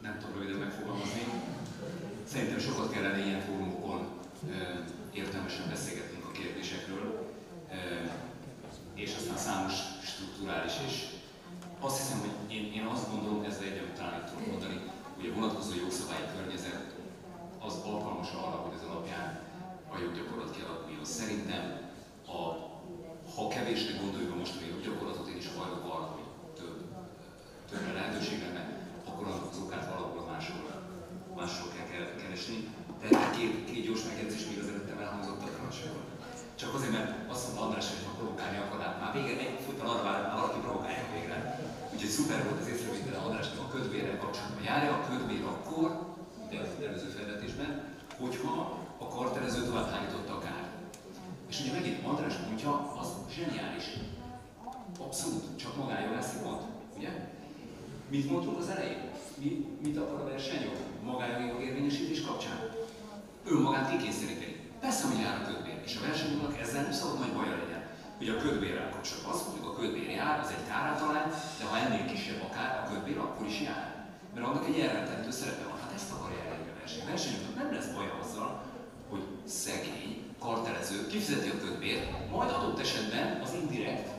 nem tudom röviden megfogalmazni. Szerintem sokat kellene ilyen fórumokon értelmesen beszélgetnünk a kérdésekről, és aztán számos strukturális és azt hiszem, hogy én azt gondolom, ezzel egyébként talán itt tudom mondani, hogy a vonatkozó jogszabályi környezet az alkalmas arra, hogy ez alapján a joggyakorlat kialakuljon. Szerintem, ha kevésre gondoljuk a mostani joggyakorlatot, én is hajlok arra, hogy többre lehetőség lenne, akkor az okát valahol máshol kell keresni. De két gyors megjegyzés még az előttem elhangzottakra sem. Csak azért, mert azt mondta András, hogy ha provokálni akar, már végre folyton arra vár, már valaki provokálja végre. Úgyhogy szuper volt az észrevétele Andrásnak a ködvérrel kapcsolatban. Járja a ködvér akkor, de az előző felvetésben, hogyha a karterező továbbhárította a kár. És ugye megint András mondja, az zseniális. Abszolút, csak magájogász pont, ugye? Mit mondtunk az elején? Mit akar a versenyjog magájogi jogérvényesítés kapcsán? Önmagát kikényszeríteni. Persze, hogy jár a ködvér, és a versenyjognak ezzel nem szabad nagy baja legyen, hogy a ködvérrel kapcsolatban azt mondjuk, a ködvér jár, az egy káráltalány, de ha ennél kisebb a ködvér, akkor is jár. Mert annak egy elrettentő szerepe van, hát ezt akarja elérni a verseny. A versenyjognak nem lesz baja azzal, hogy szegény, kartelező kifizeti a ködvért, majd adott esetben az indirekt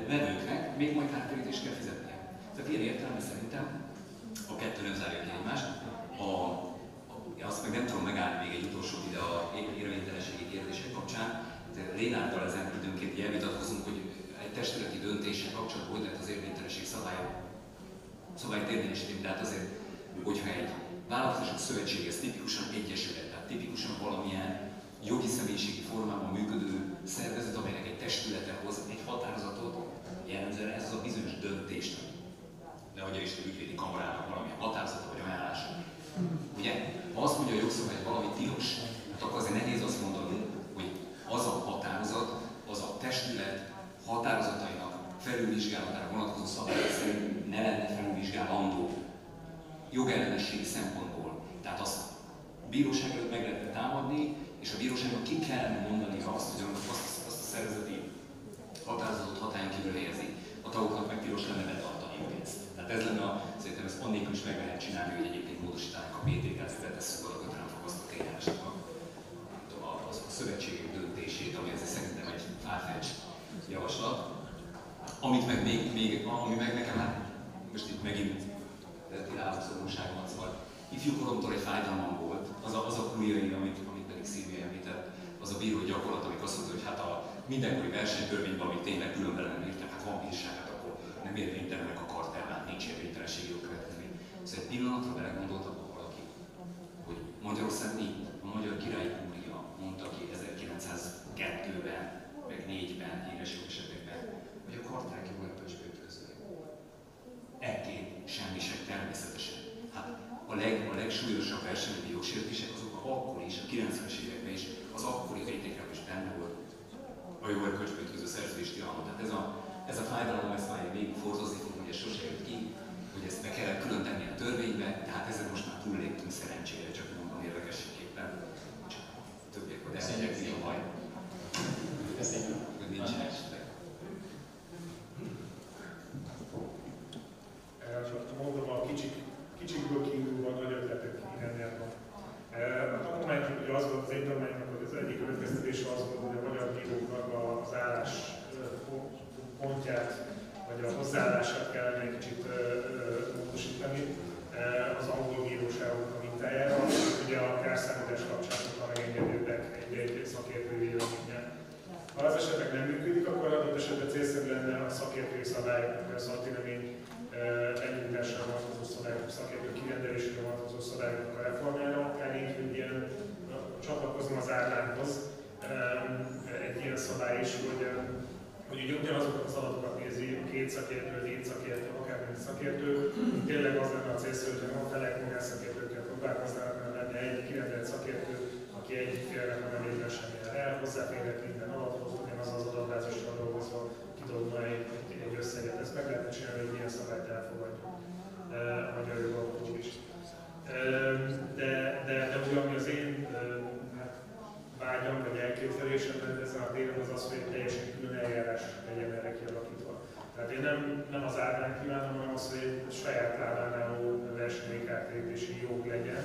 vevőknek még majd kártérítést kell fizetnie. Tehát ilyen értelemben szerintem a kettő nem zárja ki egymást. Azt meg nem tudom megállni még egy utolsó ide a érvénytelenségi kérdések kapcsán. Lénárdal ezen időnként elvitatkozunk, hogy egy testületi döntéssel kapcsolatban hogy lehet az érvénytelenség szabályt érvényesíteni. Tehát azért, hogyha egy vállalkozások szövetsége, ez tipikusan egyesület, tehát tipikusan valamilyen jogi személyiségi formában működő szervezet, amelynek egy testülete hoz egy határozatot, jellemzően ez az a bizonyos döntést, de hogy is ügyvédi kamarának valamilyen határozata vagy ajánlása. Ugye, ha azt mondja a jogszabály, hogy valami tilos, hát akkor azért nehéz azt mondani, hogy az a határozat, az a testület határozatainak felülvizsgálatára vonatkozó szabályok szerint ne lenne felülvizsgálandó jogellenességi szempontból. Tehát azt bíróság előtt meg lehetne támadni, és a bíróságnak ki kellene mondani azt, hogy azt a szervezeti határozatot hatályon kívül helyezi. A tagoknak meg tilos lenne betartaniuk ezt. Tehát ez lenne, szerintem ezt annélkül is meg lehet csinálni, hogy egyébként módosítanánk a BTK-t, hogy betesszük oda a kötelemfogasztott eljárásnak a szövetségek döntését, ami ezért szerintem egy fárfetch javaslat. Ami meg nekem, hát most itt megint irányszorúság van, szóval ifjú koromtól egy fájdalmam volt, az a kújai, amit pedig Szilvia említett, az a bírói gyakorlat, amik azt mondta, hogy hát a mindenkori versenytörvényben, amit tényleg különben nem írtam, hát van bírság, hát akkor nem érvénytelenek a kartellát, nincs érvénytelenségi jogkövetkezmény. Szóval egy pillanatra belegondoltak valaki, hogy Magyarország mi? A Magyar Királyi Kúria mondta ki 1902-ben, meg 4-ben, híres jogesetekben, hogy a kartellák jogkövetkezmény közül. Ekként semmisek természetesen. Hát a legsúlyosabb versenyjogi jogsértések azok akkor is, a 90-es években is, az akkori vétékben is benne volt a jogkövetkező szerződés tilalma. Tehát ez a fájdalom, ezt már végig fordozni fog, hogy ez sose jött ki, hogy ezt be kellett külön tenni a törvénybe, tehát ezzel most már túlléptünk szerencsére, csak mondom érdekességképpen. Csak többiek, hogy elmegyek mi a baj. Köszönjük. Hogy nincsen esetek. Mondom, a kicsikből kiindulva nagy ötletek kívánjátok. A tanulmánynak ugye az volt, az én tanulmánynak, hogy az egyik következtetése az volt, hogy a magyar bíróknak az álláspontját, vagy a hozzáállását kellene egy kicsit módosítani az angol bíróságok mintájára, ugye a kárszámítás kapcsolatokra megengedőbbek egy szakértői véleménye. Ha az esetleg nem működik, akkor adott esetben célszerű lenne a szakértői szabályok, a szakvélemény eljutásra vonatkozó szabályok, szakértő kirendelésre vonatkozó szabályoknak a reformjára, elég, hogy ilyen csatlakozom az Árlánhoz egy ilyen szabály is, hogy így ugyanazokat az adatokat nézi, 2 szakértő, 4 szakértő, akár 4 szakértő, tényleg az lenne a célszerű, hogy a felek magánszakértőkkel próbálkoznának, mert lenne egy kirendelt szakértő, aki egyik félnek a nevében sem jár el, hozzáférhet minden adathoz, ugyanaz az adatbázisra dolgozva ki tudna egy összeget. Ez meg a magyar jogalkotók is. De ugye ami az én vágyam vagy elképzelésem ezen a téren az az, hogy egy teljesen külön eljárás legyen erre kialakítva. Tehát én nem az árán kívánom, hanem az, hogy egy saját lábán álló versenykártérítési jog legyen.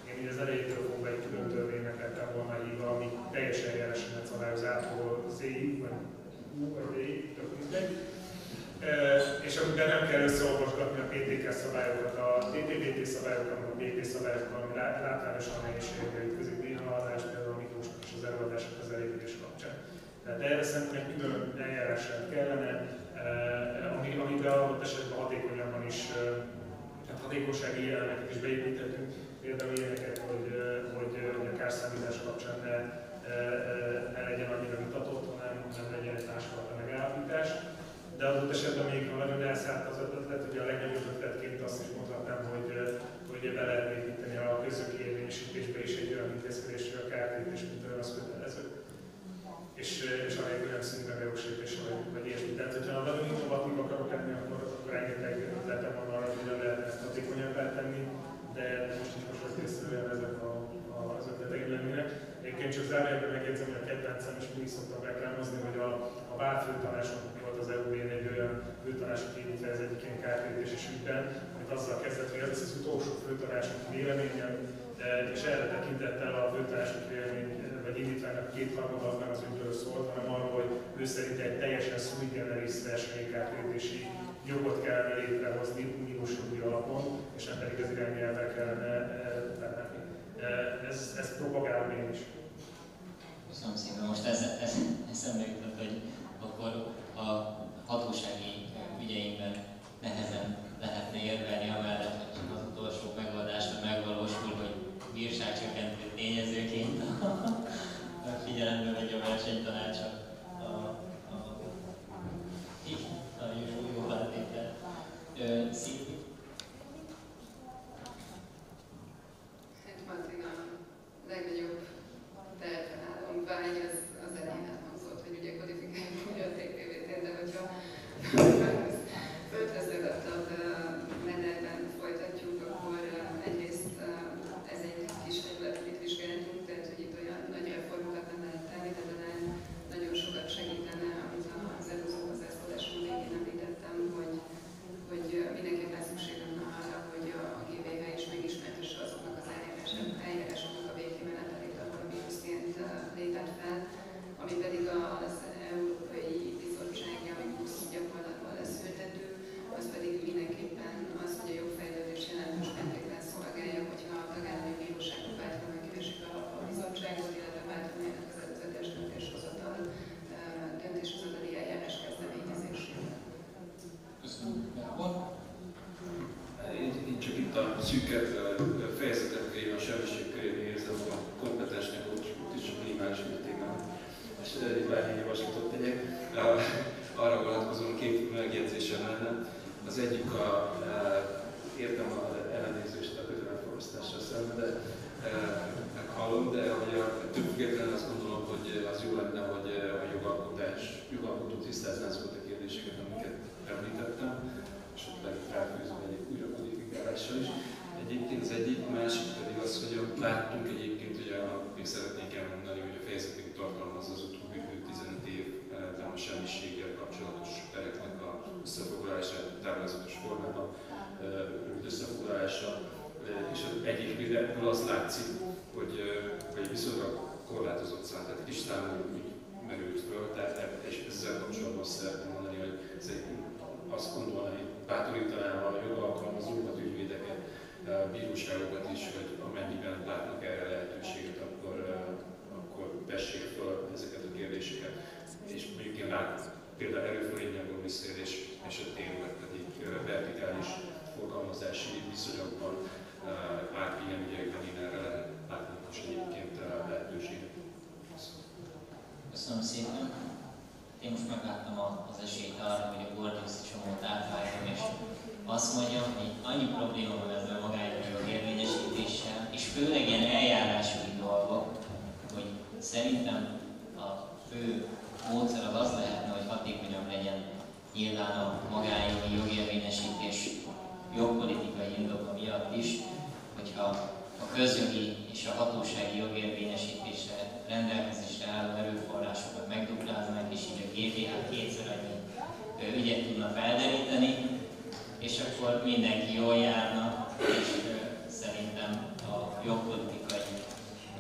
Én így az elejétől fogva egy külön törvénynek lettem volna írva, ami teljes eljárásomat szabályoz ától Z-ig, vagy U, vagy D-ig, tök mindegy. És amiben nem kell összeolvasgatni a PTK szabályokat, a TTBT szabályokat, a BP szabályokat, ami látványosan nehézségekbe ütközik, néhaladás, például a Miklósnak és az előadások az elépítés kapcsán. Tehát erre szerintem egy külön eljárását kellene, amiben adott esetben hatékonyabban is, tehát hatékonysági elemeket is beépíthetünk, például ilyeneket, hogy a kárszámítás kapcsán ne legyen annyira vitatott, hanem legyen egy másfajta megállapítás. De adott esetben még ha nagyon elszállt az ötlet, ugye a legnagyobb ötletként azt is mondhatnám, hogy be lehet építeni a közjogi érvényesítésbe is egy olyan intézkedés, hogy a kártérítés mint olyan az kötelező. És anélkül nem szűnik meg a jogsértés vagy ilyesmi. Tehát, hogyha nagyon innovatív akarok lenni, akkor rengeteg ötletem van arra, hogy hogyan lehetne ezt hatékonyabbá tenni, de most is most készülően ezek az ötleteim lennének. Egyébként csak zárójelben megjegyzem, hogy a kedvencem, és mindig szoktam reklámozni, hogy a válfőtanáson volt az EU-n egy olyan főtanácsot indítva ez egyik ilyen kártérítéses ügyben, amit azzal kezdett, hogy ez lesz az utolsó főtanácsok véleményem, és erre tekintettel a főtanácsok vélemény, vagy indítványnak kétharmada az nem az ügyről szólt, hanem arról, hogy ő szerint egy teljesen sui generis versenykártérítési jogot kellene létrehozni uniós jogi alapon, és nem pedig az irányelvvel kellene bemenni. Ezt propagálom én is. Köszönöm szépen. Most eszembe jutott, hogy akkor a hatósági ügyeinkben nehezen lehetne érvelni amellett, hogy az utolsó megoldásra megvalósul, hogy bírságcsökkentő tényezőként figyelembe vegye a versenytanács a jó feltételt. Szintén. Hát Martin, a legnagyobb feltalálom vágy az elején elhangzott, hogy ugye kodifikáljuk ugye a TPVT-t, de hogyha földrezögattabb menetben folytatjuk, akkor egyrészt ez egy kis terület, amit vizsgáltunk, tehát hogy itt olyan nagy reformokat nem lehet tenni, de nagyon sokat segítene, amit az előző hozzászólásom végén említettem, hogy mindenképpen szükség lenne arra, hogy a GVH is megismertesse azoknak az eljárásoknak a végkimenetelét, ahol a víruszként lépett fel, ami pedig az Európai Bizottság plusz gyakorlatban leszűrhető, az pedig mindenképpen az, hogy a jogfejlődés jelentős mértékben szolgálja, hogyha a tagállami bíróságok bátran megkeresik a bizottságot, illetve bátran élnek az előzetes döntéshozatali eljárás kezdeményezésére. Köszönöm. Én csak itt a szűkebb fejezetek körében, a sebesség körében érzem a kompetensnek, hogy is csak minimális mértékben. És bármi javaslatot tegyek. Arra vonatkozóan két megjegyzésem lenne. Az egyik értem az ellenézést a kötelemforrasztással szemben, de meghallom, de hogy több függetlenül azt gondolom, hogy az jó lenne, hogy a jogalkotó tisztázná azokat a kérdéseket, amiket említettem, és ott ráfűzöm egy újra kodifikálással is. Egyébként az egyik, a másik pedig az, hogy láttunk egyébként, hogy még szeretnék elmondani, hogy a fejezetünk tartalmaz az utóbbi 15 évben a semmiséggel kapcsolatos pereknek a összefoglalását, táblázatos formában rövid összefoglalása, és egyébként az látszik, hogy viszonylag korlátozott szám, tehát kis számú ügy merült föl, és ezzel kapcsolatban azt szeretném mondani, hogy azt gondolni, bátorítanám a jogalkalmazókat, ügyvédeket, bíróságokat is, hogy amennyiben látnak erre lehetőséget, akkor vessék fel ezeket a kérdéseket. És mondjuk én látom például erőfölényekből visszaélés esetén, vagy pedig vertikális forgalmazási viszonyokban, árpilyen ügyekben én erre lehet látni most egyébként lehetőséget. Köszönöm szépen. Én most megláttam az esélyt arra, hogy a Gordiuszi csomót átvágom, és azt mondjam, hogy annyi probléma van ezzel a magánjogi érvényesítéssel, és főleg ilyen eljárásügyi dolgok, hogy szerintem a fő módszer az lehetne, hogy hatékonyabb legyen nyilván a magánjogi jogérvényesítés közjogi és a hatósági jogérvényesítésre rendelkezésre álló erőforrásokat megdupláznák, és így a GVH kétszer annyi ügyet tudna felderíteni, és akkor mindenki jól járna, és szerintem a jogpolitikai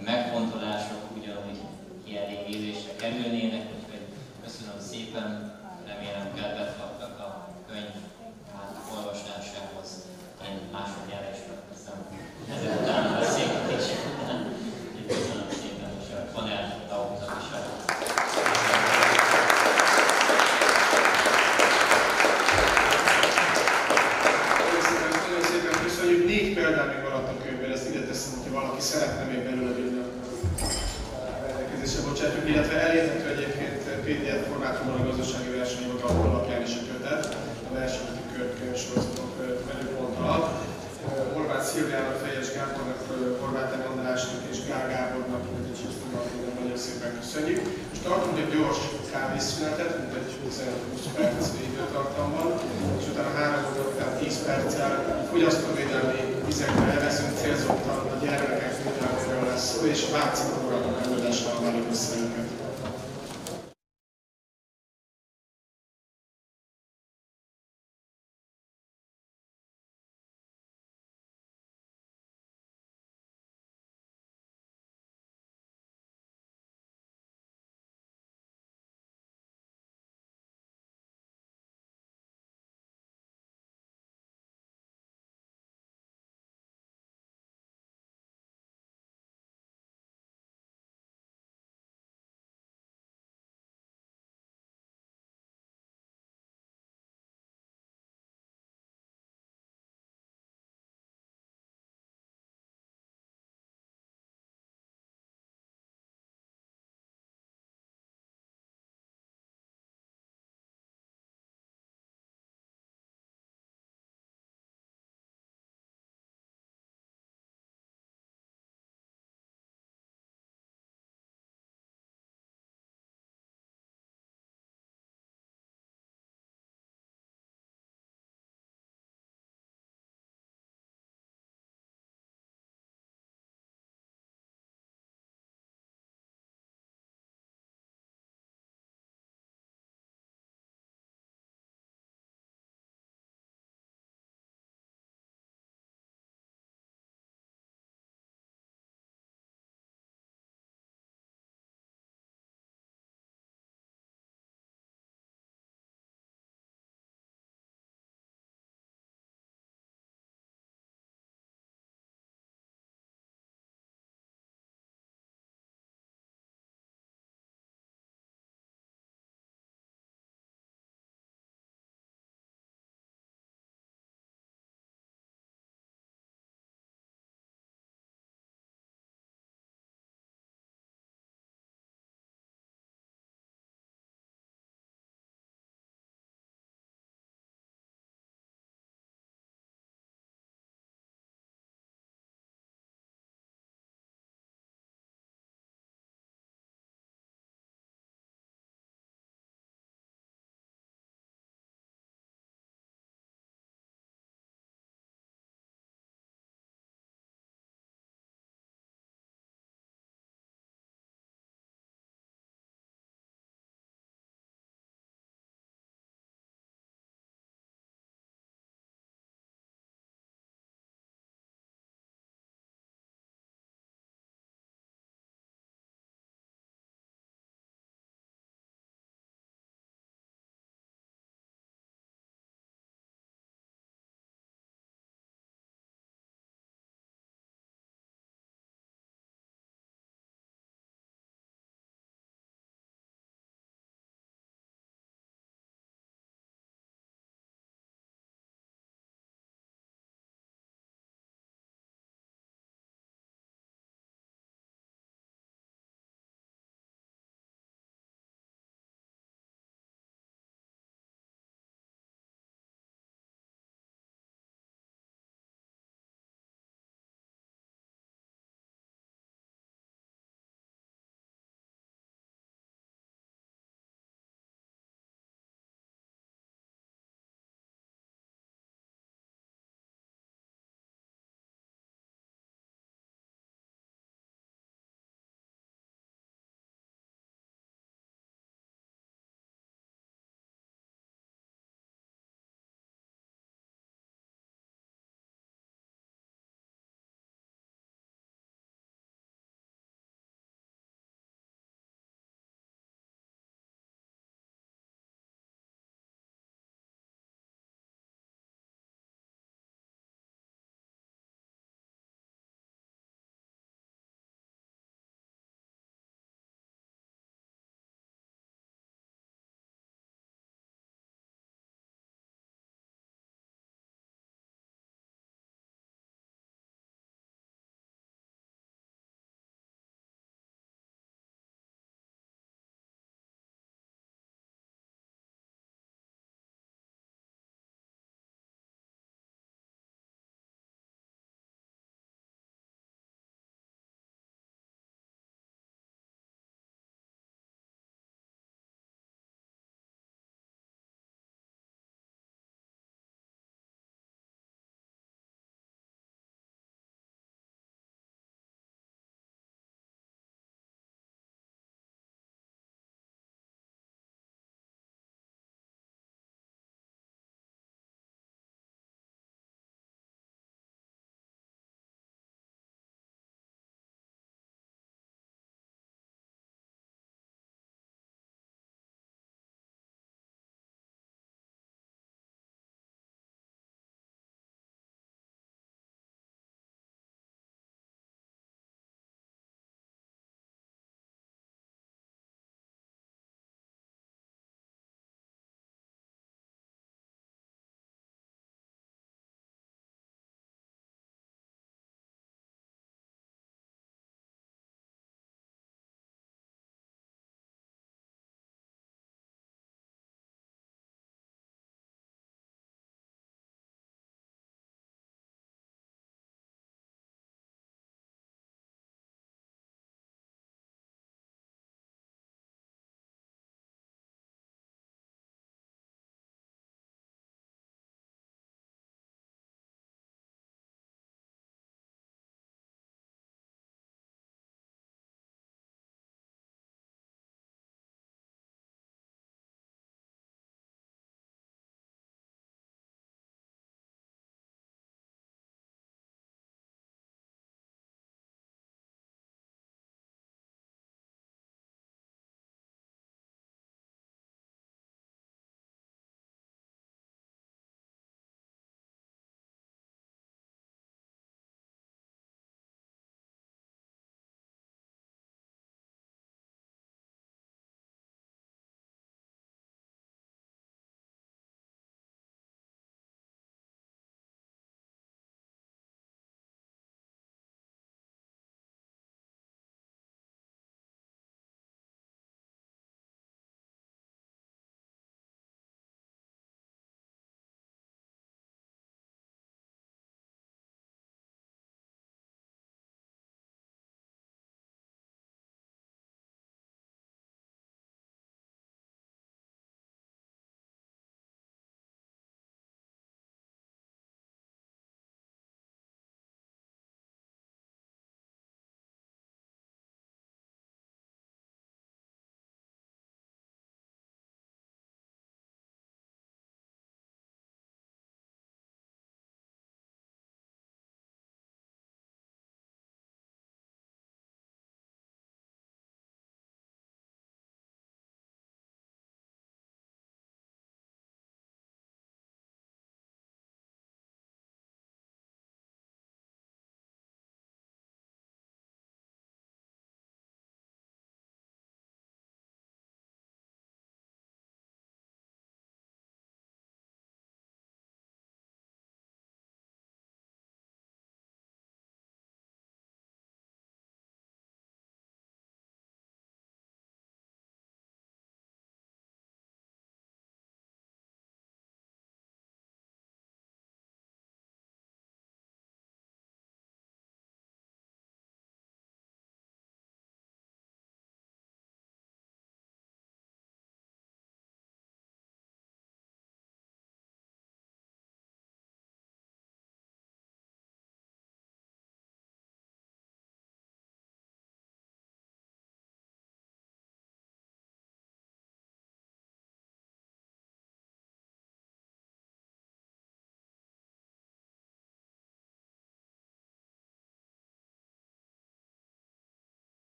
megfontolások ugyanúgy kielégítésre kerülnének, úgyhogy köszönöm szépen, remélem kedvet kaptak a könyv olvasásához. Én másodjára is megköszönöm ezután a beszélgetések után. Köszönöm szépen, és a panel tagoknak is a Nagyon szépen köszönjük. 4 példát még maradt a könyvben, ezt ide teszem, hogyha valaki szeretne még belőle vinni, rendelkezésre bocsátjuk, illetve elérhető egyébként PDF formátumban a gazdasági versenyjog alapján is a kötet, a versenyjogi könyvsorozatok menüpont alatt. Horváth Szilviának, Fejes Gábornak, Horváth Andrásnak és Gál Gábornak, illetve Csisztónak nagyon szépen köszönjük. Most tartunk egy gyors kávészünetet, mint egy 15-20 perc időtartamban, és utána 3 óra után 10 perccel fogyasztóvédelmi vizekre elveszünk célzottan a gyermekek védelméről lesz szó, és a Váci programok megoldásával várjuk össze őket.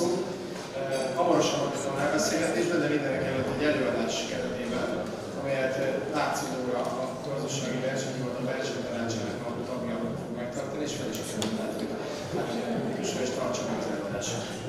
szót. Hamarosan vagyok a megbeszélgetésben, de mindenek előtt egy előadás keretében, amelyet látszódóra a gazdasági versenyhivatal belső tanácsának a tagja fog megtartani, és fel is kérem lehet, hogy is tartsa meg az előadását.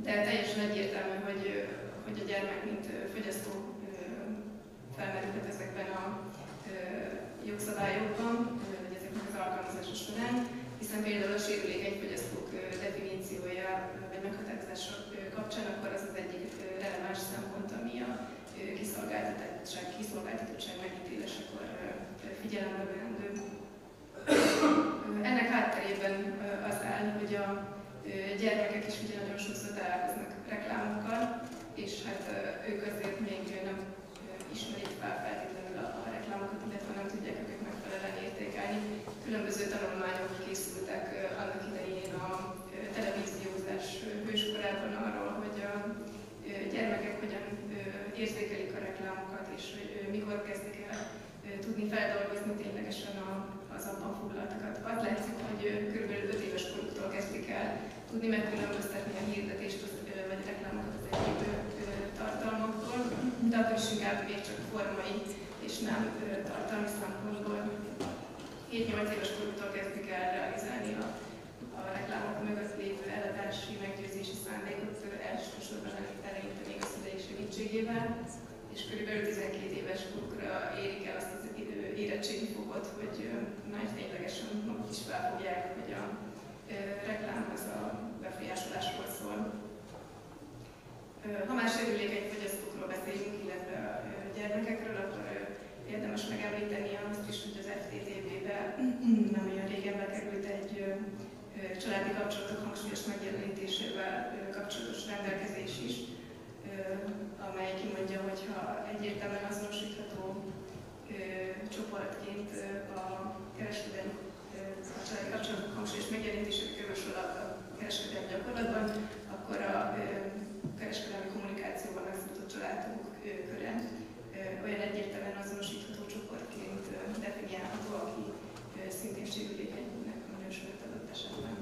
De teljesen egyértelmű, hogy a gyermek, mint fogyasztó felmerülhet ezekben a jogszabályokban, vagy ezeknek az alkalmazása során, hiszen például a sérülékeny fogyasztók definíciója vagy meghatározása kapcsán, akkor az az egyik releváns szempont, ami a kiszolgáltatottság megítélésekor figyelembe vendő. Ennek hátterében az áll, hogy a gyermekek is ugye nagyon sokszor találkoznak reklámokkal, és hát ők azért még nem ismerik fel feltétlenül a reklámokat, illetve nem tudják őket megfelelően értékelni. Különböző tanulmányok készültek annak idején a televíziózás hőskorában arról, hogy a gyermekek hogyan érzékelik a reklámokat, és mikor kezdik el tudni feldolgozni ténylegesen az abban foglaltakat. Az látszik, hogy kb. 5 éves koruktól kezdik el tudni megkülönböztetni a hirdetést vagy a reklámokat az egyéb tartalmaktól, de akkor is inkább még csak formai és nem tartalmi szempontból. 7-8 éves koruktól kezdik el realizálni a reklámok mögött lévő eladási, meggyőzési szándékot elsősorban eleinte még a szüleik segítségével, és kb. 12 éves korukra érik el azt az érettségi fokot, hogy már ténylegesen maguk is felfogják, hogy a reklám az a befolyásolásról szól. Ha már sérülékeny fogyasztókról beszélünk, illetve a gyermekekről, akkor érdemes megemlíteni azt is, hogy az FTTV-be nem olyan régen bekerült egy családi kapcsolatok hangsúlyos megjelenítésével kapcsolatos rendelkezés is, amely kimondja, hogy ha egyértelműen azonosítható csoportként a kereskedelmi családi kapcsolatok hangsúlyos megjelenítésére kerül sor a kereskedelmi gyakorlatban, akkor a kereskedelmi kommunikációban megszokott családtagok köre olyan egyértelműen azonosítható csoportként definiálható, aki szintén sérülékenynek minősülhet adott esetben.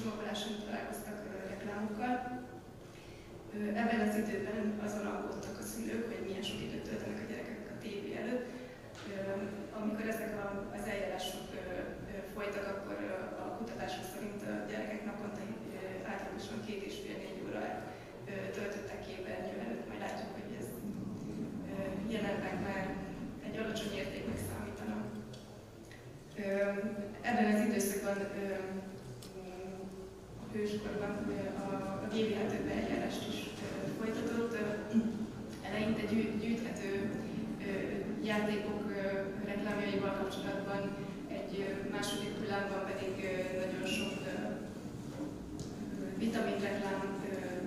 csomagoláson találkoztak reklámokkal. Ebben az időben azon aggódtak a szülők, hogy milyen sok időt töltenek a gyerekek a tévé előtt. Amikor ezek az eljárások folytak, akkor a kutatások szerint a gyerekek naponta átlagosan 2,5-4 órát töltöttek képernyő előtt. Majd látjuk, hogy ez jelenleg már egy alacsony értéknek számítana. Ebben az időszakban hőskorban a GVH eljárást is folytatott. Eleinte gyűjthető játékok reklámjaival kapcsolatban, egy második hullámban pedig nagyon sok vitaminreklám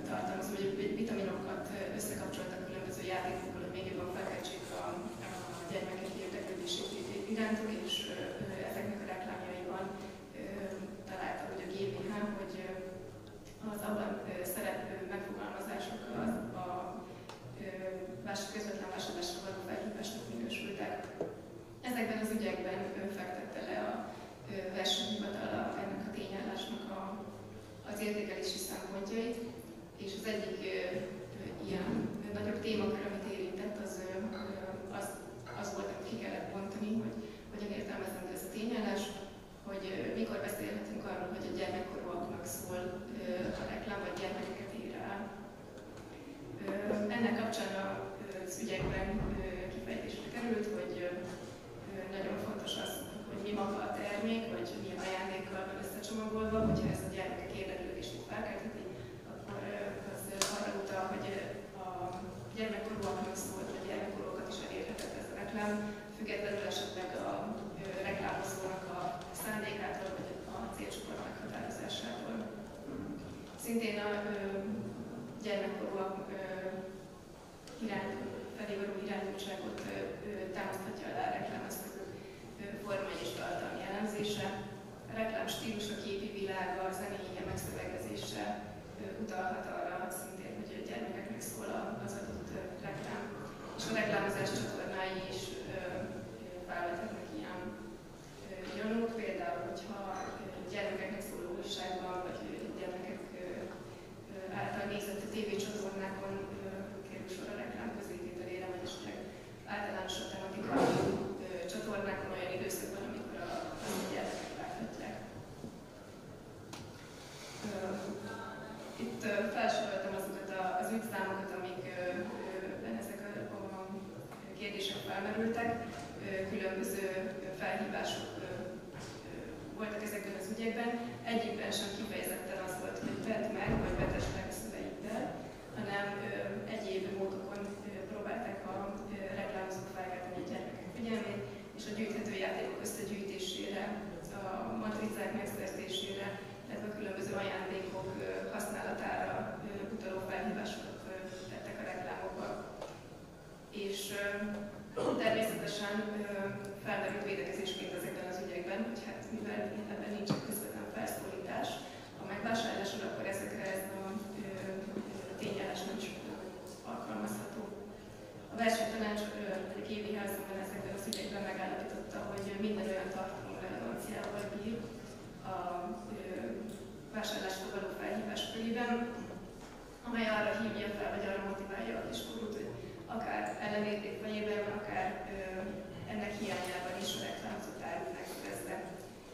tartalmaz, vagy vitaminokat összekapcsoltak különböző játékokkal, hogy még jobban felkeltsék a gyermekek érdeklődését irántuk, és ezeknek a reklámjaiban találta, hogy a GVH, hogy az abban szereplő megfogalmazások a közvetlen vásárlásra való felhívásnak minősültek. Ezekben az ügyekben fektette le a versenyhivatal ennek a tényállásnak az értékelési szempontjait, és az egyik ilyen nagyobb témakör, amit érintett, az volt, amit ki kellett bontani, hogy hogyan értelmezendő ez a tényállás, hogy mikor beszélhetünk arról, hogy a gyermekkorúaknak szól a reklám, vagy gyermekeket ír el. Ennek kapcsán az ügyekben kifejtésre került, hogy nagyon fontos az, hogy mi maga a termék, vagy milyen ajándékkal van összecsomagolva, hogyha ez a gyermekek érdeklődését felkeltheti, akkor az arra utal, hogy a gyermekkorúaknak szólt, vagy gyermekkorúakat is elérhetett ez a reklám, függetlenül esetleg a reklámozónak a szándékától, vagy a célcsoport meghatározásától. Szintén a gyermekkorúak felé való irányultságot támaszthatja alá a reklámeszközök formai és tartalmi elemzése. A reklám stílusa, képi világa, zenéje, megszövegezése utalhat arra szintén, hogy a gyermekeknek szól az adott reklám. És a reklámozás csatornái is felvethetnek ilyen gyanúk, például, hogyha gyermekeknek szóló újságban, vagy gyermekek által nézett tévécsatornákon kerül sor a reklám közétételére, vagy esetleg általánosabb tematikai csatornákon olyan időszakban, amikor a gyermekek láthatják. Itt felsoroltam azokat az ügyszámokat, amikben ezek a kérdések felmerültek. Különböző felhívások voltak ezekben az ügyekben. Egyikben sem kifejezetten az volt, hogy vedd meg, vagy vetesd meg szüleiddel, hanem egyéb módokon próbálták a reklámozók felkelteni a gyermekek figyelmét, és a gyűjthető játékok összegyűjtésére, a matricák megszerzésére, illetve a különböző ajándékok használatára utaló felhívásokat tettek a reklámokba. És természetesen felmerült védekezésként ezekben az ügyekben, hogy hát mivel ebben nincsen közvetlen felszólítás, a megvásárlásra, akkor ezekre ez a tényállás nem is alkalmazható. A versenytanács, vagy a GVH azonban ezekben az ügyekben megállapította, hogy minden olyan tartalom relevanciával bír a vásárlásra való felhívás körében, amely arra hívja fel, vagy arra motiválja a kiskorút, hogy akár ellenérték fejében, akár ennek hiányában is a reklámozott árut megszerezze.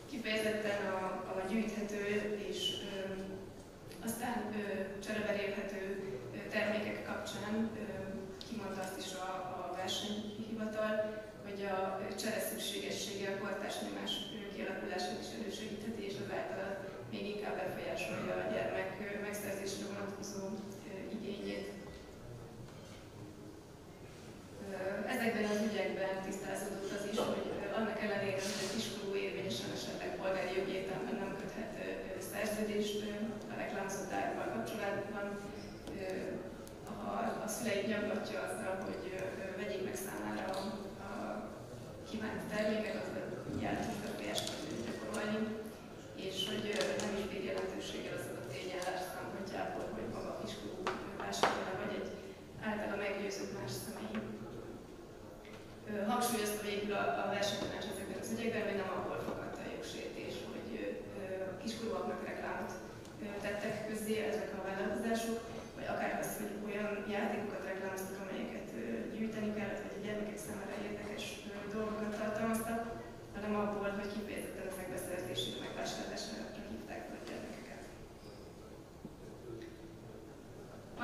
Kifejezetten a gyűjthető és aztán csereberélhető termékek kapcsán kimondta azt is a versenyhivatal, hogy a csere szükségessége a kortárs nyomás kialakulását is elősegítheti, és azáltal még inkább befolyásolja a gyermek megszerzésre vonatkozó igényét. Ezekben az ügyekben tisztázódott az is, hogy annak ellenére, hogy a kiskorú érvényesen esetleg polgári jogi értelemben nem köthet szerződést a reklámozott áruval kapcsolatban, ha a szüleit nyaggatja azzal, hogy vegyék meg számára a kívánt terméket, azzal jelentős befolyást gyakorolni, és hogy nem is bír jelentőséggel az adott tényállás szempontjából, hogy maga a kiskorú vásárolja, vagy egy általa meggyőzött más személy. Hangsúlyozta végül a versenytanács ezekben az ügyekben, hogy nem abból fogadta a jogsértés, hogy a kiskorúaknak reklámot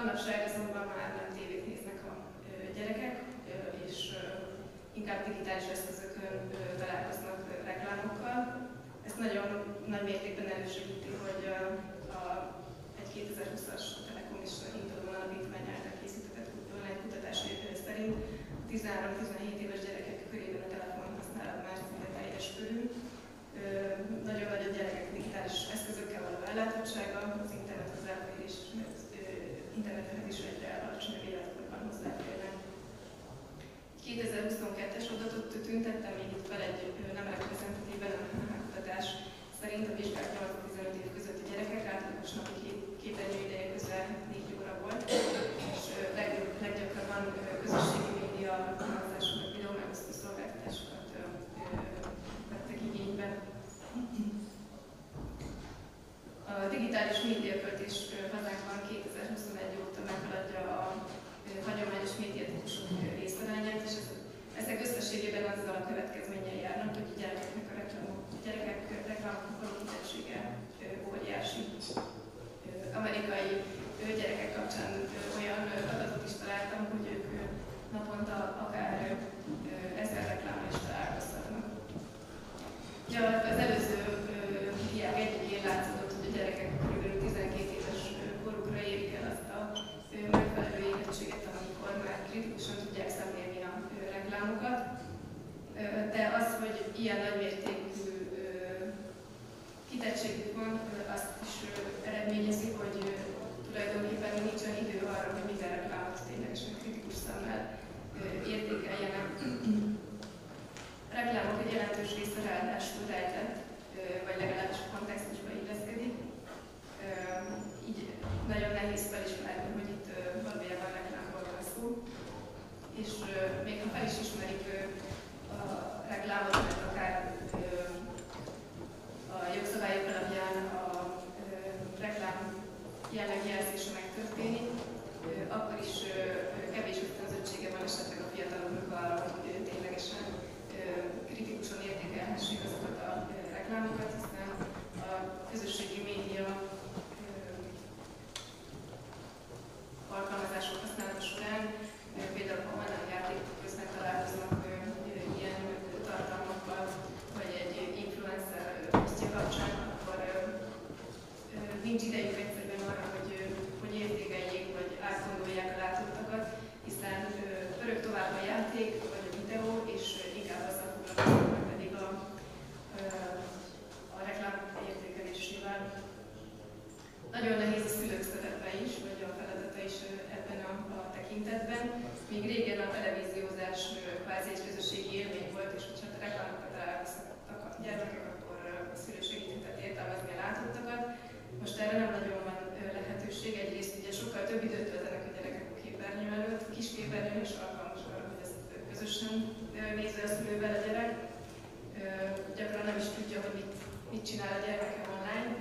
Manapság azonban már nem tévét néznek a gyerekek, és inkább digitális eszközökön találkoznak reklámokkal. Ezt nagyon nagy mértékben elősegíti, hogy egy 2020-as Telekom és Intelom alapítvány által készített online kutatás szerint 13-17 éves gyerekek körében a telefonhasználat már szinte teljes körű. Nagyon nagy a gyerekek digitális eszközökkel való ellátottsága, az internet hozzáférés, internethez is egyre alacsonyabb életkorban hozzáférnek. 2022-es adatot tüntettem még itt fel egy nem reprezentatív kutatás szerint a vizsgák 8-15 év közötti gyerekek átlagos napi képernyő ideje közel 4 óra volt, és leggyakrabban közösségi média alkalmazásokat, videó megosztó szolgáltatásokat vettek igénybe. A digitális médiaköltés hazánkban 2021 óta meghaladja a hagyományos médiatípusok részarányát, és ezek összességében azzal a következménnyel járnak, hogy a gyerekek reklámoknak való kitettsége óriási. Amerikai gyerekek kapcsán olyan adatot is találtam, hogy ők naponta akár 1000 reklámmal is találkozhatnak. Ja, az előző diák egyikén látszódott, hogy a gyerekek kb. 12 éves korukra érik el azt a megfelelő érettséget, amikor már kritikusan tudják szemlélni a reklámokat. De az, hogy ilyen nagymértékű kitettségük van, azt is eredményezi, hogy tulajdonképpen nincsen idő arra, hogy minden reklámot ténylegesen kritikus szemmel értékeljenek. A reklámok egy jelentős része ráadásul rejtett, vagy legalábbis a kontextusba illeszkedik. Így nagyon nehéz felismerni, hogy itt valójában reklámról van szó. És még ha fel is ismerik a reklámot, mert akár a jogszabályok alapján a reklám jellegjelzése megtörténik, akkor is kevés ösztönzöttsége van esetleg a fiataloknak arra, hogy ténylegesen kritikusan értékelhessék azokat a reklámokat, hiszen a közösségi média alkalmazások használata során, például ha online játékok közben találkoznak ilyen tartalmakkal, vagy egy influencer posztja kapcsán, akkor nincs idejük egyszerűen arra, hogy értékeljék, vagy átgondolják a látottakat, hiszen pörög tovább a játék, vagy a videó, és inkább azzal foglalkoznak, pedig a reklám értékelésével. Nagyon nehéz a szülők szerepe is, vagy a feladata is ebben a tekintetben. Még régen a televíziózás kvázi egy közösségi élmény volt, és hogyha reklámokat találkoztak a gyermekek, akkor a szülő segített értelmezni a látottakat. Most erre nem nagyon van lehetőség. Egyrészt ugye sokkal több időt töltenek a gyerekek a képernyő előtt, kis képernyőn is alkalmas arra, hogy ezt közösen nézze a szülővel a gyerek. Gyakran nem is tudja, hogy mit csinál a gyermeke online.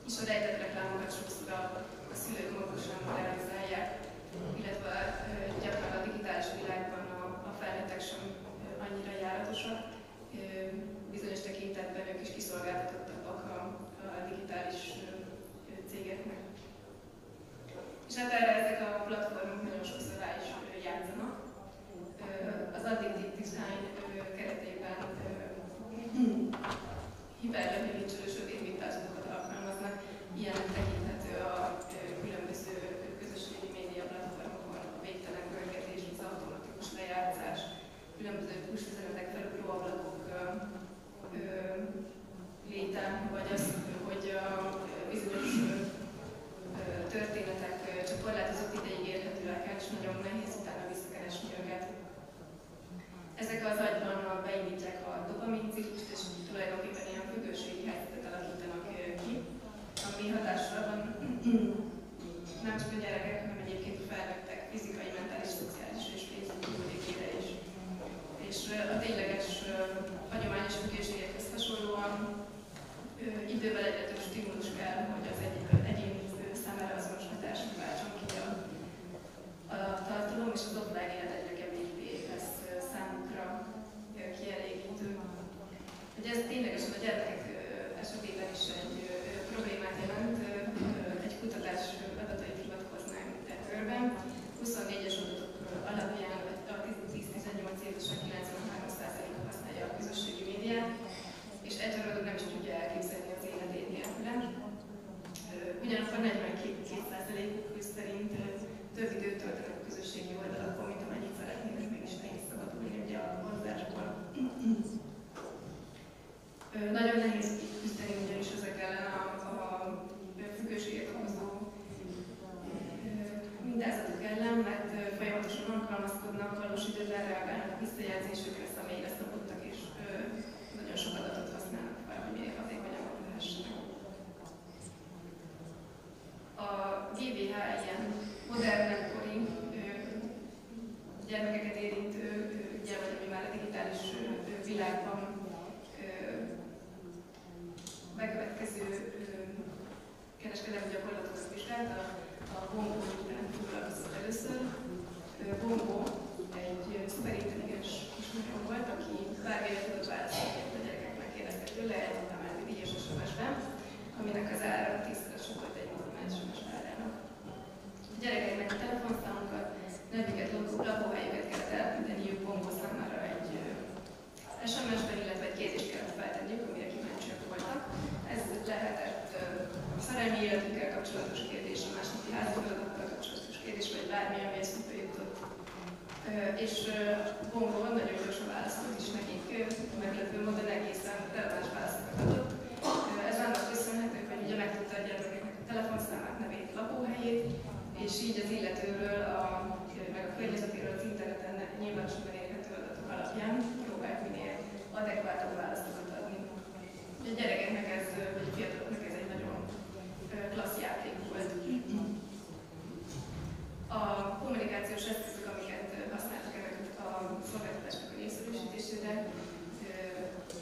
És a rejtett reklámokat sokszor a szülők magusan realizálják, illetve gyakran a digitális világban a felnőttek sem annyira járatosak. Bizonyos tekintetben ők is kiszolgáltatottabbak a digitális cégeknek. És hát erre ezek a platformok nagyon sokszor rá is játszanak. Az addictive design keretében hiperlenyűlítő sötét mintázatokat alkalmaznak. Ilyen tekinthető a különböző közösségi média platformokon a végtelen görgetés, az automatikus lejátszás, különböző push üzenetek felugró ablakok léte, vagy az, hogy a bizonyos történetek csak korlátozott ideig érhetőek el, és nagyon nehéz utána visszakeresni őket. Ezek az agyban beindítják a dopamin ciklust, és tulajdonképpen ilyen függőségi helyzetet alakítanak ki, ami hatással van nem csak a gyerekek, hanem egyébként a felnőttek fizikai, mentális, szociális és pénzügyi jólétére is. És a tényleges hagyományos függőségekhez hasonlóan idővel egyre több stimulus kell, hogy az egyén számára azonos hatást váltson ki a tartalom, és az offline élet egyre kevésbé lesz számukra több időt töltenek a közösségi oldalakon, mint amennyit szeretnének, mégis nehéz szabadulni ugye a vonzásból. Nagyon nehéz küzdeni ugyanis ezek ellen a függőséget okozó mintázatok ellen, mert folyamatosan alkalmazkodnak, valós időben reagálnak visszajelzésükre, személyre szabottak, és nagyon sok adatot használnak fel, hogy minél hatékonyabbak lehessenek. A GVH ilyen modern, kori gyermekeket érintő, ugye, vagy ami már a digitális világban bekövetkező kereskedelmi gyakorlatokat vizsgálta, a Bongo ügyben foglalkozott először. Bongo egy szuperintelligens kismajom volt, aki bármilyen tudott válaszolni a gyerekeknek, kérdeztek tőle egy emeleti díjas SMS-ben, aminek az ára 10-szeres volt egy normális SMS árának. A gyerekeknek a telefonszámunkat, nevüket, lakóhelyüket kellett elküldeniük Bongo számára egy SMS-ben, illetve egy kérdést kellett feltenniük, amire kíváncsiak voltak. Ez lehetett szerelmi életükkel kapcsolatos kérdés, a másnapi házi feladattal kapcsolatos kérdés, vagy bármi, ami eszükbe jutott. És Bongo nagyon gyorsan válaszolt is nekik, meglepő módon egészen releváns válaszokat adott. Ez annak köszönhető, hogy ugye megtudta a gyermekeknek a telefonszámát, nevét, lakóhelyét, és így az illetőről, meg a környezetéről az interneten nyilvánosan érhető adatok alapján próbált minél adekvátabb válaszokat adni. A gyerekeknek ez, vagy a fiataloknak ez egy nagyon klassz játék volt. A kommunikációs eszközök, amiket használtak ennek a szolgáltatásnak a népszerűsítésére,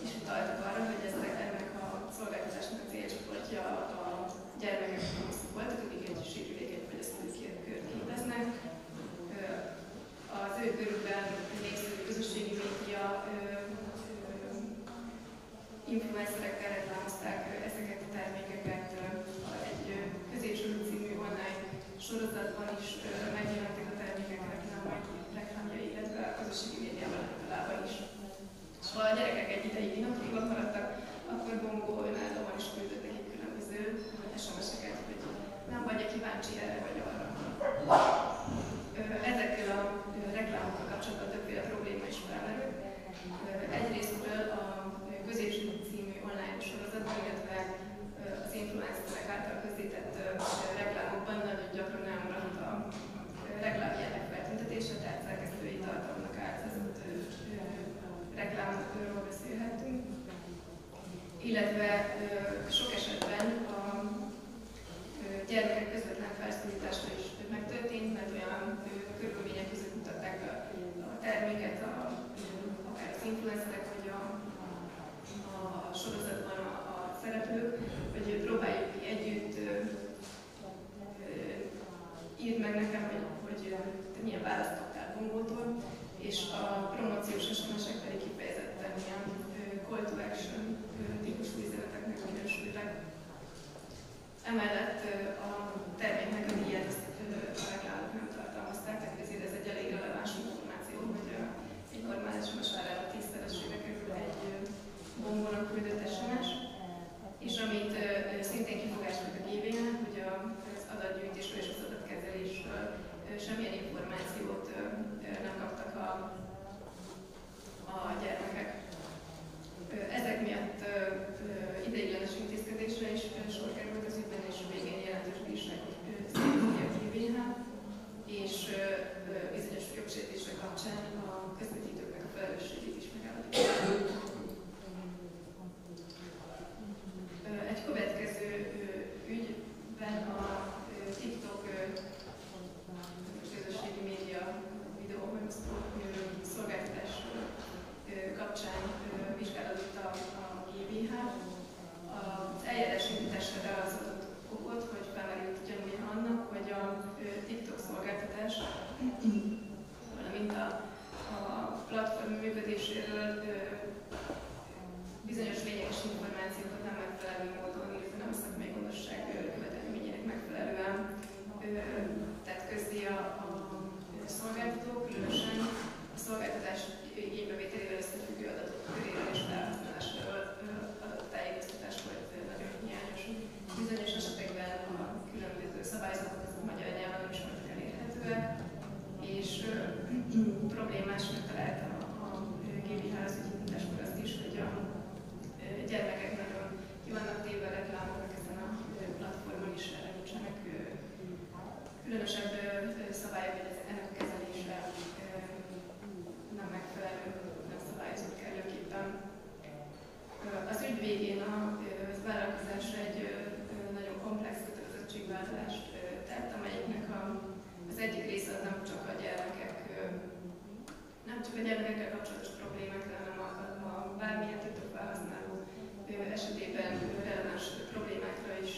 is utaltak arra, hogy ennek a szolgáltatásnak a célcsoportja a gyermekek, akik voltak, akik egy sérülékeny fogyasztói kört képeznek. Az ő körükben népszerű közösségi média influencerekkel reklámozták ezeket a termékeket. Egy Középső című online sorozatban is megjelentek a termékek reklámjai, illetve a közösségi médiában általában is. És ha a gyerekek egy ideig inaktívak maradtak, akkor Bongo önállóan is küldött nekik különböző SMS-eket, hogy nem vagy-e kíváncsi erre vagy arra. Ezekkel a reklámokkal kapcsolatban többféle probléma is felmerült. Egyrésztről a Középső című online sorozatban, illetve az influencerek által közzétett reklámokban nagyon gyakran elmaradt a reklámjelleg feltüntetése, tehát szerkesztői tartalomnak áldozott reklámokról beszélhetünk. Illetve sok esetben a gyermekek közvetlen felszólítása is megtörtént, mert olyan körülmények között mutatták be a terméket, akár az influencerek, vagy a sorozatban a szereplők, hogy próbáljuk együtt, írd meg nekem, hogy te milyen választ kaptál Bongótól, és a promóciós SMS-ek pedig kifejezetten ilyen call to action típusú üzeneteknek minősültek. Emellett a terméknek a díját a reklámok nem tartalmazták, tehát ezért ez egy elég releváns információ, hogy egy normális SMS árára 10-szeresére kerül egy Bongónak küldött SMS, és amit szintén kifogás volt a GVH-nek, hogy az adatgyűjtésről és az adatkezelésről semmilyen információt nem kaptak a gyermekek. Ezek miatt ideiglenes intézkedésre is sor került az ügyben, és végén jelentős bírságot szedett a GVH, és bizonyos jogsértések kapcsán a közvetítőknek a felelősségét is megállapították. Egy következő különösebb szabályok, hogy ennek a kezelése nem megfelelő, nem szabályozott kellőképpen. Az ügy végén a vállalkozás egy nagyon komplex kötelezettségvállalást tett, amelyiknek az egyik része az nem csak a gyermekekkel kapcsolatos problémákra, hanem a bármilyen titokfelhasználó esetében releváns problémákra is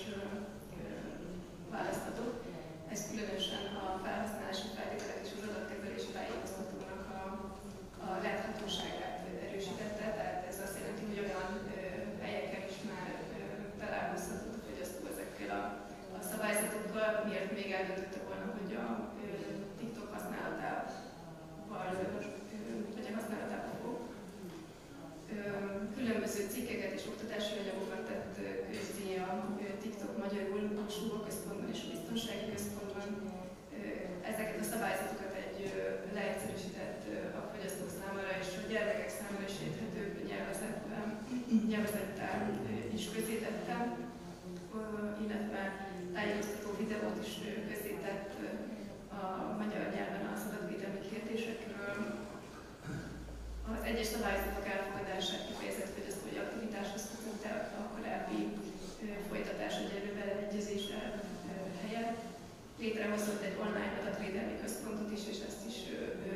választhatott. Ez különösen a felhasználási feltételek és az adatkezelési tájékoztatónak a láthatóságát erősítette, tehát ez azt jelenti, hogy olyan helyeken is már találkozhatott a fogyasztó ezekkel a szabályzatokkal, miért még eldöntötte volna, hogy a TikTok használatával vagy a használatával fog. Különböző cikkeket és oktatási anyagokat tett közzé a TikTok magyarul a súlyoközpontban és a biztonsági központban. Ezeket a szabályzatokat egy leegyszerűsített a fogyasztók számára és a gyermekek számára is érthetőbb nyelvezettel is közzétettem, illetve tájékoztató videót is közzétett a magyar nyelven az adatvédelmi kérdésekről. Az egyes szabályzatok elfogadását kifejezett fogyasztói aktivitáshoz kötötte a korábbi folytatás egyelő beleegyezésre helyett. Létrehozott egy online adatvédelmi központot is, és ezt is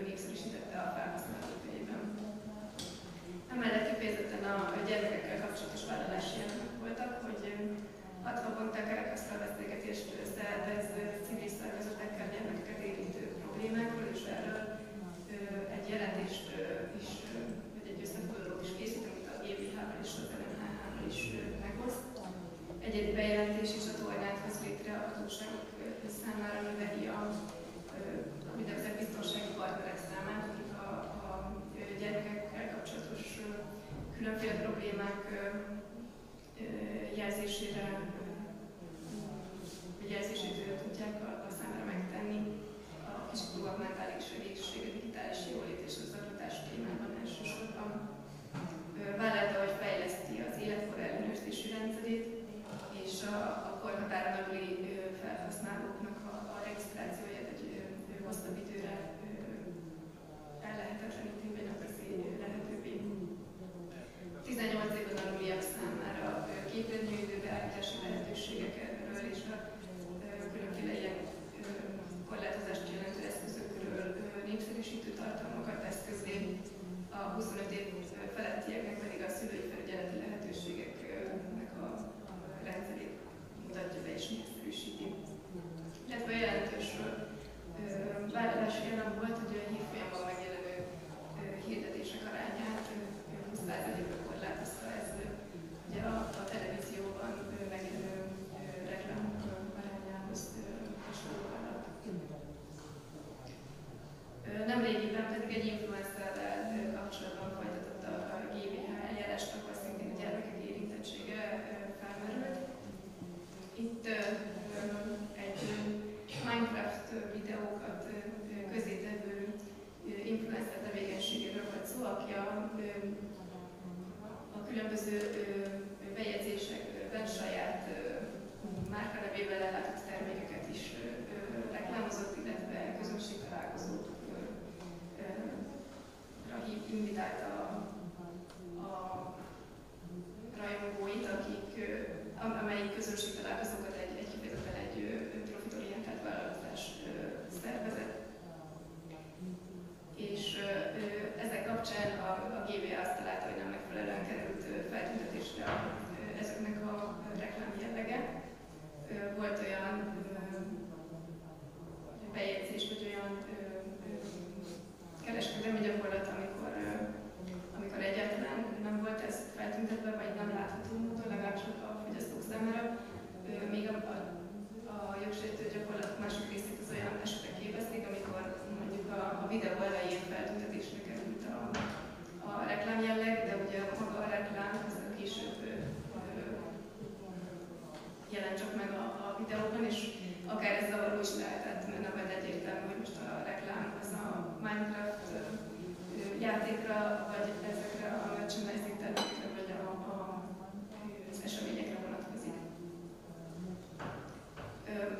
népszerűsítette a felhasználók fejében. Emellett kifejezetten a gyermekekkel kapcsolatos vállalási elemek voltak, hogy 6 havonta kerekasztal beszélgetést szervez civil szervezetekkel gyermekeket érintő problémákról, és erről egy jelentést is, vagy egy összefoglalót is készít, amit a JÖVvel és az NMHH-val is megoszt. Egyedi bejelentési csatornát hoz létre a hatóságok számára, növeli a úgynevezett biztonsági partnerek számát, akik a gyermekekkel kapcsolatos különféle problémák jelzését tudják a számára megtenni. A kiskorúak mentális egészsége, digitális jólét és az oktatás témában elsősorban. Vállalta, hogy fejleszti az életkor ellenőrzési rendszerét, és a korhatáron belüli felhasználóknak a regisztrációját egy hosszabb időre ellehetetleníti, vagy nem teszi lehetővé. 18 éven aluliak számára képernyőidő beállítási lehetőségekről és a különféle ilyen korlátozást jelentő eszközökről népszerűsítő tartalmakat tesz közé. A 25 év felettieknek pedig a szülői felügyeleti lehetőségeknek a rendszerét mutatja be és népszerűsíti. Illetve jelentős vállalási elem volt, hogy a hírfolyamban megjelenő hirdetések arányát 20%-ra korlátozta. Ez ugye a televízióban megjelenő reklámok arányához hasonlóan. Nemrégiben pedig egy influencerrel kapcsolatban folytatott a GVH eljárást, ahol szintén a gyermekek érintettsége felmerült. Itt egy Minecraft videókat közétevő influencer tevékenységéről volt szó, aki a különböző bejegyzésekben saját márkanevével ellátott termékeket is reklámozott, illetve közönségtalálkozókra invitálta a rajongóit, amelyik közönségtalálkozókat kifejezetten egy profitorientált vállalkozás szervezett. És ezek kapcsán a GVA azt találta, hogy nem megfelelően került feltüntetésre ezeknek a reklám jellege. Volt olyan bejegyzés, vagy olyan kereskedelmi gyakorlat, amikor egyáltalán nem volt ez feltüntetve, vagy nem látható módon, legalábbis a fogyasztók számára. Még a jogsértő gyakorlat másik részét az olyan esetek képezték, amikor mondjuk a videó elején feltüntetésre került a reklámjelleg, de ugye maga a reklám az később jelent csak meg a videóban, és akár ez zavaró is lehetett, mert nem volt egyértelmű, hogy most a reklám az a Minecraft játékra, vagy ezekre a merchandising termékekre, vagy az eseményekre vonatkozik.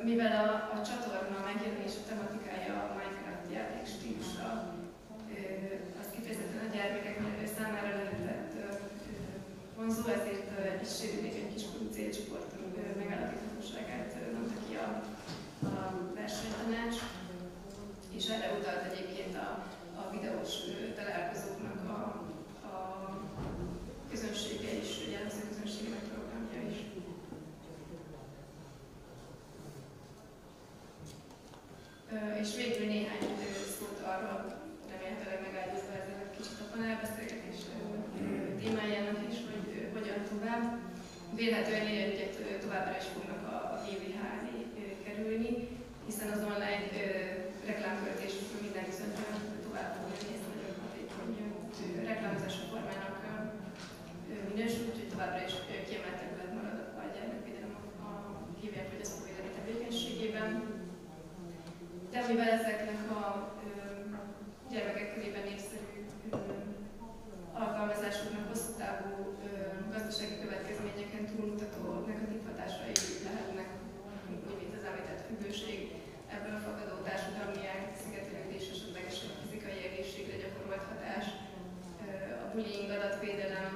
Mivel a csatorna gyermekek számára lehetett vonzó, ezért egy sérülékeny kiskorú célcsoport megállapíthatóságát mondta ki a versenytanács, és erre utalt egyébként a videós találkozóknak a közönsége is, jellemző közönségének programja is. És végül néhány szót arról, remélhetőleg megágyazva ezzel egy kicsit a panelbeszélgetés témájának is, hogy hogyan tovább. Vélhetően ilyen ügyek továbbra is fognak a VII elé kerülni, hiszen az online reklámköltés minden bizonnyal tovább fog jönni, ez nagyon hatékony reklámozási formának minősül, úgyhogy továbbra is kiemelt terület marad a gyermekvédelem a VII fogyasztóvédelmi tevékenységében. De mivel ezeknek a gyermekek körében népszerű alkalmazásoknak hosszú távú gazdasági következményeken túlmutató negatív hatásai lehetnek, úgy mint az említett függőség, ebből a fakadó társadalmi szigetelődés, esetlegesen a fizikai egészségre gyakorolt hatás, a bullying, adatvédelem,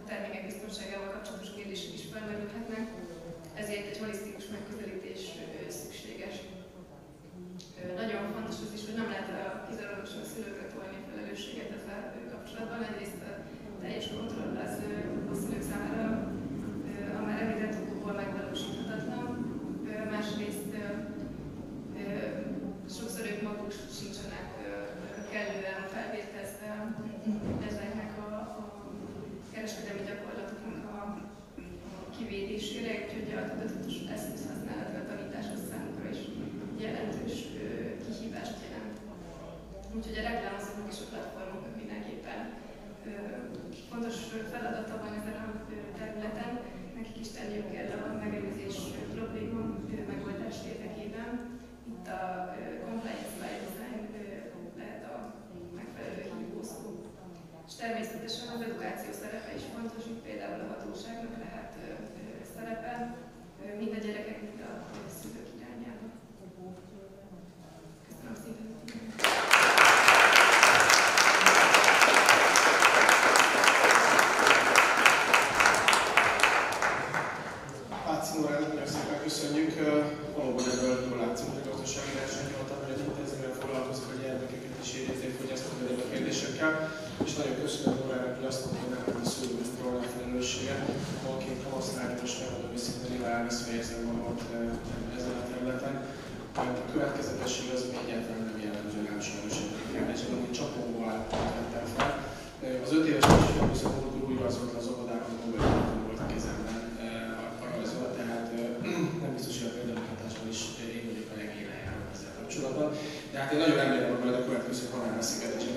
termékek biztonságával kapcsolatos kérdések is felmerülhetnek, ezért egy holisztikus megközelítés szükséges. Nagyon fontos az is, hogy nem lehet kizárólagosan a szülőkre tolni a felelősséget ezzel kapcsolatban. Egyrészt a teljes kontroll az a szülők számára a már említett okokból megvalósíthatatlan. Másrészt sokszor ők maguk sincsenek kellően felvértezve ezeknek a kereskedelmi gyakorlatoknak a kivédésére, úgyhogy a tudatos eszköz használatra, a tanítás az számukra is jelentős kihívást jelent. Úgyhogy a reklámozóknak és a platformoknak mindenképpen fontos feladata van ezen a területen, nekik is tenniük kell a megelőzés probléma megoldás érdekében. Itt a compliance by design lehet a megfelelő hívószó. És természetesen az edukáció szerepe is fontos, itt például a hatóságnak lehet szerepe, mind a gyerekek, mind a szülők irányába. Köszönöm szépen! Nagyon szépen köszönjük. Valóban ebből jól látszik, hogy a gazdasági versenyhivatal nagyon intenzíven foglalkozik a gyermekeket és érintett fogyasztóvédelmi kérdésekkel. És nagyon köszönöm Nórának, hogy azt mondta, hogy nem a szülőkről a felelőssége. Valaki kamasztárgyat most megadom őszintén, nyilván elveszve érzem magamat ezen a területen. A következetesség az egyáltalán nem jellemző rám sajnos egyébként, és amit csapóval vettem fel. Az 5 éves kisfiamúszakor úgy rajzolt le az óvodában, hogy mobiltelefon volt a kezemben a rajzolat, tehát nem biztos, hogy a példamutatásban is én vagyok a legélen járó ezzel kapcsolatban. De hát én nagyon remélem, hogy majd a következő panelbeszélgetésen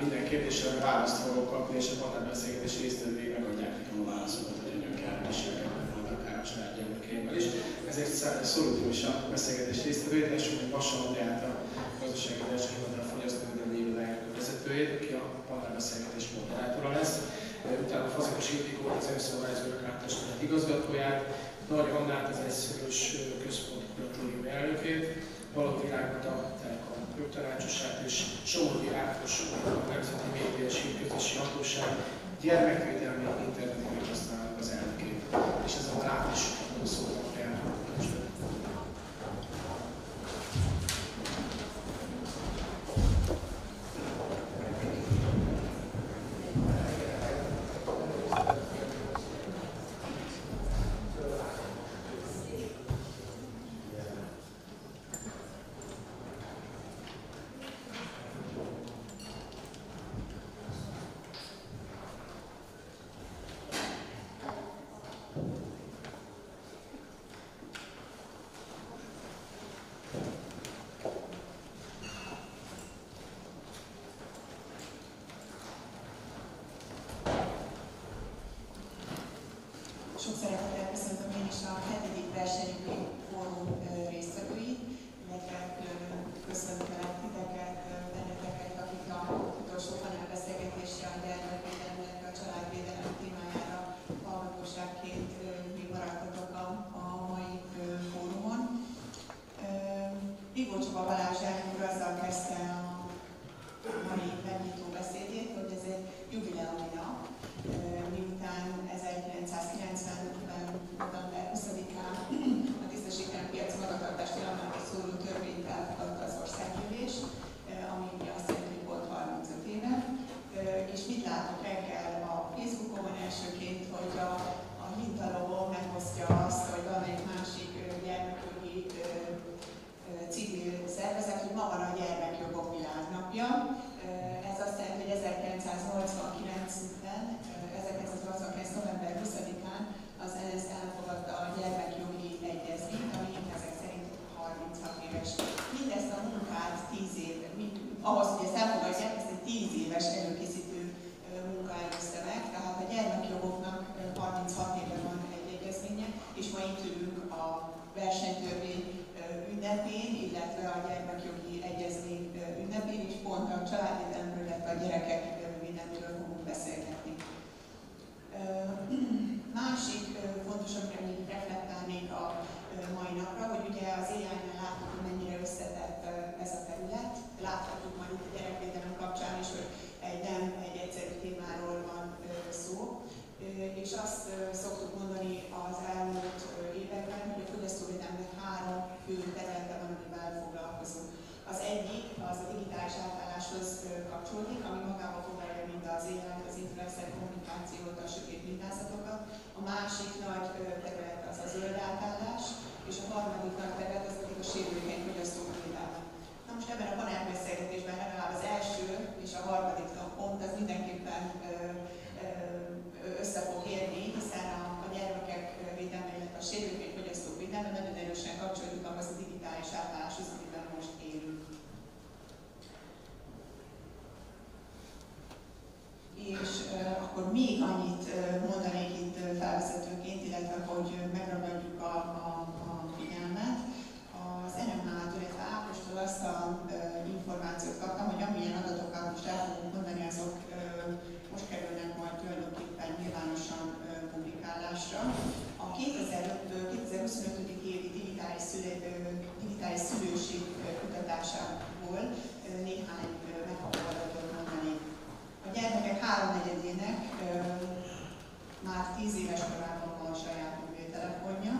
minden kérdésre választ fogok kapni, és a panelbeszélgetés résztvevői megadják nekem a válaszokat, hogy önök elviselkednek majd akár a saját gyermekeimben is. Ezért szólítom is a beszélgetés résztvevőjét, és hogy Vassa Andreát, a gazdasági versenyhivatal fogyasztóvédelmi irodájának vezetőjét, aki a panelbeszélgetés moderátora lesz. Utána Fazekas Ildikót, az önszabályozók áttestület igazgatóját, Nagy Annát, az egyszülős központ kuratórium elnökét, Balogh Virágot, a Telekom Jogtanácsosát, és Somogyi Ákos, a Nemzeti Média és Hírközlési Hatóság gyermekvédelmi interneti meghasználók az elnökét. És ez a át is szóltak el. Sok szeretettel köszöntöm én is a 7. versenyjogi fórum résztvevőit, illetve köszöntelek titeket, benneteket, akik a utolsó panelbeszélgetésre a gyermekvédelem, illetve a családvédelem témájára hallgatóságként még maradtatok a mai fórumon. Bigó Csaba Balázs elnök úr azzal kezdte a mai megnyitó beszédét, hogy ez egy jubileumi nap, miután 1990-ben november 20-án a tisztességtelen piaci magatartás tilalmáról szóló törvényt elfogadta az országgyűlés, ami ugye azt jelenti, hogy volt 35 éve. És mit látok reggel a Facebookon elsőként, hogy a hintalogó megosztja azt, hogy valamelyik másik gyermekjogi civil szervezet, hogy ma van a gyermekjogok világnapja. Ez azt jelenti, hogy 1989. november 20-án az ENSZ elfogadta a gyermekjogi egyezményt, ami ezek szerint 36 éves. Mindezt a munkát 10 év, ahhoz, hogy ezt elfogadják, ezt egy 10 éves előkészítő munka előzte meg, tehát a gyermekjogoknak 36 éve van egy egyezménye, és ma itt ülünk a versenytörvény ünnepén, illetve a gyermekjogi egyezmény ünnepén, és pont a családvédelemről, illetve a gyerekek védelméről fogunk beszélgetni. Másik fontos, amire még reflektálnék a mai napra, hogy ugye az AI-nál láttuk, hogy mennyire összetett ez a terület. Láthatjuk majd itt a gyerekvédelem kapcsán is, hogy nem egy egyszerű témáról van szó. És azt szoktuk mondani az elmúlt években, hogy a fogyasztóvédelemnek 3 fő területe van, amivel foglalkozunk. Az egyik az a digitális átálláshoz kapcsolódik, ami magába foglalja mind az AI, az influencer kommunikációt, a sötét mintázatokat. A másik nagy terület az a zöld átállás, és a harmadik nagy terület az pedig a sérülékeny fogyasztók védelme. Na most ebben a panelbeszélgetésben legalább az első és a harmadik pont az mindenképpen össze fog érni, hiszen a gyermekek védelme, illetve a sérülékeny fogyasztók védelme nagyon erősen kapcsolódik ahhoz a digitális átálláshoz, amiben most élünk. És akkor még annyit mondanék itt felvezetőként, illetve hogy megragadjuk a figyelmet. Az NMH-től, illetve Ákostól azt a információt kaptam, hogy amilyen adatokat most el fogunk mondani, azok most kerülnek majd tulajdonképpen nyilvánosan publikálásra. A 2025. évi digitális szülőség kutatásából néhány megható adatot mondani. A gyermekek 3/4-ének már 10 éves korában van a saját mobiltelefonja.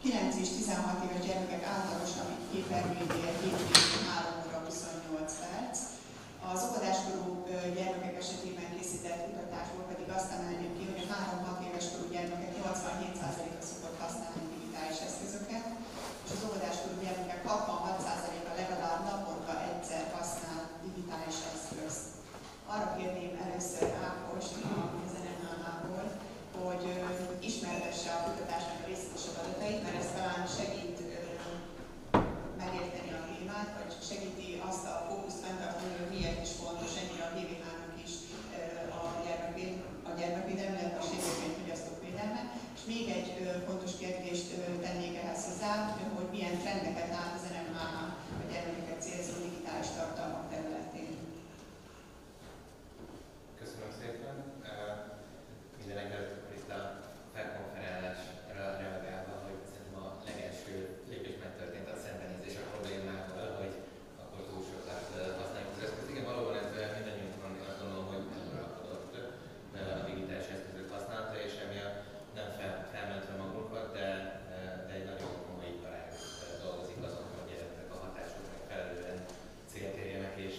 9 és 16 éves gyermekek átlagosan képernyőidője 3 óra 28 perc. Az óvodáskorú gyermekek esetében készített kutatásból pedig azt emelném ki, hogy a 3-6 éves korú gyermekek 87%-a szokott használni digitális eszközöket, és az óvodáskorú gyermekek 66%-a legalább naponta egyszer használ digitális eszközt. Arra kérném először Ákost, az NMH-ból, hogy ismertesse a kutatásnak a részletesebb adatait, mert ez talán segít megérteni a témát, vagy segíti azt a fókuszt fenntartani, hogy miért is fontos ennyire a VVH-nak is a gyermekvédelem, illetve a sérülékeny fogyasztók védelme. És még egy fontos kérdést tennék ehhez hozzá, hogy milyen trendeket lát az NMH a gyermekeket célzó digitális tartalmak területén. Köszönöm szépen. Mindenekelőtt itt a felkonferálásra reagálva, hogy szerintem a legelső lépés megtörtént a szembenézés a problémával, hogy akkor túl sokat használjuk az eszközt. Igen, valóban ez mindannyiunkon azt gondolom, hogy eluralkodott a digitális eszközök használata, és emiatt nem felmentve magunkat, de egy nagyon komoly iparág dolgozik azon, hogy ezek a hatások megfelelően célt érjenek, és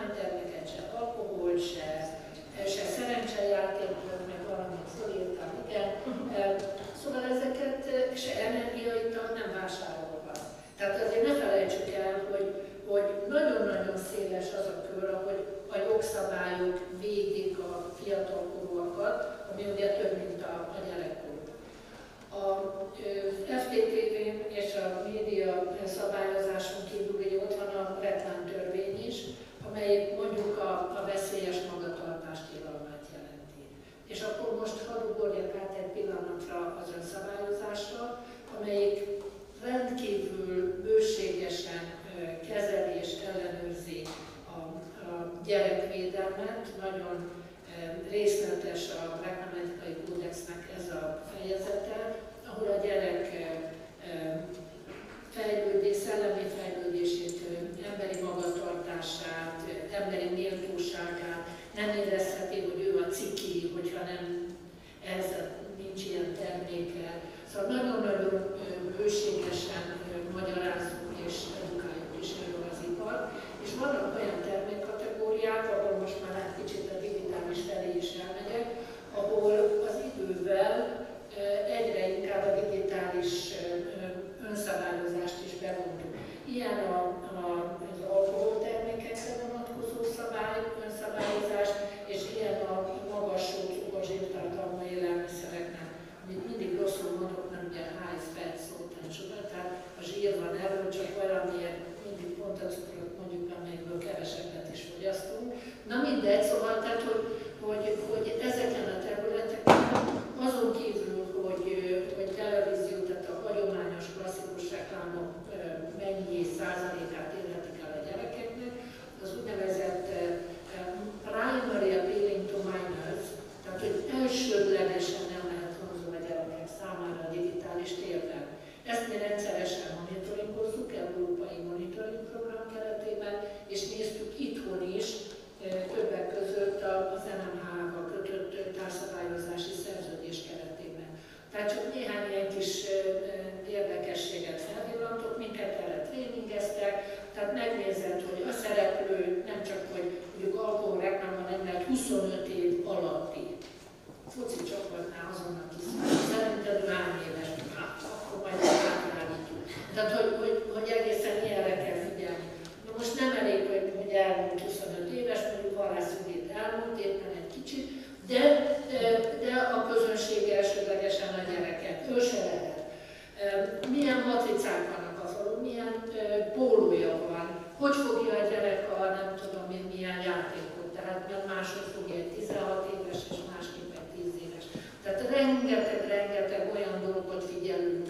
dohányterméket, se alkohol, se szerencsejátékot, meg valamit fölírtam, igen. Szóval ezeket se energiaital nem vásárolhat. Tehát azért ne felejtsük el, hogy nagyon-nagyon széles az a kör, ahogy a jogszabályok védik a fiatalkorúakat, ami ugye több, mint a gyerekkor. A FTTV-n és a média szabályozáson kívül ugye ott van a reklámtörvény is, amely mondjuk a veszélyes magatartás tilalmát jelenti. És akkor most hadd ugorjak át egy pillanatra az önszabályozásra, amelyik rendkívül bőségesen kezeli és ellenőrzi a gyerekvédelmet, nagyon részletes a reklámetikai kódexnek ez a fejezete, ahol a gyerek szellemi fejlődését, emberi magatartását, emberi méltóságát nem érezheti, hogy ő a ciki, hogyha nem ez nincs ilyen terméke. Szóval nagyon-nagyon bőségesen magyarázzuk és edukáljuk is erről az ipart. És vannak olyan termékkategóriák, ahol most már egy kicsit a digitális felé is elmegyek, ahol az idővel egyre inkább a digitális önszabályozást is bevontuk. Ilyen az alkoholtermékekre vonatkozó önszabályozás, és ilyen a magas cukorzsírtartalmú élelmiszereknek, amit mindig rosszul mondok, nem ugye high fat szót nem sokat, tehát a zsír van erről, csak valamiért mindig pont a cukrot mondjuk, amelyekből kevesebbet is fogyasztunk. Na mindegy, szóval tehát, hogy ezeken a területeken azon kívül, hogy televízió, tehát a hagyományos klasszikus reklámok mennyi százalékát érhetik el a gyerekeknek, az úgynevezett primary appealing to minors, tehát hogy elsődlegesen nem lehet vonzó a gyerekek számára a digitális térben. Ezt mi rendszeresen monitoringozzuk, európai monitoring program keretében, és néztük itthon is, többek között az NMH-val kötött társszabályozási szerződés keretében. Tehát csak néhány ilyen kis érdekességet felvillantok, minket erre tréningeztek, tehát megnézed, hogy a szereplő nem csak, hogy mondjuk alkoholreklámban nem lehet 25 év alatti. Foci csapatnál azonnal kiszállni, szerinted ő hány éves, akkor majd átrányítjuk. Tehát, hogy egészen ilyenre kell figyelni. Na most nem elég, hogy elmúlt 25 éves, mondjuk halászügyét elmúlt éppen egy kicsit, de a közönség elsődlegesen a gyereket, ő se lehet. Milyen matricák vannak a falon, milyen pólója van, hogy fogja a gyerek a nem tudom én milyen játékot, tehát mert máshogy fogja egy 16 éves és másképp egy 10 éves. Tehát rengeteg olyan dolgot figyelünk,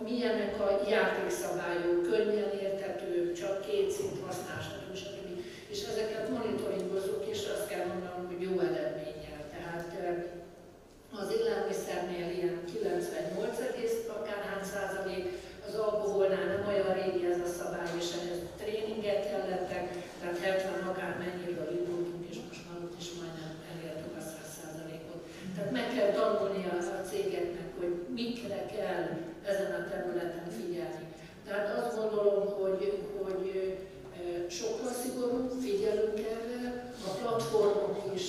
milyenek a játékszabályok, könnyen érthetők, csak 2 szint használ, stb. És ezeket monitoringozzuk, és azt kell mondanom, hogy jó eredménnyel. Tehát az élelmiszernél ilyen 98, akárhány százalék, az alkoholnál nem olyan régi ez a szabály, és ehhez tréninget kellettek, tehát 70 akármennyiből indultunk, és most már ott is majdnem elértük a 100%-ot. Tehát meg kell tanulni a cégeknek, hogy mikre kell ezen a területen figyelni. Tehát azt gondolom, hogy sokkal szigorúbb, figyelünk erre, a platformok is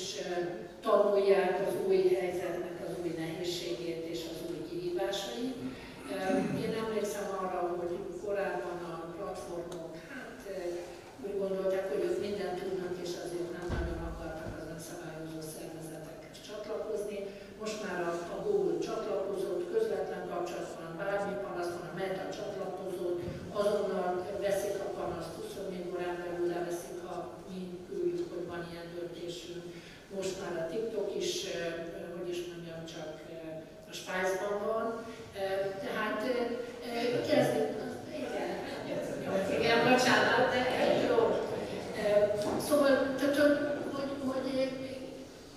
tanulják az új helyzetnek az új nehézségét és az új kihívásait. Én emlékszem arra, hogy korábban a platformok úgy gondolták, hogy ők mindent tudnak, és azért nem nagyon akartak az önszabályozó szervezetekhez csatlakozni. Most már a Google csatlakozott, közvetlen kapcsolatban bármi panasz van, a Meta csatlakozott, azonnal veszik a panaszt, 24 órán belül leveszik, ha mi küldjük, hogy van ilyen döntésünk. Most már a TikTok is, hogy is mondjam, csak a Spice-ban van. Tehát kezdjük, igen, bocsánat, de jó. Szóval, tehát, hogy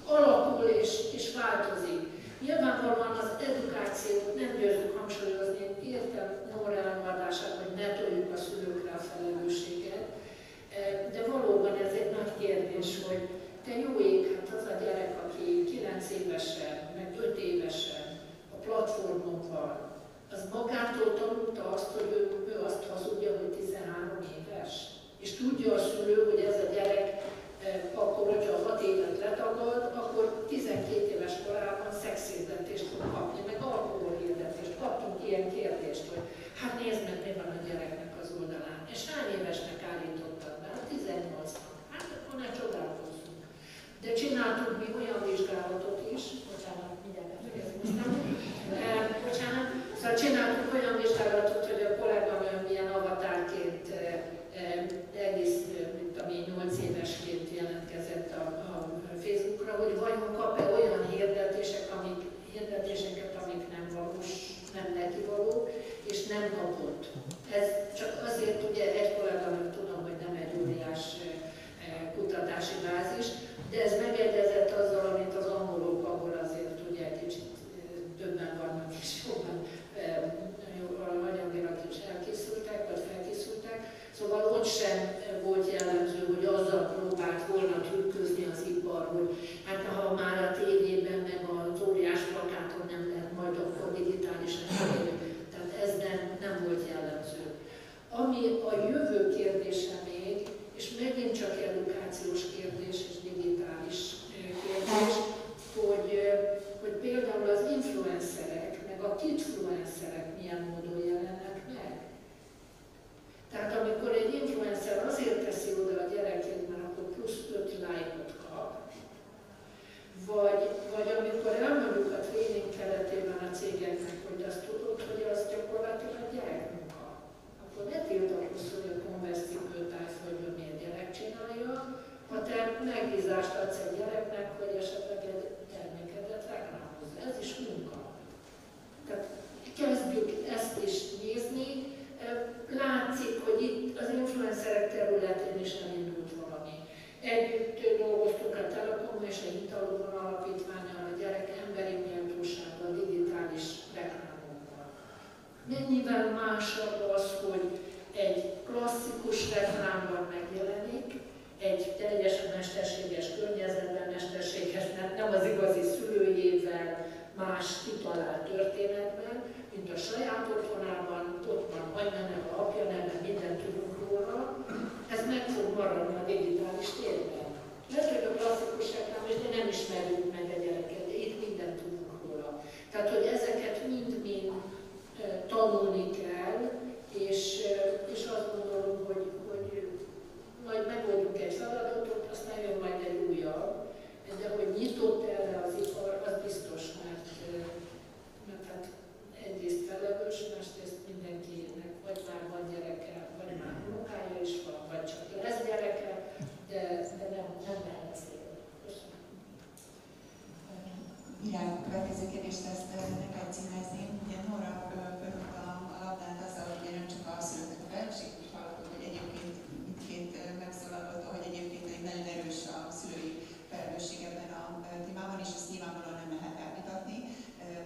alakul és változik. Nyilvánvalóan az edukációt nem győzzük hangsúlyozni, értem Nóra elmondását, hogy ne toljuk a szülőkre a felelősséget, de valóban ez egy nagy kérdés, hogy te jó ég, hát az a gyerek, aki 9 évesen, meg 5 évesen a platformon van, az magától tanulta azt, hogy ő azt hazudja, hogy 13 éves. És tudja a szülő, hogy ez a gyerek akkor, hogyha 6 évet letagad, akkor 12 éves korában szexhirdetést tud kapni, meg alkoholhirdetést. Kaptunk ilyen kérdést, hogy hát nézd meg, mi van a gyereknek az oldalán. És hány évesnek állítottad be? 18-nak. Hát akkor ne csodálkozzunk. De csináltunk mi olyan vizsgálatot is, bocsánat, mindjárt befejezem, bocsánat, szóval csináltunk olyan vizsgálatot, hogy a kolléganőm milyen avatárként egész, mint ami 8 évesként jelentkezett a Facebookra, hogy vajon kap-e olyan hirdetéseket, amik nem valós, nem neki valók, és nem kapott. Ez csak azért, ugye egy kolléganő tudom, hogy nem egy óriás kutatási bázis, de ez megegyezett azzal, amit az angolok, ahol azért ugye egy kicsit többen vannak és jobban anyagilag is elkészültek, vagy felkészültek. Szóval ott sem volt jellemző, hogy azzal próbált volna trükközni az ipar, hogy hát ha már a tévében, meg az óriás plakáton nem lehet, majd akkor digitálisan elérni. Tehát ez nem volt jellemző. Ami a jövő kérdése még, és megint csak edukációs kérdés és digitális kérdés, hogy például az influencerek, meg a kidfluencerek milyen módon jelennek meg. Tehát amikor egy influencer azért teszi oda a gyerekét, mert akkor plusz 5 lájkot kap, vagy amikor elmondjuk a tréning keretében a cégeknek, hogy azt tudod, hogy az gyakorlatilag gyerekmunka, akkor ne tiltakozz, hogy a konverszcipőt tájföldön milyen gyerek csinálja, ha te megbízást adsz egy gyereknek, hogy esetleg egy termékedet reklámozza. Ez is munka. Tehát kezdjük ezt is nézni. Látszik, hogy itt az influencerek területén is elindult valami. Együtt dolgoztunk a Telekom és a Italóban alapítvánnyal a gyerek emberi méltósággal, digitális reklámokkal. Mennyivel másabb az, hogy egy klasszikus reklámban megjelenik, egy teljesen mesterséges környezetben, mesterséges, nem az igazi szülőjével, más kitalált történetben, mint a saját otthonában, ott van anyaneve, apjaneve, mindent tudunk róla, ez meg fog maradni a digitális térben. Lehet, hogy a klasszikus reklám, és de nem ismerjük meg a gyereket, de itt mindent tudunk róla. Tehát, hogy ezeket mind-mind tanulni kell, és azt gondolom, hogy majd megoldjuk egy feladatot, aztán jön majd egy újabb, de hogy nyitott erre az ipar, az biztos, mert hát egyrészt felelős, másrészt mindenkinek vagy már van gyereke, vagy már munkája is van, vagy csak lesz gyereke, de nem lehet cél. Köszönöm. Virág, a következő kérdést ezt neked címezném. Ugye Nóra fölhúzta a labdát azzal, hogy nem csak a szülőknek a felelősség, és hallottuk, hogy egyébként mindkét megszólalótól, hogy egyébként egy nagyon erős a szülői felelősség ebben a témában, és ezt nyilvánvalóan nem lehet elvitatni,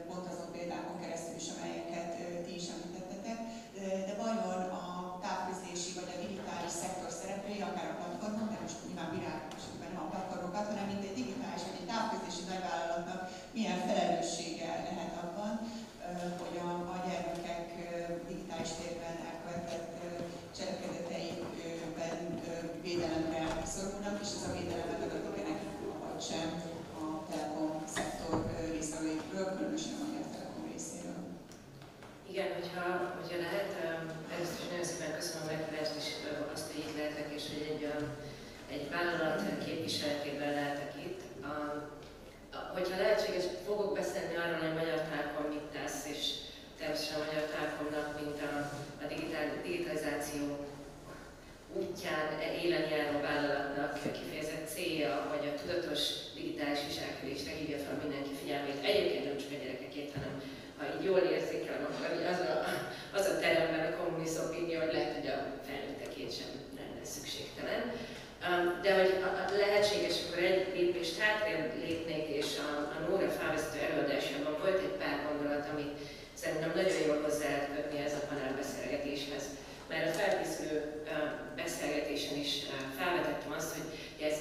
pont azon példákon keresztül is, amelyeket ti is említettetek. De vajon a távközlési vagy a digitális szektor szereplői, akár a platformon, de most nyilván Virág esetben nem a platformokat, hanem mint egy digitális vagy egy távközlési nagyvállalatnak milyen felelőssége lehet abban, hogy a gyermekek digitális térben elkövetett cselekedeteiben védelemre szorulnak, és ez a védelem megadatik nekik, vagy sem a telekom szektor részvevőikről, különösen a Magyar Telekom részéről. Igen, hogyha lehet, először is nagyon szépen köszönöm a meghívást, és azt, hogy itt lehetek, és hogy egy vállalat képviseletében lehetek itt. Hogyha lehetséges, fogok beszélni arról, hogy a Magyar Telekom mit tesz, és természetesen a Magyar Telekomnak, mint a digitalizáció útján élen járó vállalatnak kifejezett célja, hogy a tudatos digitális viselkedésre hívja fel mindenki figyelmét. Egyébként nem csak a gyerekekét, hanem ha így jól érzékelem, akkor az a teremben a kommunist opinió, hogy lehet, hogy a felnőttekét sem lenne szükségtelen. De hogy lehetséges, akkor egy lépést hátrébb lépnék, és a Nóra felvezető előadásában volt egy pár gondolat, amit szerintem nagyon jól hozzá lehet kötni ez a panelbeszélgetéshez. Mert a felkészülő beszélgetésen is felvetettem azt, hogy ez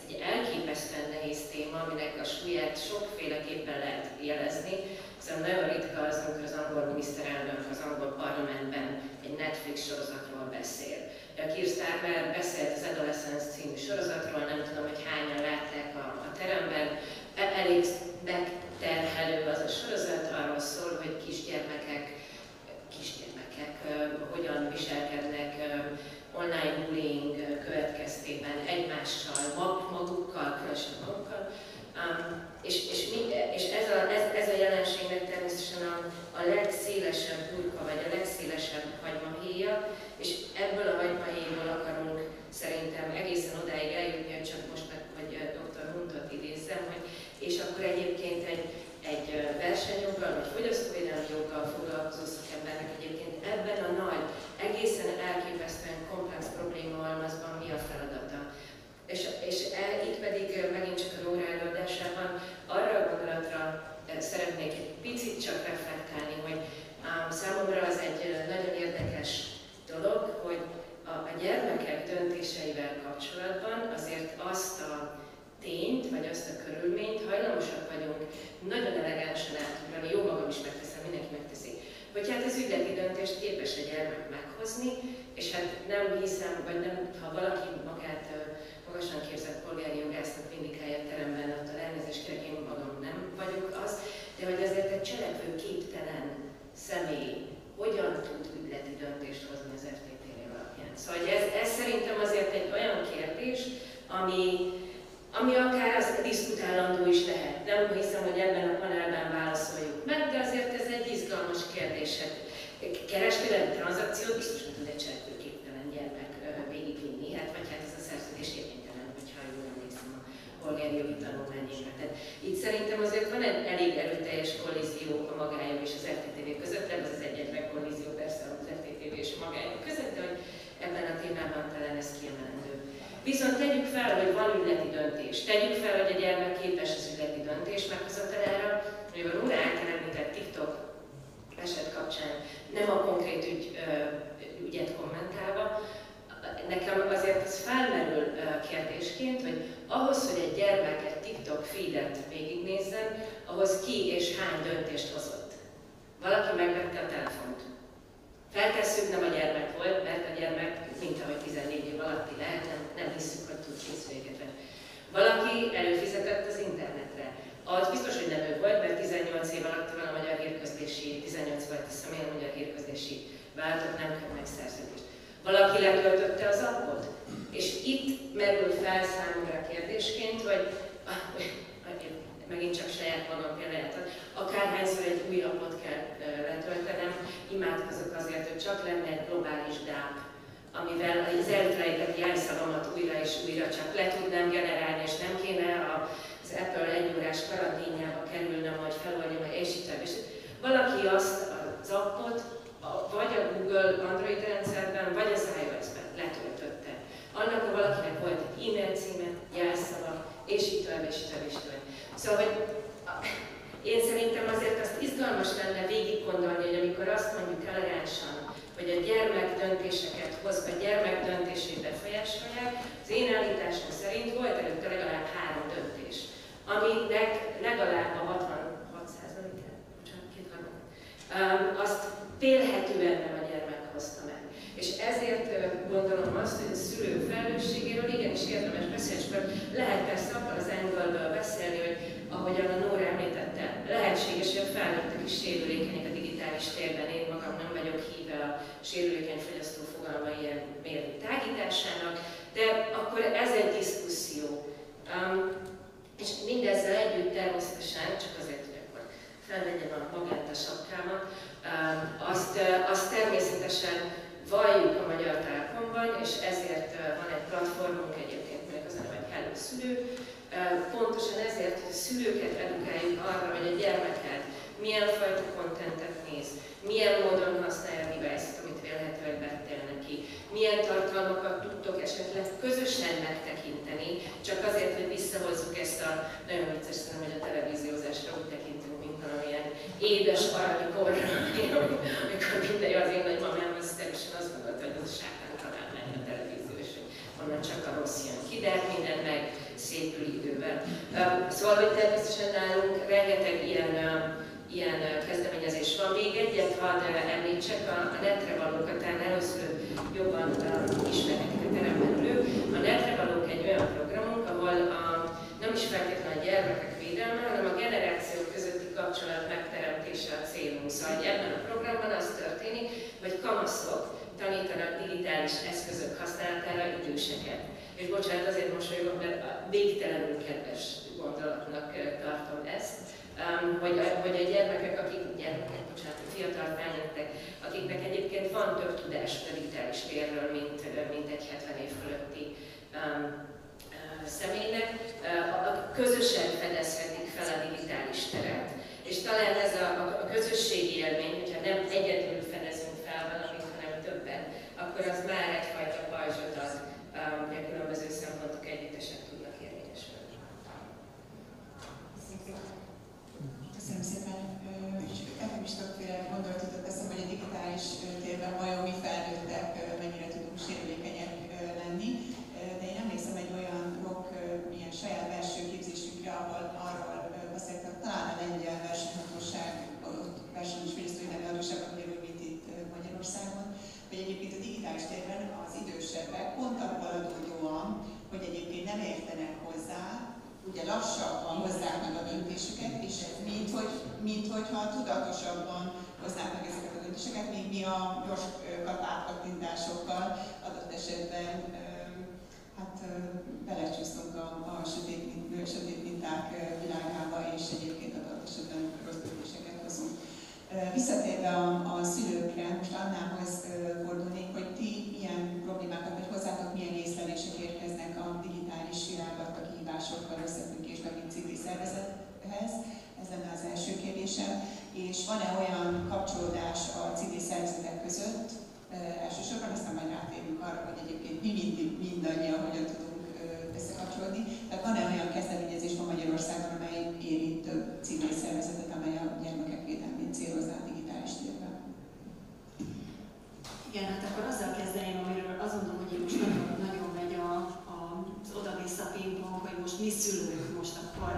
egy elképesztően nehéz téma, aminek a súlyát sokféleképpen lehet jelezni. Szóval nagyon ritka az, amikor az angol miniszterelnök az angol parlamentben egy Netflix sorozatról beszél. A Keir Starmer beszélt az Adolescence című sorozatról, nem tudom, egymással, magukkal, különösen magukkal. És ez a jelenségnek természetesen a legszélesebb burka, vagy a legszélesebb hagymahéja, és ebből a hagymahéjból akarunk szerintem egészen odáig eljutni, hogy csak most meg, hogy dr. Huntot idézzem, hogy és akkor egyébként egy versenyjoggal, vagy fogyasztóvédelmi joggal foglalkozó szakembernek egyébként ebben a nagy, egészen elképesztően komplex problémahalmazban mi a feladata. És itt pedig megint csak a Nóra előadásában arra a gondolatra szeretnék egy picit csak reflektálni, hogy számomra az egy nagyon érdekes dolog, hogy a gyermekek döntéseivel kapcsolatban azért azt a tényt, vagy azt a körülményt hajlamosak vagyunk nagyon elegánsan átugrani, jó magam is megteszem, mindenki megteszi, hogy hát az ügyleti döntést képes a gyermek meghozni, és hát nem hiszem, vagy nem, ha valaki magát magasan képzett polgári jogásznak vindikálja a teremben, attól elnézést kérek, én magam nem vagyok az, de hogy azért egy cselekvőképtelen személy hogyan tud ügyleti döntést hozni az FTT-nél alapján. Szóval ez szerintem azért egy olyan kérdés, ami akár az diskutálandó is lehet. Nem hiszem, hogy ebben a panelben válaszoljuk meg, de azért ez egy izgalmas kérdés. Kereskedelmi tranzakciót biztos, hogy tud egy cselekvőképtelen gyermek végigvinni, vagy hát ez a szerződés érvénytelen, hogyha jól emlékszem a polgári jogi tanulmányokra. Tehát itt szerintem azért van egy elég erőteljes kollízió a magájog és az FTTV között, ez az egyetlen kollízió persze az FTTV és a magájog között, de hogy ebben a témában talán ez kiemelendő. Viszont tegyük fel, hogy van ügyleti döntés. Tegyük fel, hogy a gyermek képes az ügyleti döntés meghozatalára, hogy a Nóra által említett TikTok eset kapcsán nem a konkrét ügyet kommentálva, nekem azért ez felmerül kérdésként, hogy ahhoz, hogy egy gyermek egy TikTok feedet végignézzen, ahhoz ki és hány döntést hozott. Valaki megvette a telefont. Feltesszük, nem a gyermek volt, mert a gyermek, mint ahogy 14 év alatti lehet, nem hiszük, hogy tud készüléket venni. Valaki előfizetett az internetre. Az biztos, hogy nem ő volt, mert 18 év alatt van a Magyar Hírközlési, 18 feletti személy a Magyar Hírközlési vállalatok nem köt meg szerződést. Valaki letöltötte az appot, és itt merül fel számomra kérdésként, hogy megint csak saját magam példáját, akárhányszor egy új appot kell letöltenem, imádkozok azért, hogy csak lenne egy globális DAP, amivel az elfelejtett jelszavamat újra és újra csak le tudnám generálni, és nem kéne az Apple egyórás karanténjába kerülnem, hogy feloldjam, és így tovább. Valaki azt az appot vagy a Google Android rendszerben, vagy az iOS-ben letöltötte. Annak a valakinek volt egy e-mail címe, jelszava, és így tovább, és így tovább, és így tovább. Szóval, hogy én szerintem azért azt izgalmas lenne végig gondolni, hogy amikor azt mondjuk elegánsan, hogy a gyermek döntéseket hoz, a gyermek döntését befolyásolják, az én állításom szerint volt előtte legalább 3 döntés, aminek legalább a 66%-át, azt vélhetően nem a gyermek hozta meg. És ezért gondolom azt, hogy a szülő felelősségéről igenis érdemes beszélni, és lehet persze abban az angle-ből beszélni, hogy ahogyan a Nóra említette, lehetséges, hogy a felnőttek is sérülékenyek a digitális térben. Én magam nem vagyok híve a sérülékeny fogyasztó fogalma ilyen mérvű tágításának, de akkor ez egy diszkuszió. És mindezzel együtt természetesen, csak azért, hogy akkor felvegyem a magát a sapkámat, azt természetesen valljuk a Magyar Telekomban, és ezért van egy platformunk egyébként, meg az a neve, hogy Hello Szülő. Pontosan ezért, hogy a szülőket edukáljuk arra, hogy a gyermeket milyen fajta kontentet néz, milyen módon használja a device-t, amit vélhetően vettél neki, milyen tartalmakat tudtok esetleg közösen megtekinteni, csak azért, hogy visszahozzuk ezt a nagyon vicces szerintem, hogy a televíziózásra úgy tekintünk, mint valamilyen édes aranykorra, amikor mindegy az én nagymamámhoz természetesen azt gondolta, hogy az a sátán talán lenne a televízió, és hogy onnan csak a rossz jön ki, de minden meg szépül idővel. Szóval, hogy természetesen nálunk rengeteg ilyen kezdeményezés van. Még egyet hadd említsek, a netre valókat, talán először jobban ismerhetik a teremben ülők. A netre valók egy olyan programunk, ahol nem is feltétlenül a gyermekek védelme, hanem a generációk közötti kapcsolat megteremtése a célunk. Szóval ebben a programban az történik, hogy kamaszok tanítanak digitális eszközök használatára időseket. És bocsánat, azért mosolyogok, mert végtelenül kedves gondolatnak tartom ezt, hogy a gyermekek, fiatal felnőttek, akiknek egyébként van több tudásuk a digitális térről, mint egy 70 év fölötti személynek, közösen fedezhetik fel a digitális teret. És talán ez a közösségi élmény, hogyha nem egyedül fedezünk fel valamit, hanem többen, akkor az már egyfajta pajzsot ad, hogy a különböző szempontok együttesen tudnak érvényesülni. Köszönöm szépen. Nekem is többféle gondolat jutott eszembe, hogy a digitális térben vajon mi felnőttek mennyire tudunk sérülékenyek lenni. De én emlékszem egy olyan milyen saját belső képzésünkre, ahol arról beszéltek, talán a lengyel versenyhatóság, versenyes fejlesztői hatóság, ugyanúgy, mint itt Magyarországon, hogy egyébként a digitális térben az idősebbek pont abból adódóan, hogy egyébként nem értenek hozzá, ugye lassabban hozzák meg a döntésüket, és minthogyha tudatosabban hoznák meg ezeket a döntéseket, míg mi a gyors átkattintásokkal adott esetben belecsúsztunk a sötét minták világába, és egyébként adott esetben rossz döntéseket hozunk. Visszatérve a szülőkre, most Annához fordulnék, hogy ti milyen problémákat, vagy hozzátok milyen észlelések érkeznek a digitális világban a kihívásokkal összefüggésben, mint civil szervezethez. Ez lenne az első kérdésem. És van-e olyan kapcsolódás a civil szervezetek között, elsősorban, aztán majd rátérünk arra, hogy egyébként mi mindannyian hogyan tudunk összekapcsolódni. Tehát van-e olyan kezdeményezés ma Magyarországon, amely érint több civil szervezetet, amely a gyermekek védelmét célozná a digitális térben? Igen, hát akkor azzal kezdeném, amiről azt mondom, hogy most nagyon megy az oda-vissza pingpong, hogy most mi szülők, most akkor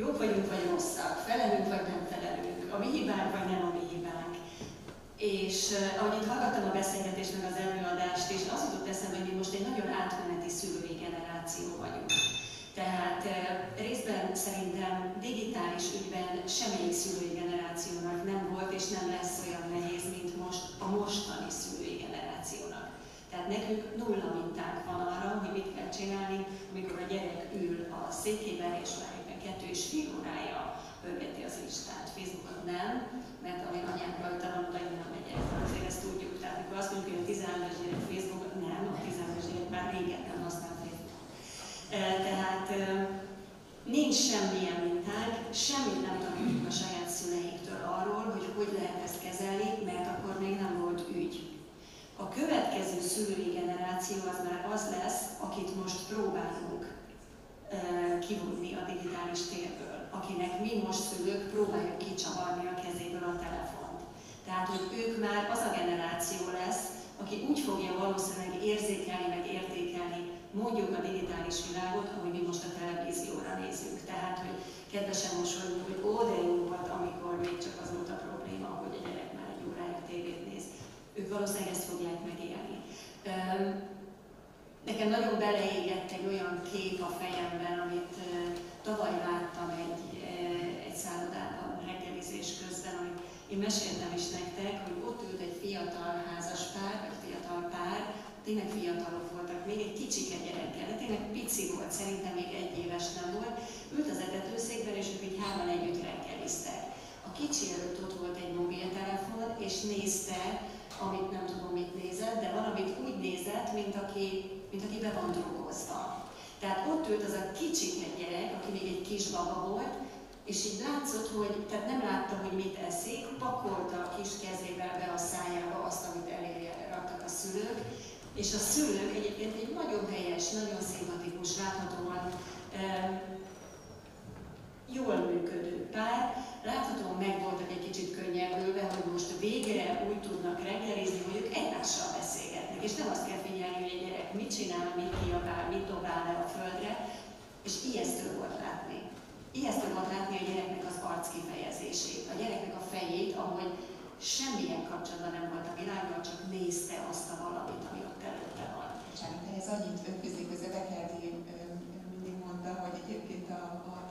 jók vagyunk vagy rosszak, felelünk vagy nem felelünk, a mi hibánk vagy nem a mi hibánk. És ahogy itt hallgattam a beszélgetést meg az előadást, és az jutott eszembe, hogy mi most egy nagyon átmeneti szülői generáció vagyunk. Tehát részben szerintem digitális ügyben semmelyik szülői generációnak nem volt és nem lesz olyan nehéz, mint most a mostani szülői generációnak. Tehát nekünk nulla mintánk van arra, hogy mit kell csinálni, amikor a gyerek ül a székében és már éppen 2,5 órája pörgeti az Instát. Facebookon nem, mert amíg anyák rajta van, oda nem megy el. Azért ezt tudjuk. Tehát amikor azt mondjuk, hogy a 13-as gyerek Facebookon, nem, a 13-as gyerek már régen nem használ Facebookon. Tehát nincs semmilyen mintánk, semmit nem tanuljuk a saját szüleiktől arról, hogy lehet ezt kezelni, mert akkor még nem volt ügy. A következő szülői generáció az már az lesz, akit most próbálunk kivonni a digitális térből, akinek mi most szülők próbáljuk kicsavarni a kezéből a telefont. Tehát, hogy ők már az a generáció lesz, aki úgy fogja valószínűleg érzékelni, meg értékelni mondjuk a digitális világot, ahogy mi most a televízióra nézünk. Tehát, hogy kedvesen mosolygunk, hogy de jó volt, amikor még csak az volt a probléma, hogy a gyerek már egy órája tévét néz. Ők valószínűleg ezt fogják megélni. Nekem nagyon beleégett egy olyan kép a fejemben, amit tavaly láttam egy szállodában reggelizés közben, amit én meséltem is nektek, hogy ott ült egy fiatal házaspár, vagy fiatal pár, tényleg fiatalok voltak, még egy kicsike gyerekkel, de tényleg pici volt, szerintem még 1 éves nem volt. Ült az etetőszékben, és ők így 3-an együtt reggeliztek. A kicsi előtt ott volt egy mobiltelefon, és nézte, amit nem tudom mit nézett, de valamit úgy nézett, mint aki be van drogozva. Tehát ott ült az a kicsike gyerek, aki még egy kis baba volt, és így látszott, hogy, tehát nem látta, hogy mit eszik, pakolta a kis kezével be a szájába azt, amit elérje raktak a szülők, és a szülők egyébként egy nagyon helyes, nagyon szimpatikus, láthatóan jól működő pár, láthatóan meg voltak egy kicsit könnyebbülve, hogy most végre úgy tudnak reggelizni, hogy ők egymással beszélgetnek, és nem azt kell figyelni, hogy egy gyerek mit csinál, mit kiabál, mit dobál le a földre, és ijesztő volt látni. Ijesztő volt látni a gyereknek az arc kifejezését, a gyereknek a fejét, ahogy semmilyen kapcsolatban nem volt a világgal, csak nézte azt a valamit, ami ott előtte van. Bocsánat, ehhez annyit fűzik, hogy Bekerdi mindig mondta, hogy egyébként a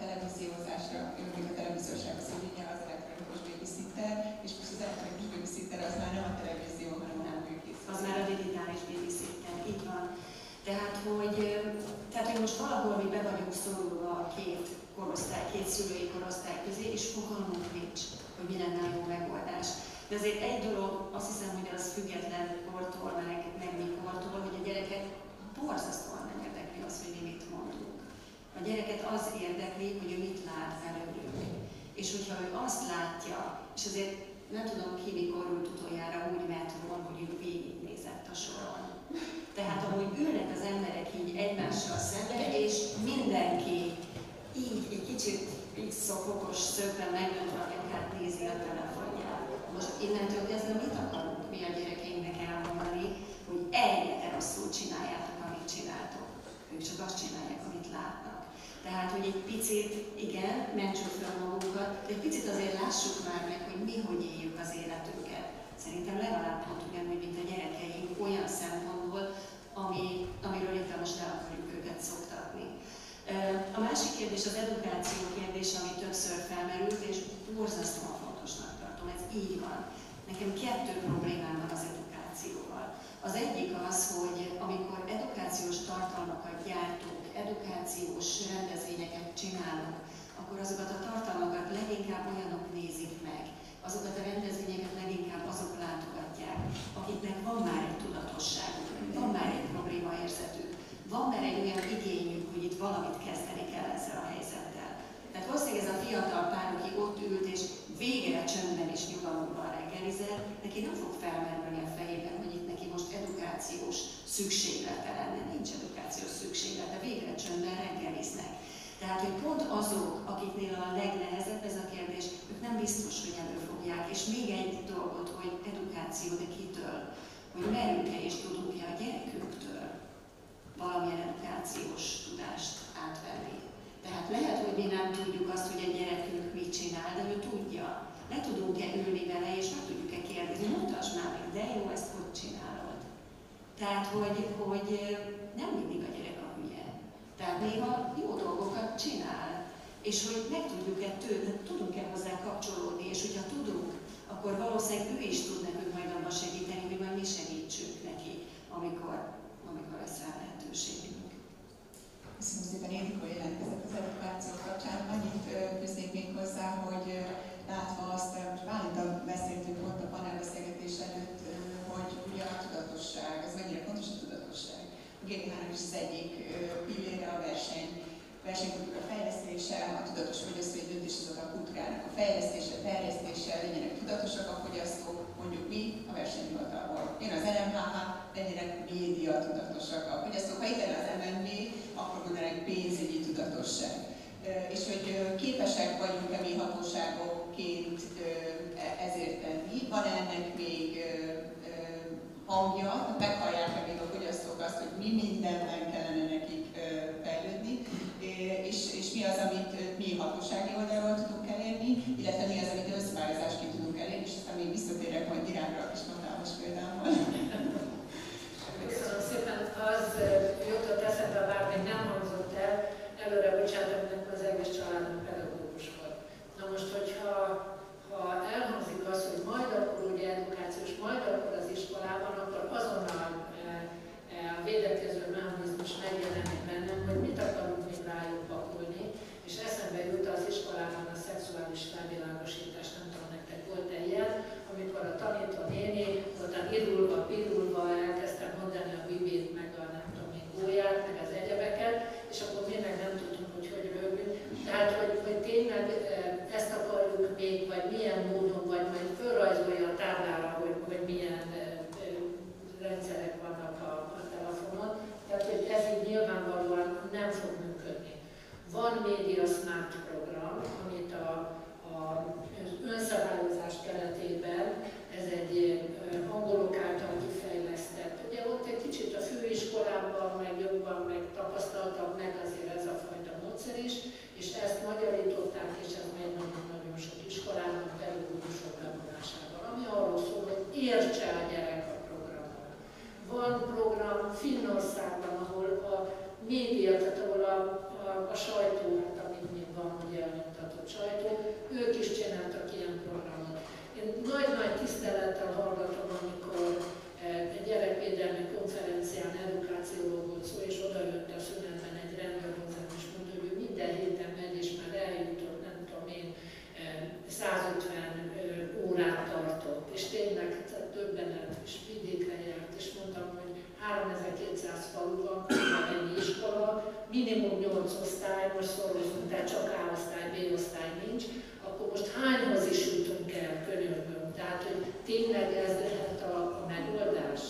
televíziózásra, még a televíziósághoz ügye az elektronikus babysitter, és most az elektronikus babysitter az már nem a televízió, hanem a babysitter. Az már a hogy most valahol mi be vagyunk szorulva a két korosztály, két szülői korosztály közé, és fogalmunk nincs, hogy mi lenne a jó megoldás. De azért egy dolog, azt hiszem, hogy az független kortól, meg mikortól, hogy a gyereket borzasztóan nem érdekli az, hogy mi mit mondunk. A gyereket az érdekli, hogy ő mit lát belőlünk. És hogyha ő azt látja, és azért nem tudom ki mikor ült utoljára úgy metrón, hogy ő végignézett a soron. Tehát amúgy ülnek az emberek így egymással szemben, és mindenki így egy kicsit fokos szögben megöntve a nyakát nézi a telefonját. Most innentől kezdve mit akarunk mi a gyerekeinknek elmondani, hogy ennyire rosszul csináljátok, amit csináltok. Ők csak azt csinálják, amit látnak. Tehát, hogy egy picit, igen, mentsük fel magunkat, de egy picit azért lássuk már meg, hogy mi hogy éljük az életünket. Szerintem legalább pont ugyanúgy, mint a gyerekeink olyan szempontból, amiről itt most el akarjuk őket szoktatni. A másik kérdés az edukáció kérdése, ami többször felmerült, és borzasztóan fontosnak tartom, ez így van. Nekem 2 problémám van az edukációval. Az egyik az, hogy amikor edukációs tartalmakat gyártunk, edukációs rendezvényeket csinálunk, akkor azokat a tartalmakat leginkább olyanok nézik meg, azokat a rendezvényeket leginkább azok látogatják, akiknek van már egy tudatosságuk, van már egy problémaérzetük, van már egy olyan igényük, hogy itt valamit kezdeni kell ezzel a helyzettel. Tehát valószínűleg ez a fiatal pár, aki ott ült és végre csöndben és nyugalomban reggelizel, neki nem fog felmerülni a fejében, hogy itt neki most edukációs szükséglete lenne. Nincs edukációs szükséglete, végre csöndben reggeliznek. Tehát, hogy pont azok, akiknél a legnehezebb ez a kérdés, ők nem biztos, hogy előfogják. És még egy dolgot, hogy edukáció, de kitől? Hogy merünk-e és tudunk-e a gyerekünktől valamilyen edukációs tudást átvenni. Tehát lehet, hogy mi nem tudjuk azt, hogy a gyerekünk mit csinál, de ő tudja. Le tudunk-e ülni vele, és meg tudjuk-e kérdezni, mutasd már meg, de jó, ezt hogy csinálod. Tehát, hogy nem mindig a gyerek a hülye. Tehát néha jó dolgokat csinál, és hogy meg tudjuk-e tudunk-e hozzá kapcsolódni, és hogyha tudunk, akkor valószínűleg ő is tud nekünk majd abban segíteni, hogy majd mi segítsünk neki, amikor lesz rá lehetőségünk. Köszönöm szépen, Ildikó jelentkezett az edukáció kapcsán. Annyit fűznék még hozzá, hogy látva azt, hogy Bálintal beszéltünk ott a panelbeszélgetés előtt, hogy ugye a tudatosság, ez mennyire fontos a tudatosság. A GVH-nak is az egyik pillére a versenykultúra fejlesztése, a tudatos fogyasztói döntéshozatal kultúrának a fejlesztése, terjesztése, legyenek tudatosak a fogyasztók, mondjuk mi a versenyhivatalból. Jön az NMHH, legyenek média tudatosak a fogyasztók. Ha itt lenne az MNB, akkor mondanak pénzügyi tudatosság. És hogy képesek vagyunk-e mi hatóságokként ezért tenni, van ennek még hangja, meghallják-e még a fogyasztók azt, hogy mi mindenben kellene nekik fejlődni, és mi az, amit mi hatósági oldalról tudunk elérni, illetve mi az, amit összvályozásként tudunk elérni, és aztán még visszatérek majd Iránra a kis matámos példámmal. Köszönöm szépen, az jutott eszembe, bár még nem hangzott el, előre bocsátom, nekem az egész családom pedagógus volt. Na most, hogyha elhangzik az, hogy majd akkor ugye edukációs, majd akkor az iskolában, akkor azonnal a védekező mechanizmus megjelenik bennem, hogy mit akarunk még rájuk pakolni, és eszembe jut az iskolában a szexuális felvilágosítás, nem tudom, nektek volt-e ilyen, amikor a tanító néni voltam irulva, pirulva, elkezdtem mondani a bibét, meg a nem tudom én gólyát, meg az egyebeket, és akkor mi meg nem tudtunk, hogy rögünk. Tehát, hogy tényleg ezt akarjuk még, vagy milyen módon, vagy majd fölrajzolja a táblára, hogy milyen rendszerek vannak a telefonon. Tehát, hogy ez így nyilvánvalóan nem fog működni. Van Media Smart program, amit az önszabályozás keretében, ez egy angolok által kifejlesztett. Ugye ott egy kicsit a főiskolában, meg jobban, meg tapasztaltabb meg azért ez a fajta módszer is, és ezt magyarították, és ez megy nagyon sok iskolában, pedagógusok bevonásával, ami arról szól, hogy értse a gyerek a programot. Van program Finnországban, ahol a média, tehát ahol a sajtó, hát amit még van, ugye a nyomtatott sajtó, ők is csináltak ilyen programot. Én nagy-nagy tisztelettel hallgatom, amikor egy gyerekvédelmi konferencián, edukáció kommunikációról volt szó, és oda jött a szünetben egy rendőr hozzám, és mondta, hogy ő minden héten megy, és már eljutott, nem tudom én, 150 órát tartott, és tényleg döbbenet, és vidékre járt, és mondtam, hogy 3200 falu van, ennyi iskola, minimum 8 osztály, most szorozunk, tehát csak A osztály, B osztály nincs, akkor most hányhoz is jutunk el, könyörgöm. Tehát, hogy tényleg ez lehet a megoldás.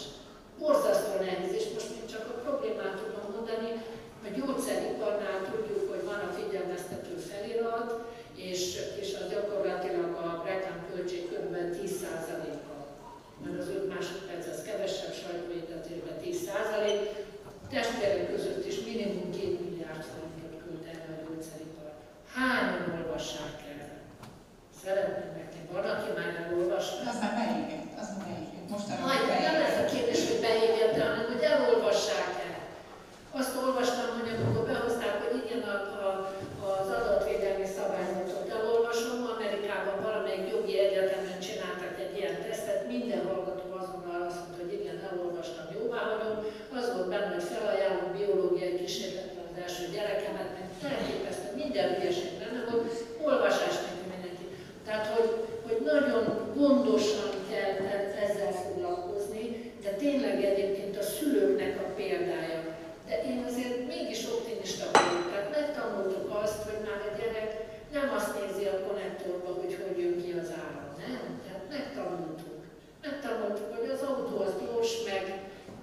Borzasztó nehéz, és most még csak a problémát tudom mondani, a gyógyszeriparnál tudjuk, hogy van a figyelmeztető felirat, és az gyakorlatilag a reklámköltség kb. 10%-a. Mert az 5 másodperc az kevesebb, sajtóhirdetésben 10%. Testvérek között is minimum 2 milliárd forintot küld erre a gyógyszeripar. Hányan olvassák el? Szeretném megni. Van, aki már elolvasta? Az már beégett, az már beégett. Most nem ez a kérdés, hogy beégett, hanem hogy elolvassák el. Azt olvastam, hogy amikor behozták, hogy igen, az adatvédelmi szabályzatot elolvasom, Amerikában valamelyik jogi egyetemen csináltak egy ilyen tesztet, minden hallgató azonnal azt mondta, hogy igen, elolvastam, jóváhagyom. Az volt benne, hogy felajánlom biológiai kísérletre az első gyerekemet, meg elképesztő, minden hülyeség benne volt, olvasást neki mindenki. Tehát, hogy nagyon gondosan kell ezzel foglalkozni, de tényleg egyébként a szülőknek a példája. De én azért mégis optimista vagyok. Tehát megtanultuk azt, hogy már a gyerek nem azt nézi a konnektorba, hogy jön ki az áram, nem? Tehát megtanultuk. Megtanultuk, hogy az autó az gyors,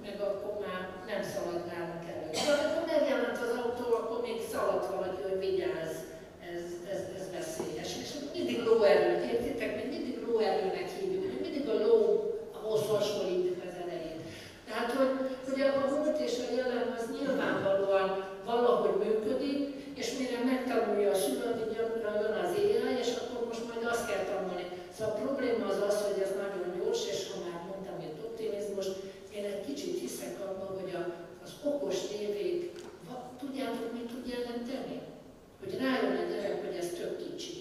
meg akkor már nem szaladgálnak elő. De amikor megjelent az autó, akkor még szaladt valaki, hogy vigyázz, ez veszélyes. És mindig lóerő, értitek? Mindig lóerőnek hívjuk, mindig a lóhoz hasonlítjuk az elejét. Tehát, hogy a múlt és a jelen az nyilvánvalóan valahogy működik, és mire megtanulja a szülő, addig jön az AI, és akkor most majd azt kell tanulni. Szóval a probléma az, hogy ez nagyon gyors, és ha már mondtam, hogy optimizmus, én egy kicsit hiszek abban, hogy az okos tévék, tudjátok, mit tud jelenteni? Hogy rájön a gyerek, hogy ez tök kicsi.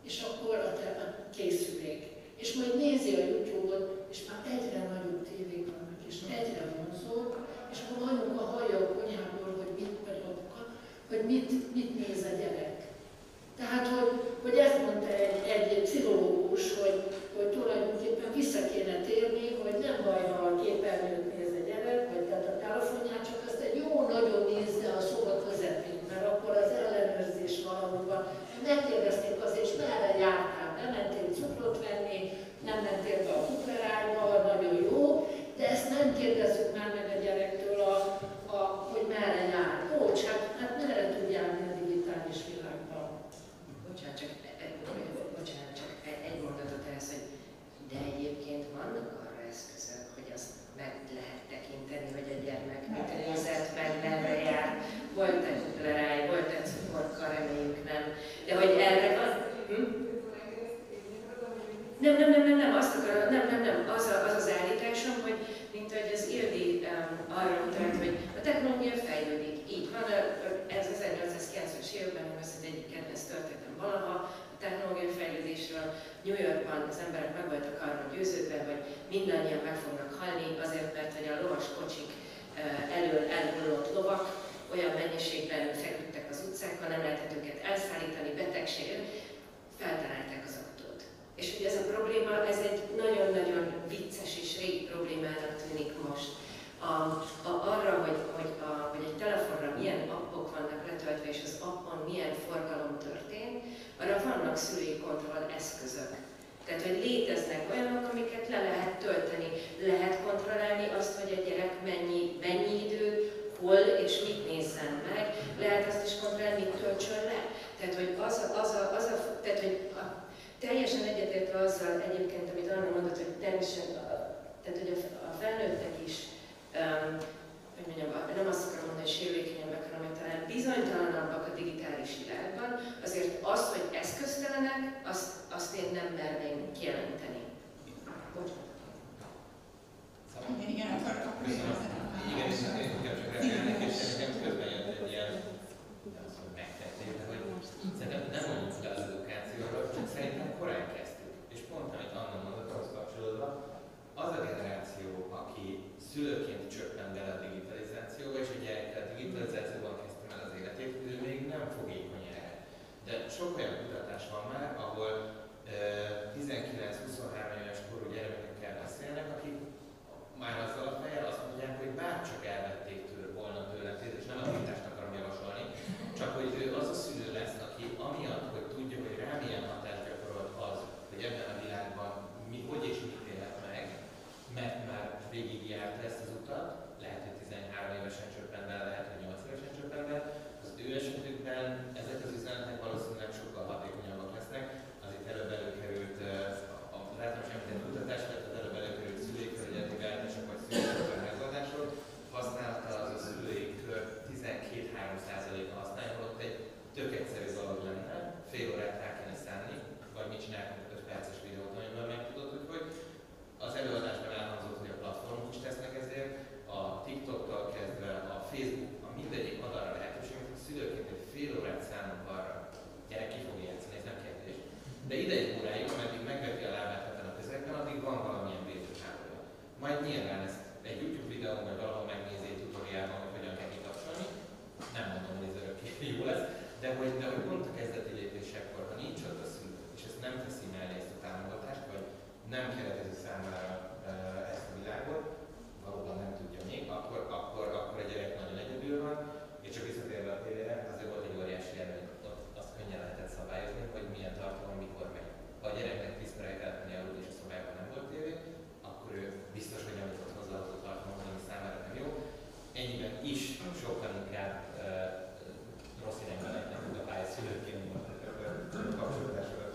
És akkor a készülék. És majd nézi a YouTube-ot, és már egyre nagyobb tévék vannak, és egyre vonzóbb, és akkor anyuka hallja a konyhából, hogy mit néz a gyerek. Tehát, hogy ezt mondta egy pszichológus, hogy tulajdonképpen vissza kéne térni, hogy nem baj, ha a képernyőt néz a gyerek, vagy tehát a telefonját, csak azt egy jó nagyon nézze a szoba közepén, mert akkor az ellenőrzés valahol van. Megkérdezték azért, és merre jártál, nem mentél cukrot venni, nem mentél be a kuperájba, nagyon jó, de ezt nem kérdezzük már meg a gyerektől, hogy merre jár. Bocs, hát merre tud járni a digitális világban? Bocsánat, csak egy mondatot ehhez, hogy de egyébként vannak arra eszközök, hogy azt meg lehet tekinteni, hogy a gyermek mit nézett meg, merre jár, volt egy kuperáj, volt egy cukorka, reméljük nem. De hogy erre van? Nem, azt akarom, nem, az az állításom, hogy mint ahogy az Ildi arra utalt, hogy a technológia fejlődik. Így van, ez 1890-es években, ez az egyik kedvenc történetem valaha, a technológia fejlődésről New Yorkban az emberek meg voltak arra győződve, hogy mindannyian meg fognak halni, azért, mert hogy a lovas kocsik elől elhullott lovak olyan mennyiségben feküdtek az utcákon, nem lehetett őket elszállítani, betegséget, feltalálták az autót. És ugye ez a probléma, ez egy nagyon-nagyon vicces és régi problémának tűnik most. Arra, hogy egy telefonra milyen appok vannak letöltve, és az appon milyen forgalom történt, arra vannak szülői kontroll eszközök. Tehát, hogy léteznek olyanok, amiket le lehet tölteni. Lehet kontrollálni azt, hogy a gyerek mennyi időt, hol és mit nézzen meg. Lehet azt is kontrollálni, mit töltsön le. Tehát, hogy tehát, hogy teljesen egyetértve azzal egyébként, amit Anna mondott, hogy természetesen, tehát, hogy a felnőttek is, hogy mondjam, nem azt akarom mondani, hogy sérülékenyebbek, hanem hogy talán bizonytalanabbak a digitális világban, azért azt, hogy eszköztelenek, azt én nem merném kijelenteni. Igen, akkor igen, és inkább csak reagálnék, és nekem közben jött egy ilyen, azt mondom, megtették, de hogy szerintem nem mondjuk le az edukációra, csak szerintem korán kezdtük. És pont, amit Anna mondott, ahhoz kapcsolódva, az a generáció, aki szülőként csöppen bele a digitalizációba, vagy mit csinálunk 5 perces videót, amiből megtudod, hogy az előadásban elhangzott, hogy a platformok is tesznek ezért, a TikToktól kezdve a Facebook, a mindegyik ad arra lehetőséget, hogy szülőként egy fél órát szánunk arra, gyerek ki fog játszani, ez nem kérdés. De ideig óráig, ameddig megveti a lábát ebben a közegben, addig van valamilyen védőhálója. Majd nyilván ezt egy YouTube videón, vagy valahol megnézi egy tutoriálban, hogy hogyan kell kikapcsolni. Nem mondom, hogy ez örökké jó lesz, de hogy pont a kezdeti lépésekkor, ha nincs ott a szülő, és ezt nem teszi mellé ezt a támogatást, vagy nem keretezi számára ezt a világot, valóban nem tudja még, akkor a gyerek nagyon egyedül van, és csak visszatérve a tévére, azért volt egy óriási előny, azt könnyen lehetett szabályozni, hogy milyen tartalom mikor megy. Ha a gyereknek 10 percig kellett menni aludni, és a szobában nem volt tévé, akkor ő biztos, hogy nyomított hozzá az tartalom, ami számára nem jó. Ennyiben is sokkal inkább rossz irányba lehetnek tud a pálya szülőként, mint a kapcsolódásokat.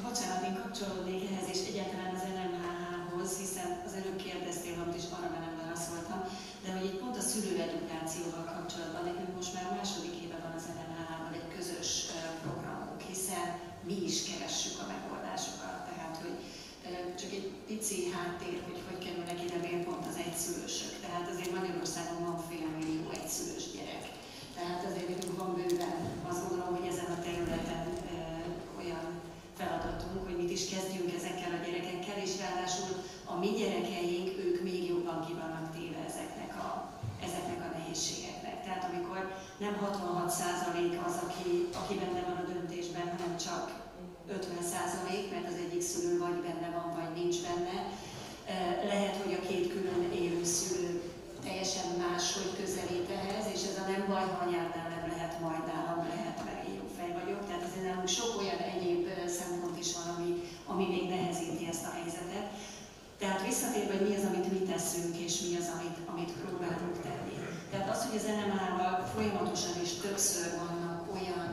Bocsánat, én kapcsolódnék ehhez és egyáltalán az NMHH-hoz, hiszen az előbb kérdeztél, amit is arra nem válaszoltam, de hogy itt pont a szülőedukációval kapcsolatban nekünk most már a második éve van az NMHH-val egy közös programunk, hiszen mi is keressük a megoldásokat. Tehát, hogy csak egy pici háttér, hogy kerülnek ide miért pont az egyszülősök. Tehát azért Magyarországon van fél millió egyszülős gyerek. Tehát azért nekünk van bőven, azt gondolom, hogy ezen a területen olyan feladatunk, hogy mit is kezdjünk ezekkel a gyerekekkel, és ráadásul a mi gyerekeink, ők még jobban ki vannak téve ezeknek a nehézségeknek. Tehát amikor nem 66% az, aki benne van a döntésben, hanem csak 50%, mert az egyik szülő vagy benne van, vagy nincs benne. Lehet, hogy a két külön élő szülő teljesen máshogy közelít ehhez, és ez a nem baj, ha anyádnál nem lehet, majd nálam lehet, meg én jó fej vagyok. Tehát azért nálunk sok olyan egyéb szempont is van, ami még nehezíti ezt a helyzetet. Tehát visszatérve, hogy mi az, amit mi teszünk, és mi az, amit próbálunk tenni. Tehát az, hogy az NMH-val folyamatosan és többször vannak olyan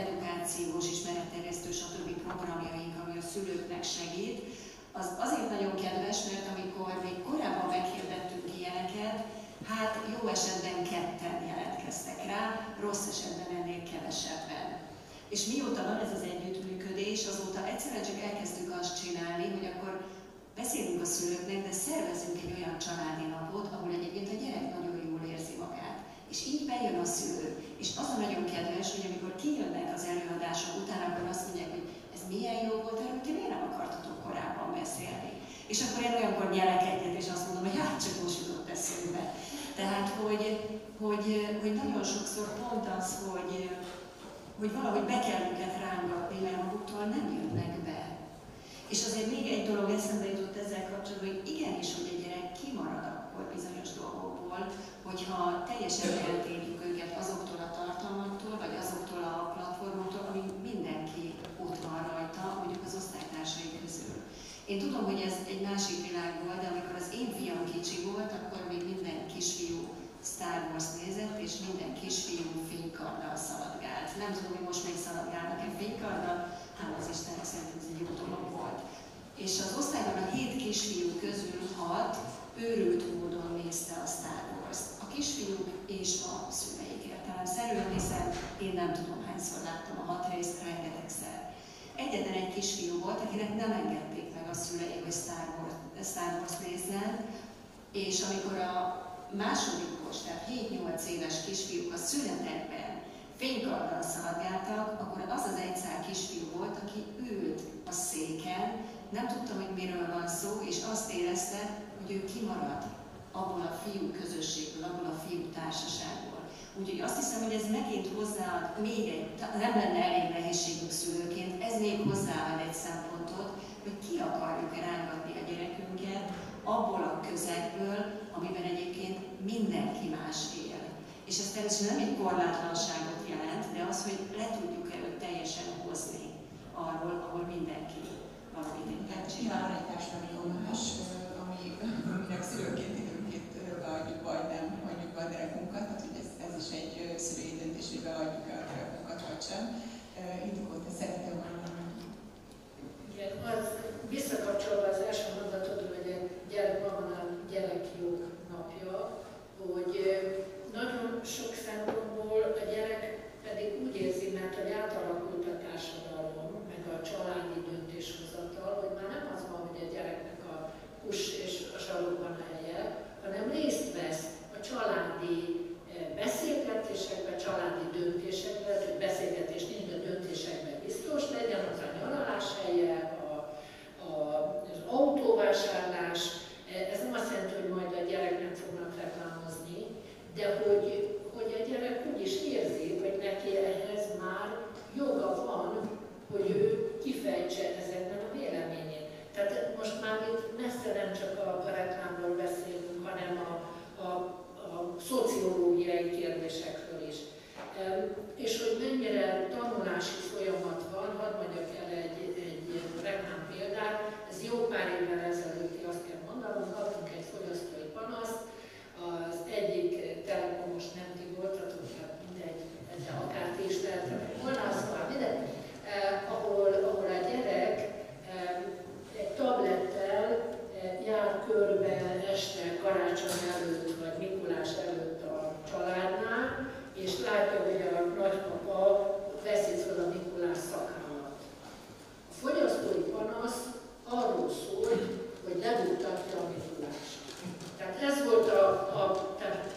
edukációs, ismeretterjesztő, stb. Programjaink, ami a szülőknek segít, az azért nagyon kedves, mert amikor még korábban meghirdettünk ilyeneket, hát jó esetben 2-en jelentkeztek rá, rossz esetben ennél kevesebben. És mióta van ez az együttműködés, azóta egyszerűen csak elkezdtük azt csinálni, hogy akkor beszélünk a szülőknek, de szervezünk egy olyan családi napot, ahol egyébként a gyerek nagyon jól érzi magát. És így bejön a szülő. És az a nagyon kedves, hogy amikor kijönnek az előadások után, akkor azt mondják, hogy ez milyen jó volt, erről ti miért nem akartatok korábban beszélni. És akkor én olyankor nyelek egyet, és azt mondom, hogy hát csak most jutott eszünkbe. Tehát, hogy nagyon sokszor pont az, hogy valahogy be kell őket rángatni, mert maguktól nem jönnek be. És azért még egy dolog eszembe jutott ezzel kapcsolatban, hogy igenis, hogy egy gyerek kimarad akkor bizonyos dolgokból, hogyha teljesen eltérjük őket azoktól a tartalmaktól, vagy azoktól a platformoktól, ami mindenki ott van rajta, mondjuk az osztálytársai közül. Én tudom, hogy ez egy másik világ volt, de amikor az én fiam kicsi volt, akkor még minden kisfiú Star Wars nézett, és minden kisfiú fénykarddal szaladgált. Nem tudom, hogy most még szaladgálnak-e fénykarddal, hát az Istennek szerintem ez egy jó dolog volt. És az osztályban a 7 kisfiú közül 6 őrült módon nézte a Star Wars-t. A kisfiúk és a szüleik értelemszerűen, hiszen én nem tudom hányszor láttam a 6 részt, rengetegszer. Egyetlen egy kisfiú volt, akinek nem engedték meg a szülei, hogy Star Wars nézzen, és amikor a másodikos, tehát 7-8 éves kisfiúk a szünetekben fénykarddal szaladgáltak, akkor az az egy szál kisfiú volt, aki ült a széken, nem tudta, hogy miről van szó, és azt érezte, hogy ő kimarad abból a fiú közösségből, abból a fiú társaságból. Úgyhogy azt hiszem, hogy ez megint hozzáad még egy, nem lenne elég nehézségünk szülőként, ez még hozzáad egy szempontot, hogy ki akarjuk rángatni a gyerekünket abból a közegből, amiben egyébként mindenki más él. És ez természetesen nem egy korlátlanságot jelent, de az, hogy le tudjuk-e őt teljesen hozni arról, ahol mindenki valamit inkább csinál. Nyilván van egy társadalmi nyomás, aminek szülőként időnként beadjuk, vagy nem hagyjuk be a gyerekunkat, tehát hogy ez is egy szülői döntés, hogy beadjuk a gyerekunkat, vagy sem. Indikó, te szeretnél valamit? Igen, az visszakapcsolva az első mondatodra, hogy a gyerekjog napja, hogy nagyon sok szempontból a gyerek pedig úgy érzi, mert hogy átalakul pedagógiai kérdésekről is. És hogy mennyire tanulási folyamat van, hadd mondjak el egy reklám példát. Ez jó pár évvel ezelőtti, azt kell mondanom, kaptunk egy fogyasztói panaszt, az egyik telekomos nem ti voltatok, tehát mindegy, de akár ti is lehetett volna, szóval mindegy, ahol a gyerek egy tablettel jár körbe este karácsony előtt, vagy Mikulás előtt a családnál, és látja, hogy a nagypapa veszi fel a Mikulás szakállat. A fogyasztói panasz arról szól, hogy lebuktatja a Mikulást. Tehát ez volt tehát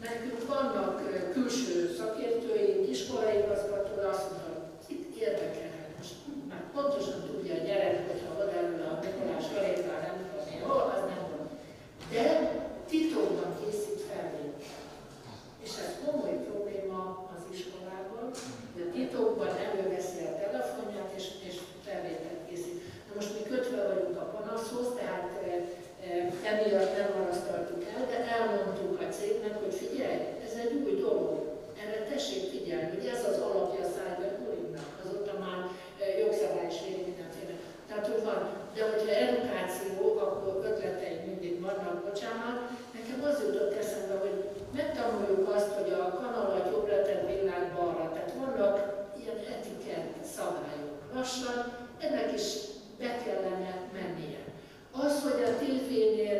nekünk vannak külső szakértőink, iskolaigazgató, azt mondta, itt érdekelhet. Most már pontosan tudja a gyerek, hogyha odaül a Mikulás felével, nem tudom én, hol, az nem van. De titokban készít felvételt. És ez komoly probléma az iskolában, de titokban előveszi a telefonját és felvételt készít. Na most mi kötve vagyunk a panaszhoz, tehát emiatt nem marasztaltuk el, de elmondtuk a cégnek, hogy figyelj, ez egy új dolog, erre tessék figyelni, hogy ez az alapja a cyberbullyingnak, azóta már jogszabály is védi mindenféle. Tehát úgy van, de hogyha edukáció, akkor ötleteim mindig vannak, bocsánat. Nekem az jutott eszembe, hogy megtanuljuk azt, hogy a kanalat jobbra tett világ balra, tehát vannak ilyen etikett szabályok. Lassan ennek is be kellene mennie. Az, hogy a tévénél,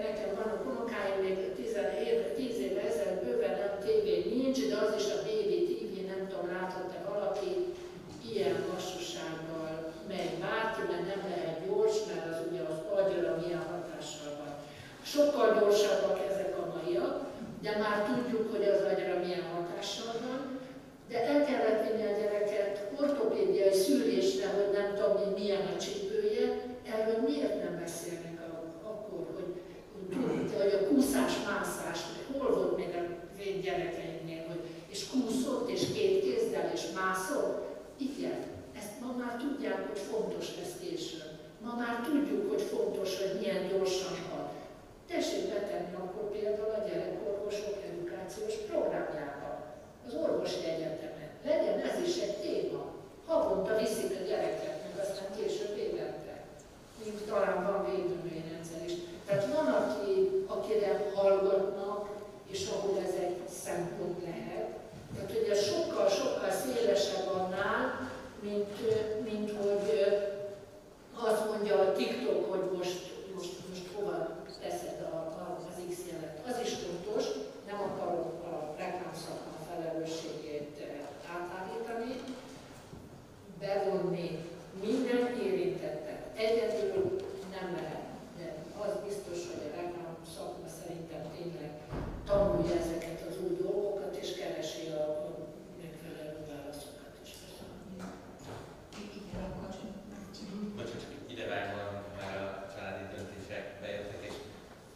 nekem vannak unokáim, még 10 évvel ezelőtt bőven nem tévé nincs, de az is a baby TV, nem tudom, látott-e valaki, ilyen lassúsággal megy bárki, mert nem lehet gyors, mert az ugye az agyra milyen hatással van. Sokkal gyorsabbak ezek a maiak, de már tudjuk, hogy az agyra milyen hatással van, de el kellett vinni a gyereket ortopédiai szűrésre, hogy nem tudom, milyen a csípője, erről miért nem beszélnek akkor, hogy a kúszás-mászás, hol volt még a gyerekeimnél, hogy és kúszott, és két kézzel, és mászott. Igen, ezt ma már tudják, hogy fontos lesz később. Ma már tudjuk, hogy fontos, hogy milyen gyorsan hal. Tessék betenni akkor például a gyerekorvosok edukációs programjába, az orvosi egyetemen. Legyen ez is egy téma. Havonta viszik a gyereket, meg aztán később évente. Még talán van védőnőrendszer is. Tehát van, akire hallgatnak, és ahol ez egy szempont lehet. Tehát ugye sokkal szélesebb annál, mint hogy azt mondja a TikTok, hogy most hova teszed az X jelet. Az is fontos, nem akarom a reklámszakma felelősségét átállítani, bevonni minden érintettet. Egyedül nem lehet, de az biztos, hogy a reklámszakma szerintem tényleg tanulja ezeket az új dolgokat, és keresi a megfelelő válaszokat is. Bocsánat, csak idevágva, már a családi döntések bejöttek, és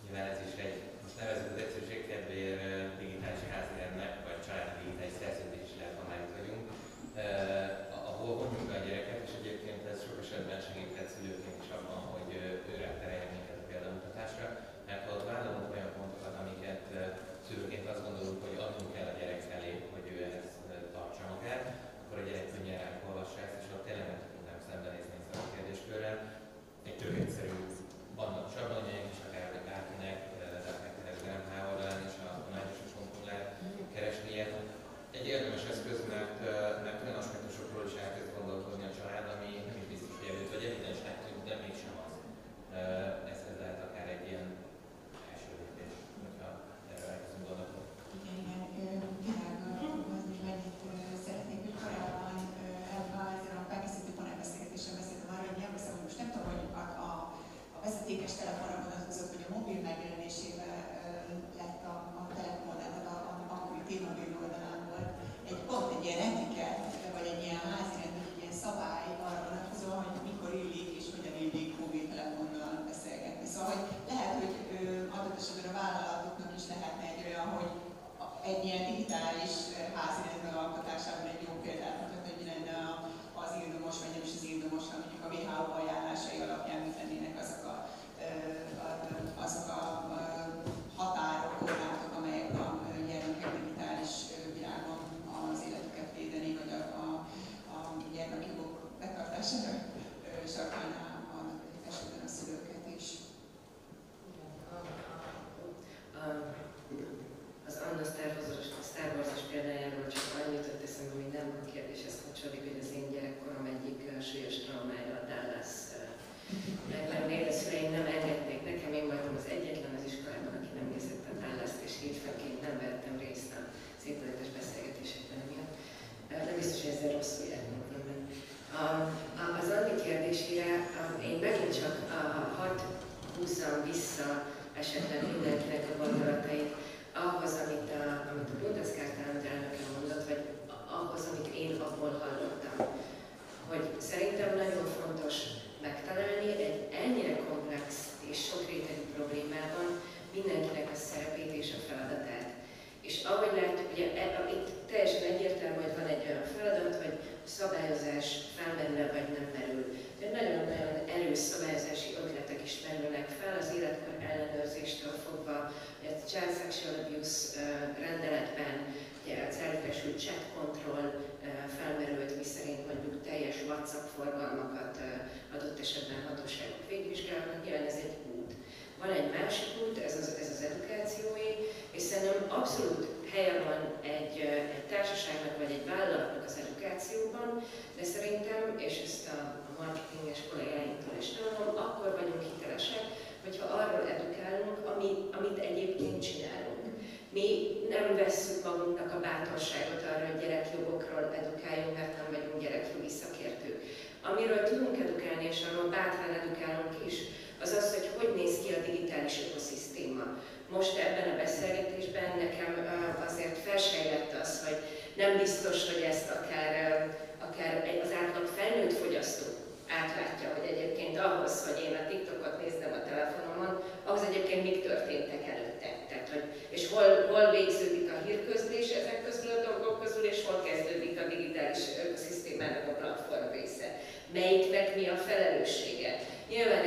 nyilván ez is egy, most nevezzük az egyszerűség kedvéért digitális házirendnek, vagy családi digitális szerződési lehet, ha már itt vagyunk, ahol vonjuk a gyereket, és egyébként ez sok esetben segíthet szülőként is abban, hogy ő rátereljen minket a példamutatásra, mert ha ott vállalunk olyan pontokat, amiket szülőként azt gondolunk, hogy adnunk kell a gyerek felé, hogy ő ehhez tartsa magát, akkor a gyerek könnyen ránk olvassa ezt, és ott tényleg nem tudunk nem szembenézni ezzel a kérdéskörrel. Egy tök egyszerű, vannak sablonjaink is, akár bárkinek, akár GMH oldalán is a tanácsososonkon lehet keresni ilyet. Egy érdemes eszköz, mert olyan aspektusokról is elkezd gondolkodni a család, ami nem is biztos, hogy előtt vagy evidensnek tűnik, de mégsem az. Ez lehet akár egy ilyen első lépés, hogyha erről elkezdünk gondolkodni. Igen, világos, hogy szeretnék, hogy korábban ezzel a felkészítő panelbeszélgetésen beszéltem arról, hogy emlékszem, hogy most nem tudom, hogy a vezetékes telefonra vonatkozott, hogy a mobil megjelenésével lett a Telekom oldalán, a akkori T-mobil oldalán volt pont egy ilyen etikett, vagy egy ilyen házirend, vagy egy ilyen szabály arra vonatkozóan, hogy mikor illik és hogyan illik mobiltelefonnal beszélgetni. Szóval, hogy lehet, hogy adott esetben a vállalatoknak is lehetne egy olyan, hogy egy ilyen digitális házirend megalkotásában egy jó példát mutat, hogy mi lenne az írdomos, vagy nem is az írdomos, hanem mondjuk a WHO ajánlásai alapján mit lennének azok a határok, korlátok, amelyek a gyermek csak hadd húzzam vissza esetleg mindenkinek a gondolatait ahhoz, amit a Bundeskartának elnöke mondott, vagy ahhoz, amit én abból hallottam. Hogy szerintem nagyon fontos megtalálni egy ennyire komplex és sokrétegű problémában mindenkinek a szerepét és a feladatát. És ahogy látjuk, ugye itt teljesen egyértelmű, hogy van egy olyan feladat, hogy szabályozás felmerül vagy nem merül. Nagyon-nagyon erős szabályozási ötletek is merülnek fel az életkor ellenőrzéstől fogva, a Child Sexual Abuse rendeletben ugye az elkezdett chat control felmerült, miszerint mondjuk teljes WhatsApp forgalmakat adott esetben hatóságok végvizsgálnak. Nyilván ez egy út. Van egy másik út, ez az edukációi, és szerintem abszolút helye van egy társaságnak vagy egy vállalatnak az edukációban, de szerintem, és ezt a marketinges kollégáinktól is tanulom, akkor vagyunk hitelesek, hogyha arról edukálunk, amit egyébként csinálunk. Mi nem vesszük magunknak a bátorságot arra, hogy gyerekjogokról edukáljunk, mert nem vagyunk gyerekjogi szakértők. Amiről tudunk edukálni, és arról bátran edukálunk is, az az, hogy néz ki a digitális ökoszisztéma. Most ebben a beszélgetésben nekem azért felsejlett az, hogy nem biztos, hogy ezt akár az átlag felnőtt fogyasztó átlátja, hogy egyébként ahhoz, hogy én a TikTokot nézzem a telefonomon, ahhoz egyébként mik történtek előtte. Tehát, és hol végződik a hírközlés ezek közül a dolgok közül, és hol kezdődik a digitális ökoszisztémának a platform része. Melyiknek mi a felelőssége. Nyilván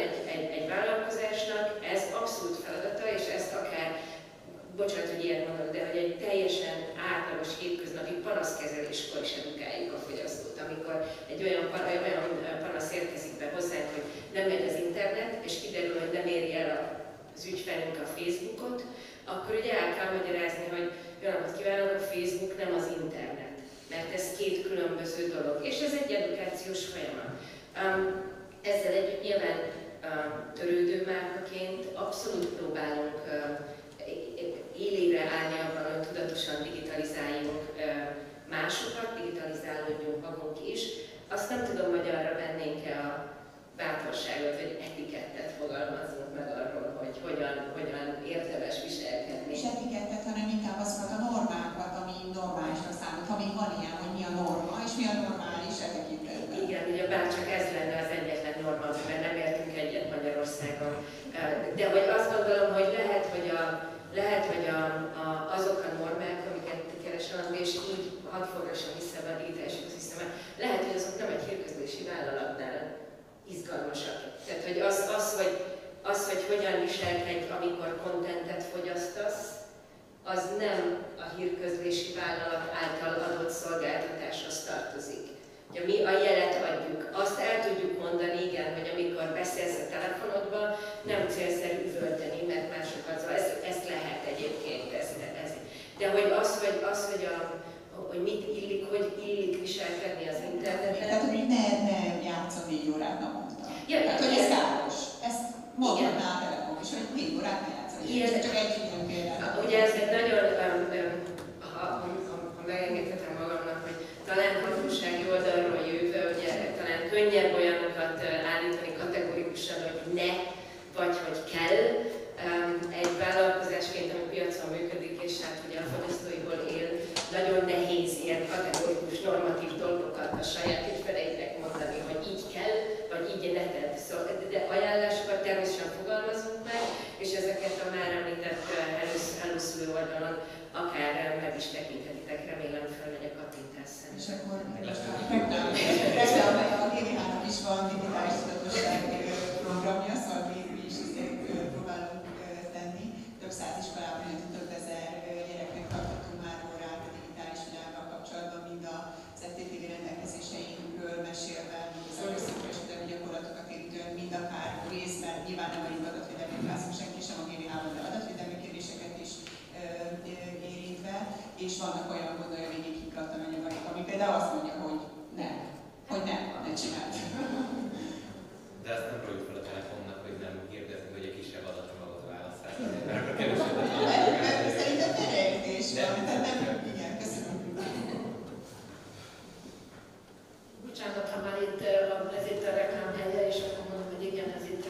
egy vállalkozásnak ez abszolút feladata, és ezt akár, bocsánat, hogy ilyet mondok, de hogy egy teljesen átlagos hétköznapi panaszkezeléskor is edukáljuk a fogyasztót. Amikor egy olyan panasz érkezik be hozzánk, hogy nem megy az internet, és kiderül, hogy nem éri el az ügyfelünk a Facebookot, akkor ugye el kell magyarázni, hogy jó napot kívánok, a Facebook nem az internet, mert ez két különböző dolog, és ez egy edukációs folyamat. Ezzel együtt nyilván törődő márkaként abszolút próbálunk élére állni abban, hogy tudatosan digitalizáljunk másokat, digitalizálódjunk magunk is. Azt nem tudom, hogy arra vennénk-e a bátorságot, hogy etikettet fogalmazzunk meg arról, hogy hogyan érdemes viselkedni. És etikettet, hanem inkább azokat a normákat, ami normálisnak számít, ha még van ilyen, hogy mi a norma, és mi a normális e tekintetben. Igen, ugye bárcsak ez lenne az egyetlen norma, mert nem értünk egyet Magyarországon. De hogy azt gondolom, hogy lehet, hogy azok a normák, amiket keresem, és így hadd forgassam vissza a digitális ökoszisztémát, lehet, hogy azok nem egy hírközlési vállalatnál izgalmasak. Tehát, hogy hogy hogyan viselkedj, amikor kontentet fogyasztasz, az nem a hírközlési vállalat által adott szolgáltatáshoz tartozik. Ugye mi a jelet adjuk, azt el tudjuk mondani, igen, hogy amikor beszélsz a telefonodba, nem célszerű üvölteni, mert másokat, ezt lehet egyébként. De hogy hogy mit illik, hogy illik viselkedni az interneten. Tehát, hogy ne játszom 4 órát naponta. Ja, tehát, hogy ez káros. Ezt mondhatná a Telekom is, hogy 4 órát ne játszom. Igen, csak egy ilyen példát. Ugye ez egy nagyon, ha megengedhetem magamnak, hogy talán hatósági oldalról jövő, ugye talán könnyebb olyanokat állítani kategorikusan, hogy ne, vagy hogy kell. Egy vállalkozásként, ami piacon működik, és hát ugye a fogyasztóiból él, nagyon nehéz ilyen kategorikus, normatív dolgokat a saját ügyfeleiknek mondani, hogy így kell, vagy így ne tedd. Szóval, de ajánlásokat természetesen fogalmazunk meg, és ezeket a már említett előszülő oldalon akár meg is tekinthetitek, remélem felmegy a kattintásszám. És akkor persze a GVH-nak is van digitális tudatosság programja, szóval mi is próbálunk tenni. Több száz iskolában, több ezer gyereknek tartottunk már órát a digitális világgal kapcsolatban, mind az FTTV rendelkezéseinkről mesélve, mind az előszakosítási gyakorlatokat érintően, mind akár részben, nyilván nem vagyunk adatvédelmi klászok, senki sem a GVH-ban, de adatvédelmi kérdéseket is érintve, és vannak olyan gondolja végig higgadtan anyagok, ami például azt mondja, hogy ne csináld. De azt nem próbáljuk fel a telefonnak, hogy nem hirdezni, hogy egy kisebb adatcsomagot válasszál. Mert akkor kevesebbet hallgatunk. Szerintem félreértés van, tehát nem, igen, köszönöm. Bocsánat, ha már itt ez itt a reklámhelye, és akkor mondom, hogy igen, ez itt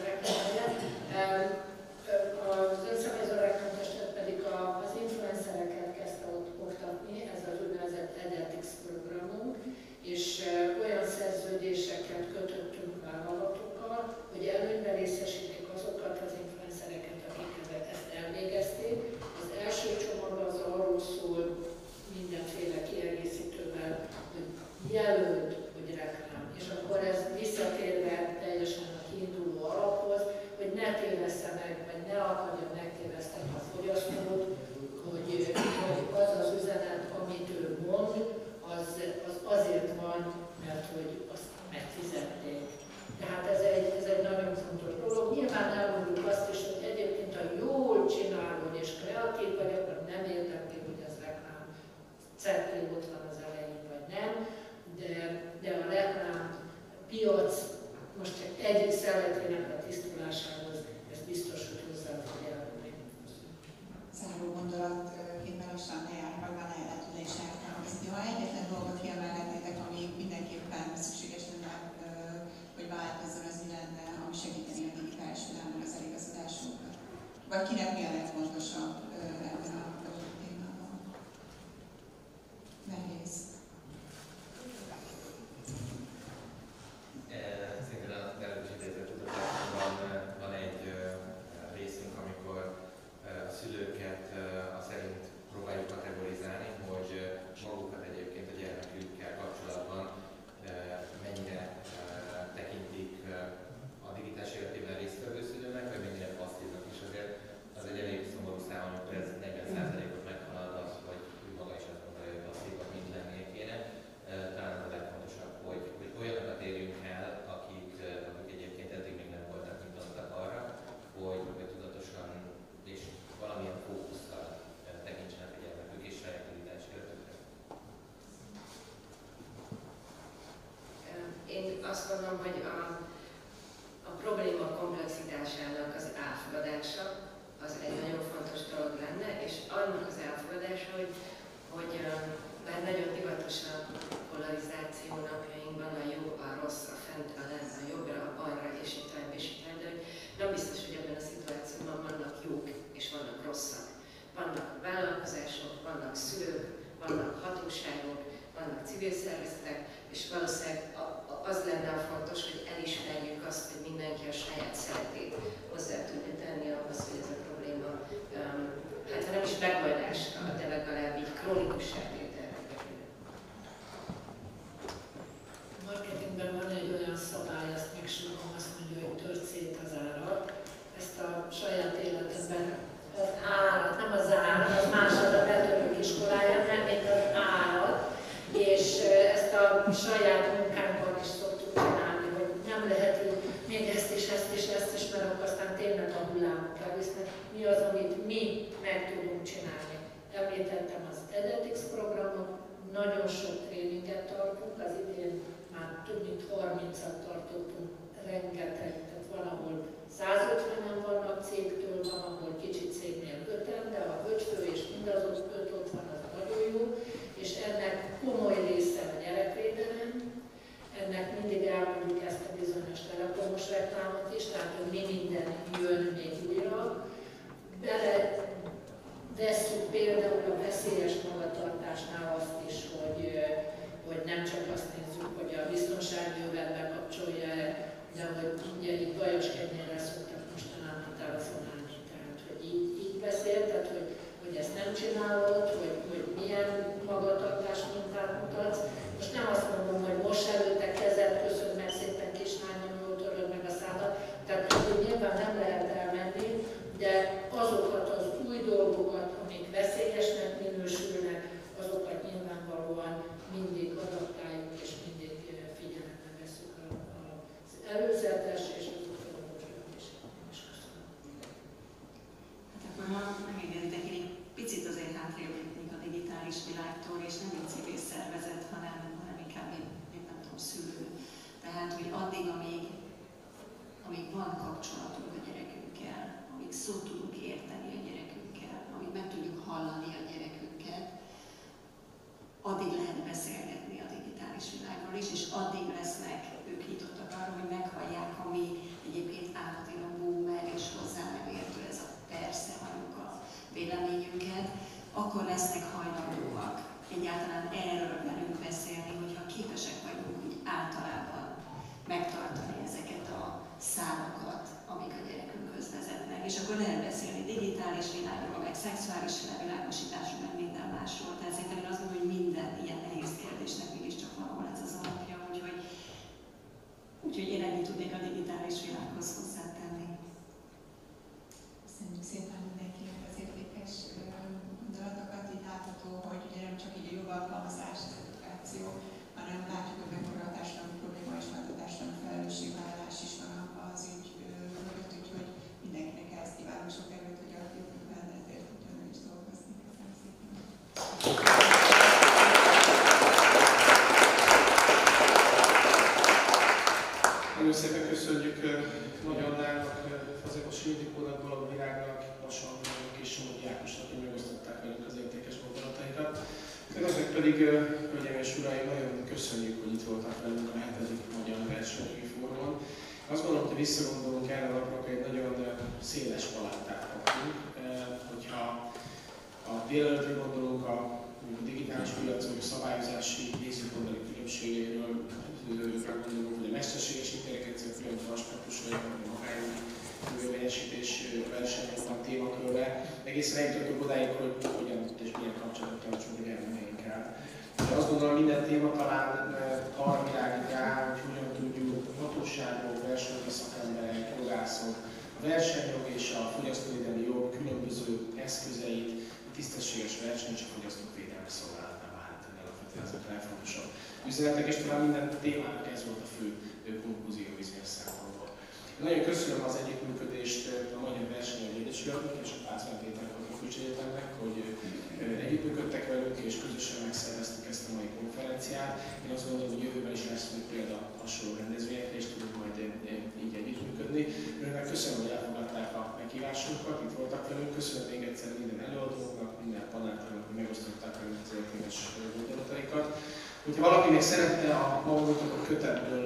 azt mondom, hogy a probléma komplexitásának az elfogadása az egy nagyon fontos dolog lenne, és annak az elfogadása, hogy már nagyon divatos a polarizáció napjainkban, a jó, a rossz, a fent, a lent, a jobbra, a balra, és így tovább, de hogy nem biztos, hogy ebben a szituációban vannak jók és vannak rosszak. Vannak vállalkozások, vannak szülők, vannak hatóságok, vannak civil szervezetek, és valószínűleg az lenne a fontos, hogy elismerjük azt, hogy mindenki a saját szeretét hozzá tudja tenni ahhoz, hogy ez a probléma, hát ha nem is megoldásra, de legalább így krónikussá tételre kerül. A marketingben van egy olyan szabály, azt még sokan azt mondja, hogy tört szét az árat. Ezt a saját életemben az árat, nem az árat, az másod a betörők iskoláján, nem még az árat, és ezt a saját munkánkban is szoktuk csinálni, hogy nem lehet így még ezt is, mert akkor aztán tényleg a hullámok elvisznek. Mi az, amit mi meg tudunk csinálni? Említettem az EdEtix programot, nagyon sok tréninget tartunk, az idén már több mint 30-at tartottunk, rengeteg, tehát van, ahol 150-en vannak cégtől, van, ahol kicsit cégnél 5-en, de a 5 fő és mindazok 5 ott van, az nagyon jó, és ennek komoly része a gyerekvédelem, ennek mindig elmondjuk ezt a bizonyos telekomos reklámot is, tehát hogy mi minden jön még újra. Belevesszük például a veszélyes magatartásnál azt is, hogy nem csak azt nézzük, hogy a biztonságővel bekapcsolja, de hogy ugye így bajos kenyérrel szoktak mostanában telefonálni, tehát hogy így beszél, tehát hogy ezt nem csinálod, hogy milyen magatartás mintát mutatsz. Most nem azt mondom, hogy most előtte kezed, köszön meg szépen kislányom, jól töröd meg a szádat, tehát hogy nyilván nem lehet elmenni, de azokat az új dolgokat, amik veszélyesnek minősülnek, azokat nyilvánvalóan mindig adaptáljuk és mindig figyelembe veszük az előzetes és az utolsó is. Hát akkor ma megengeditek, én egy picit azért hátrébb lépnék a digitális világtól, és nem egy civil szervezet, hanem inkább egy nem tudom, szülő. Tehát, hogy addig, amíg van kapcsolatunk a gyerekünkkel, amíg szót tudunk érteni a gyerekünkkel, amíg meg tudjuk hallani a gyerekünket, addig lehet beszélgetni a digitális világról is, és addig lesznek ők nyitottak arra, hogy meghallják, ami egyébként állatilag boomer és hozzá nem értő, ez a persze halljuk a véleményünket, akkor lesznek hajlandóak egyáltalán erről velünk beszélni, hogyha képesek vagyunk úgy általában megtartani ezeket a szálakat, amik a gyerekünkhöz vezetnek. És akkor lehet beszélni digitális világról, meg szexuális világosításról, meg minden másról. Tehát szerintem én azt mondom, hogy minden ilyen nehéz kérdésnek mégiscsak valahol ez az alapja, úgyhogy én ennyit tudnék a digitális világhoz hozzátenni. Köszönjük szépen mindenkinek az értékes gondolatokat. Itt látható, hogy ugye nem csak így a jogalkalmazás, az edukáció, hanem látjuk, hogy mekkora a társadalmi probléma és nagy a társadalmi felelősségvállalás is van az ügy mögött, úgyhogy mindenkinek ezt kívánok sok erőt, hogy a jövőben ezért tudjon is dolgozni. Köszönöm szépen. Nagyon szépen köszönjük Magyarnak, Fazekos Ildikónak, Balog Virágnak, Vasonnak és Somogyi Ákosnak, hogy megosztották velünk az értékes gondolataikat. Önöknek pedig, hölgyeim és uraim, nagyon köszönjük, hogy itt voltak velünk a 7. Magyar Versenyjogi Fórumon. Azt gondolom, hogy visszagondolunk erre a napra, akkor egy nagyon széles paláttát kaptunk. Hogyha a délelőtre gondolunk a digitális piacok szabályozási nézőpontbeli különbségeiről, gondolunk, hogy a mesterséges intelligencia különböző aspektusai, a magájogi jogérvényesítés versenyjogban témakörbe, egészen eljutottunk odáig, hogy hogyan és milyen kapcsolatot tartsunk a gyermekeinkkel. De azt gondolom, minden téma talán arra világít rá, hogy hogyan tudjuk hatóságok, versenyjogi szakemberek, jogászok, a versenyjog és a fogyasztóvédelmi jog különböző eszközeit, a tisztességes verseny és a fogyasztók védelmi szolgálatává állítani, alapvetően ezek a legfontosabb üzenetek, és talán minden témának ez volt a fő konklúzió bizonyos szempontból. Nagyon köszönöm az együttműködést a Magyar Versenyjogi Egyesületnek és a Pászlán Péter Katolikus Egyetemnek, hogy együttműködtek velünk, és közösen megszerveztük ezt a mai konferenciát. Én azt gondolom, hogy jövőben is lesz még példa hasonló rendezvényekre, és tudunk majd így együttműködni. Önöknek köszönöm, hogy elfogadták a meghívásunkat, itt voltak velünk. Köszönöm még egyszer minden előadóknak, minden paneltárnak, hogy megosztották velünk az értékes gondolataikat. Hogyha valaki még szeretne a magunknak kötetből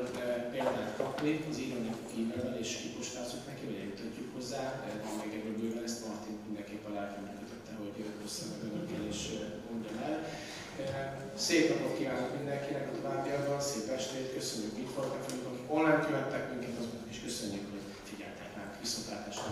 példát kapni, az írjon nekünk e-mailben és kipostázzuk neki, vagy eljutatjuk hozzá. Még ebből bőven ezt Martin mindenképpen lelkemre kötötte, hogy hozzá meg önökkel és mondjam el. Szép napot kívánok mindenkinek a továbbiakban, szép estét, köszönjük, itt voltak velünk, akik online követtek minket, azoknak is köszönjük, hogy figyeltek ránk, viszontlátásra.